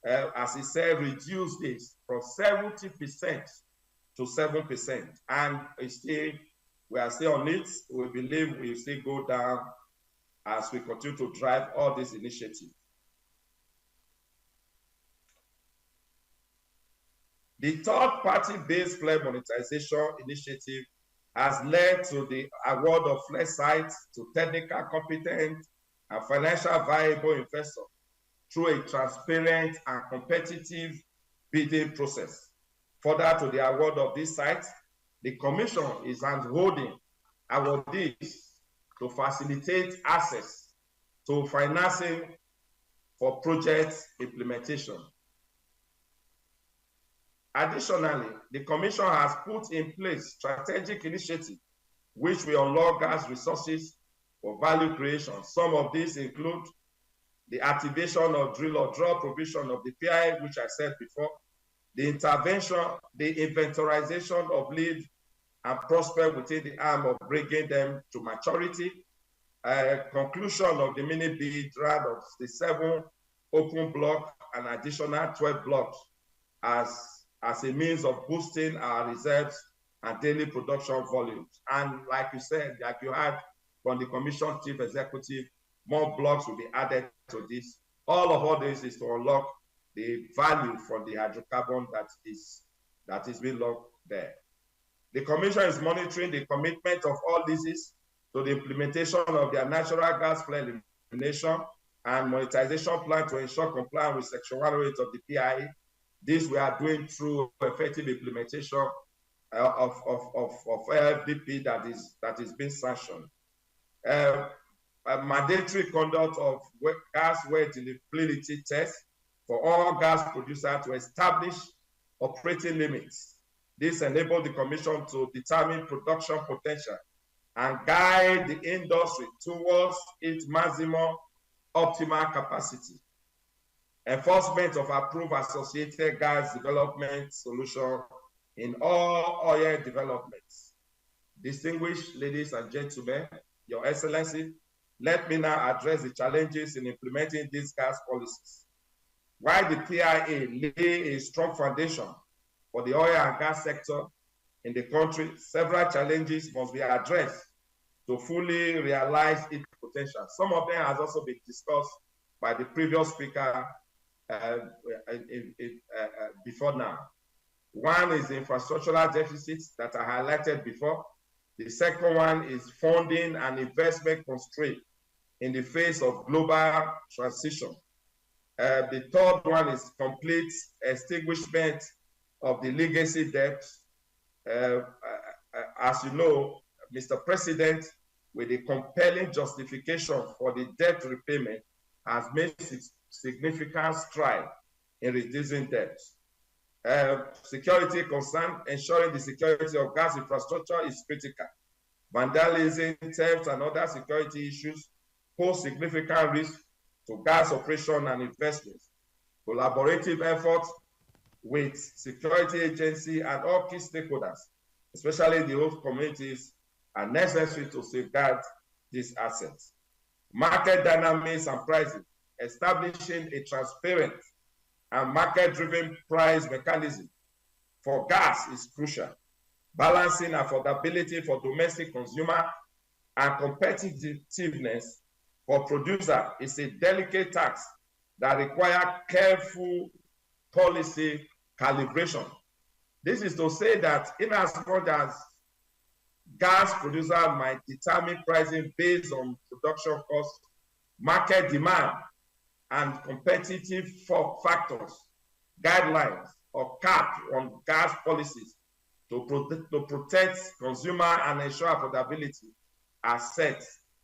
Speaker 5: as he said, reduce this from 70% to 7%. And we are still on it. We believe we will still go down as we continue to drive all these initiatives. The third-party-based flare monetization initiative has led to the award of flare sites to technical, competent, and financial viable investors through a transparent and competitive bidding process. Further to the award of these sites, the Commission is handholding awardees to facilitate access to financing for project implementation. Additionally, the Commission has put in place strategic initiatives which will unlock gas resources for value creation. Some of these include the activation of drill or draw provision of the PI, which I said before, the inventorization of lead and prospect within the arm of bringing them to maturity, conclusion of the mini bid round of the 7 open block and additional 12 blocks as a means of boosting our reserves and daily production volumes. And like you said, like you had from the Commission Chief Executive, more blocks will be added to this. All this is to unlock the value from the hydrocarbon that is being locked there. The Commission is monitoring the commitment of all leases to the implementation of their natural gas flare elimination and monetization plan to ensure compliance with Section 108 of the PIA. This we are doing through effective implementation of FDP that is being sanctioned. A mandatory conduct of gas well deliverability tests for all gas producers to establish operating limits. This enables the Commission to determine production potential and guide the industry towards its maximum optimal capacity. Enforcement of approved associated gas development solution in all oil developments. distinguished ladies and gentlemen, Your Excellency, let me now address the challenges in implementing these gas policies. While the PIA lay a strong foundation for the oil and gas sector in the country, several challenges must be addressed to fully realize its potential. Some of them has also been discussed by the previous speaker before now. One is the infrastructural deficits that I highlighted before. The second one is funding and investment constraint in the face of global transition. The third one is complete extinguishment of the legacy debt. As you know, Mr. President, with a compelling justification for the debt repayment, has made significant stride in reducing debt. Security concern, ensuring the security of gas infrastructure is critical. Vandalism, theft, and other security issues pose significant risk to gas operation and investments. Collaborative efforts with security agency and all key stakeholders, especially the host communities, are necessary to safeguard these assets. Market dynamics and pricing, establishing a transparent and market-driven price mechanism for gas is crucial. Balancing affordability for domestic consumer and competitiveness for producer is a delicate task that requires careful policy calibration. This is to say that in as much as gas producer might determine pricing based on production costs, market demand, and competitive factors, guidelines, or cap on gas policies to protect consumer and ensure affordability are set,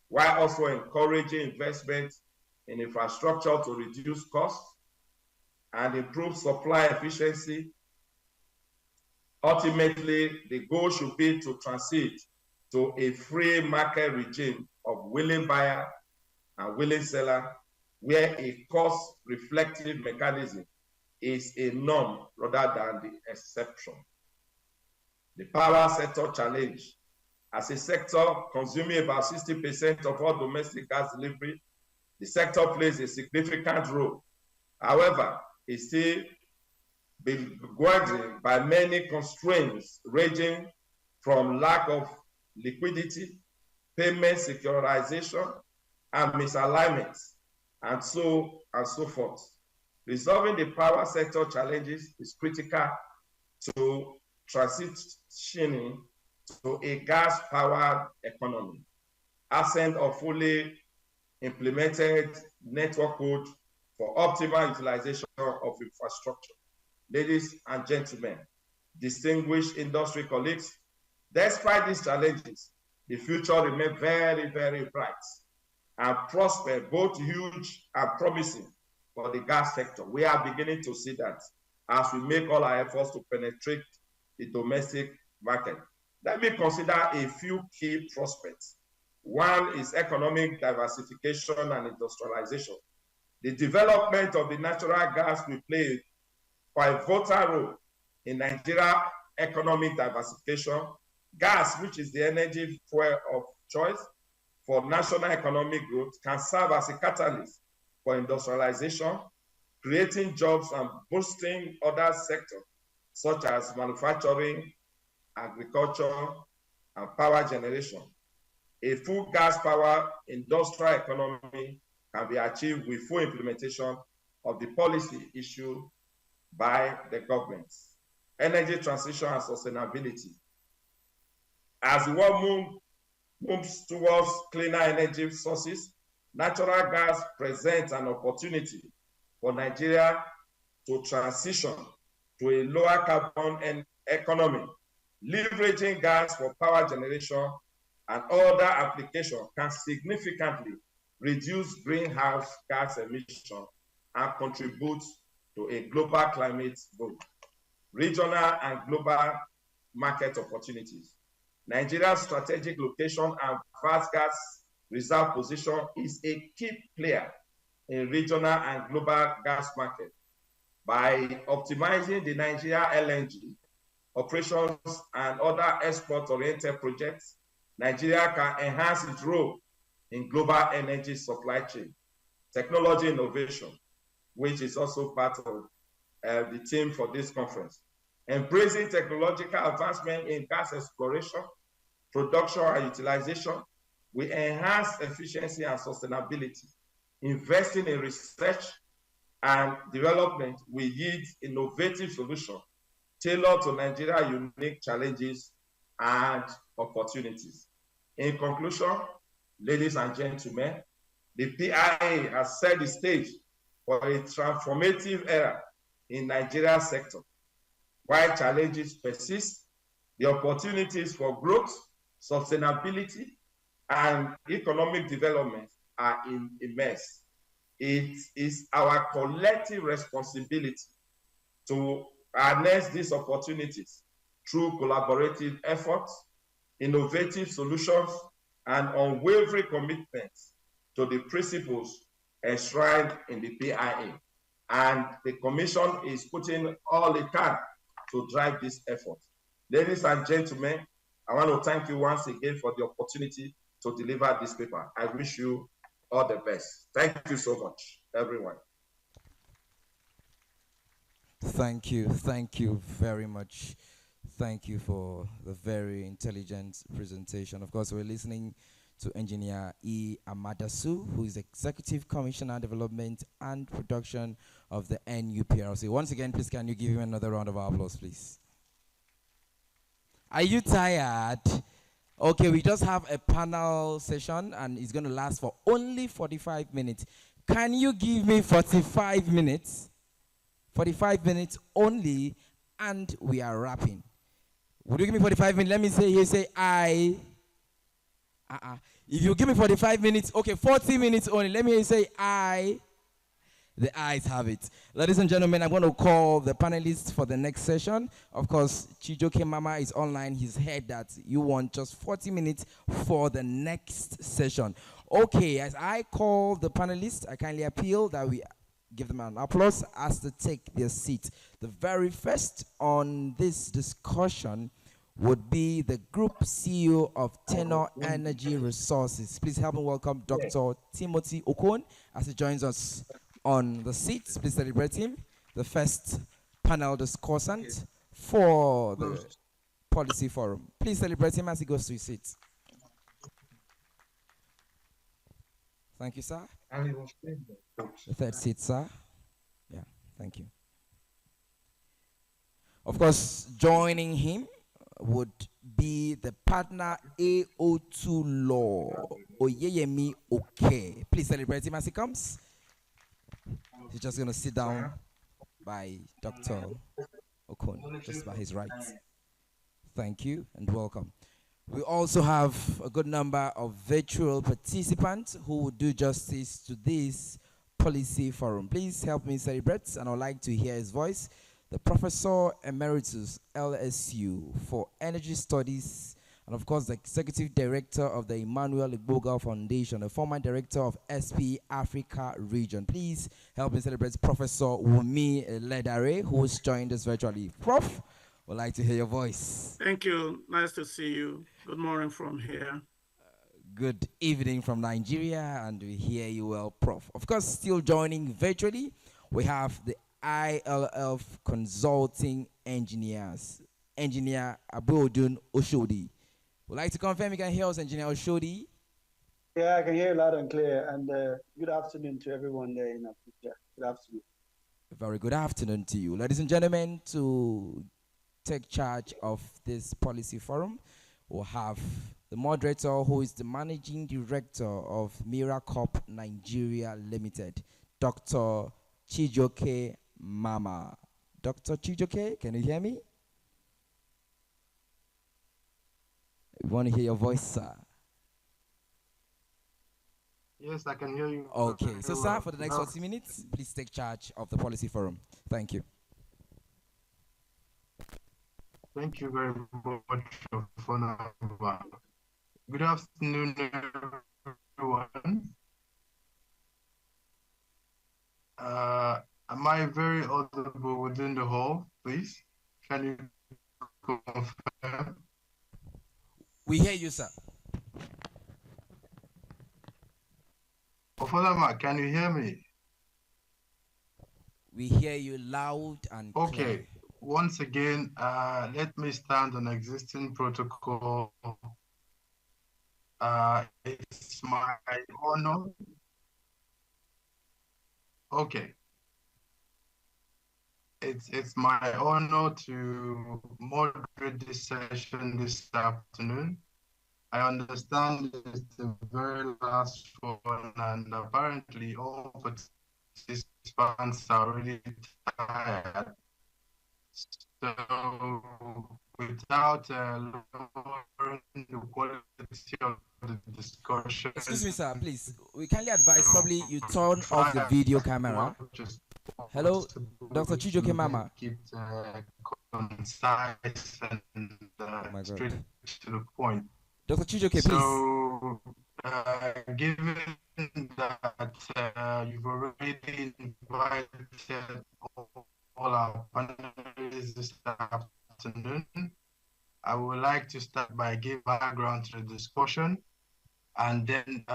Speaker 5: while also encouraging investment in infrastructure to reduce costs and improve supply efficiency. Ultimately, the goal should be to transit to a free market regime of willing buyer and willing seller, where a cost-reflective mechanism is a norm rather than the exception. The power sector challenge. As a sector consuming about 60% of all domestic gas delivery, the sector plays a significant role. However, it's still begrudged by many constraints ranging from lack of liquidity, payment securitization, and misalignments, and so forth. Resolving the power sector challenges is critical to transitioning to a gas-powered economy. Absent of fully implemented network code for optimal utilization of infrastructure. Ladies and gentlemen, distinguished industry colleagues, despite these challenges, the future remains very, very bright and prosper, both huge and promising for the gas sector. We are beginning to see that as we make all our efforts to penetrate the domestic market. Let me consider a few key prospects. One is economic diversification and industrialization. The development of the natural gas will play quite a vital role in Nigeria's economic diversification. Gas, which is the energy fuel of choice for national economic growth, can serve as a catalyst for industrialization, creating jobs and boosting other sectors such as manufacturing, agriculture, and power generation. A full gas power industrial economy can be achieved with full implementation of the policy issued by the government. Energy transition and sustainability. As the world moves towards cleaner energy sources, natural gas presents an opportunity for Nigeria to transition to a lower carbon economy. Leveraging gas for power generation and other applications can significantly reduce greenhouse gas emissions and contribute to a global climate goal. Regional and global market opportunities. Nigeria's strategic location and vast gas reserve position is a key player in regional and global gas market. By optimizing the Nigeria LNG operations, and other export-oriented projects, Nigeria can enhance its role in global energy supply chain, technology innovation, which is also part of the theme for this conference. Embracing technological advancement in gas exploration, production, and utilization will enhance efficiency and sustainability. Investing in research and development will yield innovative solutions tailored to Nigeria's unique challenges and opportunities. In conclusion, ladies and gentlemen, the PIA has set the stage for a transformative era in Nigeria's sector. While challenges persist, the opportunities for growth, sustainability, and economic development are immense. It is our collective responsibility to harness these opportunities through collaborative efforts, innovative solutions, and unwavering commitments to the principles enshrined in the PIA. And the Commission is putting all it can to drive this effort. Ladies and gentlemen, I want to thank you once again for the opportunity to deliver this paper. I wish you all the best. Thank you so much, everyone.
Speaker 16: Thank you very much. Thank you for the very intelligent presentation. Of course, we're listening to Engineer Ahmadu, who is Executive Commissioner Development and Production of the NUPRC. Once again, please can you give him another round of applause, please? Are you tired? Okay, we just have a panel session and it's going to last for only 45 minutes. Can you give me 45 minutes? 45 minutes only, and we are wrapping. Would you give me 45 minutes? Let me say, you say I. If you give me 45 minutes, okay, 40 minutes only. Let me say I. The ayes have it. Ladies and gentlemen, I'm going to call the panelists for the next session. Of course, Chijoke Mama is online. He's heard that you want just 40 minutes for the next session. Okay, as I call the panelists, I kindly appeal that we give them an applause as they take their seat. The very first on this discussion would be the Group CEO of Tenor Energy Resources. Please help me welcome Dr. Timothy Okon as he joins us on the seats. Please celebrate him, the first panel discussant for the Policy Forum. Please celebrate him as he goes to his seat. Thank you, sir. The third seat, sir. Yeah, thank you. Of course, joining him would be the partner AO2 Law, Oyeyemi Oke. Please celebrate him as he comes. He's just going to sit down by Dr. Okon, just by his right. Thank you and welcome. We also have a good number of virtual participants who will do justice to this policy forum. Please help me celebrate, and I'd like to hear his voice. The Professor Emeritus LSU for Energy Studies, and of course the Executive Director of the Emmanuel Igboga Foundation, the former Director of SP Africa Region. Please help me celebrate Professor Wumi Ledare, who has joined us virtually. Prof, would like to hear your voice.
Speaker 3: Thank you. Nice to see you. Good morning from here.
Speaker 16: Good evening from Nigeria, and we hear you well, Prof. Of course, still joining virtually, we have the ILF Consulting Engineers, Engineer Abuja Oshodi. Would like to confirm you can hear us, Engineer Oshodi?
Speaker 22: Yeah, I can hear you loud and clear. And good afternoon to everyone there in Abuja. Good afternoon.
Speaker 16: Very good afternoon to you. Ladies and gentlemen, to take charge of this policy forum, we'll have the moderator, who is the Managing Director of Miracop Nigeria Limited, Dr. Chijoke Mama. Dr. Chijoke, can you hear me? We want to hear your voice, sir.
Speaker 23: Yes, I can hear you.
Speaker 16: Okay, so sir, for the next 40 minutes, please take charge of the policy forum. Thank you.
Speaker 23: Thank you very much for now. Good afternoon, everyone. Am I very audible within the hall, please? Can you confirm.
Speaker 16: We hear you, sir.
Speaker 23: Ofalama, can you hear me?
Speaker 16: We hear you loud and clear.
Speaker 23: Okay. Once again, let me stand on existing protocol. It's my honor. Okay. It's my honor to moderate this session this afternoon. I understand it's the very last one, and apparently all participants are already tired. So, without lowering the quality of the discussion,
Speaker 16: Excuse me, sir, please. We kindly advise probably you turn off the video camera. Hello, Dr. Chijoke Mama.
Speaker 23: Keep concise and straight to the point.
Speaker 16: Dr. Chijoke, please.
Speaker 23: So, given that you've already invited all our panelists this afternoon, I would like to start by giving background to the discussion and then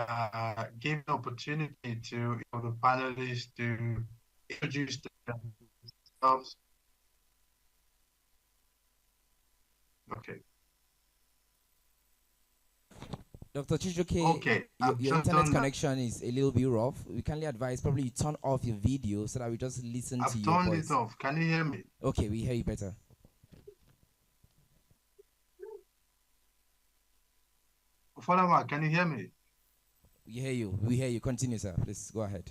Speaker 23: give the opportunity to the panelists to introduce themselves. Okay.
Speaker 16: Dr. Chijoke,
Speaker 23: okay,
Speaker 16: your internet connection is a little bit rough. We kindly advise probably you turn off your video so that we just listen to your voice.
Speaker 23: I've turned it off. Can you hear me?
Speaker 16: Okay, we hear you better.
Speaker 23: Falama, can you hear me?
Speaker 16: We hear you. We hear you. Continue, sir. Please go ahead.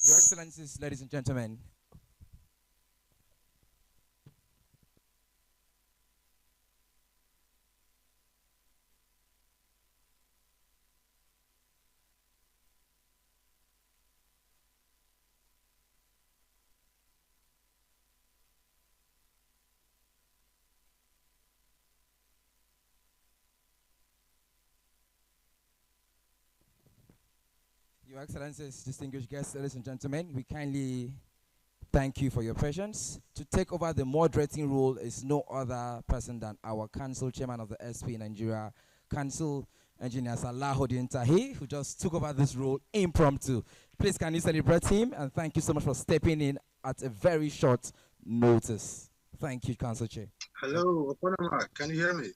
Speaker 16: Your Excellencies, ladies and gentlemen, Your Excellencies, distinguished guests, ladies and gentlemen, we kindly thank you for your patience. To take over the moderating role is no other person than our council chairman of the SP Nigeria Council, Engineer Salahuddin Tahi, who just took over this role impromptu. Please, can you celebrate him? And thank you so much for stepping in at a very short notice. Thank you, Council Chair.
Speaker 23: Hello, Oponama, can you hear me?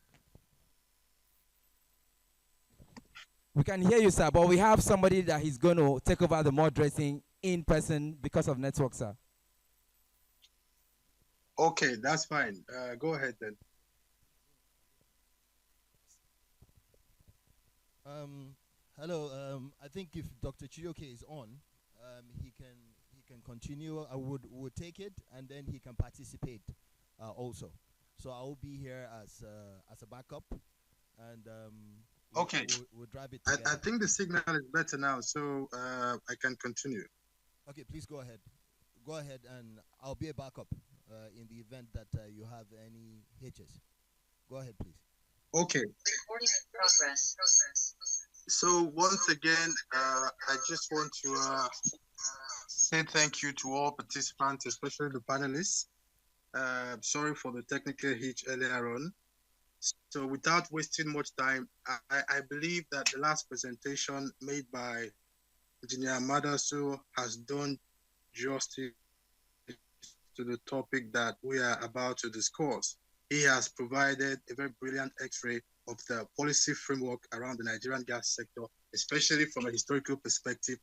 Speaker 16: We can hear you, sir, but we have somebody that is going to take over the moderating in person because of network, sir.
Speaker 23: Okay, that's fine. Go ahead then.
Speaker 2: Hello. I think if Dr. Chiyoke is on, he can continue. I would take it, and then he can participate also. So I will be here as a backup, and
Speaker 23: okay,
Speaker 2: we'll drive it.
Speaker 23: I think the signal is better now, so I can continue.
Speaker 2: Okay, please go ahead. Go ahead, and I'll be a backup in the event that you have any hitches. Go ahead, please.
Speaker 23: Okay. Recording in progress. So once again, I just want to say thank you to all participants, especially the panelists. Sorry for the technical hitch earlier on. So without wasting much time, I believe that the last presentation made by Engineer Ahmadu has done justice to the topic that we are about to discuss. He has provided a very brilliant x-ray of the policy framework around the Nigerian gas sector, especially from a historical perspective,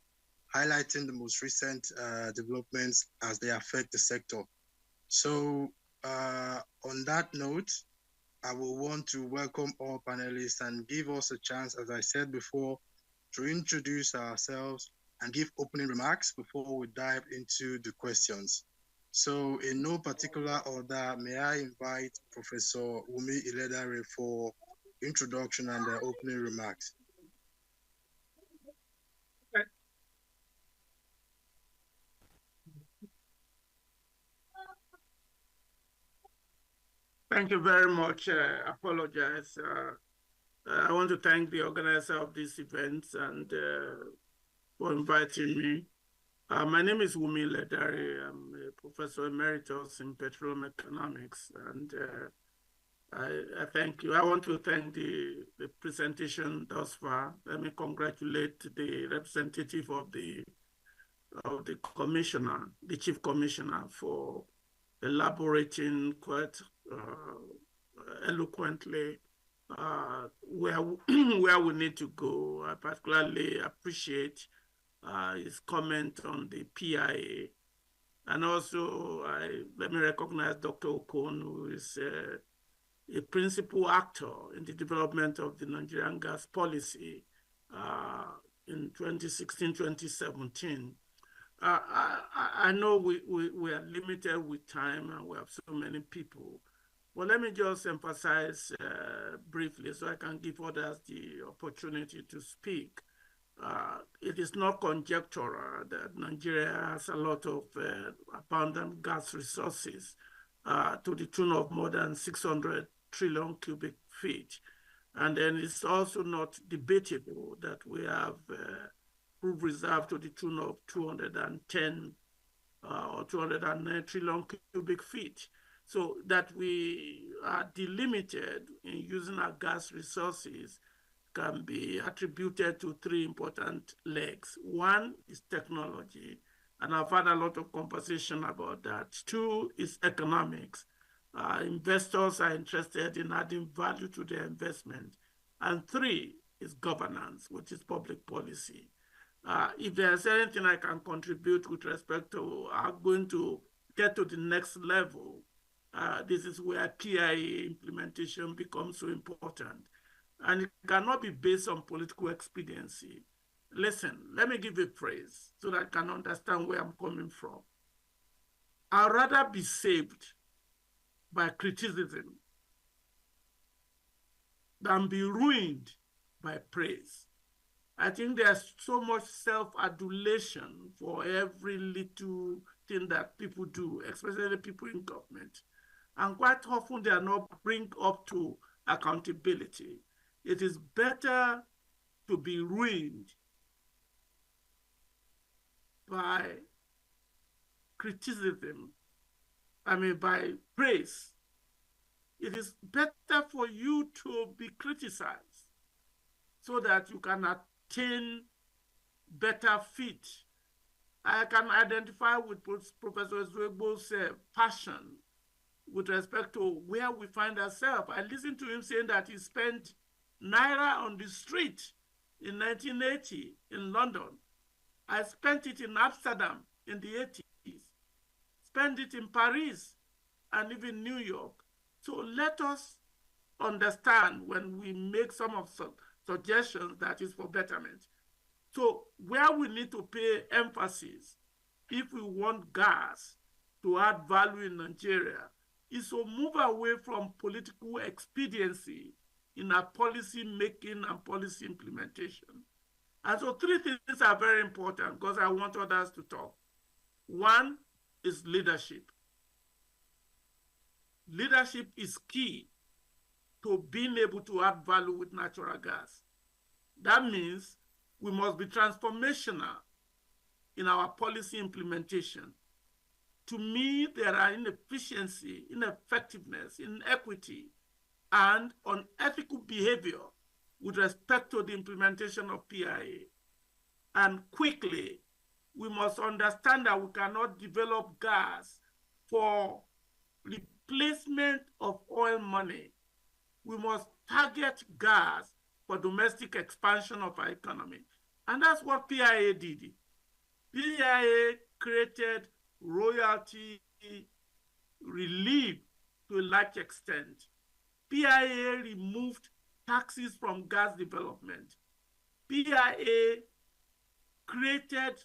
Speaker 23: highlighting the most recent developments as they affect the sector. So on that note, I will want to welcome all panelists and give us a chance, as I said before, to introduce ourselves and give opening remarks before we dive into the questions. So in no particular order, may I invite Professor Wumi Iledare for introduction and opening remarks.
Speaker 3: Thank you very much. Apologize. I want to thank the organizer of this event and for inviting me. My name is Wumi Ledari. I'm a professor emeritus in petroleum economics, and I thank you. I want to thank the presentation thus far. Let me congratulate the representative of the commissioner, the chief commissioner, for elaborating quite eloquently where we need to go. I particularly appreciate his comment on the PIA. And also, let me recognize Dr. Okon, who is a principal actor in the development of the Nigerian gas policy in 2016-2017. I know we are limited with time and we have so many people. But let me just emphasize briefly so I can give others the opportunity to speak. It is not conjectural that Nigeria has a lot of abundant gas resources to the tune of more than 600 trillion cubic feet. And then it's also not debatable that we have proved reserve to the tune of 210 or 209 trillion cubic feet. So that we are delimited in using our gas resources can be attributed to three important legs. One is technology, and I've had a lot of conversation about that. Two is economics. Investors are interested in adding value to their investment. And three is governance, which is public policy. If there's anything I can contribute with respect to going to get to the next level, this is where PIA implementation becomes so important. And it cannot be based on political expediency. Listen, let me give a phrase so that I can understand where I'm coming from. I'd rather be saved by criticism than be ruined by praise. I think there's so much self-adulation for every little thing that people do, especially people in government. And quite often they are not bring up to accountability. It is better to be ruined by criticism, by praise. It is better for you to be criticized so that you can attain better fit. I can identify with Professor Zwegbo's passion with respect to where we find ourselves. I listened to him saying that he spent Naira on the street in 1980 in London. I spent it in Amsterdam in the 80s, spent it in Paris and even New York. So let us understand when we make some of suggestions that is for betterment. So where we need to pay emphasis if we want gas to add value in Nigeria is to move away from political expediency in our policy making and policy implementation. And so three things are very important because I want others to talk. One is leadership. Leadership is key to being able to add value with natural gas. That means we must be transformational in our policy implementation. To me, there are inefficiency, ineffectiveness, inequity, and unethical behavior with respect to the implementation of PIA. And quickly, we must understand that we cannot develop gas for replacement of oil money. We must target gas for domestic expansion of our economy. And that's what PIA did. PIA created royalty relief to a large extent. PIA removed taxes from gas development. PIA created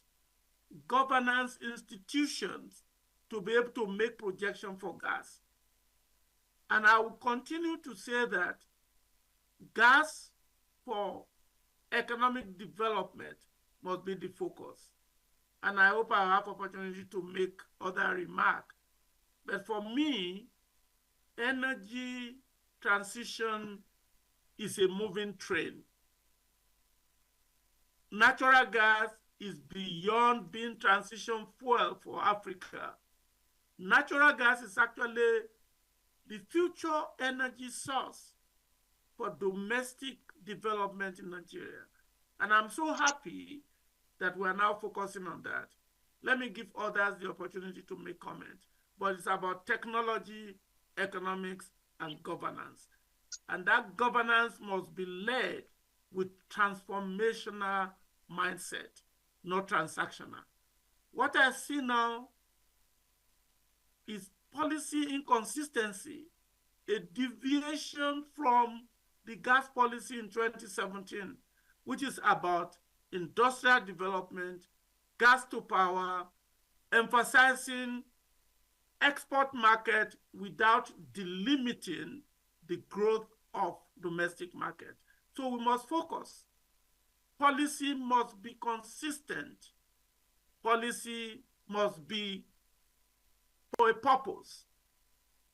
Speaker 3: governance institutions to be able to make projection for gas. And I will continue to say that gas for economic development must be the focus. And I hope I have opportunity to make other remarks. But for me, energy transition is a moving train. Natural gas is beyond being transition fuel for Africa. Natural gas is actually the future energy source for domestic development in Nigeria. And I'm so happy that we are now focusing on that. Let me give others the opportunity to make comments, but it's about technology, economics, and governance. And that governance must be led with transformational mindset, not transactional. What I see now is policy inconsistency, a deviation from the gas policy in 2017, which is about industrial development, gas to power, emphasizing export market without delimiting the growth of domestic market. So we must focus. Policy must be consistent. Policy must be for a purpose.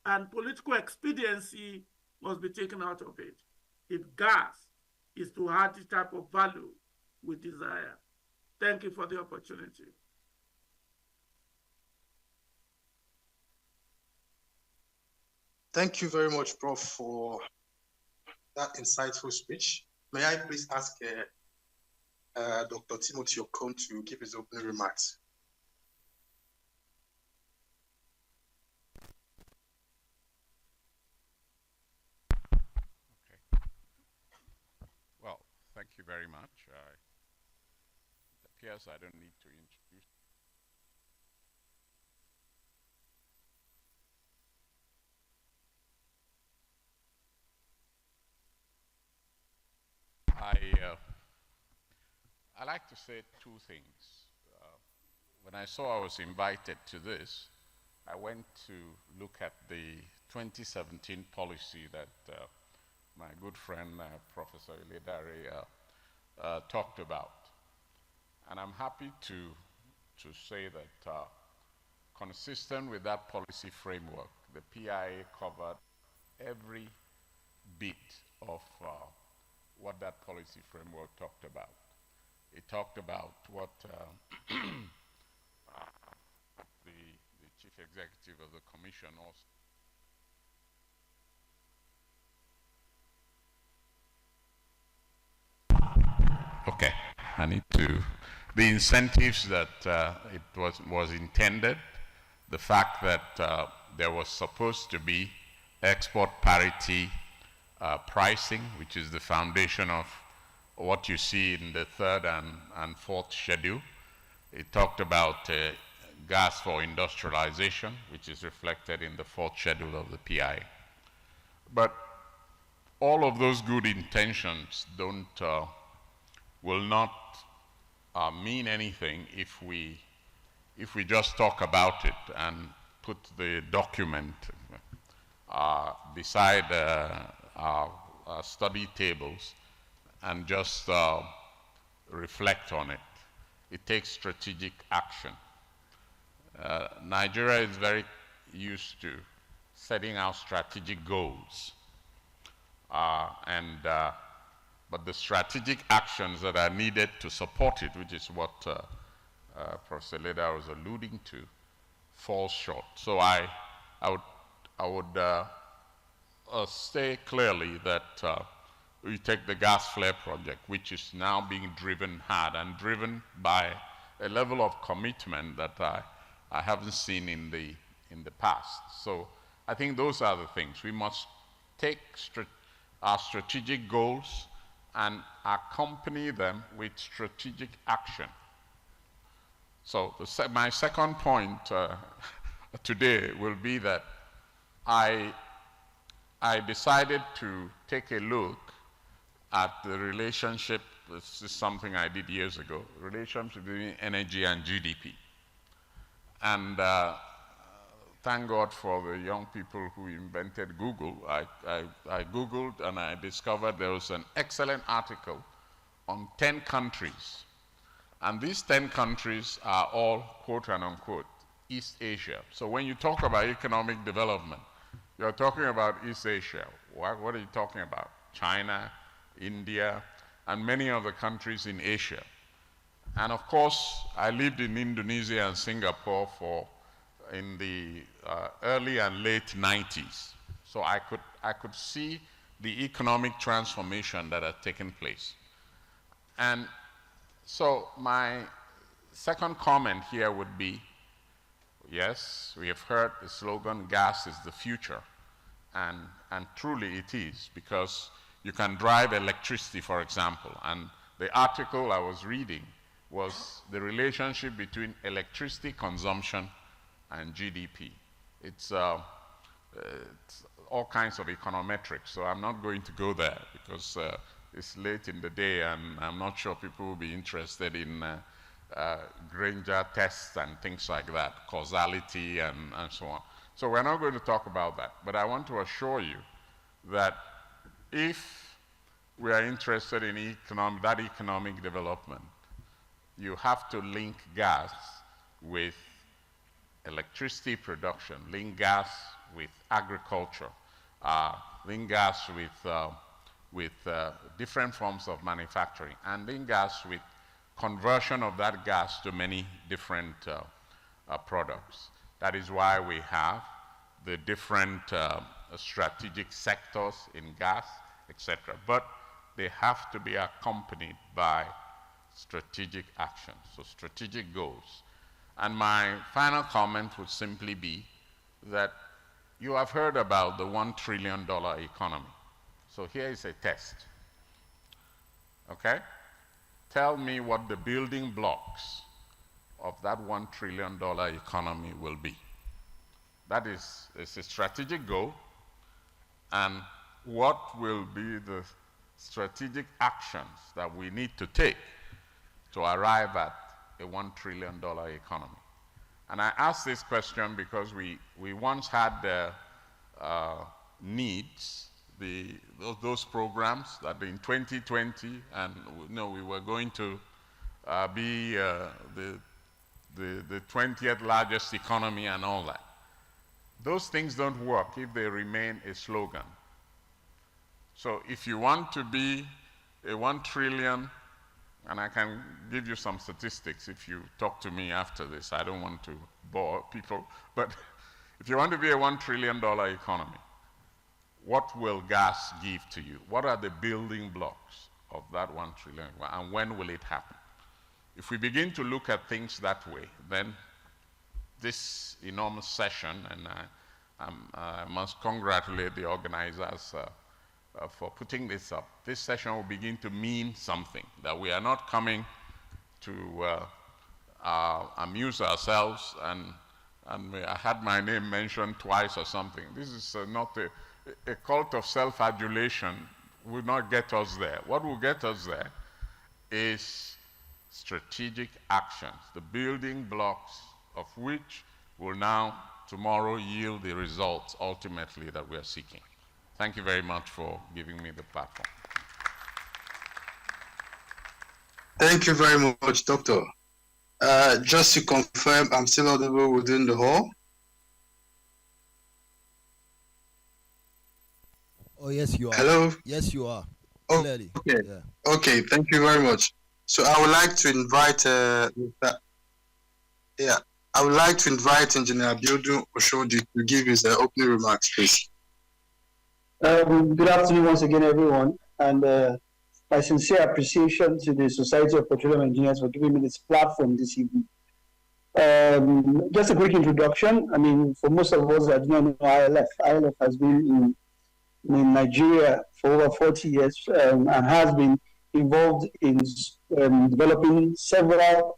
Speaker 3: And political expediency must be taken out of it if gas is to add the type of value we desire. Thank you for the opportunity.
Speaker 23: Thank you very much, Prof, for that insightful speech. May I please ask Dr. Timothy Okon to give his opening remarks?
Speaker 4: Well, thank you very much. It appears I don't need to introduce. I like to say two things. When I saw I was invited to this, I went to look at the 2017 policy that my good friend, Professor Iledare, talked about. And I'm happy to say that consistent with that policy framework, the PIA covered every bit of what that policy framework talked about. It talked about what the chief executive of the commission also. Okay, I need to. The incentives that it was intended, the fact that there was supposed to be export parity pricing, which is the foundation of what you see in the third and fourth schedule. It talked about gas for industrialization, which is reflected in the fourth schedule of the PI. But all of those good intentions will not mean anything if we just talk about it and put the document beside our study tables and just reflect on it. It takes strategic action. Nigeria is very used to setting out strategic goals. But the strategic actions that are needed to support it, which is what Professor Leda was alluding to, falls short. So I would say clearly that we take the gas flare project, which is now being driven hard and driven by a level of commitment that I haven't seen in the past. So I think those are the things. We must take our strategic goals and accompany them with strategic action. So my second point today will be that I decided to take a look at the relationship. This is something I did years ago, relationship between energy and GDP. And thank God for the young people who invented Google. I Googled and I discovered there was an excellent article on 10 countries. And these 10 countries are all, quote and unquote, East Asia. So when you talk about economic development, you're talking about East Asia. What are you talking about? China, India, and many other countries in Asia. And of course, I lived in Indonesia and Singapore in the early and late 90s. So I could see the economic transformation that had taken place. And so my second comment here would be, yes, we have heard the slogan, gas is the future. And truly it is, because you can drive electricity, for example. And the article I was reading was the relationship between electricity consumption and GDP. It's all kinds of econometrics, so I'm not going to go there because it's late in the day and I'm not sure people will be interested in Granger tests and things like that, causality and so on. So we're not going to talk about that, but I want to assure you that if we are interested in that economic development, you have to link gas with electricity production, link gas with agriculture, link gas with different forms of manufacturing, and link gas with conversion of that gas to many different products. That is why we have the different strategic sectors in gas, etc. But they have to be accompanied by strategic actions, so strategic goals. And my final comment would simply be that you have heard about the $1 trillion economy. So here is a test, okay? Tell me what the building blocks of that $1 trillion economy will be. That is a strategic goal, and what will be the strategic actions that we need to take to arrive at a $1 trillion economy. And I ask this question because we once had needs, those programs that in 2020, and we were going to be the 20th largest economy and all that. Those things don't work if they remain a slogan. So if you want to be a 1 trillion, and I can give you some statistics if you talk to me after this, I don't want to bore people, but if you want to be a $1 trillion economy, what will gas give to you? What are the building blocks of that 1 trillion, and when will it happen? If we begin to look at things that way, then this enormous session, and I must congratulate the organizers for putting this up. This session will begin to mean something, that we are not coming to amuse ourselves and I had my name mentioned twice or something. This is not a cult of self-adulation will not get us there. What will get us there is strategic actions, the building blocks of which will now tomorrow yield the results ultimately that we are seeking. Thank you very much for giving me the platform.
Speaker 23: Thank you very much, Doctor. Just to confirm, I'm still audible within the hall.
Speaker 2: Oh, yes, you are.
Speaker 23: Hello?
Speaker 2: Yes, you are.
Speaker 23: Oh,
Speaker 2: Clearly.
Speaker 23: okay.
Speaker 2: Yeah.
Speaker 23: Okay, thank you very much. So I would like to invite, I would like to invite Engineer Abiodun Oshodi to give his opening remarks, please.
Speaker 22: Good afternoon once again, everyone, and my sincere appreciation to the Society of Petroleum Engineers for giving me this platform this evening. Just a quick introduction. I mean, for most of us that do not know ILF, ILF has been in Nigeria for over 40 years and has been involved in developing several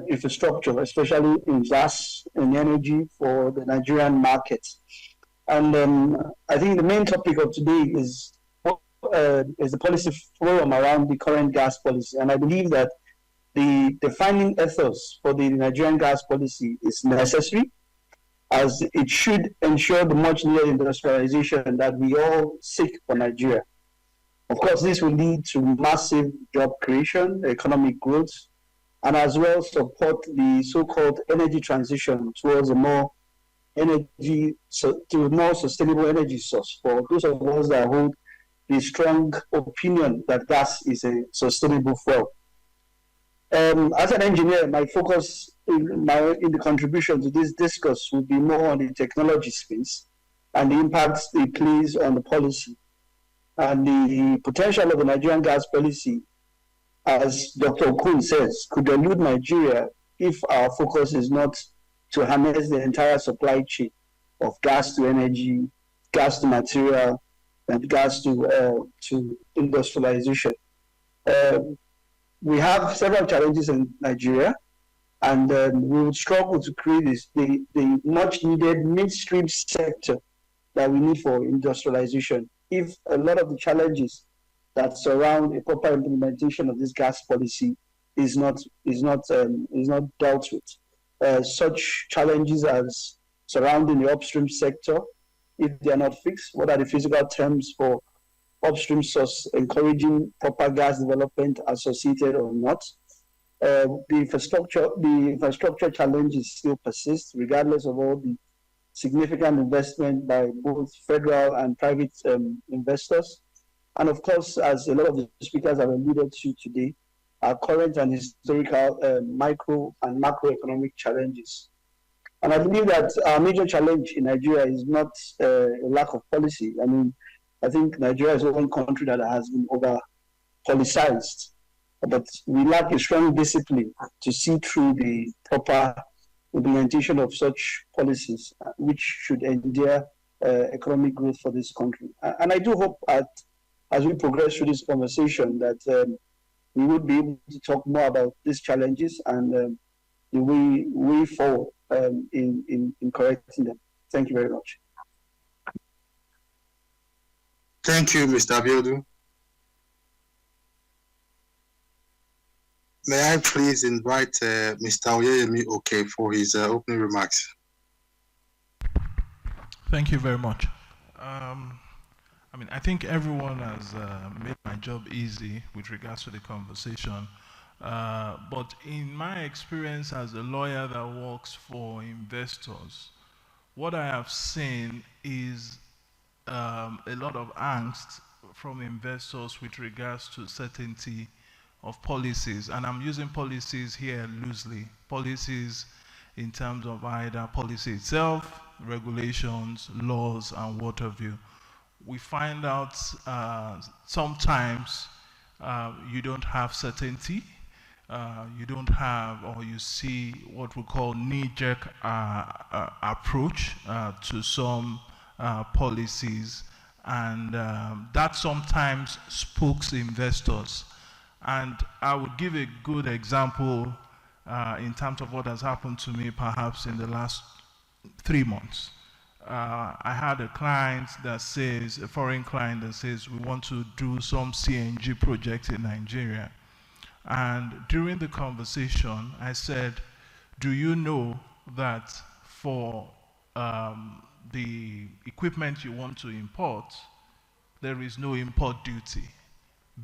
Speaker 22: infrastructure, especially in gas and energy for the Nigerian market. And I think the main topic of today is the policy forum around the current gas policy. And I believe that the defining ethos for the Nigerian gas policy is necessary, as it should ensure the much needed industrialization that we all seek for Nigeria. Of course, this will lead to massive job creation, economic growth, and as well support the so-called energy transition towards a more sustainable energy source for those of us that hold the strong opinion that gas is a sustainable fuel. As an engineer, my focus in the contribution to this discourse will be more on the technology space and the impacts it plays on the policy and the potential of the Nigerian gas policy, as Dr. Okun says, could elude Nigeria if our focus is not to harness the entire supply chain of gas to energy, gas to material, and gas to industrialization. We have several challenges in Nigeria, and we would struggle to create the much needed midstream sector that we need for industrialization if a lot of the challenges that surround a proper implementation of this gas policy is not dealt with. Such challenges as surrounding the upstream sector, if they are not fixed, what are the physical terms for upstream source encouraging proper gas development associated or not? The infrastructure challenges still persist, regardless of all the significant investment by both federal and private investors. And of course, as a lot of the speakers have alluded to today, our current and historical micro and macroeconomic challenges. And I believe that our major challenge in Nigeria is not a lack of policy. I mean, I think Nigeria is one country that has been over-politicized, but we lack a strong discipline to see through the proper implementation of such policies, which should endear economic growth for this country. And I do hope that as we progress through this conversation that we would be able to talk more about these challenges and the way forward in correcting them. Thank you very much.
Speaker 23: Thank you, Mr. Abiodun. May I please invite Mr. Oyeyemi Oke for his opening remarks.
Speaker 11: Thank you very much. I think everyone has made my job easy with regards to the conversation. But in my experience as a lawyer that works for investors, what I have seen is a lot of angst from investors with regards to certainty of policies. And I'm using policies here loosely. Policies in terms of either policy itself, regulations, laws, and what have you. We find out sometimes you don't have certainty. You don't have, or you see what we call knee-jerk approach to some policies, and that sometimes spooks investors. And I would give a good example in terms of what has happened to me perhaps in the last 3 months. I had a client that says, a foreign client that says, we want to do some CNG project in Nigeria. And during the conversation, I said, do you know that for the equipment you want to import, there is no import duty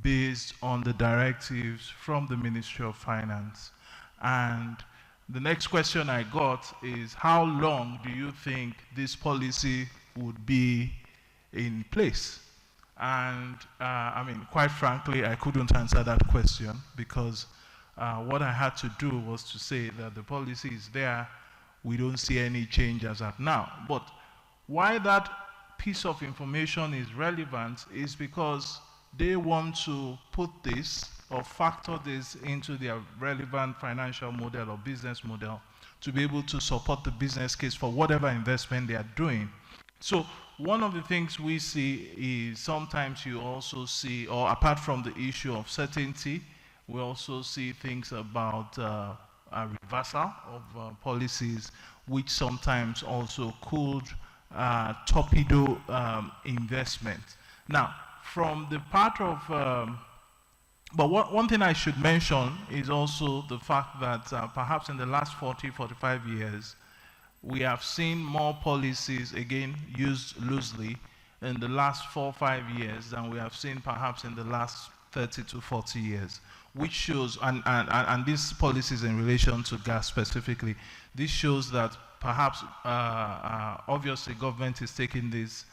Speaker 11: based on the directives from the Ministry of Finance? And the next question I got is, how long do you think this policy would be in place? And quite frankly, I couldn't answer that question because
Speaker 8: what I had to do was to say that the policy is there, we don't see any change as at now. But why that piece of information is relevant is because they want to put this or factor this into their relevant financial model or business model to be able to support the business case for whatever investment they are doing. So one of the things we see is sometimes you also see, or apart from the issue of certainty, we also see things about a reversal of policies, which sometimes also could torpedo investment. Now, from the part of, but one thing I should mention is also the fact that perhaps in the last 40, 45 years, we have seen more policies, again, used loosely in the last 4 or 5 years than we have seen perhaps in the last 30 to 40 years, which shows, and these policies in relation to gas specifically, this shows that perhaps, obviously, government is taking this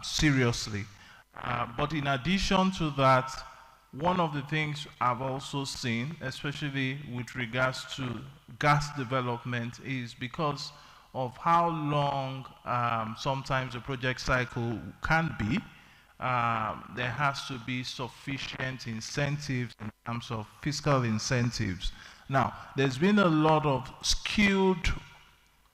Speaker 8: seriously. But in addition to that, one of the things I've also seen, especially with regards to gas development, is because of how long sometimes a project cycle can be, there has to be sufficient incentives in terms of fiscal incentives. Now, there's been a lot of skewed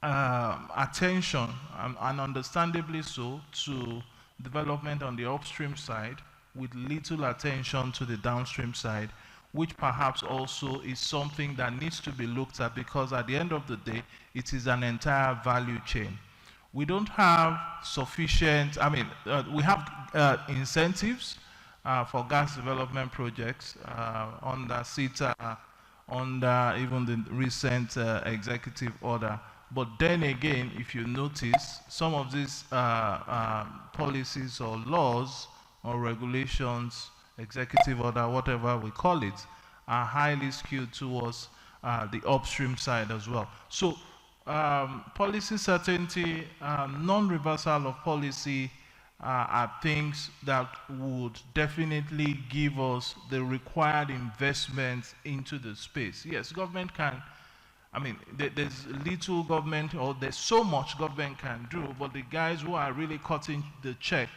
Speaker 8: attention, and understandably so, to development on the upstream side, with little attention to the downstream side, which perhaps also is something that needs to be looked at, because at the end of the day, it is an entire value chain. We don't have sufficient, we have incentives for gas development projects under CETA, under even the recent executive order. But then again, if you notice, some of these policies or laws or regulations, executive order, whatever we call it, are highly skewed towards the upstream side as well. So policy certainty, non-reversal of policy are things that would definitely give us the required investment into the space. Yes, government can, there's little government, or there's so much government can do, but the guys who are really cutting the check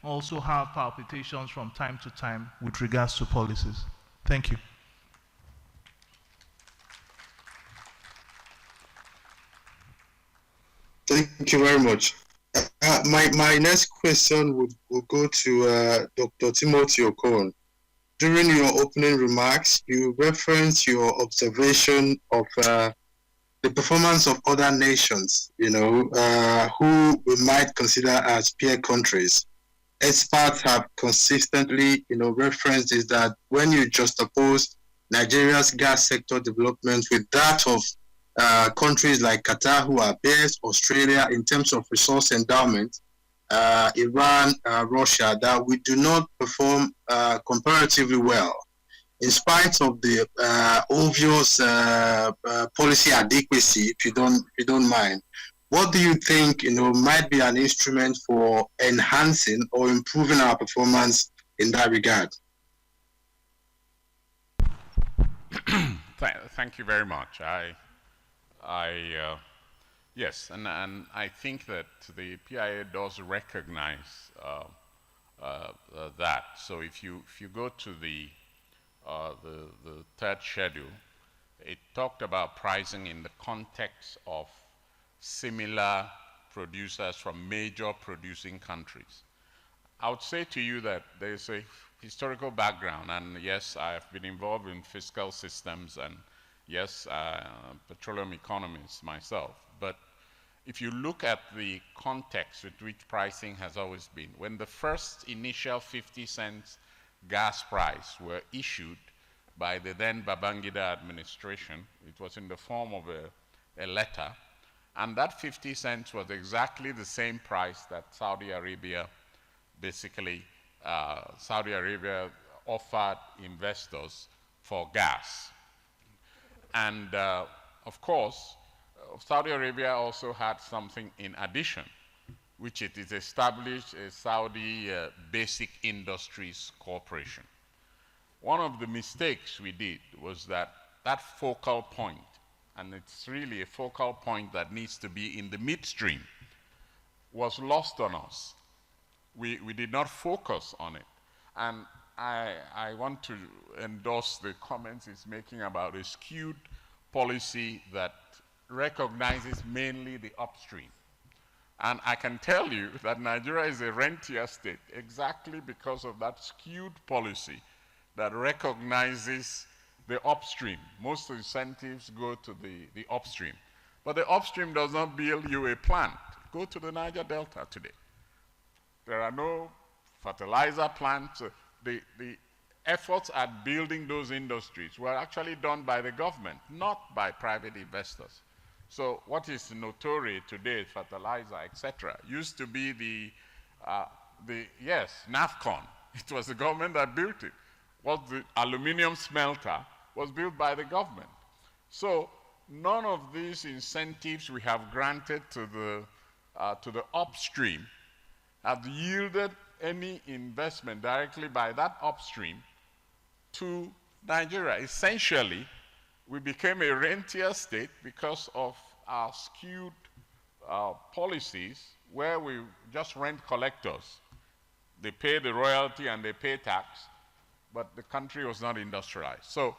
Speaker 8: also have palpitations from time to time with regards to policies. Thank you.
Speaker 23: Thank you very much. My next question will go to Dr. Timothy Okon. During your opening remarks, you referenced your observation of the performance of other nations, who we might consider as peer countries. Experts have consistently, referenced is that when you juxtapose Nigeria's gas sector development with that of countries like Qatar, who are best, Australia, in terms of resource endowment, Iran, Russia, that we do not perform comparatively well, in spite of the obvious policy adequacy, if you don't mind. What do you think, might be an instrument for enhancing or improving our performance in that regard?
Speaker 4: Thank you very much. Yes, and I think that the PIA does recognize that. So if you go to the third schedule, it talked about pricing in the context of similar producers from major producing countries. I would say to you that there's a historical background, and yes, I've been involved in fiscal systems, and yes, petroleum economists myself. But if you look at the context with which pricing has always been, when the first initial 50 cents gas price were issued by the then Babangida administration, it was in the form of a letter, and that 50 cents was exactly the same price that Saudi Arabia offered investors for gas. And of course, Saudi Arabia also had something in addition, which it is established a Saudi Basic Industries Corporation. One of the mistakes we did was that that focal point, and it's really a focal point that needs to be in the midstream, was lost on us. We did not focus on it. And I want to endorse the comments he's making about a skewed policy that recognizes mainly the upstream. And I can tell you that Nigeria is a rentier state exactly because of that skewed policy that recognizes the upstream. Most incentives go to the upstream. But the upstream does not build you a plant. Go to the Niger Delta today. There are no fertilizer plants. The efforts at building those industries were actually done by the government, not by private investors. So what is notorious today, fertilizer, etc., used to be yes, NAFCON. It was the government that built it. What the aluminum smelter was built by the government. So none of these incentives we have granted to the upstream have yielded any investment directly by that upstream to Nigeria. Essentially, we became a rentier state because of our skewed policies where we just rent collectors. They pay the royalty and they pay tax, but the country was not industrialized. So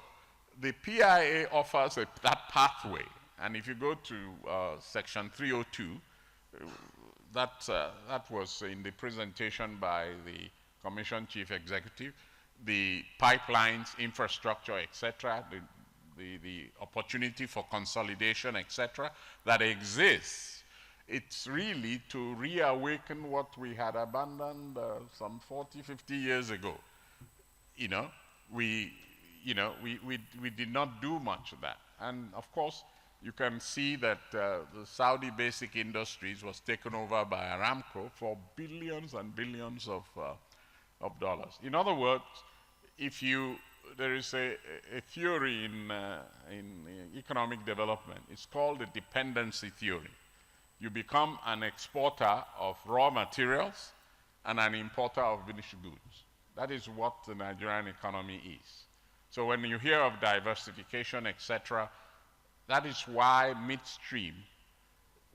Speaker 4: the PIA offers that pathway, and if you go to section 302, that was in the presentation by the Commission Chief Executive, the pipelines, infrastructure, etc., the opportunity for consolidation, etc., that exists. It's really to reawaken what we had abandoned some 40, 50 years ago. We did not do much of that. And of course, you can see that the Saudi basic industries was taken over by Aramco for billions and billions of dollars. In other words, there is a theory in economic development. It's called the dependency theory. You become an exporter of raw materials and an importer of finished goods. That is what the Nigerian economy is. So when you hear of diversification, etc., that is why midstream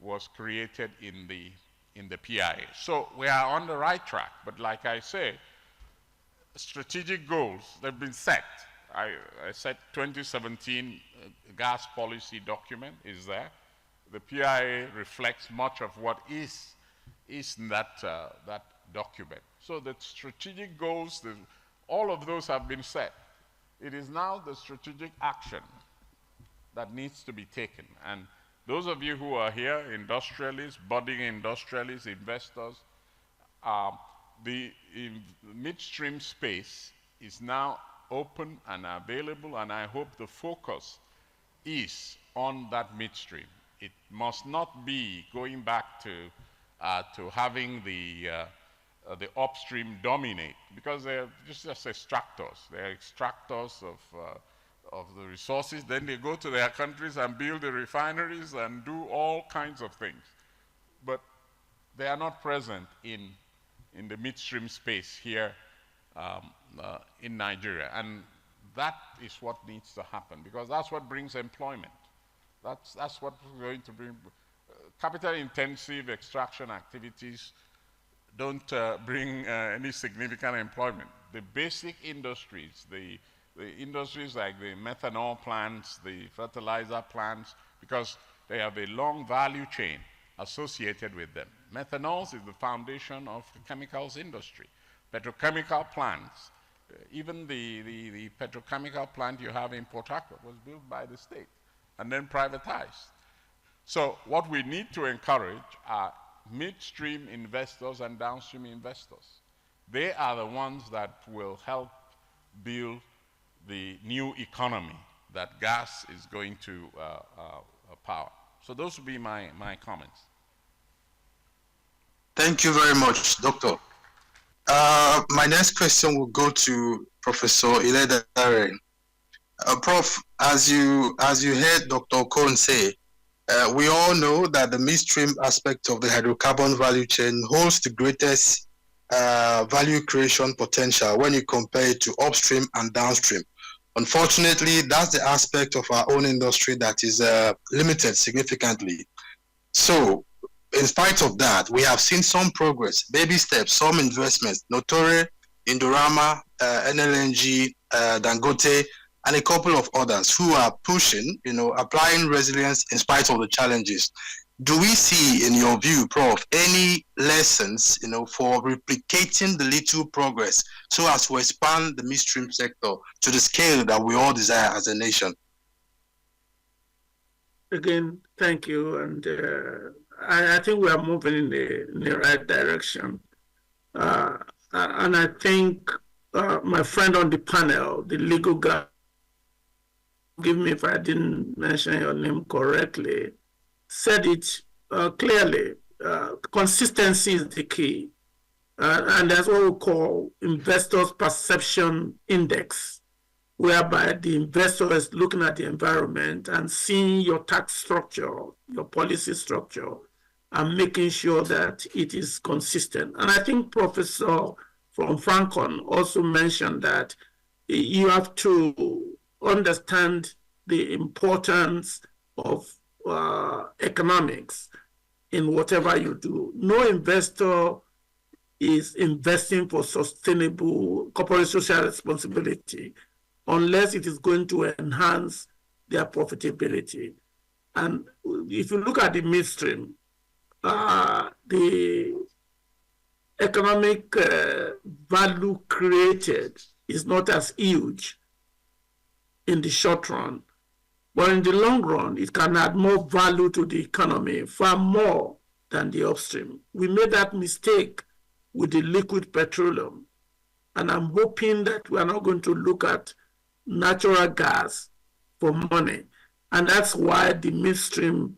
Speaker 4: was created in the PIA. So we are on the right track, but like I say, strategic goals, they've been set. I said 2017 gas policy document is there. The PIA reflects much of what is in that document. So the strategic goals, all of those have been set. It is now the strategic action that needs to be taken. And those of you who are here, industrialists, budding industrialists, investors, the midstream space is now open and available, and I hope the focus is on that midstream. It must not be going back to having the upstream dominate, because they're just extractors. They're extractors of the resources. Then they go to their countries and build the refineries and do all kinds of things. But they are not present in the midstream space here in Nigeria. And that is what needs to happen, because that's what brings employment. That's what's going to bring capital-intensive extraction activities don't bring any significant employment. The basic industries, the industries like the methanol plants, the fertilizer plants, because they have a long value chain associated with them. Methanol is the foundation of the chemicals industry. Petrochemical plants, even the petrochemical plant you have in Port Harcourt was built by the state and then privatized. So what we need to encourage are midstream investors and downstream investors. They are the ones that will help build the new economy that gas is going to power. So those would be my comments.
Speaker 23: Thank you very much, Doctor. My next question will go to Professor Iledare. Prof, as you heard Dr. Okon say, we all know that the midstream aspect of the hydrocarbon value chain holds the greatest value creation potential when you compare it to upstream and downstream. Unfortunately, that's the aspect of our own industry that is limited significantly. So, in spite of that, we have seen some progress, baby steps, some investments, Notore, Indorama, NLNG, Dangote, and a couple of others who are pushing, applying resilience in spite of the challenges. Do we see, in your view, Prof, any lessons, for replicating the little progress so as to expand the midstream sector to the scale that we all desire as a nation?
Speaker 3: Again, thank you. And I think we are moving in the right direction. And I think my friend on the panel, the legal guy, forgive me if I didn't mention your name correctly, said it clearly. Consistency is the key. And that's what we call investors' perception index, whereby the investor is looking at the environment and seeing your tax structure, your policy structure, and making sure that it is consistent. And I think Professor from Francon also mentioned that you have to understand the importance of economics in whatever you do. No investor is investing for sustainable corporate social responsibility unless it is going to enhance their profitability. And if you look at the midstream, the economic value created is not as huge in the short run, but in the long run, it can add more value to the economy, far more than the upstream. We made that mistake with the liquid petroleum, and I'm hoping that we are not going to look at natural gas for money. And that's why the midstream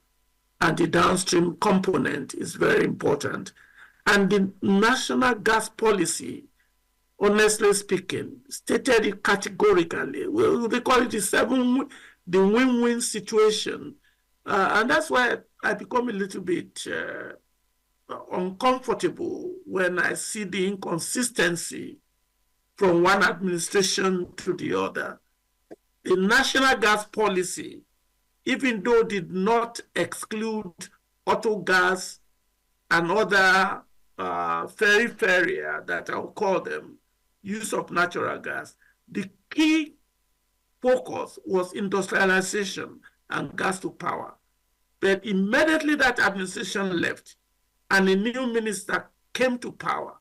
Speaker 3: and the downstream component is very important. And the national gas policy, honestly speaking, stated it categorically. They call it the win-win situation. And that's why I become a little bit uncomfortable when I see the inconsistency from one administration to the other. The national gas policy, even though it did not exclude auto gas and other peripheria that I'll call them, use of natural gas, the key focus was industrialization and gas to power. But immediately that administration left and a new minister came to power,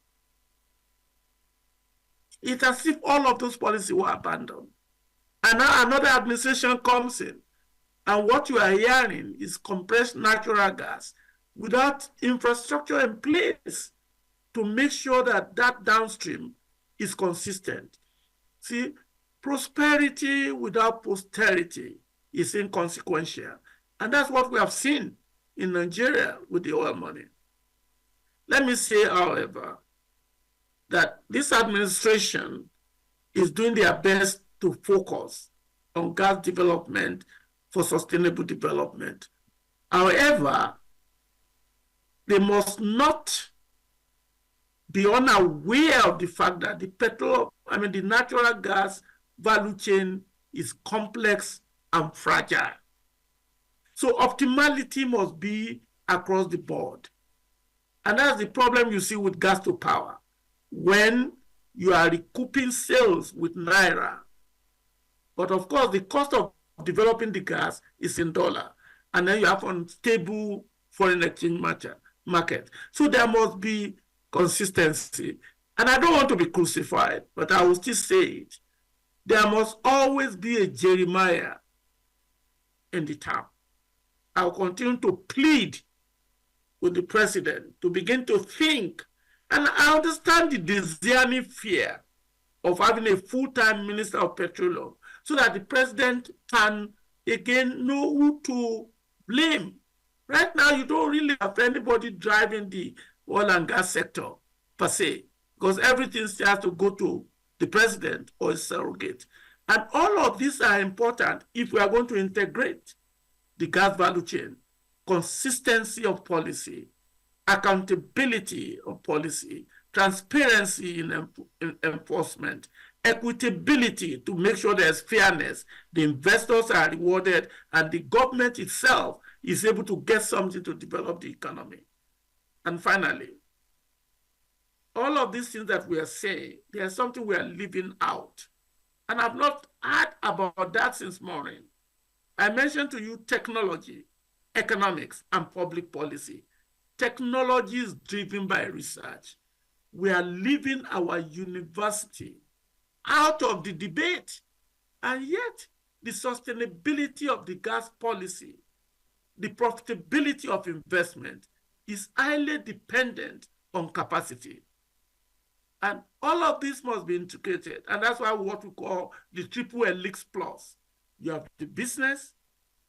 Speaker 3: it's as if all of those policies were abandoned. And now another administration comes in, and what you are hearing is compressed natural gas without infrastructure in place to make sure that that downstream is consistent. See, prosperity without posterity is inconsequential. And that's what we have seen in Nigeria with the oil money. Let me say, however, that this administration is doing their best to focus on gas development for sustainable development. However, they must not be unaware of the fact that the natural gas value chain is complex and fragile. So optimality must be across the board. And that's the problem you see with gas to power. When you are recouping sales with Naira, but of course the cost of developing the gas is in dollar, and then you have unstable foreign exchange market. So there must be consistency. And I don't want to be crucified, but I will still say it. There must always be a Jeremiah in the town. I will continue to plead with the president to begin to think. And I understand the discerning fear of having a full-time minister of petroleum so that the president can again know who to blame. Right now, you don't really have anybody driving the oil and gas sector per se, because everything has to go to the president or his surrogate. And all of these are important if we are going to integrate the gas value chain, consistency of policy, accountability of policy, transparency in enforcement, equitability to make sure there's fairness, the investors are rewarded, and the government itself is able to get something to develop the economy. And finally, all of these things that we are saying, there's something we are leaving out. And I've not heard about that since morning. I mentioned to you technology, economics, and public policy. Technology is driven by research. We are leaving our university out of the debate. And yet, the sustainability of the gas policy, the profitability of investment is highly dependent on capacity. And all of this must be integrated. And that's why what we call the triple helix plus. You have the business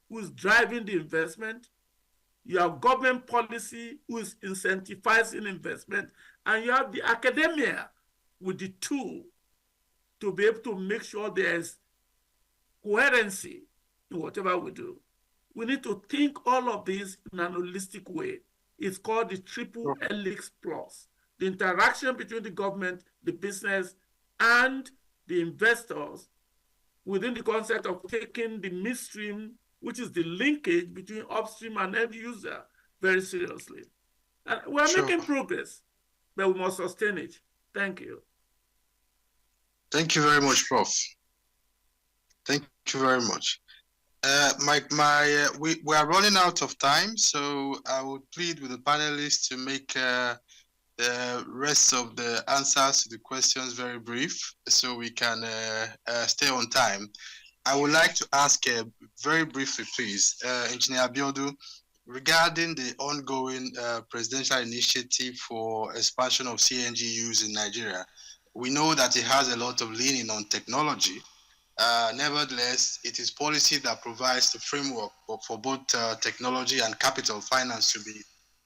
Speaker 3: who is driving the investment. You have government policy who is incentivizing investment. And you have the academia with the tool to be able to make sure there's coherency in whatever we do. We need to think all of this in an holistic way. It's called the triple helix plus. The interaction between the government, the business, and the investors within the concept of taking the midstream, which is the linkage between upstream and end user, very seriously. And we're making progress, but we must sustain it. Thank you.
Speaker 23: Thank you very much, Prof. Thank you very much. We are running out of time, so I would plead with the panelists to make the rest of the answers to the questions very brief, so we can stay on time. I would like to ask very briefly, please, Engineer Abiodun, regarding the ongoing presidential initiative for expansion of CNG use in Nigeria. We know that it has a lot of leaning on technology. Nevertheless, it is policy that provides the framework for both technology and capital finance to be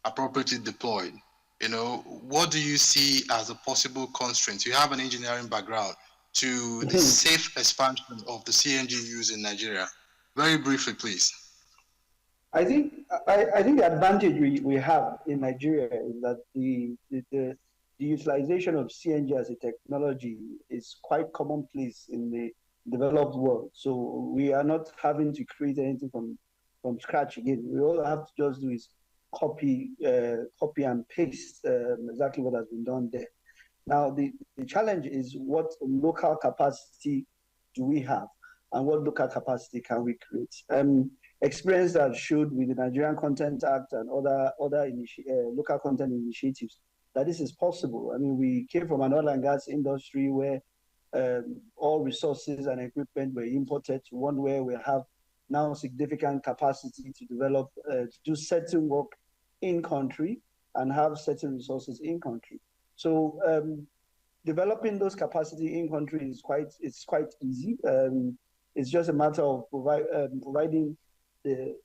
Speaker 23: appropriately deployed. You know, what do you see as a possible constraint? You have an engineering background to the safe expansion of the CNG use in Nigeria. Very briefly, please.
Speaker 22: I think the advantage we have in Nigeria is that the utilization of CNG as a technology is quite commonplace in the developed world. So we are not having to create anything from scratch again. We all have to just do is copy and paste exactly what has been done there. Now the challenge is what local capacity do we have, and what local capacity can we create? Experience that showed with the Nigerian Content Act and other local content initiatives that this is possible. I mean, we came from an oil and gas industry where all resources and equipment were imported to one where we have now significant capacity to develop, to do certain work in country and have certain resources in country. So developing those capacity in country is quite easy. It's just a matter of providing the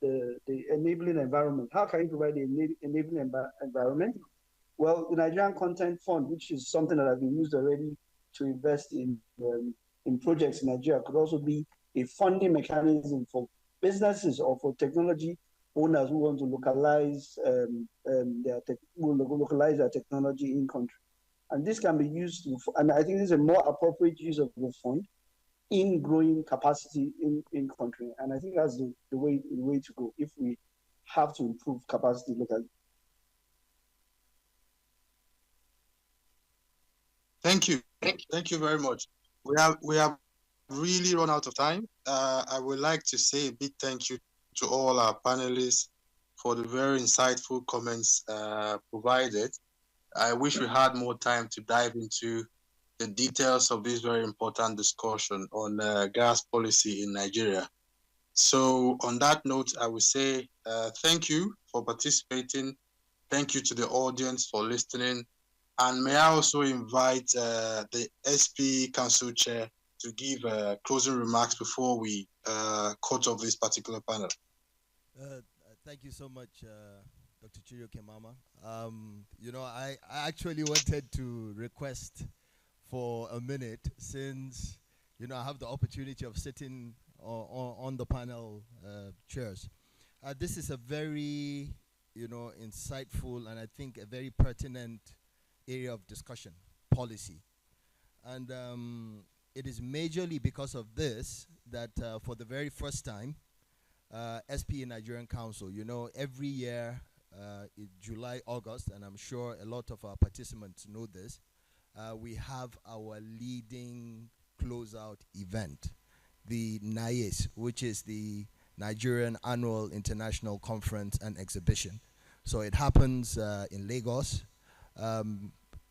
Speaker 22: enabling environment. How can you provide the enabling environment? Well, the Nigerian Content Fund, which is something that has been used already to invest in projects in Nigeria, could also be a funding mechanism for businesses or for technology owners who want to localize their technology in country. And this can be used to, and I think this is a more appropriate use of the fund in growing capacity in country. And I think that's the way to go if we have to improve capacity locally.
Speaker 23: Thank you. Thank you very much. We have really run out of time. I would like to say a big thank you to all our panelists for the very insightful comments provided. I wish we had more time to dive into the details of this very important discussion on gas policy in Nigeria. So on that note, I would say thank you for participating. Thank you to the audience for listening. And may I also invite the SP Council Chair to give closing remarks before we cut off this particular panel.
Speaker 2: Thank you so much, Dr. Chiyo Kemama. You know, I actually wanted to request for a minute, since, you know, I have the opportunity of sitting on the panel chairs. This is a very, you know, insightful and I think a very pertinent area of discussion, policy. And it is majorly because of this that for the very first time, SP Nigerian Council, you know, every year in July, August, and I'm sure a lot of our participants know this, we have our leading closeout event, the NIAS, which is the Nigerian Annual International Conference and Exhibition. So it happens in Lagos,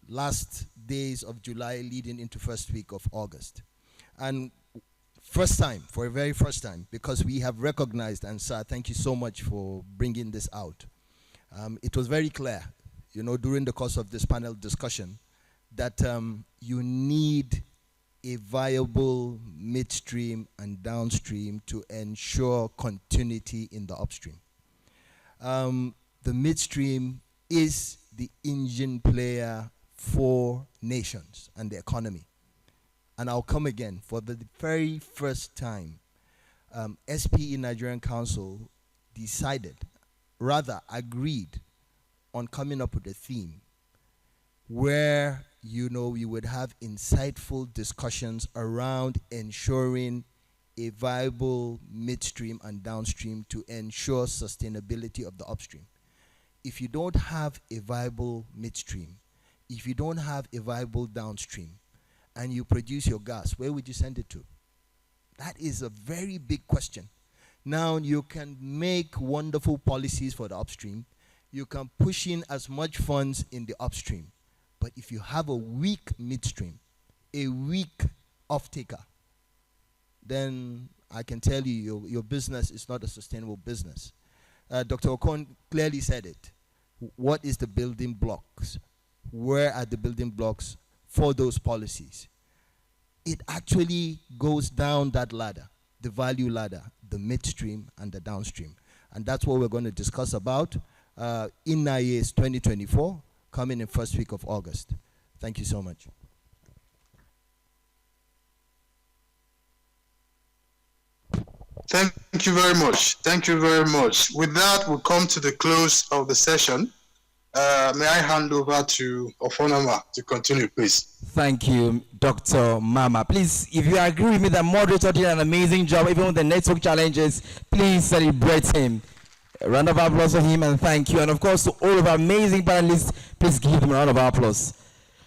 Speaker 2: last days of July leading into first week of August. And first time, for a very first time, because we have recognized, and sir, thank you so much for bringing this out. It was very clear, you know, during the course of this panel discussion, that you need a viable midstream and downstream to ensure continuity in the upstream. The midstream is the engine player for nations and the economy. And I'll come again, for the very first time, SPE Nigerian Council decided, rather agreed, on coming up with a theme where, you know, we would have insightful discussions around ensuring a viable midstream and downstream to ensure sustainability of the upstream. If you don't have a viable midstream, if you don't have a viable downstream, and you produce your gas, where would you send it to? That is a very big question. Now, you can make wonderful policies for the upstream. You can push in as much funds in the upstream. But if you have a weak midstream, a weak off-taker, then I can tell you your business is not a sustainable business. Dr. Okon clearly said it. What is the building blocks? Where are the building blocks for those policies? It actually goes down that ladder, the value ladder, the midstream and the downstream. And that's what we're going to discuss about in NIAS 2024, coming in first week of August. Thank you so much.
Speaker 23: Thank you very much. Thank you very much. With that, we'll come to the close of the session. May I hand over to Ofonama to continue, please?
Speaker 16: Thank you, Dr. Mama. Please, if you agree with me that moderator did an amazing job, even with the network challenges, please celebrate him. A round of applause for him, and thank you. And of course, to all of our amazing panelists, please give them a round of applause.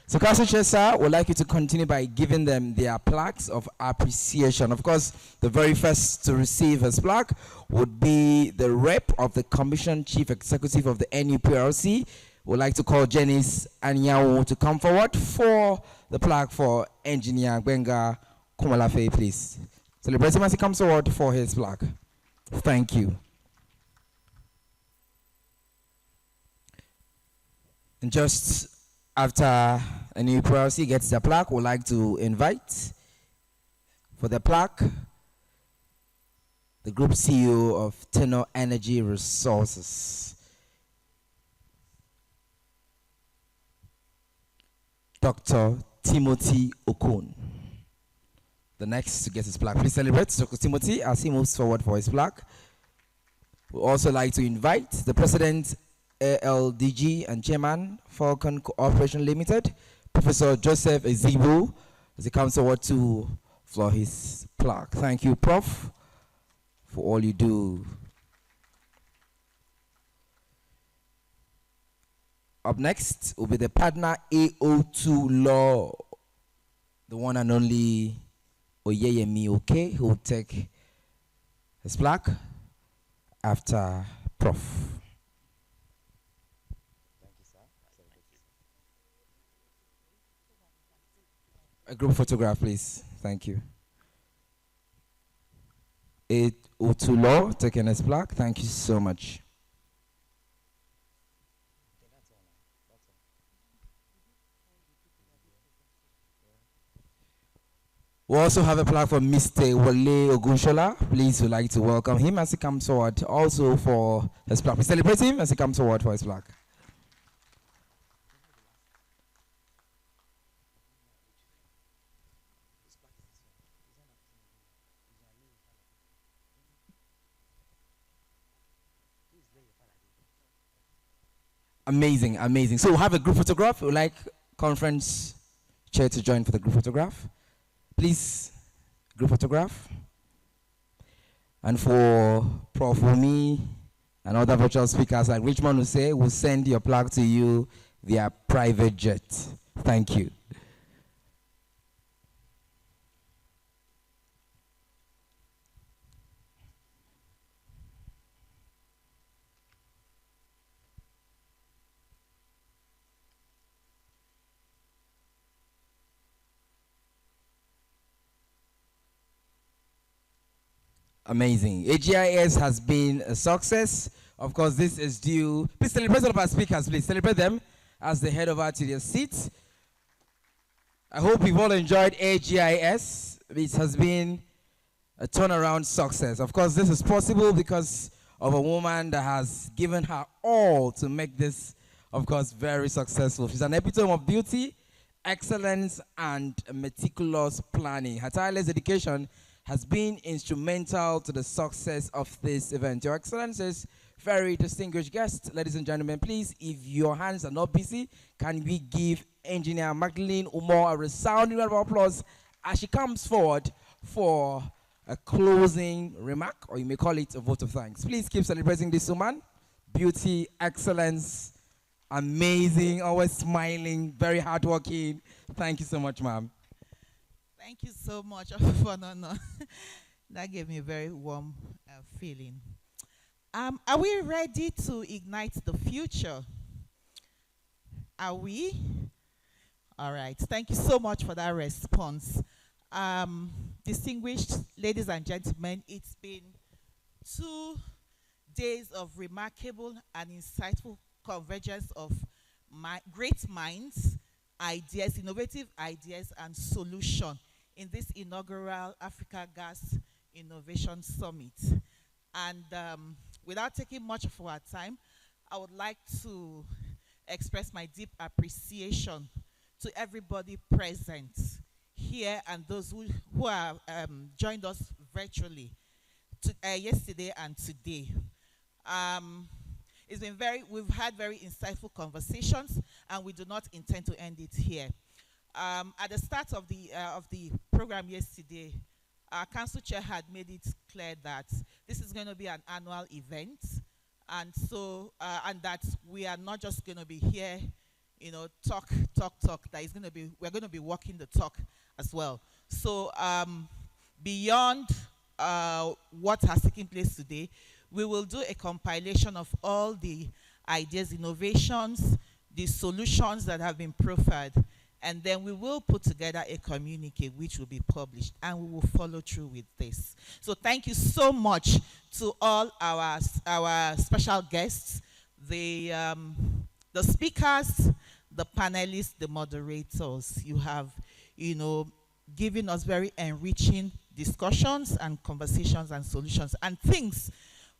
Speaker 16: So, Council Chair, sir, would like you to continue by giving them their plaques of appreciation. Of course, the very first to receive his plaque would be the rep of the Commission Chief Executive of the NUPRC. Would like to call Janice Anyanwu to come forward for the plaque for Engineer Gwenga Kumalafe, please. Celebrate him as he comes forward for his plaque. Thank you. And just after a new PRC gets the plaque, we'd like to invite for the plaque the Group CEO of Tenor Energy Resources, Dr. Timothy Okon. The next to get his plaque. Please celebrate Dr. Timothy as he moves forward for his plaque. We'd also like to invite the President, ALDG and Chairman, Falcon Cooperation Limited, Professor Joseph Ezibu, as he comes forward for his plaque. Thank you, Prof, for all you do. Up next will be the partner AO2 Law, the one and only Oyeyemi Oke, who will take his plaque after Prof. A group photograph, please. Thank you. AO2 Law taking his plaque. Thank you so much. We also have a plaque for Mr. Wale Ogunshola. Please, we'd like to welcome him as he comes forward also for his plaque. We celebrate him as he comes forward for his plaque. Amazing, amazing. So we'll have a group photograph. We'd like conference chair to join for the group photograph. Please, group photograph. And for Prof. Umi and other virtual speakers like Richmond will say, we'll send your plaque to you via private jet. Thank you. Amazing. AGIS has been a success. Of course, this is due. Please celebrate all of our speakers, please. Celebrate them as they head over to their seats. I hope you've all enjoyed AGIS. It has been a turnaround success. Of course, this is possible because of a woman that has given her all to make this, of course, very successful. She's an epitome of beauty, excellence, and meticulous planning. Her tireless dedication has been instrumental to the success of this event. Your Excellencies, very distinguished guests, ladies and gentlemen, please, if your hands are not busy, can we give Engineer Magdalene Umar a resounding round of applause as she comes forward for a closing remark, or you may call it a vote of thanks. Please keep celebrating this woman. Beauty, excellence, amazing, always smiling, very hardworking. Thank you so much, ma'am.
Speaker 9: Thank you so much for no. That gave me a very warm feeling. Are we ready to ignite the future? Are we? All right. Thank you so much for that response. Distinguished ladies and gentlemen, it's been 2 days of remarkable and insightful convergence of great minds, ideas, innovative ideas, and solution in this inaugural Africa Gas Innovation Summit. And without taking much of our time, I would like to express my deep appreciation to everybody present here and those who have joined us virtually yesterday and today. It's been we've had very insightful conversations, and we do not intend to end it here. At the start of the program yesterday, our council chair had made it clear that this is going to be an annual event, and so and that we are not just going to be here, talk. That is going to be we're going to be walking the talk as well. So beyond what has taken place today, we will do a compilation of all the ideas, innovations, the solutions that have been profiled, and then we will put together a communique which will be published, and we will follow through with this. So thank you so much to all our special guests, the speakers, the panelists, the moderators. You have, given us very enriching discussions and conversations and solutions and things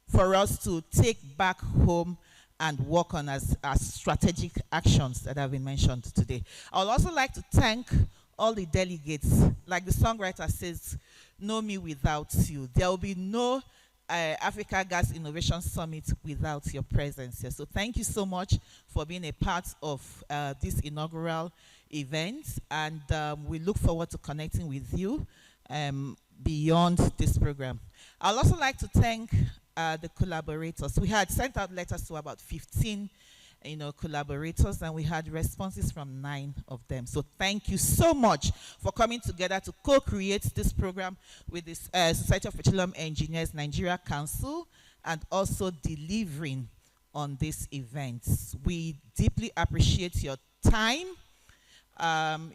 Speaker 9: for us to take back home and work on as strategic actions that have been mentioned today. I would also like to thank all the delegates. Like the songwriter says, know me without you. There will be no Africa Gas Innovation Summit without your presence here. So thank you so much for being a part of this inaugural event, and we look forward to connecting with you beyond this program. I'd also like to thank the collaborators. We had sent out letters to about 15 collaborators, and we had responses from 9 of them. So thank you so much for coming together to co-create this program with the Society of Petroleum Engineers Nigeria Council, and also delivering on this event. We deeply appreciate your time,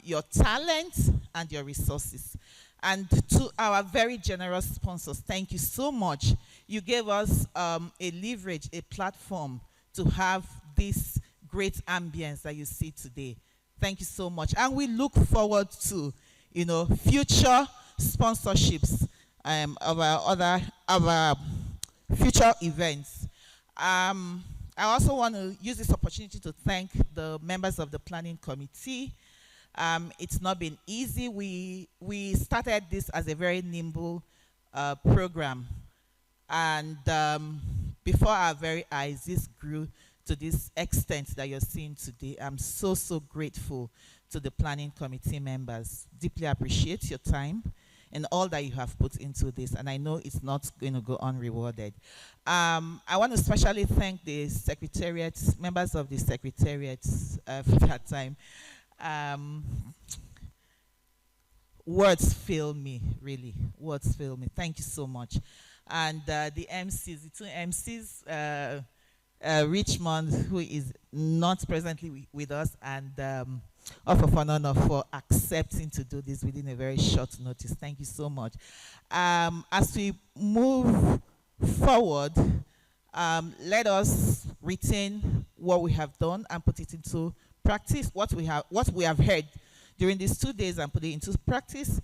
Speaker 9: your talent, and your resources. And to our very generous sponsors, thank you so much. You gave us a leverage, a platform to have this great ambience that you see today. Thank you so much. And we look forward to, future sponsorships of our future events. I also want to use this opportunity to thank the members of the planning committee. It's not been easy. We started this as a very nimble program, and before our very eyes, this grew to this extent that you're seeing today. I'm so, so grateful to the planning committee members. Deeply appreciate your time and all that you have put into this, and I know it's not going to go unrewarded. I want to especially thank the secretariat, members of the secretariat for that time. Words fail me, really. Words fail me. Thank you so much. And the MCs, the two MCs, Richmond, who is not presently with us, and Offonono for accepting to do this within a very short notice. Thank you so much. As we move forward, let us retain what we have done and put it into practice. What we have heard during these 2 days, and put it into practice.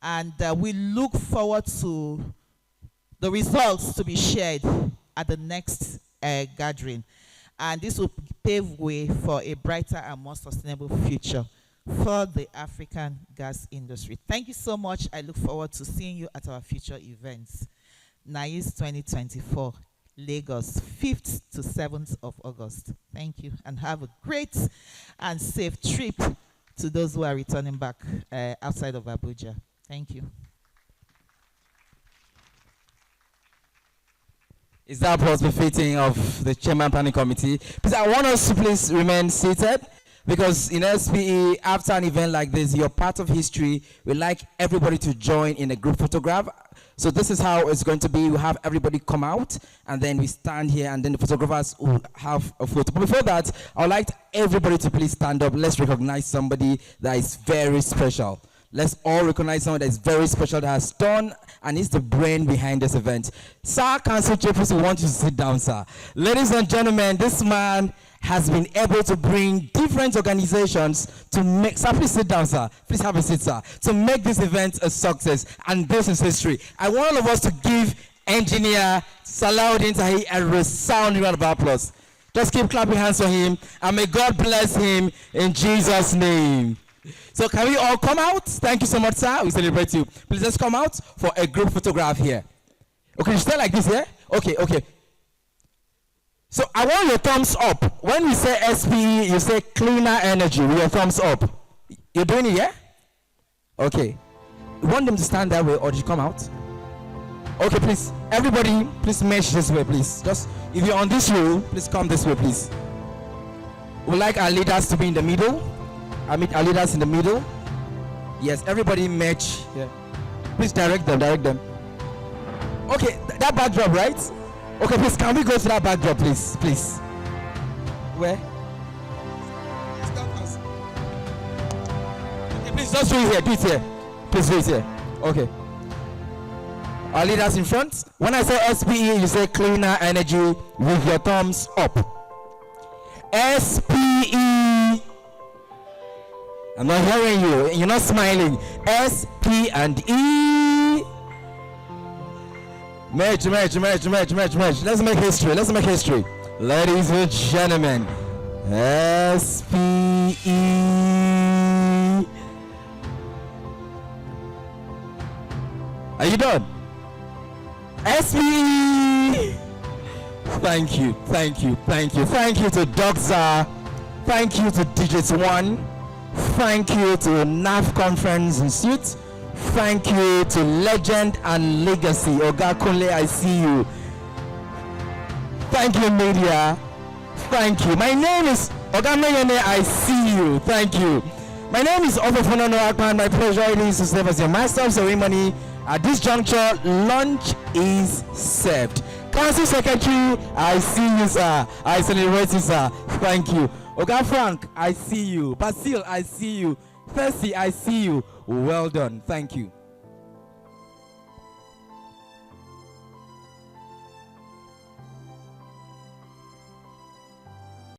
Speaker 9: And we look forward to the results to be shared at the next gathering. And this will pave way for a brighter and more sustainable future for the African gas industry. Thank you so much. I look forward to seeing you at our future events. NAIS 2024, Lagos, 5th to 7th of August. Thank you, and have a great and safe trip to those who are returning back outside of Abuja. Thank you.
Speaker 16: Is that applause befitting of the Chairman Planning Committee? Please, I want us to please remain seated, because in SPE, after an event like this, you're part of history. We like everybody to join in a group photograph. So this is how it's going to be. We have everybody come out, and then we stand here, and then the photographers will have a photo. But before that, I would like everybody to please stand up. Let's recognize somebody that is very special. Let's all recognize someone that is very special, that has done and is the brain behind this event. Sir, Council Chairperson, we want you to sit down, sir. Ladies and gentlemen, this man has been able to bring different organizations to make, sir, please sit down, sir. Please have a seat, sir. To make this event a success, and this is history. I want all of us to give engineer Salahuddin Tahi a resounding round of applause. Just keep clapping hands for him, and may God bless him in Jesus' name. So can we all come out? Thank you so much, sir. We celebrate you. Please let's come out for a group photograph here. Okay, you stay like this, yeah? Okay, okay. So I want your thumbs up. When we say SPE, you say cleaner energy with your thumbs up. You're doing it, yeah? Okay. You want them to stand that way, or did you come out? Okay, please. Everybody, please mesh this way, please. Just, if you're on this row, please come this way, please. We'd like our leaders to be in the middle. I mean, our leaders in the middle. Yes, everybody match. Yeah. Please direct them, direct them. Okay, that backdrop, right? Okay, please, can we go to that backdrop, please? Please. Where? Okay, please, just do it here, do it here. Please do it here. Okay. Our leaders in front. When I say SPE, you say cleaner energy with your thumbs up. SPE. I'm not hearing you. You're not smiling. S, P, and E. Merge, merge, merge, merge, merge, merge. Let's make history. Let's make history. Ladies and gentlemen, SPE. Are you done? SPE. Thank you, thank you, thank you. Thank you to Doxa. Thank you to Digits One. Thank you to NAF Conference in Suit. Thank you to Legend and Legacy. Oga Kunle, I see you. Thank you, media. Thank you. My name is Oga Mayene, I see you. Thank you. My name is Offonono Akpan. My pleasure it is to serve as your master of ceremony. At this juncture, lunch is served. Council Secretary, I see you, sir. I celebrate you, sir. Thank you. Oga Frank, I see you. Basil, I see you. Percy, I see you. Well done. Thank you.